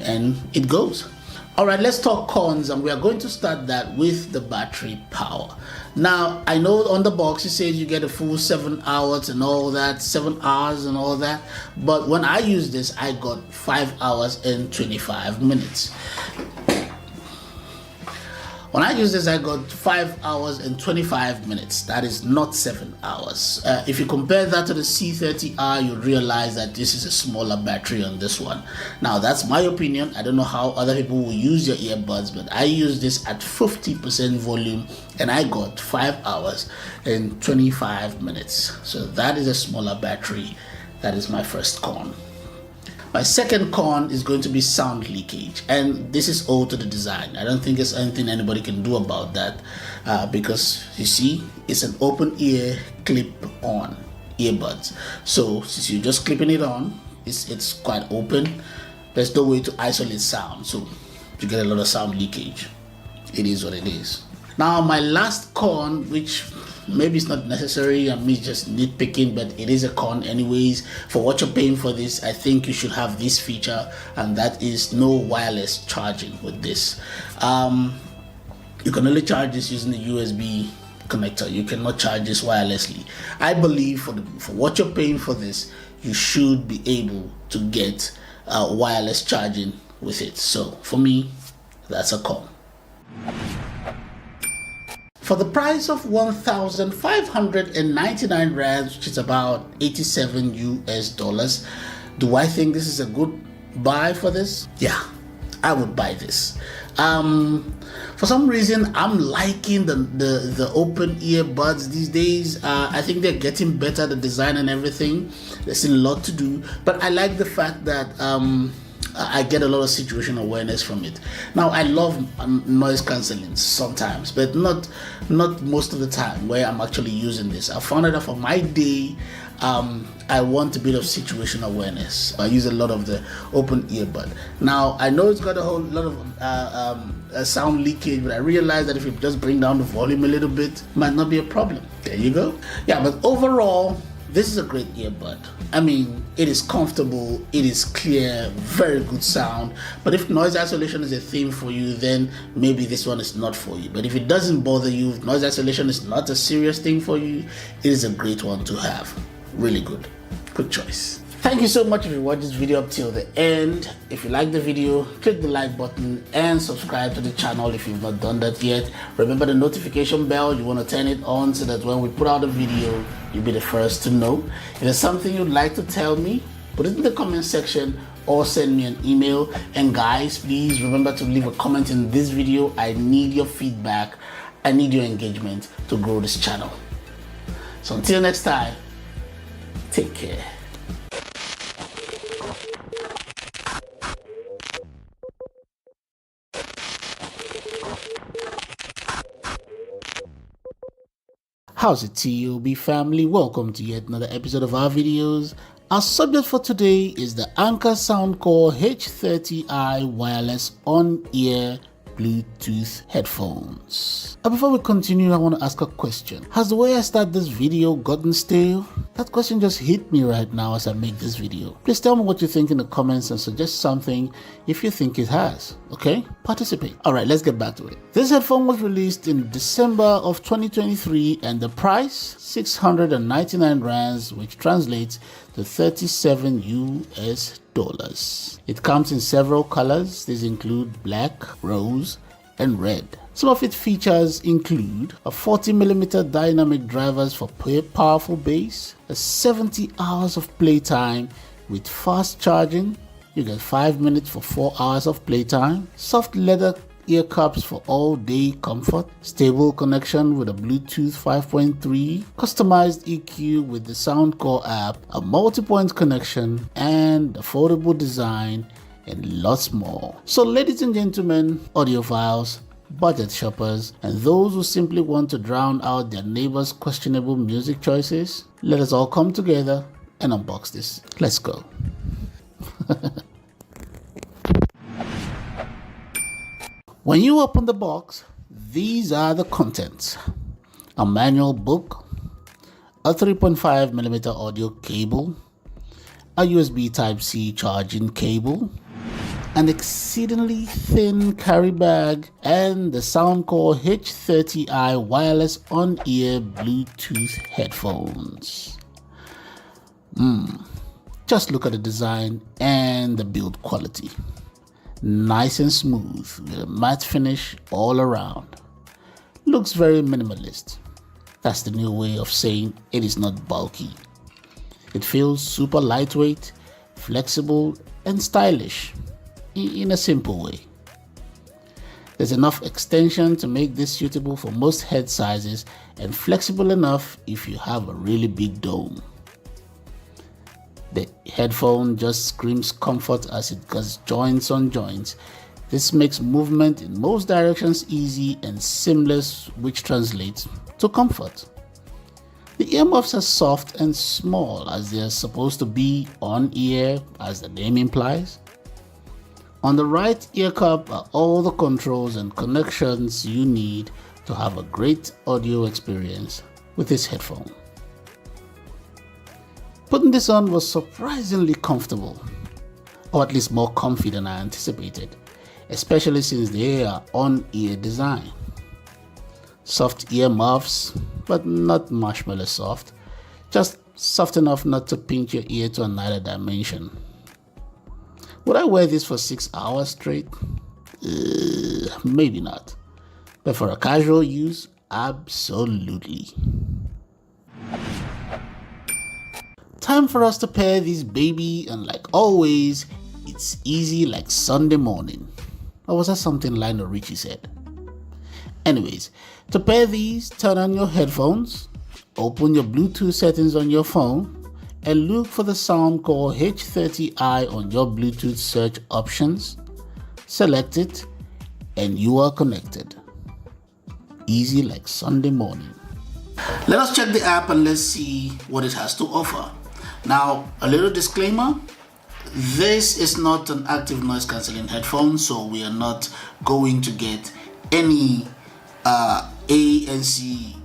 and it goes. All right, let's talk cons, and we are going to start that with the battery power. Now, I know on the box it says you get a full 7 hours and all that, 7 hours and all that, but when I use this, I got 5 hours and 25 minutes. When I use this, I got 5 hours and 25 minutes. That is not 7 hours. If you compare that to the C30R, you realize that this is a smaller battery on this one. Now, that's my opinion. I don't know how other people will use your earbuds, but I use this at 50% volume and I got 5 hours and 25 minutes. So that is a smaller battery. That is my first con. My second con is going to be sound leakage, and this is all to the design. I don't think there's anything anybody can do about that because you see, it's an open ear clip-on earbuds. So since you're just clipping it on, it's quite open. There's no way to isolate sound, so you get a lot of sound leakage. It is what it is. Now my last con, which maybe it's not necessary, I'm just nitpicking, but it is a con anyways. For what you're paying for this, I think you should have this feature, and that is no wireless charging with this. You can only charge this using the USB connector. You cannot charge this wirelessly. I believe for what you're paying for this, you should be able to get wireless charging with it. So for me, that's a con. For the price of 1,599 rands, which is about 87 US dollars, do I think this is a good buy for this? Yeah, I would buy this. For some reason, I'm liking the open earbuds these days. I think they're getting better, the design and everything. There's still a lot to do, but I like the fact that I get a lot of situational awareness from it. Now, I love noise cancelling sometimes, but not most of the time where I'm actually using this. I found that for my day, I want a bit of situational awareness. I use a lot of the open earbud. Now, I know it's got a whole lot of sound leakage, but I realize that if you just bring down the volume a little bit, it might not be a problem. There you go. Yeah, but overall, this is a great earbud. I mean, it is comfortable, it is clear, very good sound. But if noise isolation is a thing for you, then maybe this one is not for you. But if it doesn't bother you, if noise isolation is not a serious thing for you, it is a great one to have. Really good. Good choice. Thank you so much if you watched this video up till the end. If you like the video, click the like button and subscribe to the channel if you've not done that yet. Remember the notification bell, you want to turn it on so that when we put out a video, you'll be the first to know. If there's something you'd like to tell me, put it in the comment section or send me an email. And guys, please remember to leave a comment in this video. I need your feedback. I need your engagement to grow this channel. So until next time, take care. How's it, TOB family? Welcome to yet another episode of our videos. Our subject for today is the Anker Soundcore H30i wireless on-ear Bluetooth headphones. And before we continue, I want to ask a question. Has the way I start this video gotten stale? That question just hit me right now as I make this video. Please tell me what you think in the comments and suggest something if you think it has. Okay? Participate. Alright, let's get back to it. This headphone was released in December of 2023 and the price 699 rands, which translates to 37 US dollars. It comes in several colors. These include black, rose, and red. Some of its features include a 40mm dynamic drivers for powerful bass, a 70 hours of playtime with fast charging. You get 5 minutes for 4 hours of playtime, soft leather ear cups for all-day comfort, stable connection with a Bluetooth 5.3, customized EQ with the Soundcore app, a multi-point connection, and affordable design, and lots more. So ladies and gentlemen, audiophiles, budget shoppers, and those who simply want to drown out their neighbors' questionable music choices, let us all come together and unbox this. Let's go. When you open the box, these are the contents: a manual book, a 3.5mm audio cable, a USB Type-C charging cable, an exceedingly thin carry bag, and the Soundcore H30i wireless on-ear Bluetooth headphones. Just look at the design and the build quality. Nice and smooth with a matte finish all around. Looks very minimalist. That's the new way of saying it is not bulky. It feels super lightweight, flexible, and stylish in a simple way. There's enough extension to make this suitable for most head sizes and flexible enough if you have a really big dome. The headphone just screams comfort as it goes joints on joints. This makes movement in most directions easy and seamless, which translates to comfort. The earmuffs are soft and small as they are supposed to be on ear, as the name implies. On the right ear cup are all the controls and connections you need to have a great audio experience with this headphone. Putting this on was surprisingly comfortable, or at least more comfy than I anticipated, especially since they are on-ear design. Soft ear muffs, but not marshmallow soft, just soft enough not to pinch your ear to another dimension. Would I wear this for 6 hours straight? Maybe not, but for a casual use, absolutely. Time for us to pair this baby, and like always, it's easy like Sunday morning. Or was that something Lionel Richie said? Anyways, to pair these, turn on your headphones, open your Bluetooth settings on your phone, and look for the Soundcore H30i on your Bluetooth search options. Select it, and you are connected. Easy like Sunday morning. Let us check the app and let's see what it has to offer. Now, a little disclaimer, this is not an active noise cancelling headphone, so we are not going to get any ANC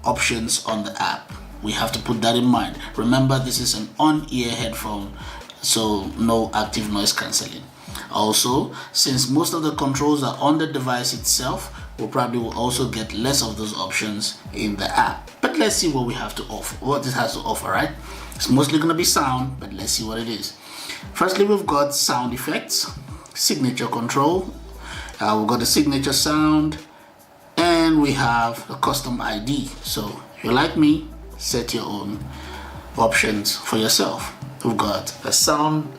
options on the app. We have to put that in mind. Remember, this is an on-ear headphone, so no active noise cancelling. Also, since most of the controls are on the device itself, we probably will also get less of those options in the app. But let's see what we have to offer, what it has to offer, right? It's mostly going to be sound, but let's see what it is. Firstly, we've got sound effects, signature control, we've got the signature sound, and we have a custom ID. So if you're like me, set your own options for yourself. We've got a sound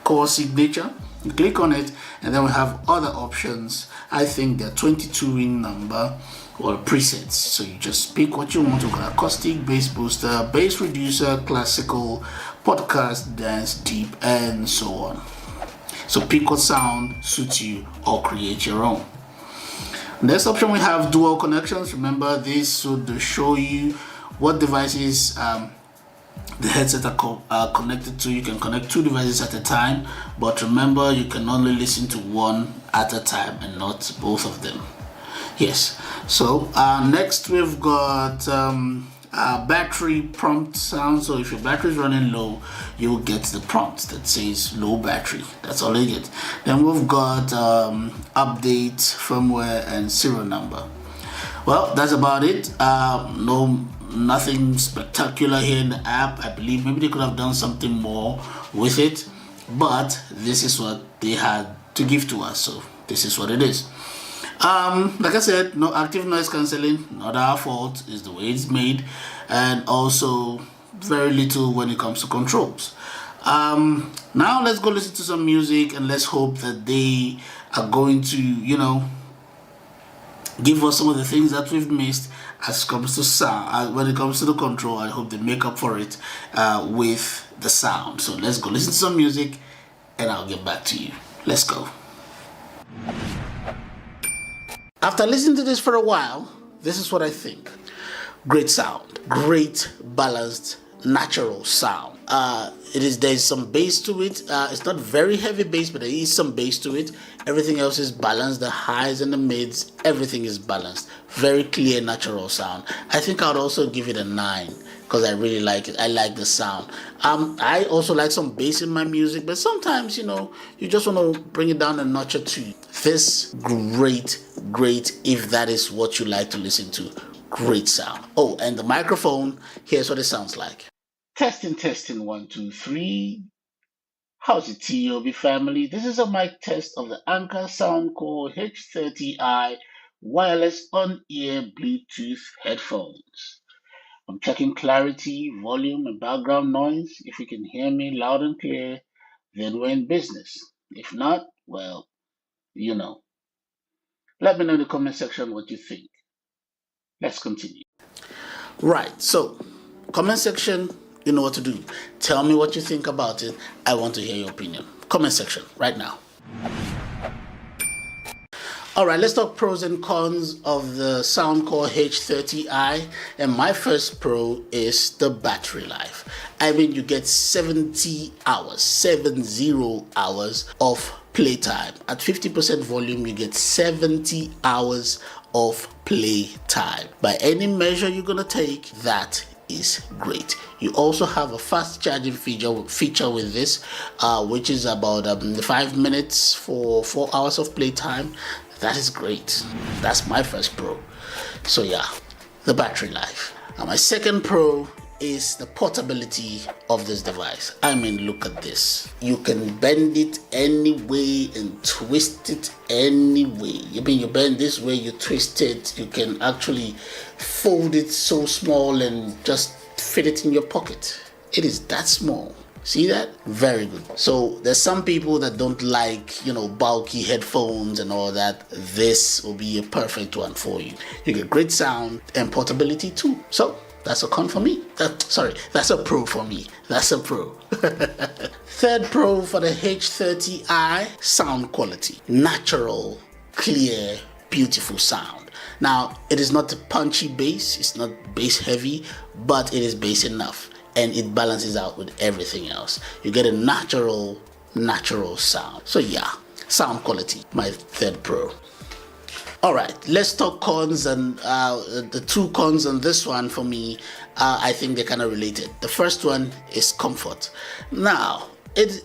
core signature. You click on it, and then we have other options. I think they're 22 in number. or presets. So you just pick what you want. You got acoustic, bass booster, bass reducer, classical, podcast, dance, deep, and so on. So pick what sound suits you or create your own. Next option, we have dual connections. Remember, this would show you what devices the headset are connected to. You can connect 2 devices at a time, but remember, you can only listen to one at a time and not both of them. Yes. So next we've got battery prompt sound. So if your battery is running low, you'll get the prompt that says low battery. That's all you get. Then we've got update, firmware, and serial number. Well, that's about it. Nothing spectacular here in the app. I believe maybe they could have done something more with it, but this is what they had to give to us, so this is what it is. Like I said, no active noise cancelling, not our fault, is the way it's made, and also very little when it comes to controls. Now let's go listen to some music, and let's hope that they are going to, give us some of the things that we've missed as it comes to sound. When it comes to the control, I hope they make up for it with the sound. So let's go listen to some music, and I'll get back to you. Let's go. After listening to this for a while, this is what I think. Great sound, great balanced, natural sound. There's some bass to it. It's not very heavy bass, but there is some bass to it. Everything else is balanced. The highs and the mids, everything is balanced. Very clear, natural sound. I think I'd also give it a 9 because I really like it. I like the sound. I also like some bass in my music, but sometimes, you just want to bring it down a notch or two. This, great, if that is what you like to listen to. Great sound. Oh, and the microphone, here's what it sounds like. Testing, 1, 2, 3. How's it, TOB family? This is a mic test of the Anker Soundcore H30i wireless on-ear Bluetooth headphones. I'm checking clarity, volume, and background noise. If you can hear me loud and clear, then we're in business. If not, well, Let me know in the comment section what you think. Let's continue. Right, so comment section, you know what to do. Tell me what you think about it. I want to hear your opinion. Comment section right now. All right, let's talk pros and cons of the Soundcore H30i. And my first pro is the battery life. I mean, you get 70 hours of playtime. At 50% volume, you get 70 hours of playtime. By any measure you're gonna take, that is great. You also have a fast charging feature with this, which is about 5 minutes for 4 hours of playtime. That is great. That's my first pro. So yeah, the battery life. And my second pro is the portability of this device. I mean, look at this. You can bend it any way and twist it any way. I mean, you bend this way, you twist it. You can actually fold it so small and just fit it in your pocket. It is that small. See that? Very good. So there's some people that don't like, bulky headphones and all that. This will be a perfect one for you. You get great sound and portability too. So that's a con for me. That's a pro for me. That's a pro. Third pro for the H30i, sound quality. Natural, clear, beautiful sound. Now, it is not a punchy bass. It's not bass heavy, but it is bass enough. And it balances out with everything else. You get a natural sound. So yeah, sound quality, my third pro. All right, let's talk cons, and the two cons on this one for me, I think they're kind of related. The first one is comfort. Now,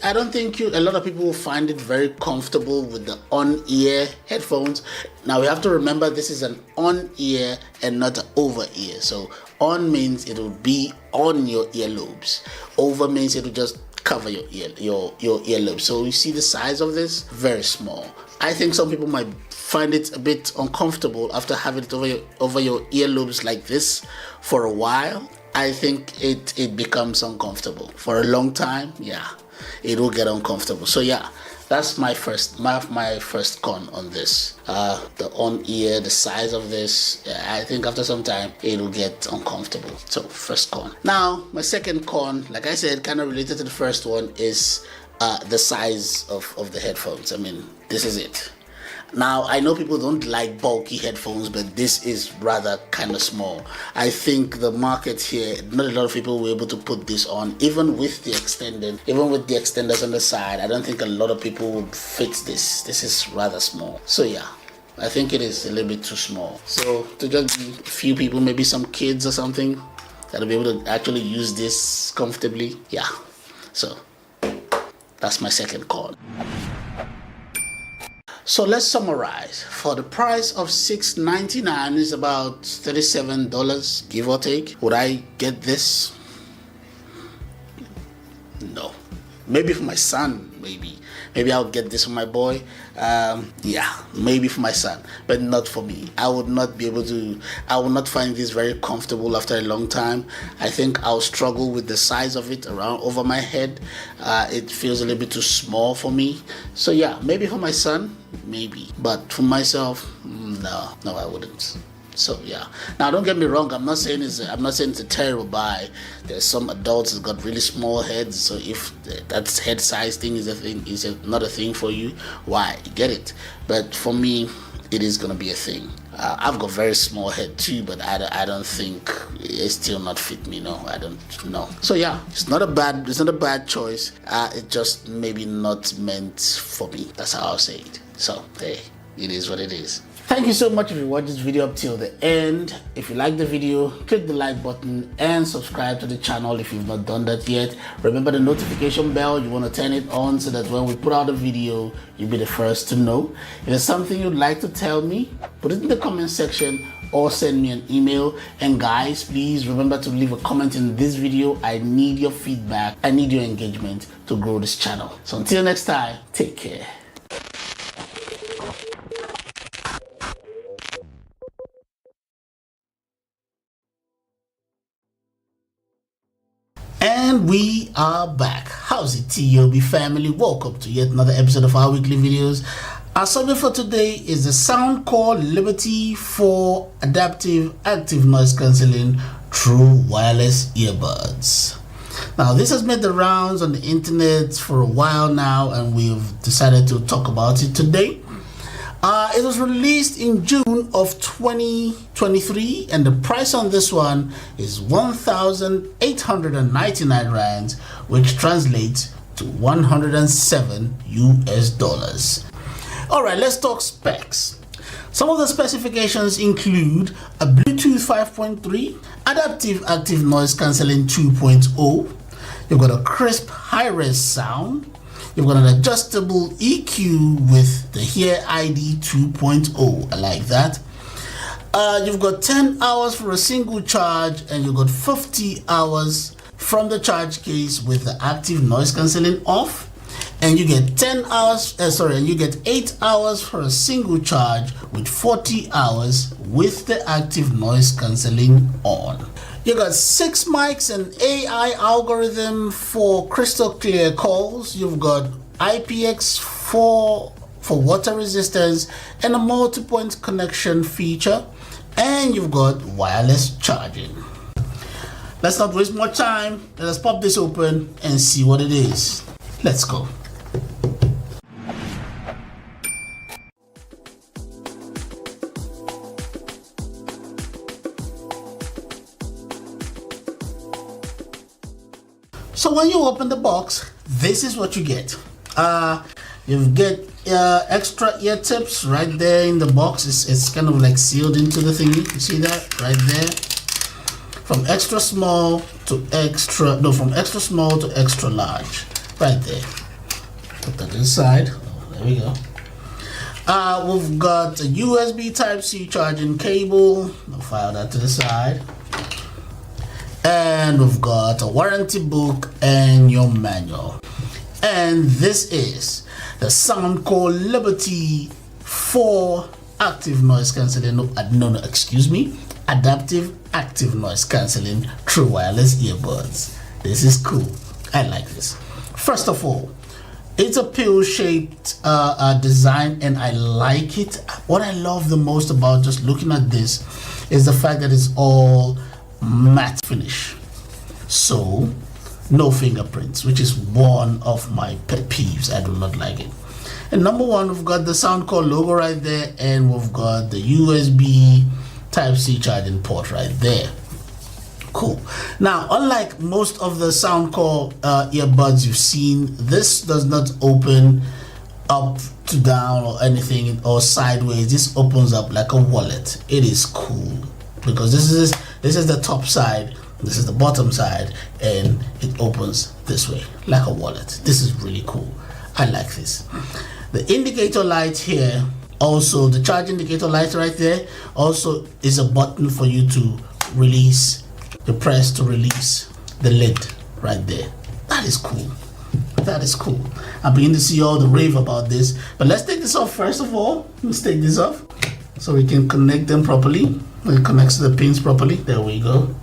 I don't think a lot of people will find it very comfortable with the on-ear headphones. Now, we have to remember this is an on-ear and not an over-ear. So on means it will be on your earlobes. Over means it will just cover your earlobes. So you see the size of this? Very small. I think some people might find it a bit uncomfortable after having it over your earlobes like this for a while. I think it becomes uncomfortable. For a long time, yeah, it will get uncomfortable. So yeah, that's my first con on this. The on-ear, the size of this, I think after some time it'll get uncomfortable. So first con. Now my second con, like I said, kind of related to the first one, is the size of the headphones. I mean, this is it. Now, I know people don't like bulky headphones, but this is rather kind of small. I think the market here, not a lot of people were able to put this on, even with the extenders on the side. I don't think a lot of people would fit this. This is rather small. So yeah, I think it is a little bit too small. So to just be a few people, maybe some kids or something, that'll be able to actually use this comfortably. Yeah, so that's my second call. So let's summarize. For the price of $6.99, is about $37, give or take. Would I get this? No. Maybe for my son, maybe I'll get this for my boy. Yeah, maybe for my son, but not for me. I would not find this very comfortable after a long time. I think I'll struggle with the size of it around over my head. It feels a little bit too small for me. So yeah, maybe for my son, maybe, but for myself, no, I wouldn't. So yeah. Now don't get me wrong. I'm not saying it's a terrible buy. There's some adults that got really small heads. So if that head size thing is not a thing for you, why? Get it. But for me, it is gonna be a thing. I've got very small head too, but I don't think it's still not fit me. No, I don't know. So yeah, it's not a bad choice. It's just maybe not meant for me. That's how I'll say it. So hey, it is what it is. Thank you so much if you watched this video up till the end. If you like the video, click the like button and subscribe to the channel if you've not done that yet. Remember the notification bell, you want to turn it on so that when we put out a video, you'll be the first to know. If there's something you'd like to tell me, put it in the comment section or send me an email. And guys, please remember to leave a comment in this video. I need your feedback. I need your engagement to grow this channel. So until next time, take care. And we are back. How's it, TLB family? Welcome to yet another episode of our weekly videos. Our subject for today is the Soundcore Liberty 4 Adaptive Active Noise Cancelling True Wireless Earbuds. Now, this has made the rounds on the internet for a while now, and we've decided to talk about it today. It was released in June of 2023, and the price on this one is 1,899 rands, which translates to 107 US dollars. Alright, let's talk specs. Some of the specifications include a Bluetooth 5.3, adaptive active noise cancelling 2.0, you've got a crisp high-res sound, you've got an adjustable EQ with the Hear ID 2.0. I like that. You've got 10 hours for a single charge, and you've got 50 hours from the charge case with the active noise cancelling off. And you get 8 hours for a single charge with 40 hours with the active noise cancelling on. You got 6 mics and AI algorithm for crystal clear calls. You've got IPX4 for water resistance and a multi-point connection feature. And you've got wireless charging. Let's not waste more time. Let us pop this open and see what it is. Let's go. So when you open the box, this is what you get. You get extra ear tips right there in the box. It's kind of like sealed into the thingy. You see that right there? From extra small to extra large. Right there. Put that inside. Oh, there we go. We've got a USB Type-C charging cable. I'll file that to the side. And we've got a warranty book and your manual. And this is the Soundcore Liberty 4 active noise cancelling. Adaptive active noise cancelling true wireless earbuds. This is cool. I like this. First of all, It's a pill-shaped design, and I like it. What I love the most about just looking at this is the fact that it's all matte finish, so no fingerprints, which is one of my pet peeves. I do not like it. And number one, we've got the Soundcore logo right there, and we've got the USB Type-C charging port right there. Cool. Now, unlike most of the Soundcore earbuds you've seen, this does not open up to down or anything or sideways. This opens up like a wallet. It is cool because this is the top side, this is the bottom side, and it opens this way like a wallet. This is really cool. I like this. The indicator light here, also the charge indicator light right there, also is a button for you to release. You press to release the lid right there. That is cool. That is cool. I'm beginning to see all the rave about this, but let's take this off first of all. Let's take this off so we can connect them properly. It connects to the pins properly. There we go.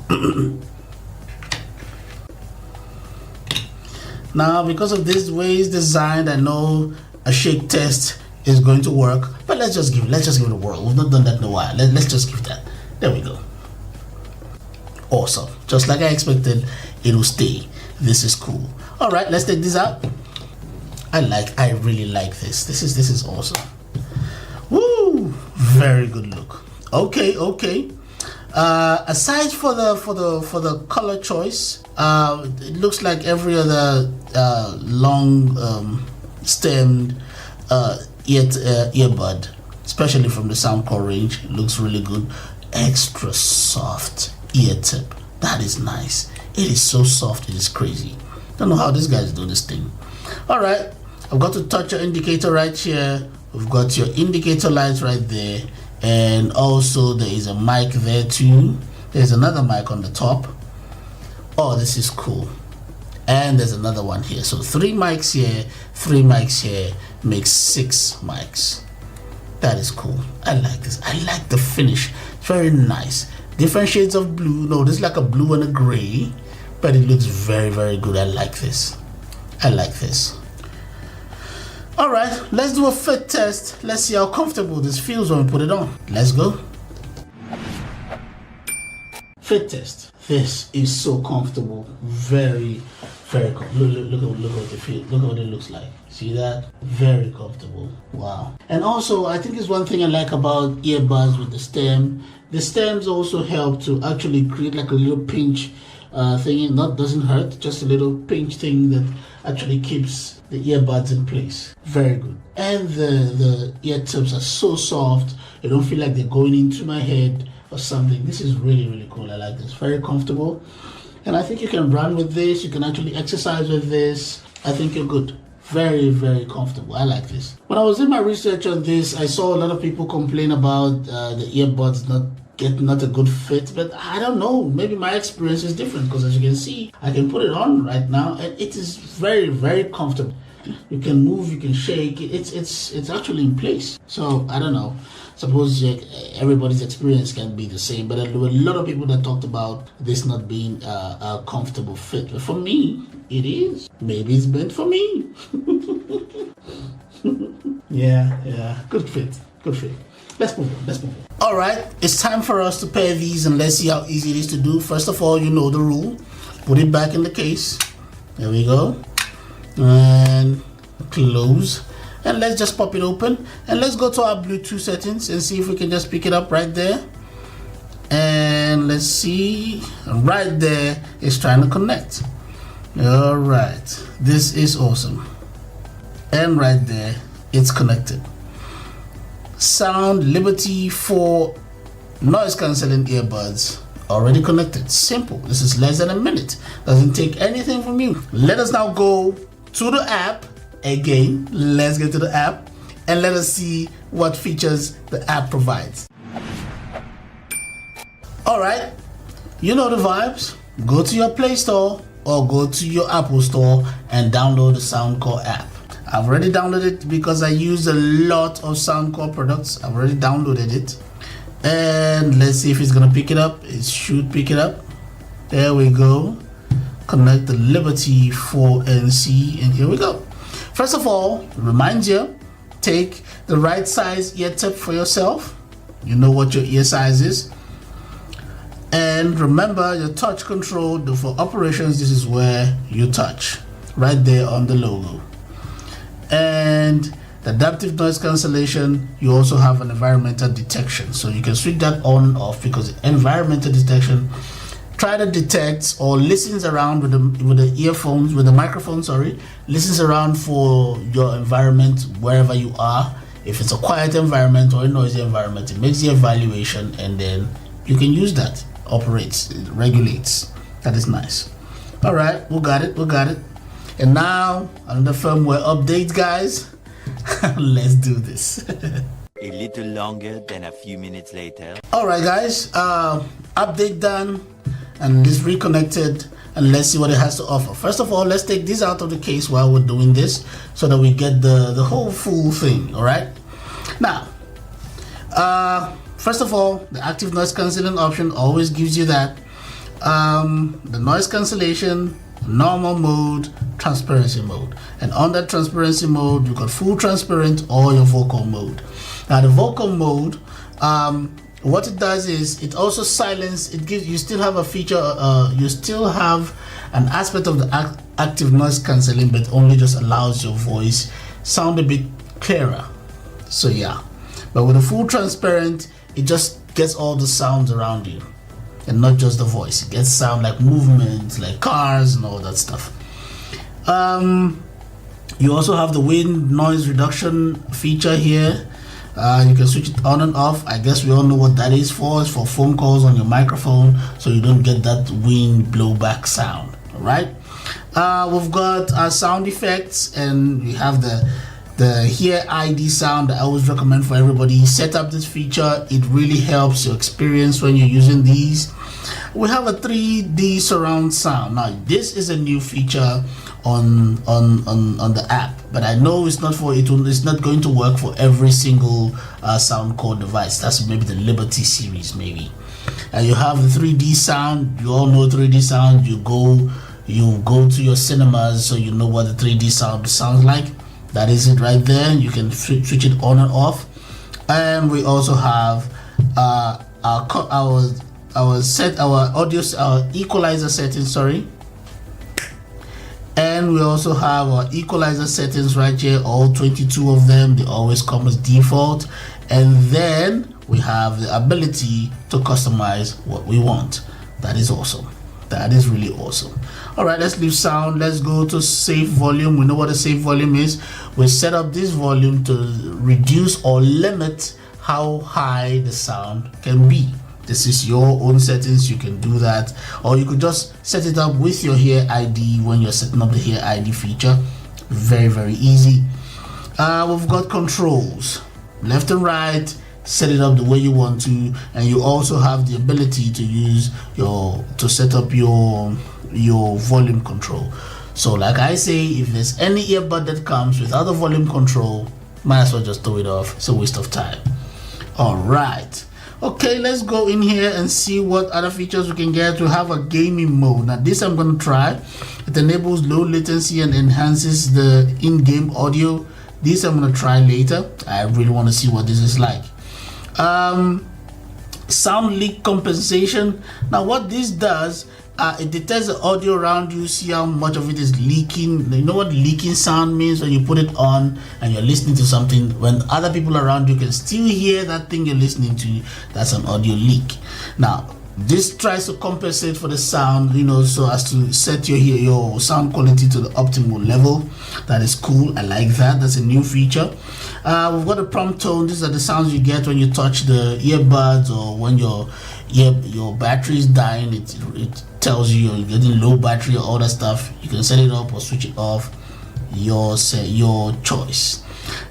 Now, because of this way it's designed, I know a shake test is going to work, but let's just give it a whirl. We've not done that in a while. Let's just give that. There we go. Awesome. Just like I expected, it will stay. This is cool. All right, let's take this out. I really like this. This is awesome. Woo! Very good look. Okay. Aside for the color choice, it looks like every other long stemmed earbud, especially from the Soundcore range. It looks really good. Extra soft ear tip. That is nice. It is so soft, it is crazy. Don't know how these guys do this thing. All right, I've got to touch your indicator right here. We've got your indicator lights right there, and also there is a mic there too. There's another mic on the top. Oh, this is cool. And there's another one here. So 3 mics here, 3 mics here, makes 6 mics. That is cool. I like this. I like the finish. Very nice. Different shades of blue. No, this is like a blue and a gray, but it looks very, very good. I like this. I like this. All right, let's do a fit test. Let's see how comfortable this feels when we put it on. Let's go. Fit test. This is so comfortable. Very, very comfortable. Look what it feels. Look what it looks like. See that? Very comfortable. Wow. And also, I think it's one thing I like about earbuds with the stem. The stems also help to actually create like a little pinch thing. Not doesn't hurt, just a little pinch thing that actually keeps the earbuds in place. Very good. And the ear tips are so soft. I don't feel like they're going into my head or something. This is really, really cool. I like this. Very comfortable. And I think you can run with this. You can actually exercise with this. I think you're good. Very, very comfortable. I like this. When I was doing my research on this, I saw a lot of people complain about the earbuds not a good fit, but I don't know, maybe my experience is different, because as you can see, I can put it on right now and it is very, very comfortable. You can move, you can shake, it's actually in place. So I don't know, suppose everybody's experience can be the same, but there were a lot of people that talked about this not being a comfortable fit. But for me, it is. Maybe it's meant for me. Yeah, good fit. Let's move on. All right, it's time for us to pair these, and let's see how easy it is to do. First of all, you know the rule. Put it back in the case. There we go. And close. And let's just pop it open. And let's go to our Bluetooth settings and see if we can just pick it up right there. And let's see. Right there, it's trying to connect. All right, this is awesome. And right there, it's connected. Sound Liberty 4 noise cancelling earbuds already connected. Simple. This is less than a minute. Doesn't take anything from you. Let us now go to the app again. Let's get to the app and let us see what features the app provides. All right, you know the vibes. Go to your Play Store or go to your Apple Store and download the Soundcore app. I've already downloaded it because I use a lot of Soundcore products. I've already downloaded it. And let's see if it's gonna pick it up. It should pick it up. There we go. Connect the Liberty 4 NC, and here we go. First of all, remind you, take the right size ear tip for yourself. You know what your ear size is. And remember your touch control for operations. This is where you touch, right there on the logo. And the adaptive noise cancellation, you also have an environmental detection, so you can switch that on and off, because environmental detection try to detect or listens around with the earphones, with the microphone, sorry, listens around for your environment wherever you are. If it's a quiet environment or a noisy environment, it makes the evaluation, and then you can use that. Operates, it regulates. That is nice. All right, we got it. And now another firmware update, guys. Let's do this. A little longer than a few minutes later. All right, guys, update done, and it's reconnected, and let's see what it has to offer. First of all, let's take this out of the case while we're doing this, so that we get the whole full thing. All right, now first of all, the active noise cancelling option always gives you that the noise cancellation, normal mode, transparency mode, and on that transparency mode you got full transparent or your vocal mode. Now the vocal mode, what it does is it also silence. It gives you still have a feature. You still have an aspect of the active noise cancelling, but only just allows your voice sound a bit clearer. So yeah, but with a full transparent, it just gets all the sounds around you, and not just the voice. It gets sound like movement, like cars and all that stuff. You also have the wind noise reduction feature here. You can switch it on and off. I guess we all know what that is for. It's for phone calls on your microphone, so you don't get that wind blowback sound. All right. We've got our sound effects, and we have the Hear ID sound that I always recommend for everybody. Set up this feature. It really helps your experience when you're using these. We have a 3D surround sound. Now this is a new feature on the app, but I know it's not for it's not going to work for every single Soundcore device. That's maybe the Liberty series maybe. And you have the 3D sound. You all know 3D sound. You go to your cinemas, so you know what the 3D sound sounds like. That is it right there. You can switch it on and off. And we also have our equalizer settings, sorry. And we also have our equalizer settings right here, all 22 of them. They always come as default. And then we have the ability to customize what we want. That is awesome. That is really awesome. All right, let's leave sound. Let's go to save volume. We know what a save volume is. We set up this volume to reduce or limit how high the sound can be. This is your own settings. You can do that, or you could just set it up with your Hear ID when you're setting up the Hear ID feature. Very, very easy. We've got controls, left and right. Set it up the way you want to, and you also have the ability to use to set up your volume control. So like I say, if there's any earbud that comes without a volume control, might as well just throw it off. It's a waste of time. All right, okay, let's go in here and see what other features we can get. We have a gaming mode. Now this I'm going to try. It enables low latency and enhances the in-game audio. This I'm going to try later. I really want to see what this is like. Sound leak compensation. Now what this does, it detects the audio around you, see how much of it is leaking. You know what leaking sound means? When you put it on and you're listening to something, when other people around you can still hear that thing you're listening to, that's an audio leak. Now this tries to compensate for the sound, you know, so as to set your sound quality to the optimal level. That is cool. I like that. That's a new feature. We've got a prompt tone. These are the sounds you get when you touch the earbuds, or when your battery is dying. It tells you you're getting low battery or all that stuff. You can set it up or switch it off. Your choice.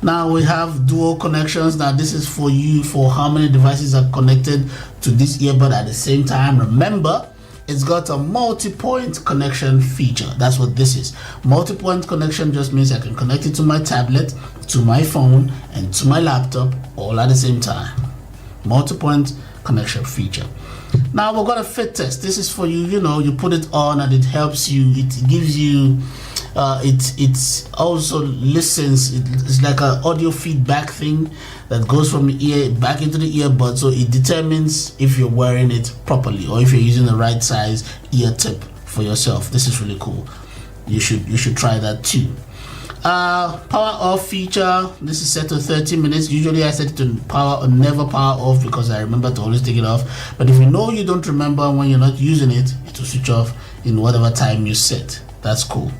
Now we have dual connections. Now this is for you, for how many devices are connected to this earbud at the same time. Remember, it's got a multi-point connection feature. That's what this is. Multi-point connection just means I can connect it to my tablet, to my phone, and to my laptop all at the same time. Multi-point connection feature. Now we're gonna fit test. This is for you. You know, you put it on and it helps you. It gives you It's also listens. It's like an audio feedback thing that goes from the ear back into the earbud, so it determines if you're wearing it properly or if you're using the right size ear tip for yourself. This is really cool. You should try that too. Power off feature. This is set to 30 minutes. Usually I set it to power or never power off because I remember to always take it off. But if you know you don't remember when you're not using it, it will switch off in whatever time you set. That's cool.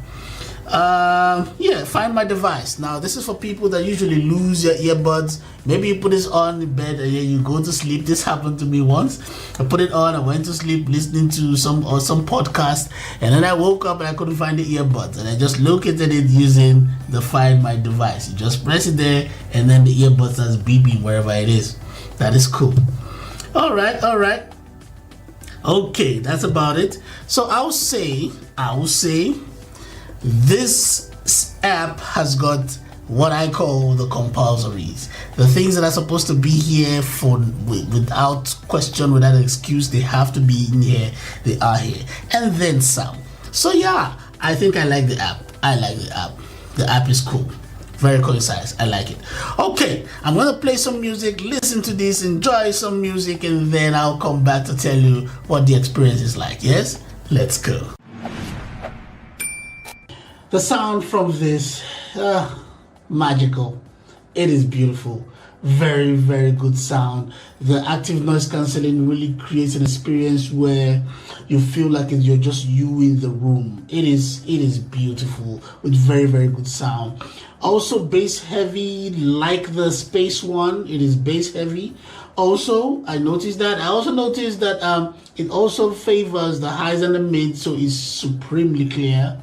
Yeah, find my device. Now this is for people that usually lose your earbuds. Maybe you put this on in bed and then you go to sleep. This happened to me once. I put it on, I went to sleep listening to some podcast, and then I woke up and I couldn't find the earbuds, and I just located it using the find my device. You just press it there and then the earbuds starts beeping wherever it is. That is cool. All right. Okay, that's about it. So I will say this app has got what I call the compulsories. The things that are supposed to be here without question, without excuse, they have to be in here. They are here, and then some. So yeah, I think I like the app. The app is cool. Very concise. I like it. Okay, I'm gonna play some music, listen to this, enjoy some music, and then I'll come back to tell you what the experience is like. Yes? Let's go. The sound from this, magical. It is beautiful. Very, very good sound. The active noise cancelling really creates an experience where you feel like you're just you in the room. It is beautiful with very, very good sound. Also bass heavy, like the Space one. It is bass heavy. Also, I noticed that. It also favors the highs and the mids, so it's supremely clear.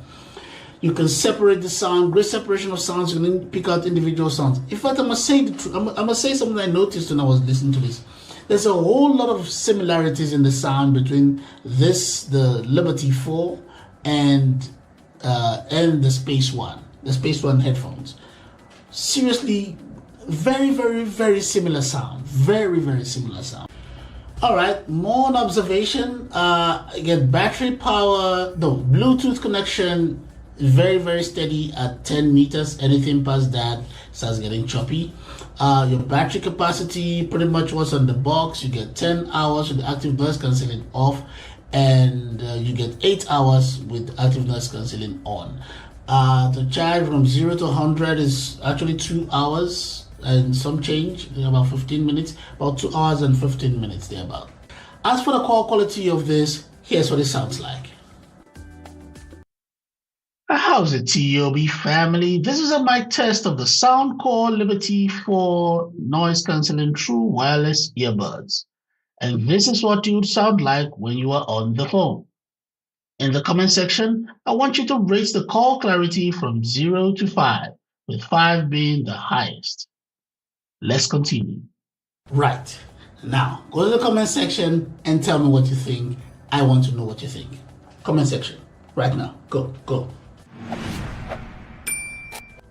You can separate the sound, great separation of sounds. You can pick out individual sounds. In fact, I must say something I noticed when I was listening to this. There's a whole lot of similarities in the sound between the Liberty 4, and the Space One headphones. Seriously, very, very, very similar sound. Very, very similar sound. All right, more on observation. Get battery power. The Bluetooth connection. Very, very steady at 10 meters. Anything past that starts getting choppy. Your battery capacity, pretty much what's on the box. You get 10 hours with active noise cancelling off, and you get 8 hours with active noise cancelling on. The charge from 0 to 100 is actually 2 hours and some change, about 15 minutes, about 2 hours and 15 minutes thereabout. As for the call quality of this, here's what it sounds like. How's it, TOB family? This is a mic test of the Soundcore Liberty 4 noise cancelling true wireless earbuds. And this is what you would sound like when you are on the phone. In the comment section, I want you to rate the call clarity from 0 to 5, with 5 being the highest. Let's continue. Right. Now, go to the comment section and tell me what you think. I want to know what you think. Comment section. Right now. Go.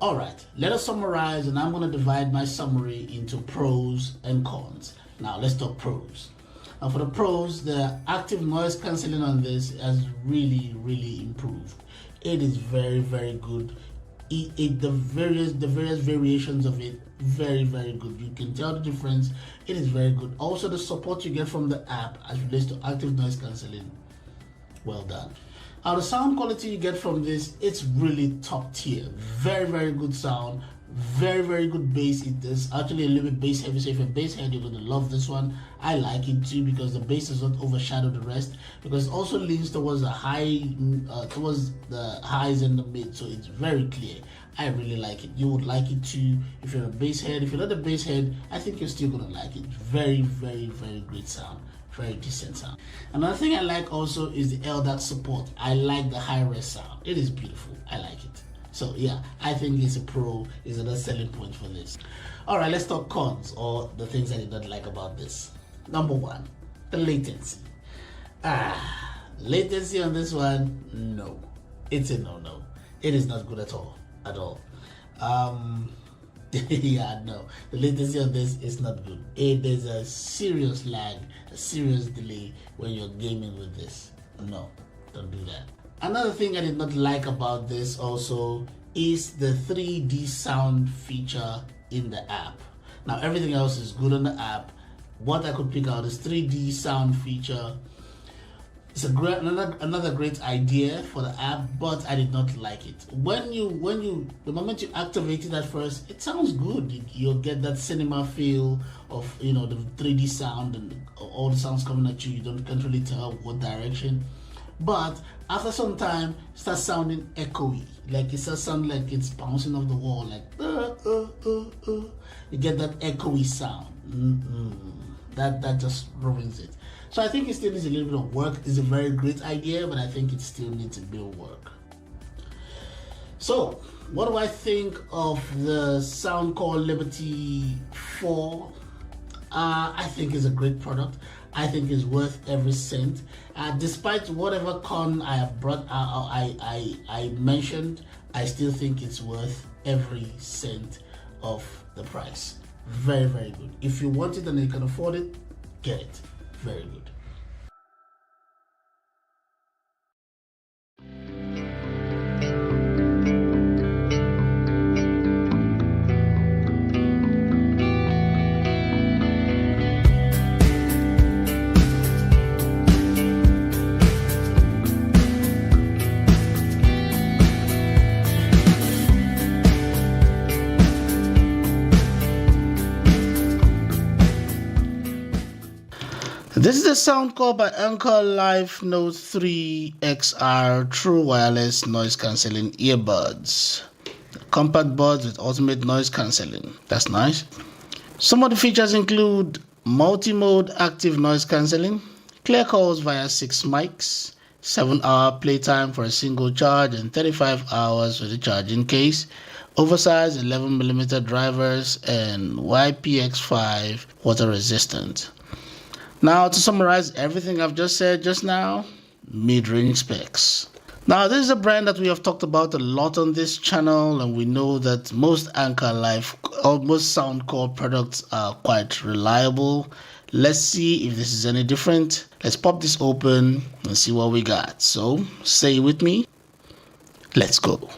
Alright, let us summarize, and I'm going to divide my summary into pros and cons. Now, let's talk pros. Now, for the pros, the active noise cancelling on this has really, really improved. It is very, very good. The various variations of it, very, very good. You can tell the difference. It is very good. Also, the support you get from the app as relates to active noise cancelling, well done. Now, the sound quality you get from this, it's really top tier. Very, very good sound. Very, very good bass. It is actually a little bit bass heavy, so if you're bass head, you're going to love this one. I like it too because the bass does not overshadow the rest, because it also leans towards the highs and the mid, so it's very clear. I really like it. You would like it too if you're a bass head. If you're not a bass head, I think you're still going to like it. Very, very, very great sound. Very decent sound. Another thing I like also is the LDAC support. I like the high-res sound. It is beautiful. I like it. So yeah, I think it's a pro, is another selling point for this. All right, let's talk cons, or the things I did not like about this. Number one, the latency. Latency on this one, no. It's a no. It is not good at all. Yeah, no. The latency on this is not good. There's a serious lag, a serious delay when you're gaming with this. No, don't do that. Another thing I did not like about this also is the 3D sound feature in the app. Now everything else is good on the app. What I could pick out is 3D sound feature. It's a great another great idea for the app, but I did not like it. The moment you activate it at first, it sounds good. You'll get that cinema feel of the 3D sound and all the sounds coming at you. Can't really tell what direction. But after some time, it starts sounding echoey. Like it starts sounding like it's bouncing off the wall. Like you get that echoey sound. That just ruins it. So I think it still needs a little bit of work. It's a very great idea, but I think it still needs a bit of work. So what do I think of the Soundcore Liberty 4? I think it's a great product. I think it's worth every cent. Despite whatever con I have brought, I mentioned, I still think it's worth every cent of the price. Very, very good. If you want it and you can afford it, get it. Very good. This is the Soundcore by Anchor Live Note 3 XR True Wireless Noise Cancelling Earbuds. Compact buds with ultimate noise cancelling. That's nice. Some of the features include multi-mode active noise cancelling, clear calls via 6 mics, 7-hour playtime for a single charge and 35 hours with a charging case, oversized 11mm drivers, and YPX5 water resistant. Now, to summarize everything I've just said just now, mid-range specs. Now, this is a brand that we have talked about a lot on this channel, and we know that most Anchor Live or most Soundcore products are quite reliable. Let's see if this is any different. Let's pop this open and see what we got. So, stay with me. Let's go.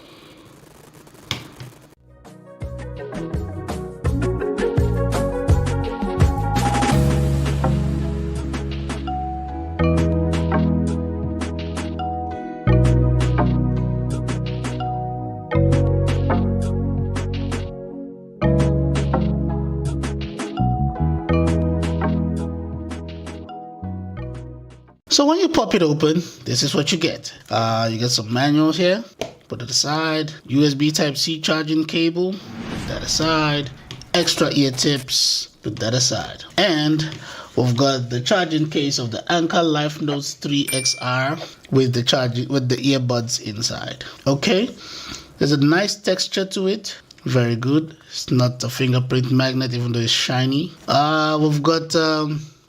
So when you pop it open, this is what you get. You get some manuals here. Put it aside. USB Type-C charging cable. Put that aside. Extra ear tips. Put that aside. And we've got the charging case of the Anchor Live Note 3 XR with the earbuds inside. Okay. There's a nice texture to it. Very good. It's not a fingerprint magnet, even though it's shiny. We've got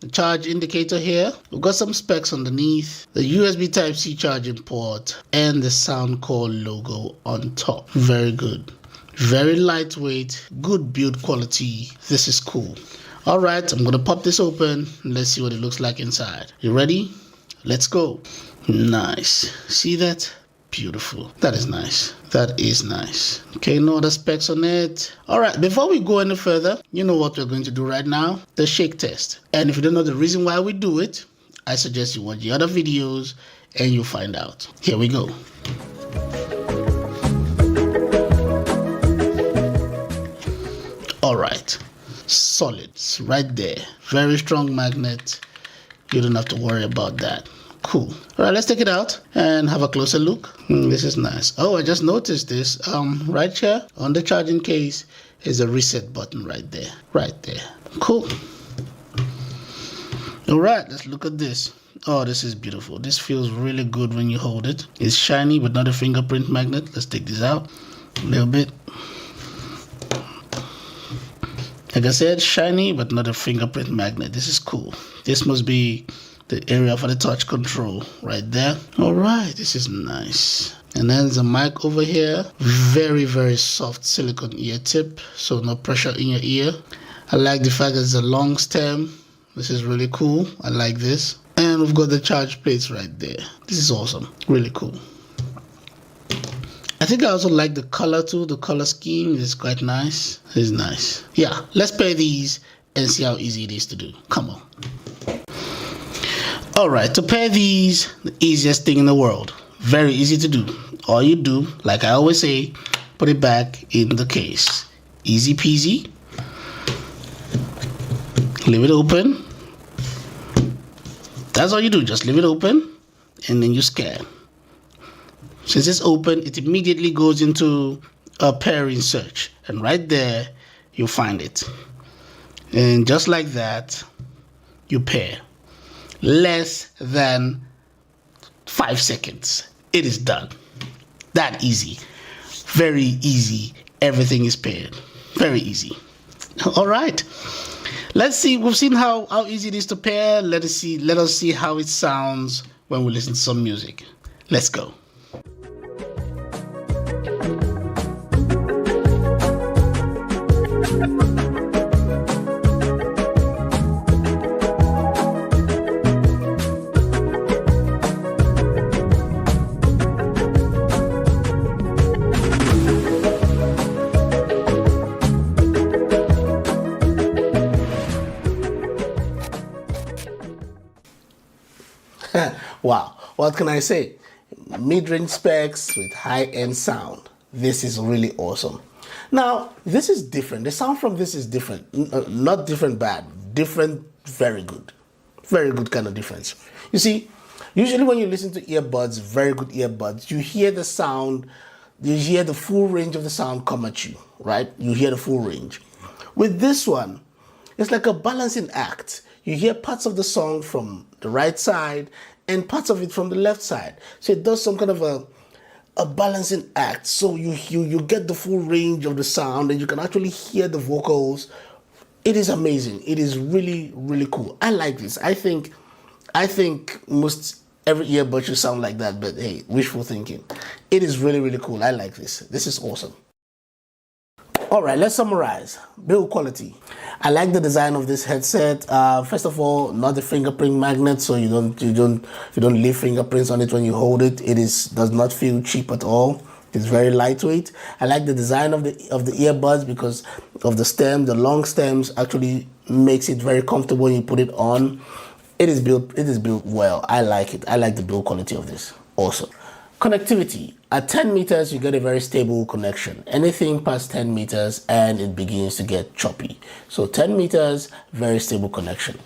the charge indicator here. We've got some specs underneath, the USB Type-C charging port, and the Soundcore logo on top. Very good. Very lightweight, good build quality. This is cool. All right, I'm gonna pop this open. Let's see what it looks like inside. You ready? Let's go. Nice. See that? Beautiful. That is nice. That is nice. Okay, no other specs on it. All right, before we go any further, you know what we're going to do right now? The shake test. And if you don't know the reason why we do it, I suggest you watch the other videos and you'll find out. Here we go. All right, solid, it's right there. Very strong magnet. You don't have to worry about that. Cool. All right, let's take it out and have a closer look. This is nice. Oh, I just noticed this. Right here on the charging case is a reset button right there. Right there. Cool. All right, let's look at this. Oh, this is beautiful. This feels really good when you hold it. It's shiny, but not a fingerprint magnet. Let's take this out a little bit. Like I said, shiny, but not a fingerprint magnet. This is cool. This must be the area for the touch control right there. All right, this is nice. And then there's a mic over here. Very, very soft silicone ear tip, so no pressure in your ear. I like the fact that it's a long stem. This is really cool. I like this. And we've got the charge plates right there. This is awesome. Really cool. think I also like the color too. The color scheme is quite nice. It's nice. Yeah, let's pair these and see how easy it is to do. Come on. All right, to pair these, the easiest thing in the world. Very easy to do. All you do, like I always say, put it back in the case. Easy peasy. Leave it open. That's all you do. Just leave it open and then you scan. Since it's open, it immediately goes into a pairing search. And right there, you find it. And just like that, you pair. Less than 5 seconds. It is done. That easy. Very easy. Everything is paired. Very easy. All right. Let's see. We've seen how easy it is to pair. Let us see how it sounds when we listen to some music. Let's go. Wow, what can I say? Mid-range specs with high-end sound. This is really awesome. Now, this is different. The sound from this is different. Not different bad, different very good. Very good kind of difference. You see, usually when you listen to earbuds, very good earbuds, you hear the sound, you hear the full range of the sound come at you, right? You hear the full range. With this one, it's like a balancing act. You hear parts of the song from the right side and parts of it from the left side. So it does some kind of a balancing act. So you get the full range of the sound and you can actually hear the vocals. It is amazing. It is really, really cool. I like this. I think most every earbud should sound like that, but hey, wishful thinking. It is really, really cool. I like this. This is awesome. All right, let's summarize. Build quality. I like the design of this headset. First of all, not a fingerprint magnet, so you don't leave fingerprints on it when you hold it. It does not feel cheap at all. It's very lightweight. I like the design of the earbuds because of the stem. The long stems actually makes it very comfortable when you put it on. It is built well. I like it. I like the build quality of this. Awesome. Connectivity. At 10 meters, you get a very stable connection. Anything past 10 meters and it begins to get choppy. So 10 meters, very stable connection.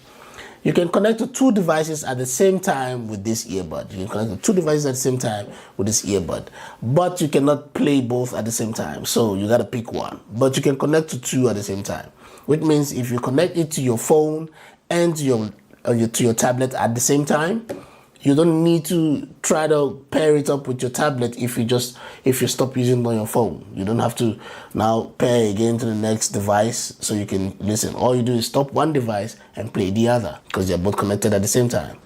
You can connect to 2 devices at the same time with this earbud. You can connect to 2 devices at the same time with this earbud. But you cannot play both at the same time. So you got to pick one. But you can connect to 2 at the same time. Which means if you connect it to your phone and to your tablet at the same time, you don't need to try to pair it up with your tablet if you stop using it on your phone. You don't have to now pair again to the next device so you can listen. All you do is stop one device and play the other because they're both connected at the same time.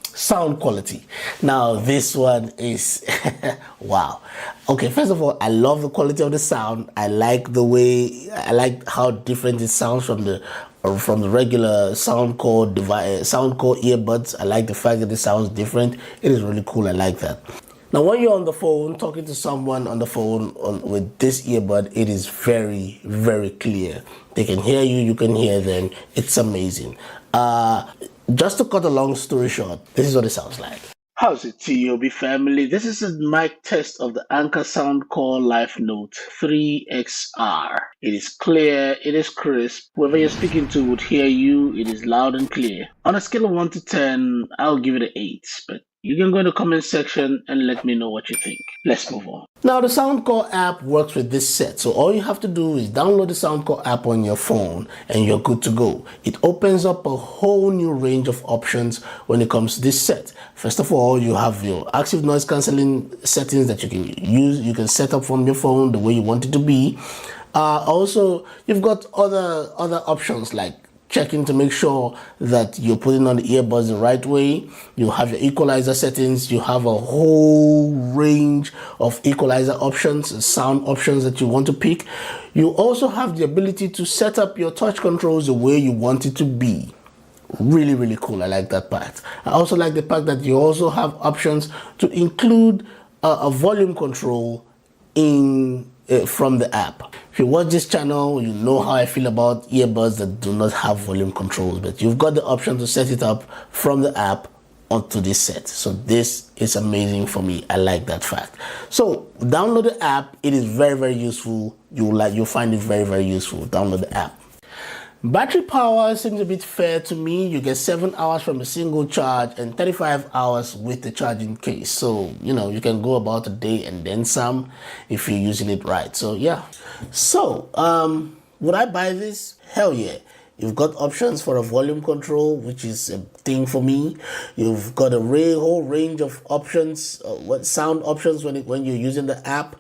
Sound quality. Now this one is wow. Okay, first of all, I love the quality of the sound. I like how different it sounds from the regular Soundcore earbuds. I like the fact that it sounds different. It is really cool. I like that. Now, when you're on the phone, talking to someone on the phone with this earbud, it is very, very clear. They can hear you, you can hear them. It's amazing. Just to cut a long story short, this is what it sounds like. How's it, TOB family? This is a mic test of the Anker Soundcore Life Note 3XR. It is clear, it is crisp. Whoever you're speaking to would hear you. It is loud and clear. On a scale of 1 to 10, I'll give it an 8, but you can go in the comment section and let me know what you think. Let's move on. Now, the Soundcore app works with this set. So all you have to do is download the Soundcore app on your phone and you're good to go. It opens up a whole new range of options when it comes to this set. First of all, you have your active noise cancelling settings that you can use. You can set up from your phone the way you want it to be. Also, you've got other options like checking to make sure that you're putting on the earbuds the right way. You have your equalizer settings. You have a whole range of equalizer options, sound options that you want to pick. You also have the ability to set up your touch controls the way you want it to be. Really, really cool. I like that part. I also like the fact that you also have options to include a volume control in from the app. If you watch this channel, you know how I feel about earbuds that do not have volume controls, but you've got the option to set it up from the app onto this set. So this is amazing for me. I like that fact. So download the app. It is very, very useful. You'll find it very, very useful. Download the app. Battery power seems a bit fair to me. You get 7 hours from a single charge and 35 hours with the charging case. So, you know, you can go about a day and then some if you're using it right. So, yeah. So, would I buy this? Hell yeah. You've got options for a volume control, which is a thing for me. You've got a whole range of options, sound options when you're using the app.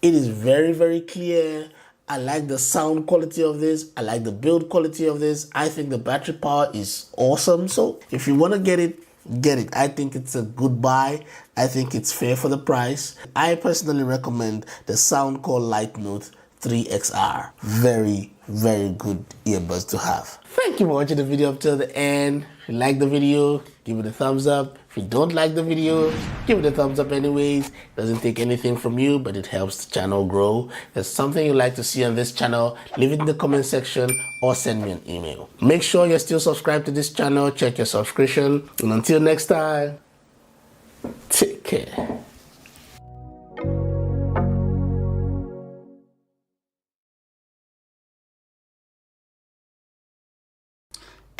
It is very, very clear. I like the sound quality of this. I like the build quality of this. I think the battery power is awesome. So if you want to get it, get it. I think it's a good buy. I think it's fair for the price. I personally recommend the Soundcore Light Note 3XR. Very, very good earbuds to have. Thank you for watching the video up till the end. If you like the video, give it a thumbs up. If you don't like the video, give it a thumbs up anyways. It doesn't take anything from you, but it helps the channel grow. If there's something you'd like to see on this channel, leave it in the comment section or send me an email. Make sure you're still subscribed to this channel. Check your subscription. And until next time, take care.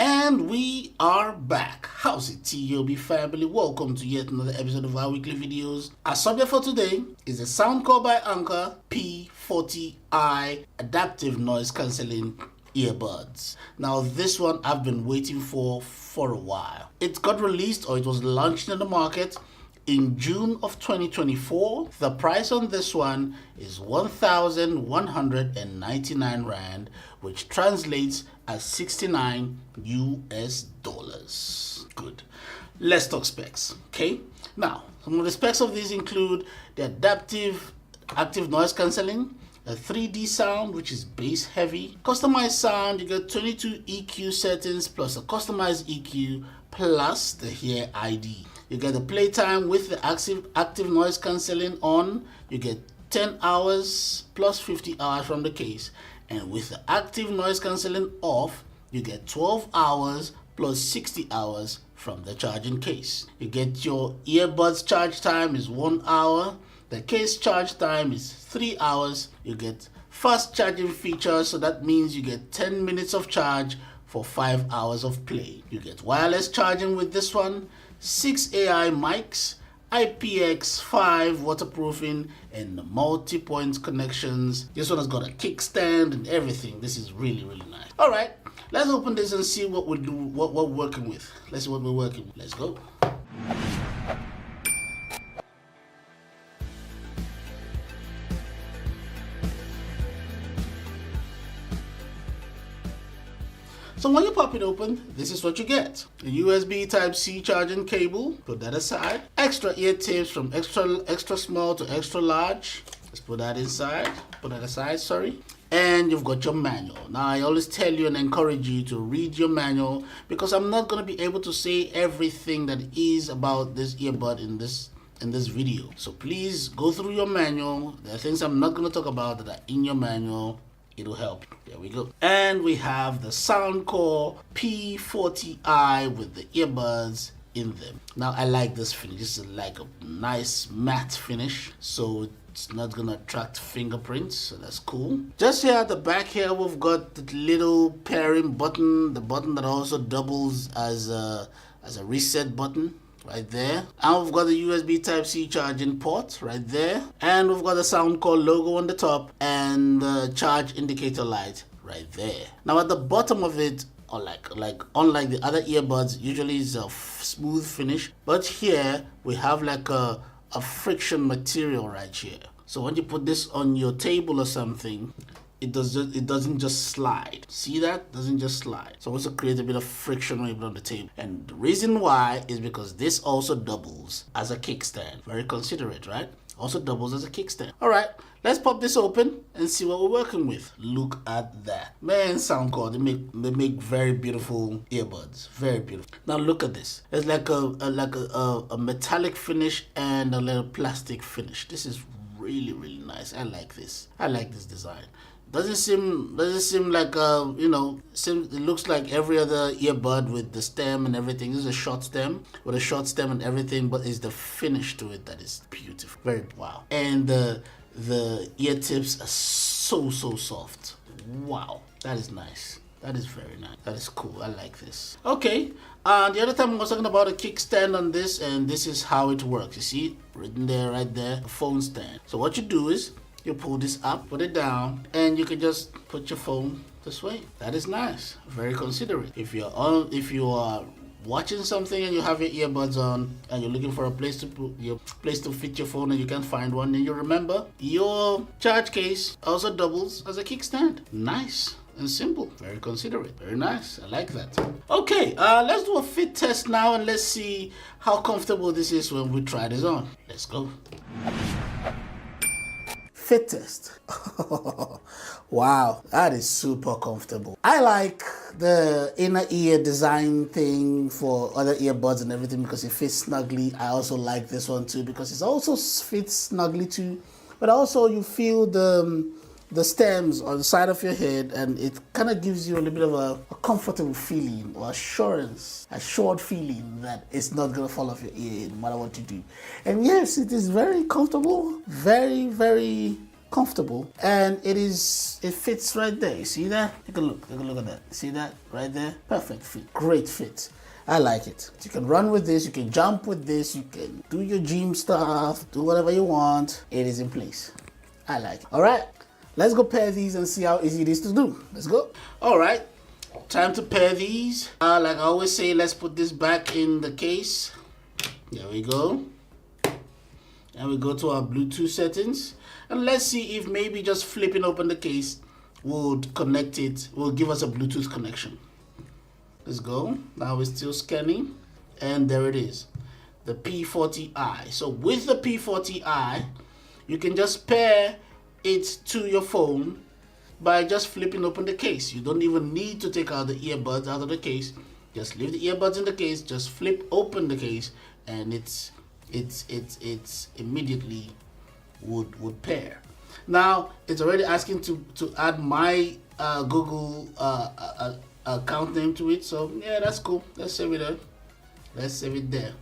And we are back. How's it, TOB family? Welcome to yet another episode of our weekly videos. Our subject for today is a Soundcore by Anker P40i adaptive noise cancelling earbuds. Now this one I've been waiting for a while. It got released, or it was launched in the market in June of 2024. The price on this one is 1,199 Rand, which translates as 69 US dollars. Good. Let's talk specs. Okay. Now, some of the specs of these include the adaptive active noise cancelling, a 3D sound, which is bass heavy, customized sound. You get 22 EQ settings plus a customized EQ plus the Hear ID. You get the playtime with the active noise cancelling on. You get 10 hours plus 50 hours from the case. And with the active noise cancelling off, you get 12 hours plus 60 hours from the charging case. You get your earbuds charge time is 1 hour. The case charge time is 3 hours. You get fast charging features, so that means you get 10 minutes of charge for 5 hours of play. You get wireless charging with this one, 6 AI mics, IPX5 waterproofing, and multi-point connections. This one has got a kickstand and everything. This is really, really nice. All right, let's open this and see what we're working with. Let's see what we're working with. Let's go. So when you pop it open, this is what you get. A USB Type-C charging cable, put that aside. Extra ear tips from extra small to extra large. Let's put that aside, sorry. And you've got your manual. Now I always tell you and encourage you to read your manual, because I'm not going to be able to say everything that is about this earbud in this video. So please go through your manual. There are things I'm not going to talk about that are in your manual. It'll help. There we go. And we have the Soundcore P40i with the earbuds in them. Now I like this finish. This is like a nice matte finish, so it's not gonna attract fingerprints, so that's cool. Just here at the back here, we've got the little pairing button, the button that also doubles as a reset button. Right there. And we've got the USB Type-C charging port right there. And we've got the Soundcore logo on the top and the charge indicator light right there. Now at the bottom of it, or unlike the other earbuds, usually is a smooth finish, but here we have like a friction material right here. So when you put this on your table or something, it doesn't just slide. See that? Doesn't just slide. So also create a bit of friction when you put it on the table. And the reason why is because this also doubles as a kickstand. Very considerate, right? Also doubles as a kickstand. All right, let's pop this open and see what we're working with. Look at that. Man, Soundcore, they make very beautiful earbuds. Very beautiful. Now look at this. It's like a metallic finish and a little plastic finish. This is really, really nice. I like this. I like this design. Doesn't seem like it looks like every other earbud with the stem and everything. This is a short stem with a short stem and everything, but it's the finish to it that is beautiful. Very wow. And the ear tips are so soft. Wow, that is nice. That is very nice. That is cool. I like this. Okay. The other time I was talking about a kickstand on this, and this is how it works. You see, written there, right there, a phone stand. So what you do is you pull this up, put it down, and you can just put your phone this way. That is nice. Very considerate. If you are watching something and you have your earbuds on and you're looking for a place to fit your phone and you can't find one, and you remember your charge case also doubles as a kickstand. Nice and simple. Very considerate. Very nice. I like that. Okay, let's do a fit test now and let's see how comfortable this is when we try this on. Let's go. Fit test. Wow, that is super comfortable. I like the inner ear design thing for other earbuds and everything because it fits snugly. I also like this one too because it also fits snugly too. But also you feel the stems on the side of your head, and it kind of gives you a little bit of a comfortable feeling or assured feeling that it's not going to fall off your ear no matter what you do. And yes, it is very comfortable, very, very comfortable, and it fits right there. You see that? Take a look at that. See that right there? Perfect fit, great fit. I like it. You can run with this, you can jump with this, you can do your gym stuff, do whatever you want. It is in place. I like it. All right. Let's go pair these and see how easy it is to do. Let's go. All right, time to pair these. Like I always say, let's put this back in the case. There we go. And we go to our Bluetooth settings. And let's see if maybe just flipping open the case would connect it, will give us a Bluetooth connection. Let's go. Now we're still scanning. And there it is, the P40i. So with the P40i, you can just pair it to your phone by just flipping open the case. You don't even need to take out the earbuds out of the case. Just leave the earbuds in the case, just flip open the case, and it's immediately would pair. Now it's already asking to add my Google account name to it, so yeah, that's cool. Let's save it there. Let's save it there.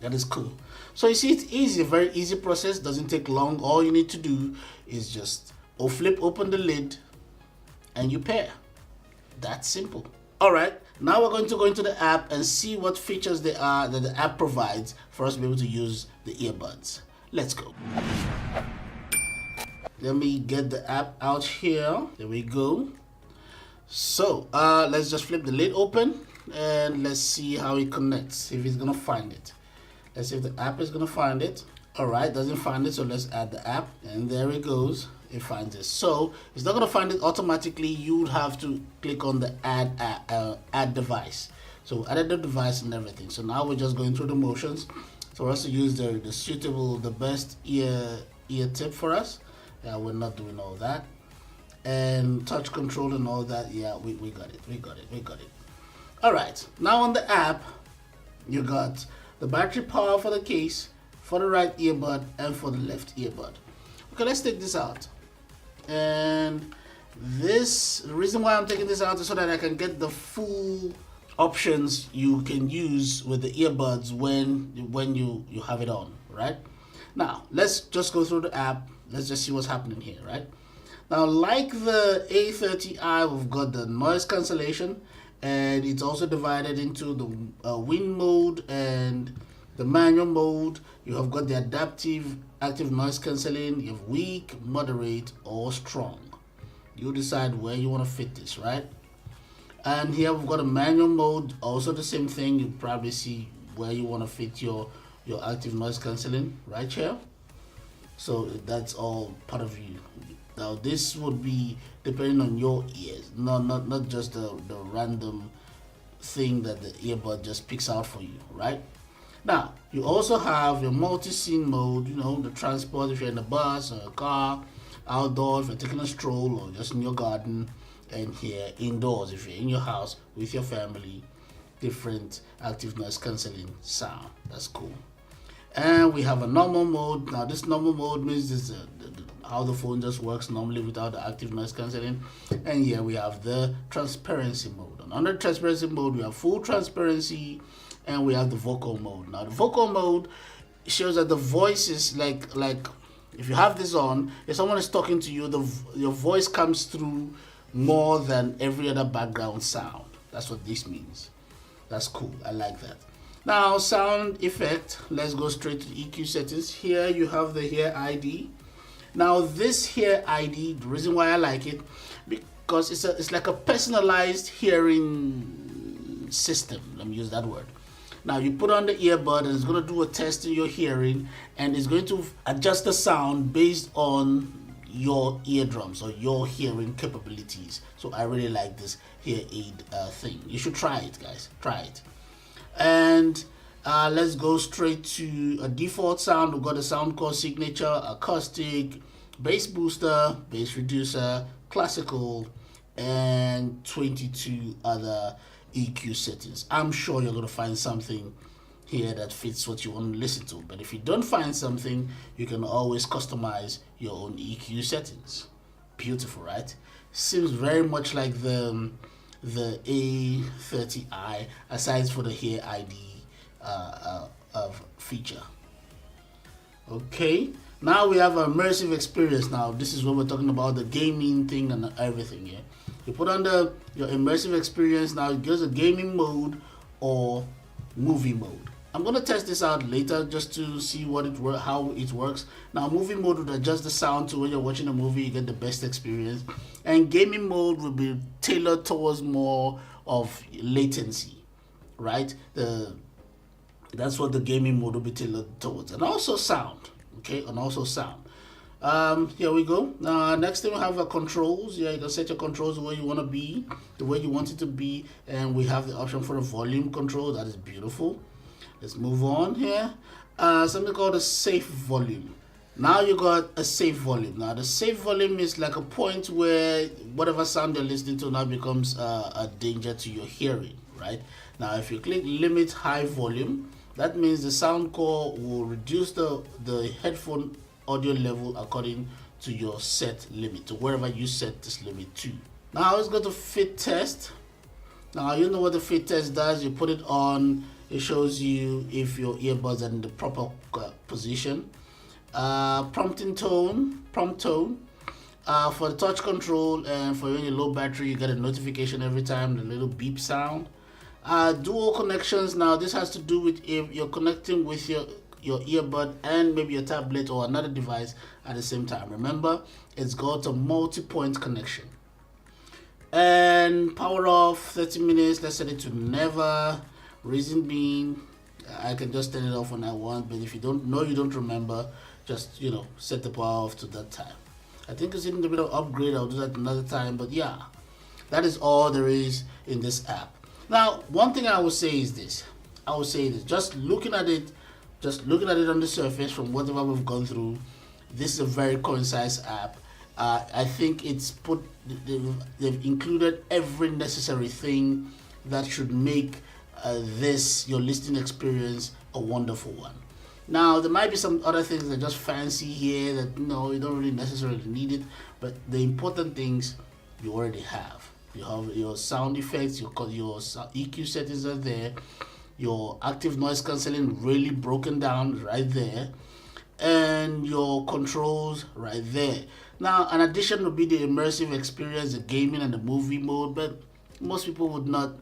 That is cool. So you see, it's easy, very easy process, doesn't take long. All you need to do is just flip open the lid and you pair. That's simple. All right, now we're going to go into the app and see what features there are that the app provides for us to be able to use the earbuds. Let's go. Let me get the app out here. There we go. So let's just flip the lid open and let's see how it connects, if it's gonna find it. Let's see if the app is gonna find it. All right, doesn't find it, so let's add the app, and there it goes. It finds it. So it's not gonna find it automatically. You would have to click on the add device. So added the device and everything. So now we're just going through the motions for us to use the best ear tip for us. Yeah, we're not doing all that, and touch control and all that. Yeah, we got it. All right, now on the app, you got the battery power for the case, for the right earbud, and for the left earbud. Okay, let's take this out. And the reason why I'm taking this out is so that I can get the full options you can use with the earbuds when you have it on, right? Now, let's just go through the app. Let's just see what's happening here, right? Now, like the A30i, we've got the noise cancellation, and it's also divided into the wind mode and the manual mode. You have got the adaptive active noise cancelling. You have weak, moderate, or strong. You decide where you want to fit this, right? And here we've got a manual mode, also the same thing. You probably see where you want to fit your active noise cancelling right here. So that's all part of you. Now this would be depending on your ears, not just the random thing that the earbud just picks out for you, right? Now you also have your multi-scene mode, the transport if you're in a bus or a car, outdoors if you're taking a stroll or just in your garden, and here indoors if you're in your house with your family. Different active noise cancelling sound. That's cool. And we have a normal mode. Now this normal mode means this how the phone just works normally without the active noise cancelling. And here we have the transparency mode. And under transparency mode, we have full transparency, and we have the vocal mode. Now the vocal mode shows that the voice is like if you have this on, if someone is talking to you, your voice comes through more than every other background sound. That's what this means. That's cool. I like that. Now sound effect, let's go straight to EQ settings. Here you have the Hear ID. Now this Hear ID, the reason why I like it, because it's like a personalized hearing system. Let me use that word. Now you put on the earbud and it's going to do a test in your hearing, and it's going to adjust the sound based on your eardrums or your hearing capabilities. So I really like this Hear Aid thing. You should try it, guys. Try it. And let's go straight to a default sound. We've got a sound called signature, acoustic, bass booster, bass reducer, classical, and 22 other EQ settings. I'm sure you're going to find something here that fits what you want to listen to. But if you don't find something, you can always customize your own EQ settings. Beautiful, right? Seems very much like the A30i, aside for the Hear ID feature. Okay, now we have an immersive experience. Now this is what we're talking about, the gaming thing and everything. Yeah, you put on your immersive experience. Now it gives a gaming mode or movie mode. I'm gonna test this out later just to see how it works. Now movie mode would adjust the sound to when you're watching a movie, you get the best experience, and gaming mode will be tailored towards more of latency, right? That's what the gaming mode will be tailored towards, and also sound. Okay, and also sound. Here we go. Next thing we have controls. Yeah, you can set your controls the way you want to be, the way you want it to be, and we have the option for a volume control. That is beautiful. Let's move on here. Something called a safe volume. Now you got a safe volume. Now the safe volume is like a point where whatever sound you're listening to now becomes a danger to your hearing, right? Now if you click limit high volume, that means the sound core will reduce the headphone audio level according to your set limit, to wherever you set this limit to. Now let's go to fit test. Now you know what the fit test does. You put it on, it shows you if your earbuds are in the proper position. Prompt tone. For the touch control and for any low battery, you get a notification every time, the little beep sound. Dual connections. Now this has to do with if you're connecting with your earbud and maybe your tablet or another device at the same time. Remember, it's got a multi-point connection. And power off 30 minutes. Let's set it to never. Reason being, I can just turn it off when I want, but if you don't remember, just set the power off to that time. I think it's in a bit of upgrade. I'll do that another time, but yeah, that is all there is in this app. Now, one thing I will say is this. Just looking at it on the surface from whatever we've gone through, this is a very concise app. I think they've included every necessary thing that should make your listening experience a wonderful one. Now, there might be some other things that are just fancy here that you don't really necessarily need it, but the important things you already have. You have your sound effects, your EQ settings are there, your active noise cancelling really broken down right there, and your controls right there. Now, an addition would be the immersive experience, the gaming and the movie mode, but most people would not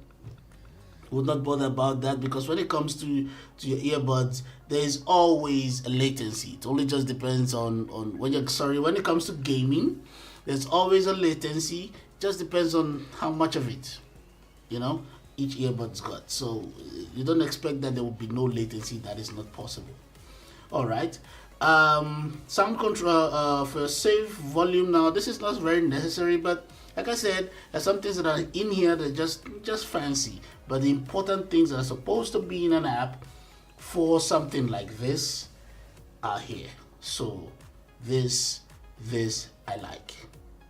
bother about that, because when it comes to your earbuds, there is always a latency. It only just depends on when it comes to gaming, there's always a latency. Just depends on how much of it each earbud's got. So you don't expect that there will be no latency. That is not possible. All right. Sound control for safe volume. Now this is not very necessary, but like I said, there's some things that are in here that just fancy, but the important things that are supposed to be in an app for something like this are here. So this I like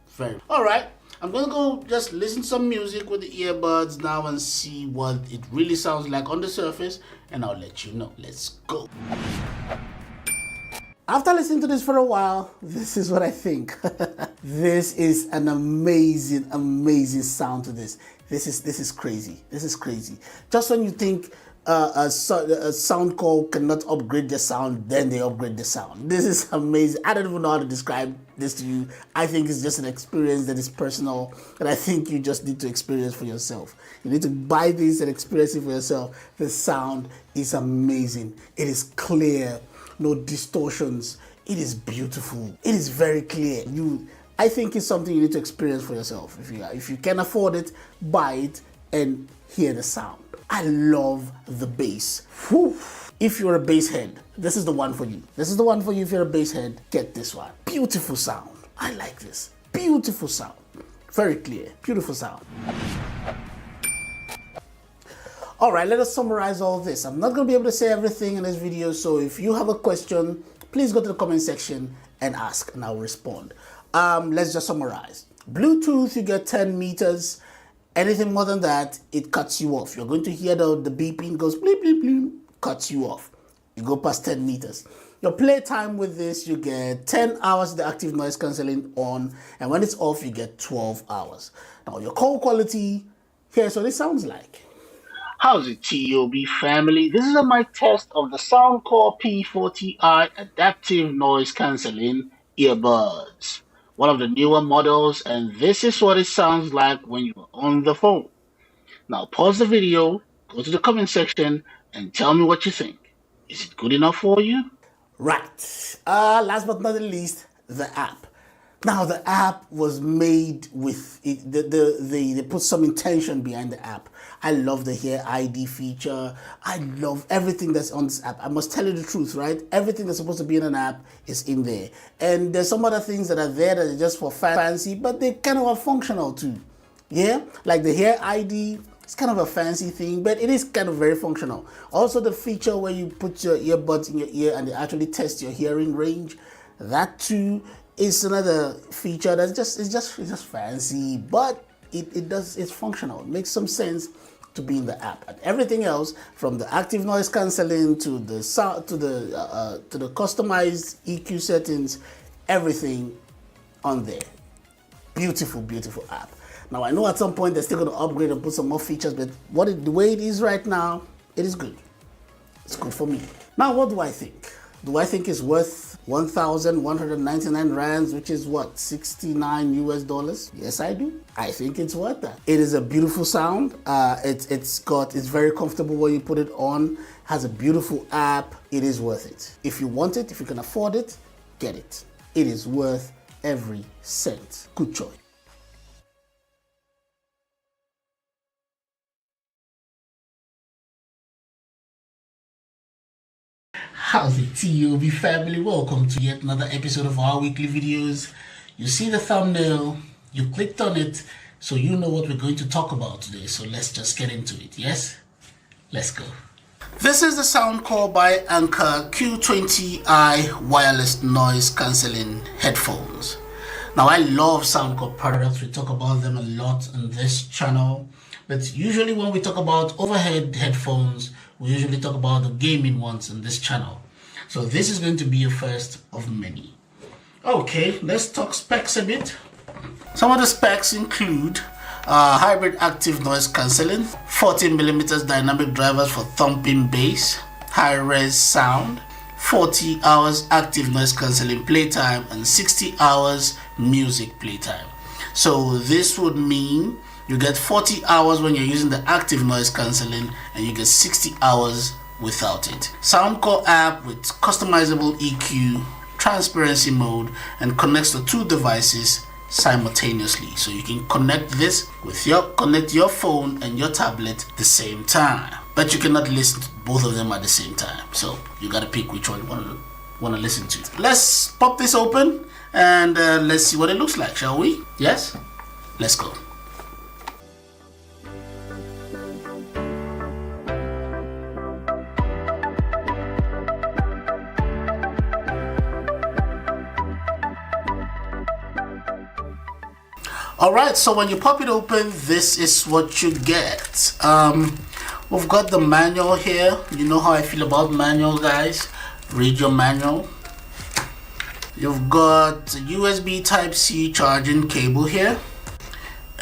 very. All right. I'm gonna go just listen to some music with the earbuds now and see what it really sounds like on the surface, and I'll let you know. Let's go. After listening to this for a while, this is what I think. This is an amazing, amazing sound to this. This is crazy. This is crazy. Just when you think a Soundcore cannot upgrade the sound, then they upgrade the sound. This is amazing. I don't even know how to describe this to you. I think it's just an experience that is personal, and I think you just need to experience for yourself. You need to buy this and experience it for yourself. The sound is amazing. It is clear, no distortions. It is beautiful. It is very clear. I think it's something you need to experience for yourself. If you can afford it, buy it and hear the sound. I love the bass. Whew. If you're a bass head, this is the one for you. This is the one for you. If you're a bass head, get this one. Beautiful sound. I like this. Beautiful sound. Very clear. Beautiful sound. All right, let us summarize all this. I'm not going to be able to say everything in this video, so if you have a question, please go to the comment section and ask, and I'll respond. Let's just summarize. Bluetooth, you get 10 meters. Anything more than that, it cuts you off. You're going to hear the beeping goes bleep, bleep, bleep, cuts you off. You go past 10 meters. Your playtime with this, you get 10 hours the active noise cancelling on, and when it's off, you get 12 hours. Now, your call quality, here's what it sounds like. How's it, TOB family? This is a mic test of the Soundcore P40i Adaptive Noise Cancelling Earbuds. One of the newer models, and this is what it sounds like when you're on the phone. Now pause the video, go to the comment section, and tell me what you think. Is it good enough for you? Right. Last but not least, the app. Now the app was made with it, they put some intention behind the app. I love the Hair ID feature. I love everything that's on this app. I must tell you the truth, right? Everything that's supposed to be in an app is in there. And there's some other things that are there that are just for fancy, but they kind of are functional too. Yeah? Like the Hair ID, it's kind of a fancy thing, but it is kind of very functional. Also the feature where you put your earbuds in your ear and they actually test your hearing range, that too is another feature that's just fancy, but it's functional. It makes some sense to be in the app. And everything else, from the active noise cancelling to the sound to the customized EQ settings, everything on there. Beautiful, beautiful app. Now I know at some point they're still going to upgrade and put some more features, but the way it is right now, it is good. It's good for me. Now what do I think? Do I think it's worth 1,199 rands, which is what, 69 US dollars? Yes, I do. I think it's worth that. It is a beautiful sound. It's very comfortable when you put it on. Has a beautiful app. It is worth it. If you want it, if you can afford it, get it. It is worth every cent. Good choice. How's it, TOB family? Welcome to yet another episode of our weekly videos. You see the thumbnail, you clicked on it, so you know what we're going to talk about today. So let's just get into it, yes? Let's go. This is the Soundcore by Anker Q20i wireless noise cancelling headphones. Now I love Soundcore products. We talk about them a lot on this channel. But usually when we talk about overhead headphones, we usually talk about the gaming ones on this channel. So this is going to be a first of many. Okay, let's talk specs a bit. Some of the specs include hybrid active noise cancelling, 14mm dynamic drivers for thumping bass, high-res sound, 40 hours active noise cancelling playtime, and 60 hours music playtime. So this would mean you get 40 hours when you're using the active noise cancelling, and you get 60 hours without it. Soundcore app with customizable EQ, transparency mode, and connects to two devices simultaneously. So you can connect this with your phone and your tablet at the same time. But you cannot listen to both of them at the same time. So you gotta pick which one you wanna listen to. Let's pop this open and let's see what it looks like, shall we? Yes? Let's go. Alright, so when you pop it open, this is what you get. We've got the manual here. You know how I feel about manual, guys. Read your manual. You've got a USB Type-C charging cable here.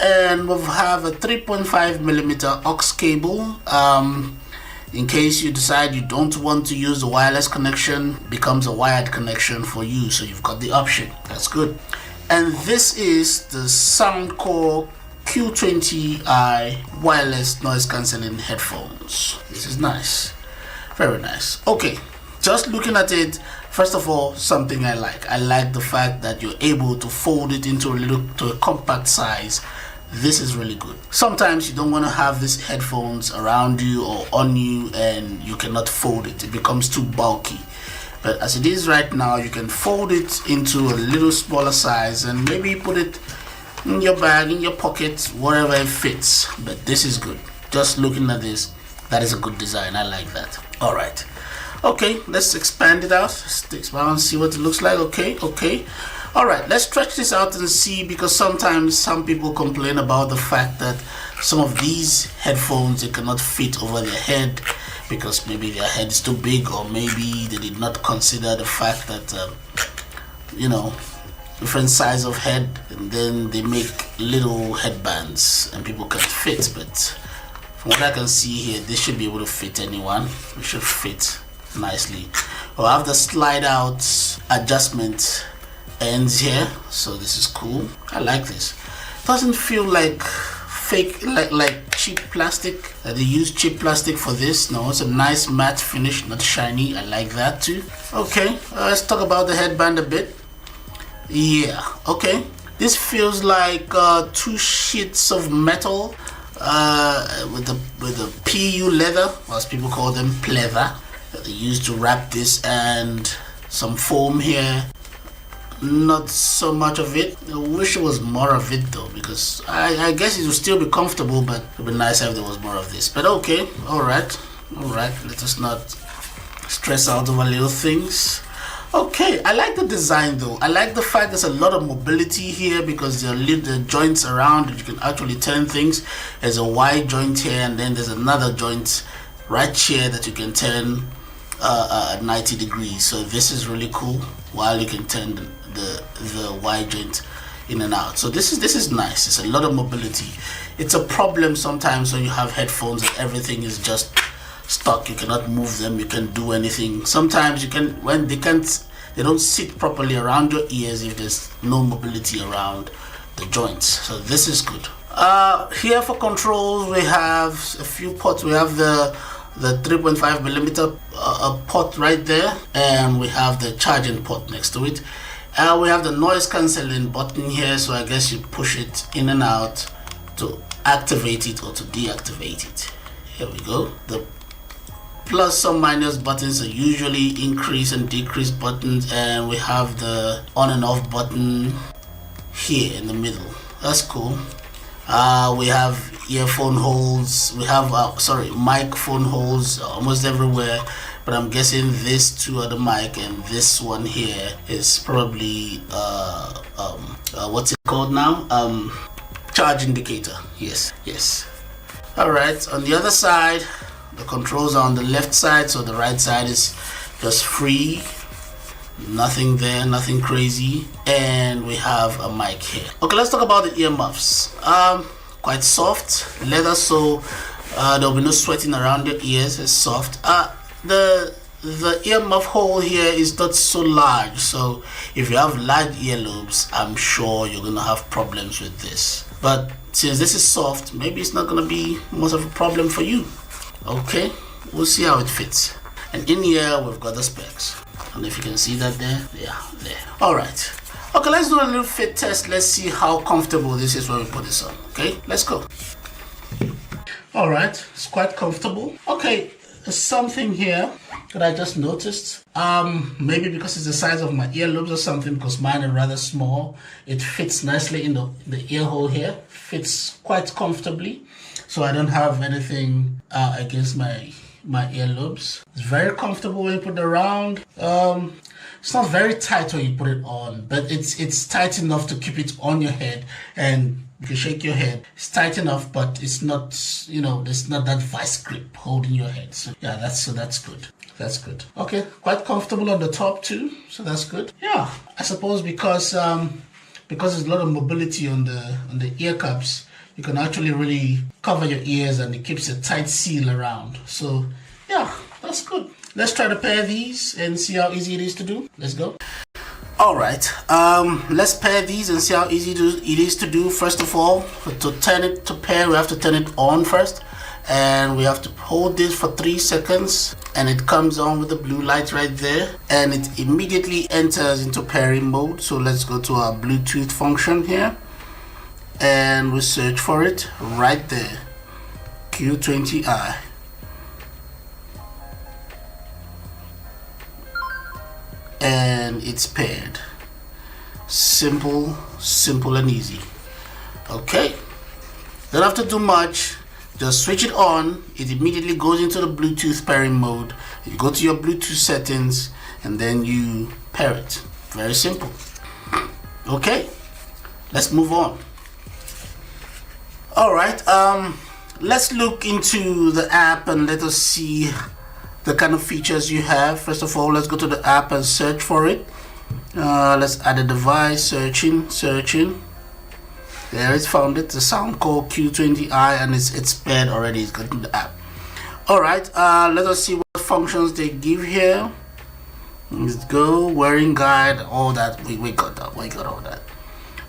And we have a 3.5mm aux cable. In case you decide you don't want to use the wireless connection, becomes a wired connection for you. So you've got the option. That's good. And this is the Soundcore Q20i wireless noise cancelling headphones. This is nice. Very nice. Okay, just looking at it, first of all, something I like. I like the fact that you're able to fold it into a compact size. This is really good. Sometimes you don't want to have these headphones around you or on you and you cannot fold it. It becomes too bulky. But as it is right now, you can fold it into a little smaller size and maybe put it in your bag, in your pocket, wherever it fits. But this is good. Just looking at this, that is a good design. I like that. All right. Okay, let's expand it out. Let's expand and see what it looks like. Okay. All right, let's stretch this out and see, because sometimes some people complain about the fact that some of these headphones, they cannot fit over their head because maybe their head is too big, or maybe they did not consider the fact that, you know, different size of head, and then they make little headbands and people can't fit. But from what I can see here, this should be able to fit anyone. It should fit nicely. We'll have the slide out adjustment ends here, so this is cool. I like this. Doesn't feel like fake, like cheap plastic. They use cheap plastic for this. No, it's a nice matte finish, not shiny. I like that too. Okay, let's talk about the headband a bit. Yeah, okay. This feels like two sheets of metal with the PU leather, as people call them, pleather, that they use to wrap this, and some foam here. Not so much of it. I wish it was more of it though, because I guess it would still be comfortable, but it would be nicer if there was more of this. But okay, alright, let us not stress out over little things. Okay, I like the design though. I like the fact there's a lot of mobility here, because there are little joints around that you can actually turn things. There's a wide joint here, and then there's another joint right here that you can turn at 90 degrees. So this is really cool, while you can turn the wide joint in and out. So this is nice. It's a lot of mobility. It's a problem sometimes when you have headphones and everything is just stuck. You cannot move them, you can't do anything. Sometimes you can, when they don't sit properly around your ears if there's no mobility around the joints. So this is good. Here for controls, we have a few ports. We have the 3.5mm port right there, and we have the charging port next to it. We have the noise cancelling button here, so I guess you push it in and out to activate it or to deactivate it. Here we go. The plus or minus buttons are usually increase and decrease buttons, and we have the on and off button here in the middle. That's cool. We have earphone holes. We have microphone holes almost everywhere, but I'm guessing this two are the mic, and this one here is probably what's it called now? Charge indicator. Yes. All right, on the other side, the controls are on the left side, so the right side is just free. Nothing there, nothing crazy. And we have a mic here. Okay, let's talk about the earmuffs. Quite soft leather, so there'll be no sweating around your ears. It's soft. The earmuff hole here is not so large, so if you have large earlobes, I'm sure you're gonna have problems with this. But since this is soft, maybe it's not gonna be much of a problem for you. Okay, we'll see how it fits. And in here we've got the specs. I don't know if you can see that there. Yeah, there. All right. Okay, let's do a little fit test. Let's see how comfortable this is when we put this on. Okay, let's go. All right, it's quite comfortable. Okay, there's something here that I just noticed. Maybe because it's the size of my earlobes or something, because mine are rather small. It fits nicely in the ear hole here. Fits quite comfortably, so I don't have anything against my earlobes. It's very comfortable when you put it around. It's not very tight when you put it on, but it's tight enough to keep it on your head. And if you shake your head, it's tight enough, but it's not, you know, there's not that vice grip holding your head. So yeah, that's good. That's good. Okay, quite comfortable on the top too, so that's good. Yeah, I suppose because there's a lot of mobility on the ear cups, you can actually really cover your ears and it keeps a tight seal around. So yeah, that's good. Let's try to pair these and see how easy it is to do. Let's go. All right, let's pair these and see how easy it is to do. First of all, to turn it to pair, we have to turn it on first, and we have to hold this for 3 seconds, and it comes on with the blue light right there, and it immediately enters into pairing mode. So let's go to our Bluetooth function here, and we search for it right there, Q20i. And it's paired. Simple and easy. Okay, don't have to do much, just switch it on. It immediately goes into the Bluetooth pairing mode. You go to your Bluetooth settings and then you pair it. Very simple. Okay, let's move on. All right, let's look into the app and let us see the kind of features you have. First of all, let's go to the app and search for it. Let's add a device. Searching. There, it's found it. The sound called Q20i, and it's paired already. It's got in the app. All right. Let us see what functions they give here. Let's go. Wearing guide. All that. We got that. We got all that.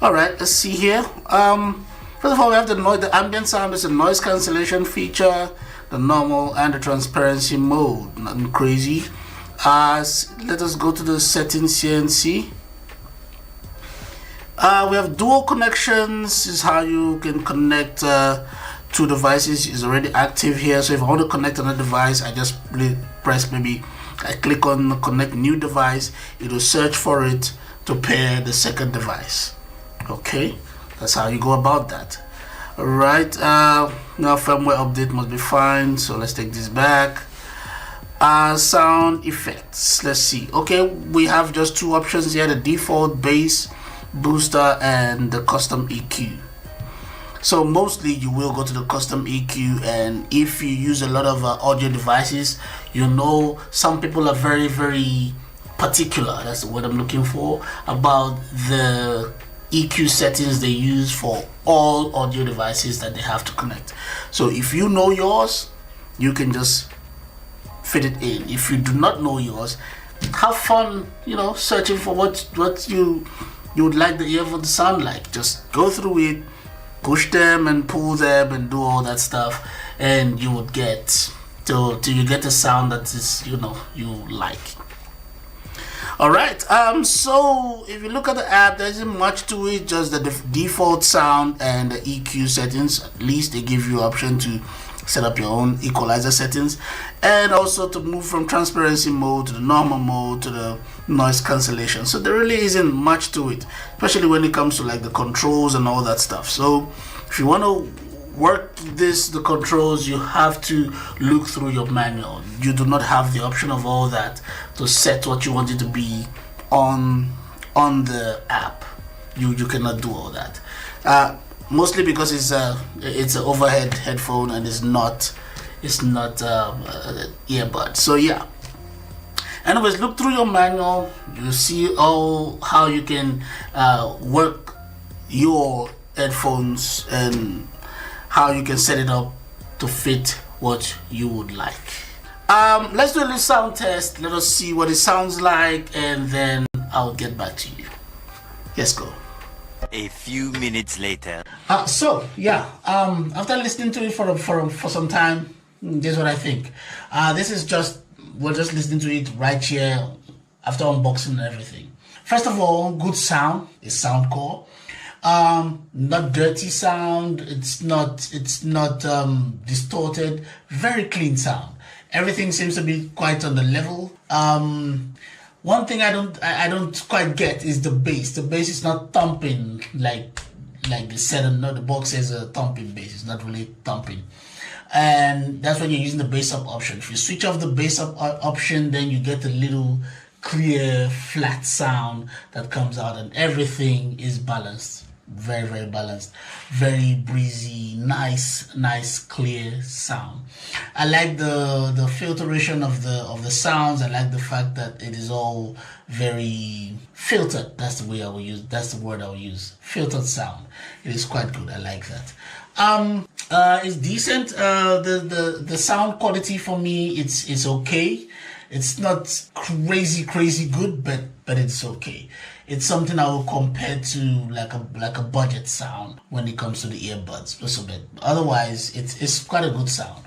All right. Let's see here. First of all, we have the ambient sound. Is a noise cancellation feature, the normal and the transparency mode. Nothing crazy. Let us go to the settings here and see. We have dual connections. Is how you can connect two devices. Is already active here. So if I want to connect another device, I just press, maybe I click on connect new device. It will search for it to pair the second device. Okay, that's how you go about that. All right, now firmware update must be fine, so let's take this back. Sound effects, let's see. Okay, we have just two options here: the default bass booster and the custom EQ. So mostly you will go to the custom EQ, and if you use a lot of audio devices, you know some people are very particular, that's the word I'm looking for, about the EQ settings they use for all audio devices that they have to connect. So if you know yours, you can just fit it in. If you do not know yours, have fun, you know, searching for what you would like the earphone to sound like. Just go through it, push them and pull them and do all that stuff, and you would get till you get a sound that is, you know, you like. All right, so if you look at the app, there isn't much to it, just the default sound and the EQ settings. At least they give you option to set up your own equalizer settings, and also to move from transparency mode to the normal mode to the noise cancellation. So there really isn't much to it, especially when it comes to like the controls and all that stuff. So if you want to work the controls, you have to look through your manual. You do not have the option of all that to set what you want it to be on the app. You cannot do all that, mostly because it's an overhead headphone and it's not earbud. So yeah, anyways, look through your manual. You see how you can work your headphones and how you can set it up to fit what you would like. Let's do a little sound test. Let us see what it sounds like, and then I'll get back to you. Let's go. A few minutes later. So yeah, after listening to it for some time, this is what I think. This is we're just listening to it right here after unboxing and everything. First of all, good sound. It's soundcore. Not dirty sound. It's not distorted. Very clean sound. Everything seems to be quite on the level. One thing I don't quite get is the bass. The bass is not thumping like the set. No, the box says a thumping bass. It's not really thumping, and that's when you're using the bass up option. If you switch off the bass up option, then you get a little clear, flat sound that comes out, and everything is balanced. Very, very balanced, very breezy, nice, clear sound. I like the filtration of the sounds. I like the fact that it is all very filtered. That's the way I will use. That's the word I will use. Filtered sound. It is quite good. I like that. It's decent. The sound quality for me, it's okay. It's not crazy good, but it's okay. It's something I will compare to like a budget sound when it comes to the earbuds, just a bit. Otherwise, it's quite a good sound.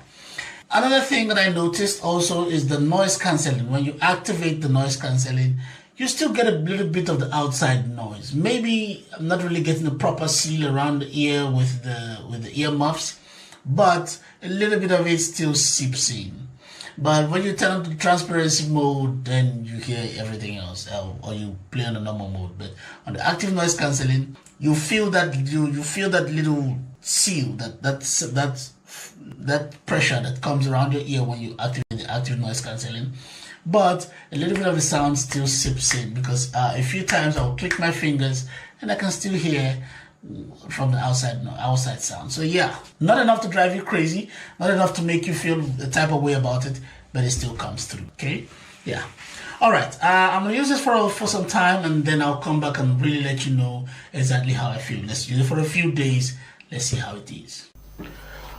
Another thing that I noticed also is the noise cancelling. When you activate the noise cancelling, you still get a little bit of the outside noise. Maybe I'm not really getting the proper seal around the ear with the ear muffs, but a little bit of it still seeps in. But when you turn on the transparency mode, then you hear everything else, or you play on the normal mode. But on the active noise cancelling, you feel that you feel that little seal, that pressure that comes around your ear when you activate the active noise cancelling. But a little bit of the sound still seeps in, because a few times I'll click my fingers and I can still hear from the outside sound. So yeah, not enough to drive you crazy, not enough to make you feel the type of way about it, but it still comes through. Okay, yeah. All right, I'm gonna use this for some time, and then I'll come back and really let you know exactly how I feel. Let's use it for a few days. Let's see how it is.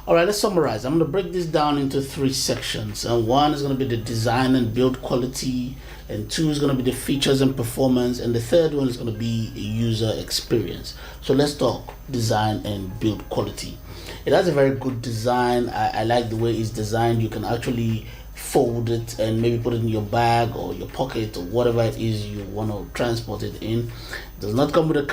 All right, let's summarize. I'm going to break this down into 3 sections. And 1 is going to be the design and build quality. And 2 is going to be the features and performance. And the third one is going to be a user experience. So let's talk design and build quality. It has a very good design. I like the way it's designed. You can actually fold it and maybe put it in your bag or your pocket or whatever it is you want to transport it in. It does not come with a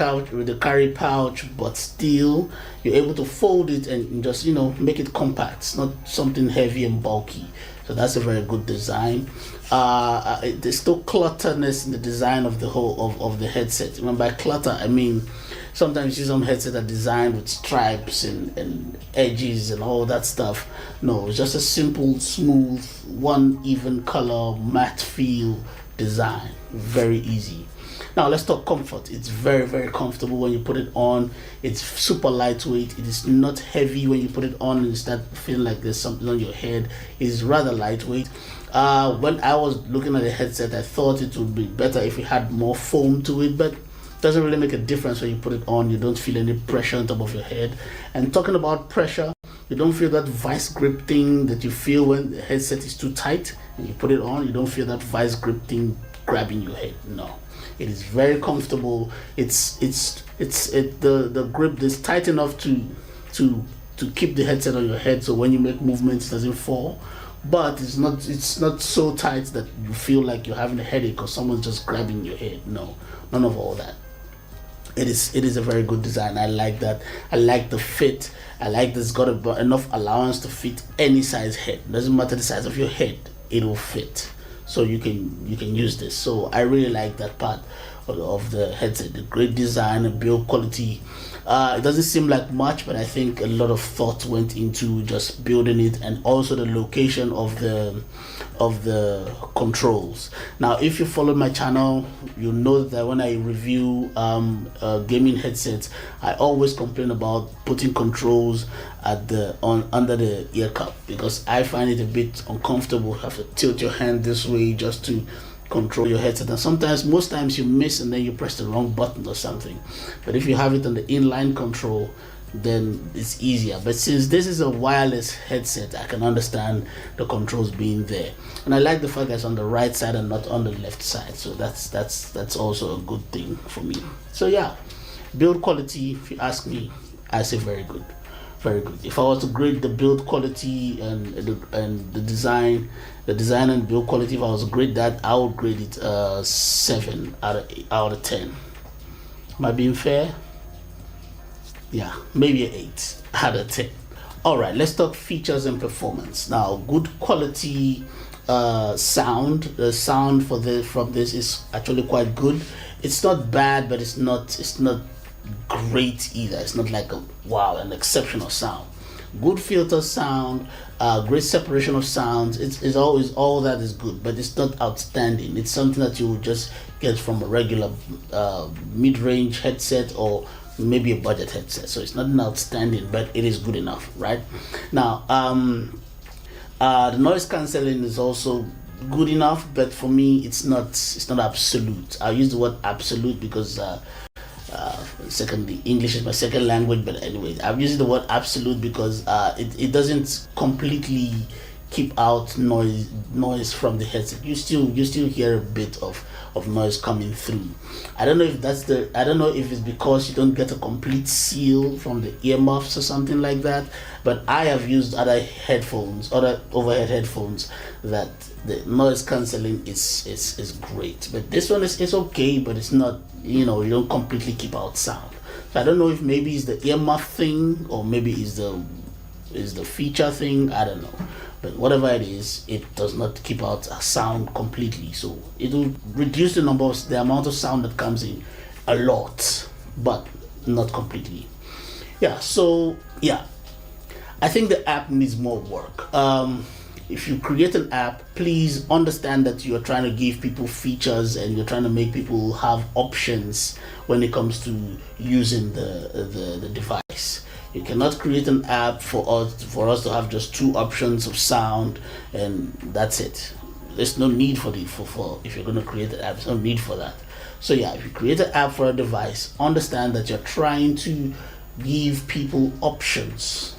carry pouch, but still you're able to fold it and just make it compact. It's not something heavy and bulky. So that's a very good design. There's still clutterness in the design of the whole of the headset. When by clutter I mean sometimes you see some headsets are designed with stripes and edges and all that stuff. No, it's just a simple, smooth, one even color, matte feel design. Very easy. Now let's talk comfort. It's very, very comfortable when you put it on. It's super lightweight. It is not heavy when you put it on and you start feeling like there's something on your head. It's rather lightweight. When I was looking at the headset, I thought it would be better if it had more foam to it, but doesn't really make a difference when you put it on. You don't feel any pressure on top of your head. And talking about pressure, you don't feel that vice grip thing that you feel when the headset is too tight and you put it on. You don't feel that vice grip thing grabbing your head. No, it is very comfortable. The grip is tight enough to keep the headset on your head, so when you make movements it doesn't fall. But it's not so tight that you feel like you're having a headache or someone's just grabbing your head. No, none of all that. It is a very good design. I like that. I like the fit. I like that it's got enough allowance to fit any size head. Doesn't matter the size of your head, it will fit. So you can use this. So I really like that part of the headset. The great design and build quality. It doesn't seem like much, but I think a lot of thought went into just building it, and also the location of the controls. Now, if you follow my channel, you know that when I review gaming headsets, I always complain about putting controls under the ear cup, because I find it a bit uncomfortable. You have to tilt your hand this way just to control your headset, and most times you miss and then you press the wrong button or something. But if you have it on the inline control, then it's easier. But since this is a wireless headset, I can understand the controls being there, and I like the fact that it's on the right side and not on the left side. So that's also a good thing for me. So yeah, build quality, if you ask me, I say very good. Very good. If I was to grade the build quality and the design and build quality, if I was to grade that, I would grade it 7 out of 10. Am I being fair? Yeah, maybe an 8 out of 10. All right, let's talk features and performance. Now, good quality sound. The sound from this is actually quite good. It's not bad, but it's not great either. It's not like an exceptional sound. good filter sound, great separation of sounds. It's always all that is good, but it's not outstanding. It's something that you would just get from a regular mid-range headset or maybe a budget headset. So it's not an outstanding, but it is good enough, right? Now, the noise cancelling is also good enough, but for me, it's not absolute. I use the word absolute because secondly, English is my second language, but anyway, I'm using the word absolute because it doesn't completely keep out noise from the headset. You still hear a bit of noise coming through. I don't know if it's because you don't get a complete seal from the earmuffs or something like that, but I have used other overhead headphones that the noise cancelling is great. But this one is okay, but it's not, you don't completely keep out sound. So I don't know if maybe it's the earmuff thing or maybe it's the feature thing. I don't know. But whatever it is, it does not keep out a sound completely. So it will reduce the amount of sound that comes in a lot, but not completely. Yeah, so yeah, I think the app needs more work. If you create an app, please understand that you're trying to give people features and you're trying to make people have options when it comes to using the device. You cannot create an app for us to have just two options of sound and that's it. There's no need for if you're going to create an app, there's no need for that. So yeah, if you create an app for a device, understand that you're trying to give people options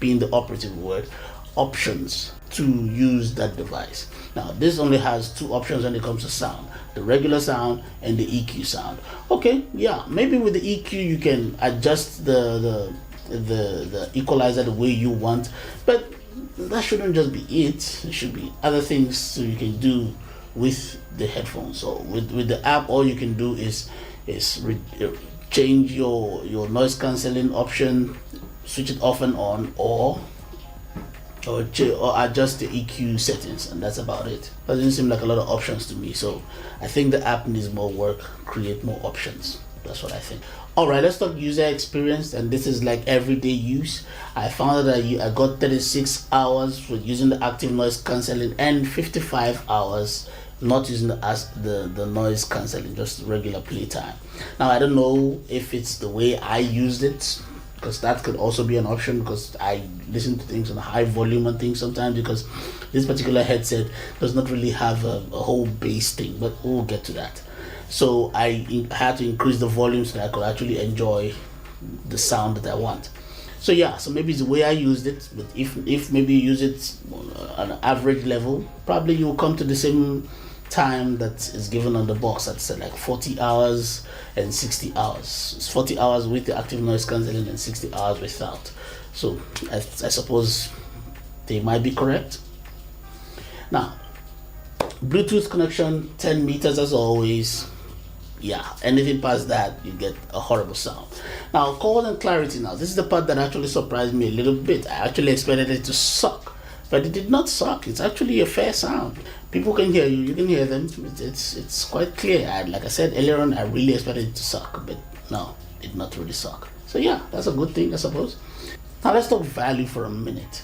being the operative word, options to use that device. Now this only has two options when it comes to sound: the regular sound and the EQ sound. Okay, yeah, maybe with the EQ you can adjust the equalizer the way you want, but that shouldn't just be it. It should be other things so you can do with the headphones. So with the app, all you can do is change your noise cancelling option, switch it off and on, or adjust the EQ settings, and that's about it. Doesn't seem like a lot of options to me, so I think the app needs more work, create more options. That's what I think. Alright, let's talk user experience, and this is like everyday use. I found that I got 36 hours for using the active noise cancelling and 55 hours not using the noise cancelling, just regular playtime. Now I don't know if it's the way I used it, because that could also be an option, because I listen to things on a high volume and things sometimes, because this particular headset does not really have a whole bass thing, but we'll get to that. So I had to increase the volume so that I could actually enjoy the sound that I want. So yeah, so maybe it's the way I used it, but if maybe you use it on an average level, probably you'll come to the same time that is given on the box. That's like 40 hours and 60 hours. It's 40 hours with the active noise cancelling and 60 hours without. So I suppose they might be correct. Now, Bluetooth connection 10 meters as always. Yeah, anything past that you get a horrible sound. Now, call and clarity. Now this is the part that actually surprised me a little bit. I actually expected it to suck, but it did not suck. It's actually a fair sound. People can hear you can hear them. It's quite clear. Like I said earlier on, I really expected it to suck, but no, it did not really suck. So yeah, that's a good thing, I suppose. Now let's talk value for a minute.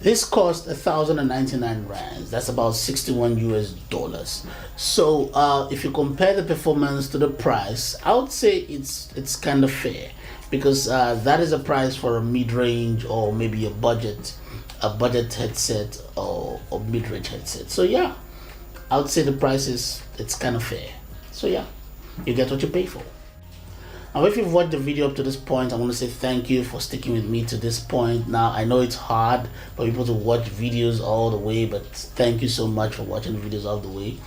This cost 1,099 rands. That's about $61 US. So if you compare the performance to the price, I would say it's kind of fair, because that is a price for a mid-range or maybe a budget headset or mid-range headset. So yeah, I would say the price it's kind of fair. So yeah, you get what you pay for. Now, if you've watched the video up to this point, I want to say thank you for sticking with me to this point. Now, I know it's hard for people to watch videos all the way, but thank you so much for watching the videos all the way.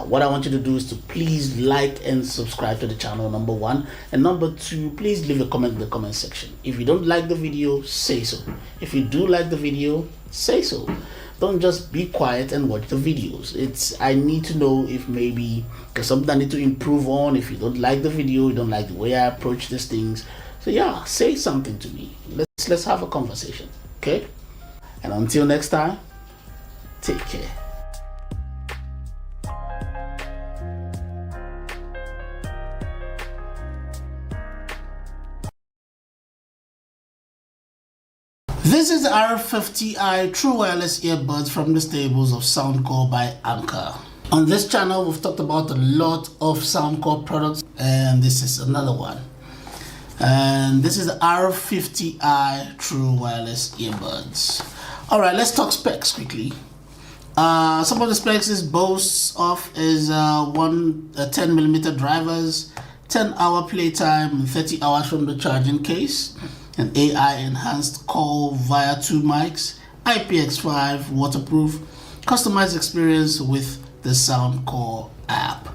What I want you to do is to please like and subscribe to the channel, number one. And number two, please leave a comment in the comment section. If you don't like the video, say so. If you do like the video, say so. Don't just be quiet and watch the videos. I need to know if maybe there's something I need to improve on. If you don't like the video, you don't like the way I approach these things, so yeah, say something to me. Let's have a conversation, okay? And until next time, take care. This is the R50i True Wireless Earbuds from the stables of Soundcore by Anker. On this channel, we've talked about a lot of Soundcore products, and this is another one. And this is the R50i True Wireless Earbuds. Alright, let's talk specs quickly. Some of the specs this boasts of is 10mm drivers, 10-hour playtime, and 30 hours from the charging case, an AI enhanced call via 2 mics, IPX5 waterproof, customized experience with the Soundcore app.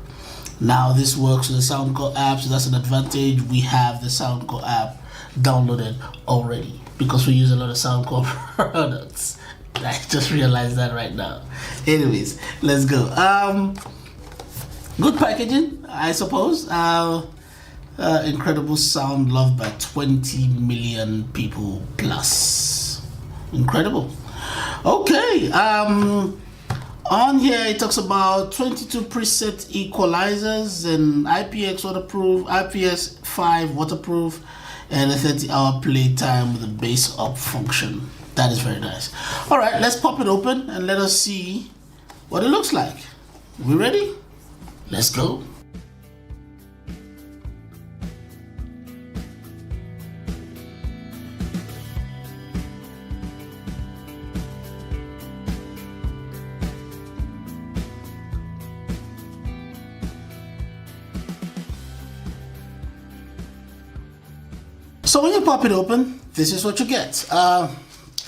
Now this works with the Soundcore app, so that's an advantage. We have the Soundcore app downloaded already because we use a lot of Soundcore products. I just realized that right now. Anyways, let's go. Good packaging, I suppose. Incredible sound loved by 20 million people plus. Incredible. Okay. On here it talks about 22 preset equalizers and IPX waterproof, IPX5 waterproof, and a 30-hour playtime with a bass up function. That is very nice. All right, let's pop it open and let us see what it looks like. We ready? Let's go. So when you pop it open, this is what you get.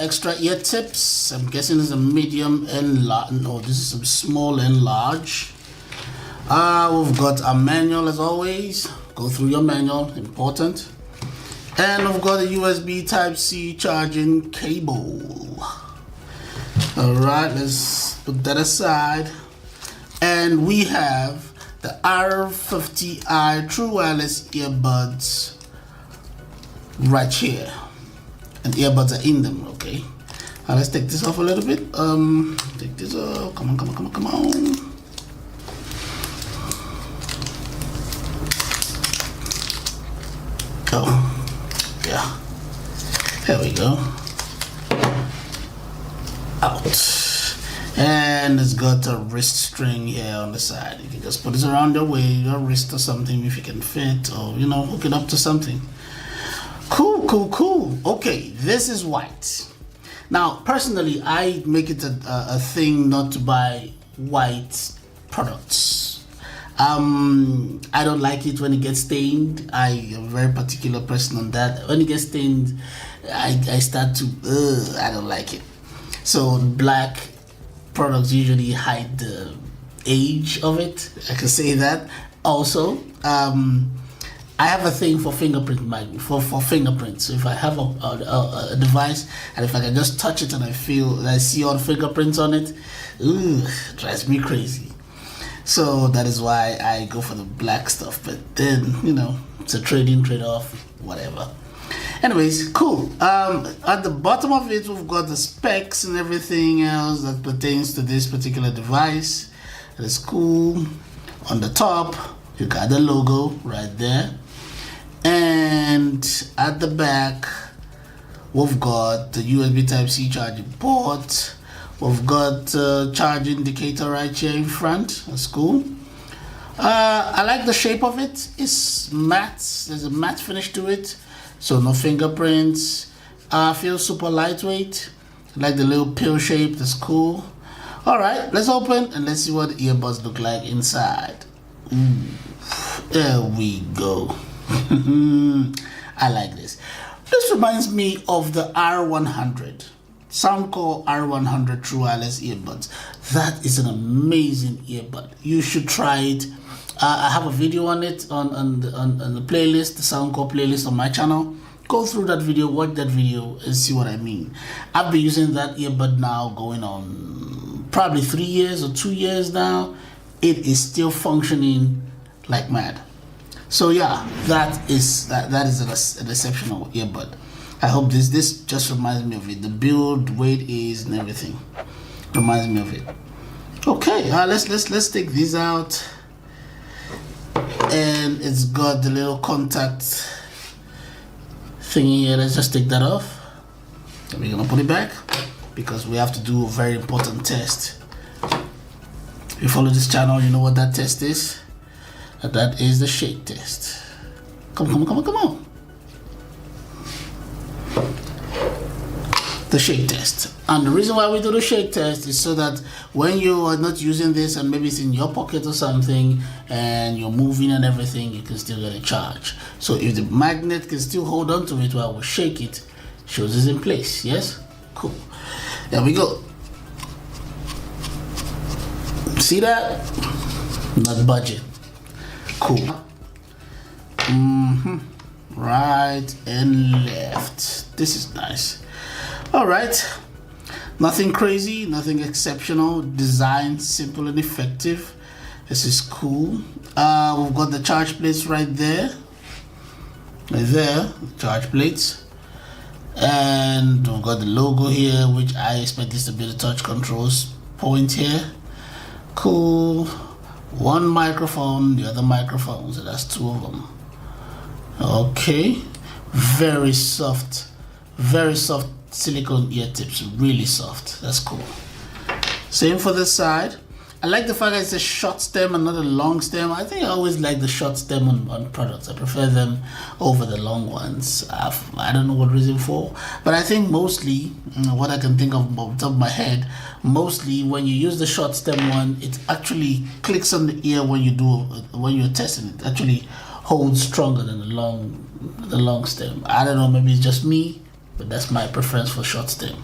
Extra ear tips. I'm guessing it's a medium and large. No, this is a small and large. We've got a manual as always. Go through your manual, important. And we've got a USB Type-C charging cable. Alright, let's put that aside. And we have the R50i True Wireless Earbuds right here, and earbuds are in them. Okay, let's take this off a little bit. Take this off. Come on. Oh, yeah, there we go. Out. And it's got a wrist string here on the side. You can just put this around your wrist or something if you can fit, or hook it up to something. Cool. Okay, this is white. Now, personally, I make it a thing not to buy white products. I don't like it when it gets stained. I am a very particular person on that. When it gets stained, I start to, I don't like it. So black products usually hide the age of it. I can say that. Also, I have a thing for fingerprint for fingerprints. So if I have a device and if I can just touch it and I see all the fingerprints on it, it drives me crazy. So that is why I go for the black stuff. But then it's a trade-off, whatever. Anyways, cool. At the bottom of it, we've got the specs and everything else that pertains to this particular device. That's cool. On the top, you got the logo right there. And at the back, we've got the USB Type-C charging port. We've got charge indicator right here in front. That's cool. I like the shape of it. It's matte. There's a matte finish to it, so no fingerprints. Feels super lightweight. I like the little pill shape. That's cool. All right, let's open and let's see what the earbuds look like inside. There we go. I like this. This reminds me of the R100, Soundcore R100 True Wireless Earbuds. That is an amazing earbud. You should try it. I have a video on it on the playlist, the Soundcore playlist on my channel. Go through that video, watch that video, and see what I mean. I've been using that earbud now going on probably 3 years or 2 years now. It is still functioning like mad. So yeah, that is an exceptional earbud. I hope this just reminds me of it. The build, weight is, and everything reminds me of it. Okay, let's take these out. And it's got the little contact thingy here. Let's just take that off. we're gonna put it back because we have to do a very important test. If you follow this channel, you know what that test is. And that is the shake test. Come on. The shake test. And the reason why we do the shake test is so that when you are not using this and maybe it's in your pocket or something and you're moving and everything, you can still get a charge. So if the magnet can still hold on to it while we shake it, shows it's in place. Yes? Cool. There we go. See that? Not budget. Cool. Right and left. This is nice. All right. Nothing crazy, nothing exceptional. Design simple and effective. This is cool. We've got the charge plates right there. Right there, charge plates. And we've got the logo here, which I expect this to be the touch controls point here. Cool. One microphone, the other microphone, so that's two of them. Okay. Very soft silicone ear tips, really soft. That's cool. Same for this side. I like the fact that it's a short stem and not a long stem. I think I always like the short stem on products. I prefer them over the long ones. I don't know what reason for, but I think mostly, what I can think of off the top of my head, mostly when you use the short stem one, it actually clicks on the ear when you're testing it. It actually holds stronger than the long stem. I don't know, maybe it's just me, but that's my preference for short stem.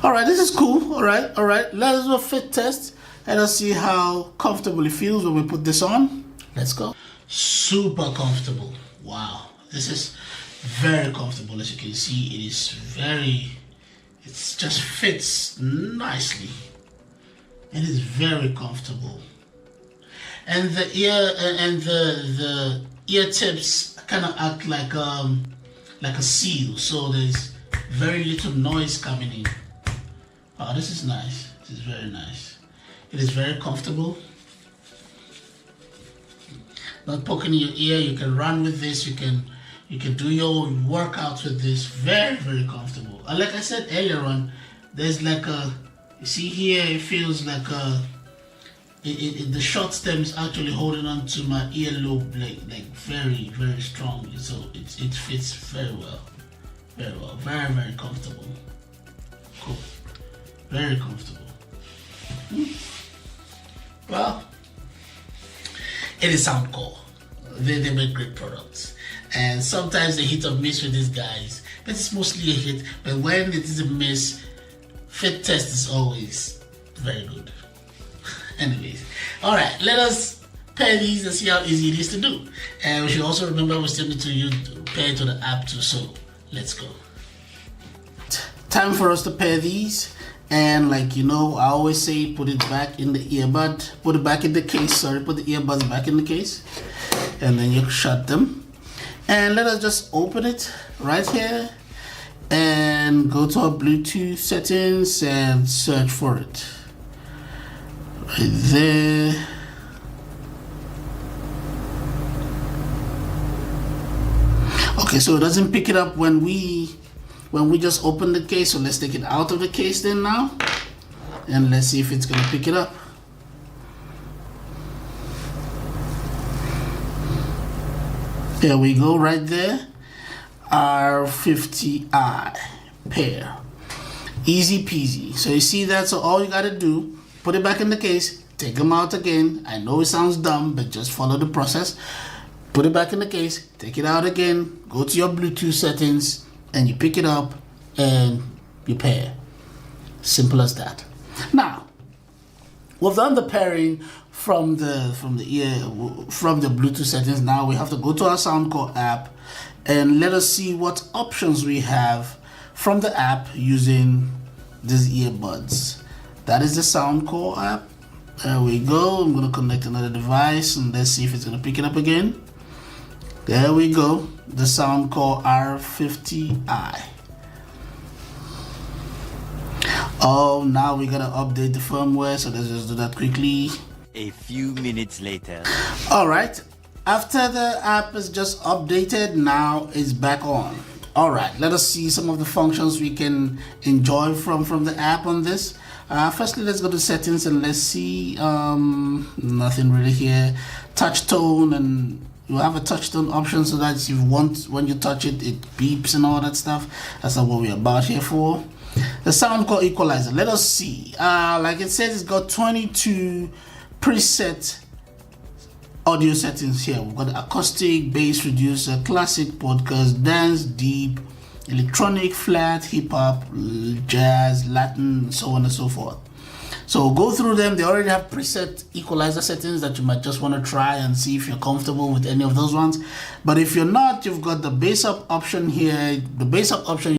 All right, this is cool. All right. Let us do a fit test. Let us see how comfortable it feels when we put this on. Let's go. Super comfortable. Wow, this is very comfortable. As you can see, it just fits nicely. It is very comfortable. And the ear tips kind of act like a seal, so there's very little noise coming in. Oh, this is nice. This is very nice. It is very comfortable. Not poking in your ear. You can run with this. You can do your workouts with this. Very comfortable. And like I said earlier on, there's like you see here, it feels like the short stem is actually holding on to my earlobe like very strongly. So it fits very well. Very comfortable. Cool. Very comfortable. Well, it is Soundcore. They make great products, and sometimes they hit or miss with these guys, but it's mostly a hit. But when it is a miss, fit test is always very good. Anyways, all right, let us pair these and see how easy it is to do. And we should also remember we still need to pair it to the app too. So let's go. Time for us to pair these. And like you know, I always say put it back in the earbud, put it back in the case, put the earbuds back in the case, and then you shut them. And let us just open it right here and go to our Bluetooth settings and search for it. Right there. Okay, so it doesn't pick it up when we just open the case, so let's take it out of the case then now, and let's see if it's gonna pick it up. There we go, right there. R50i pair. Easy peasy. So you see that, so all you gotta do, put it back in the case, take them out again. I know it sounds dumb, but just follow the process. Put it back in the case, take it out again, go to your Bluetooth settings, and you pick it up and you pair. Simple as that. Now, we've done the pairing from the Bluetooth settings. Now we have to go to our Soundcore app and let us see what options we have from the app using these earbuds. That is the Soundcore app. There we go. I'm gonna connect another device and let's see if it's gonna pick it up again. There we go. The Soundcore R50i. Oh, now we gotta update the firmware, so let's just do that quickly. A few minutes later. All right, after the app is just updated, now it's back on. All right, let us see some of the functions we can enjoy from the app on this. Firstly, let's go to settings and let's see. Nothing really here. Touch tone, and you have a touch tone option so that if you want, when you touch it, it beeps and all that stuff. That's not what we're about here for. The sound called equalizer. Let us see. Like it says, it's got 22 preset audio settings here. We've got acoustic, bass reducer, classic, podcast, dance, deep, electronic, flat, hip hop, jazz, Latin, so on and so forth. So go through them. They already have preset equalizer settings that you might just want to try and see if you're comfortable with any of those ones. But if you're not, you've got the bass up option here. The bass up option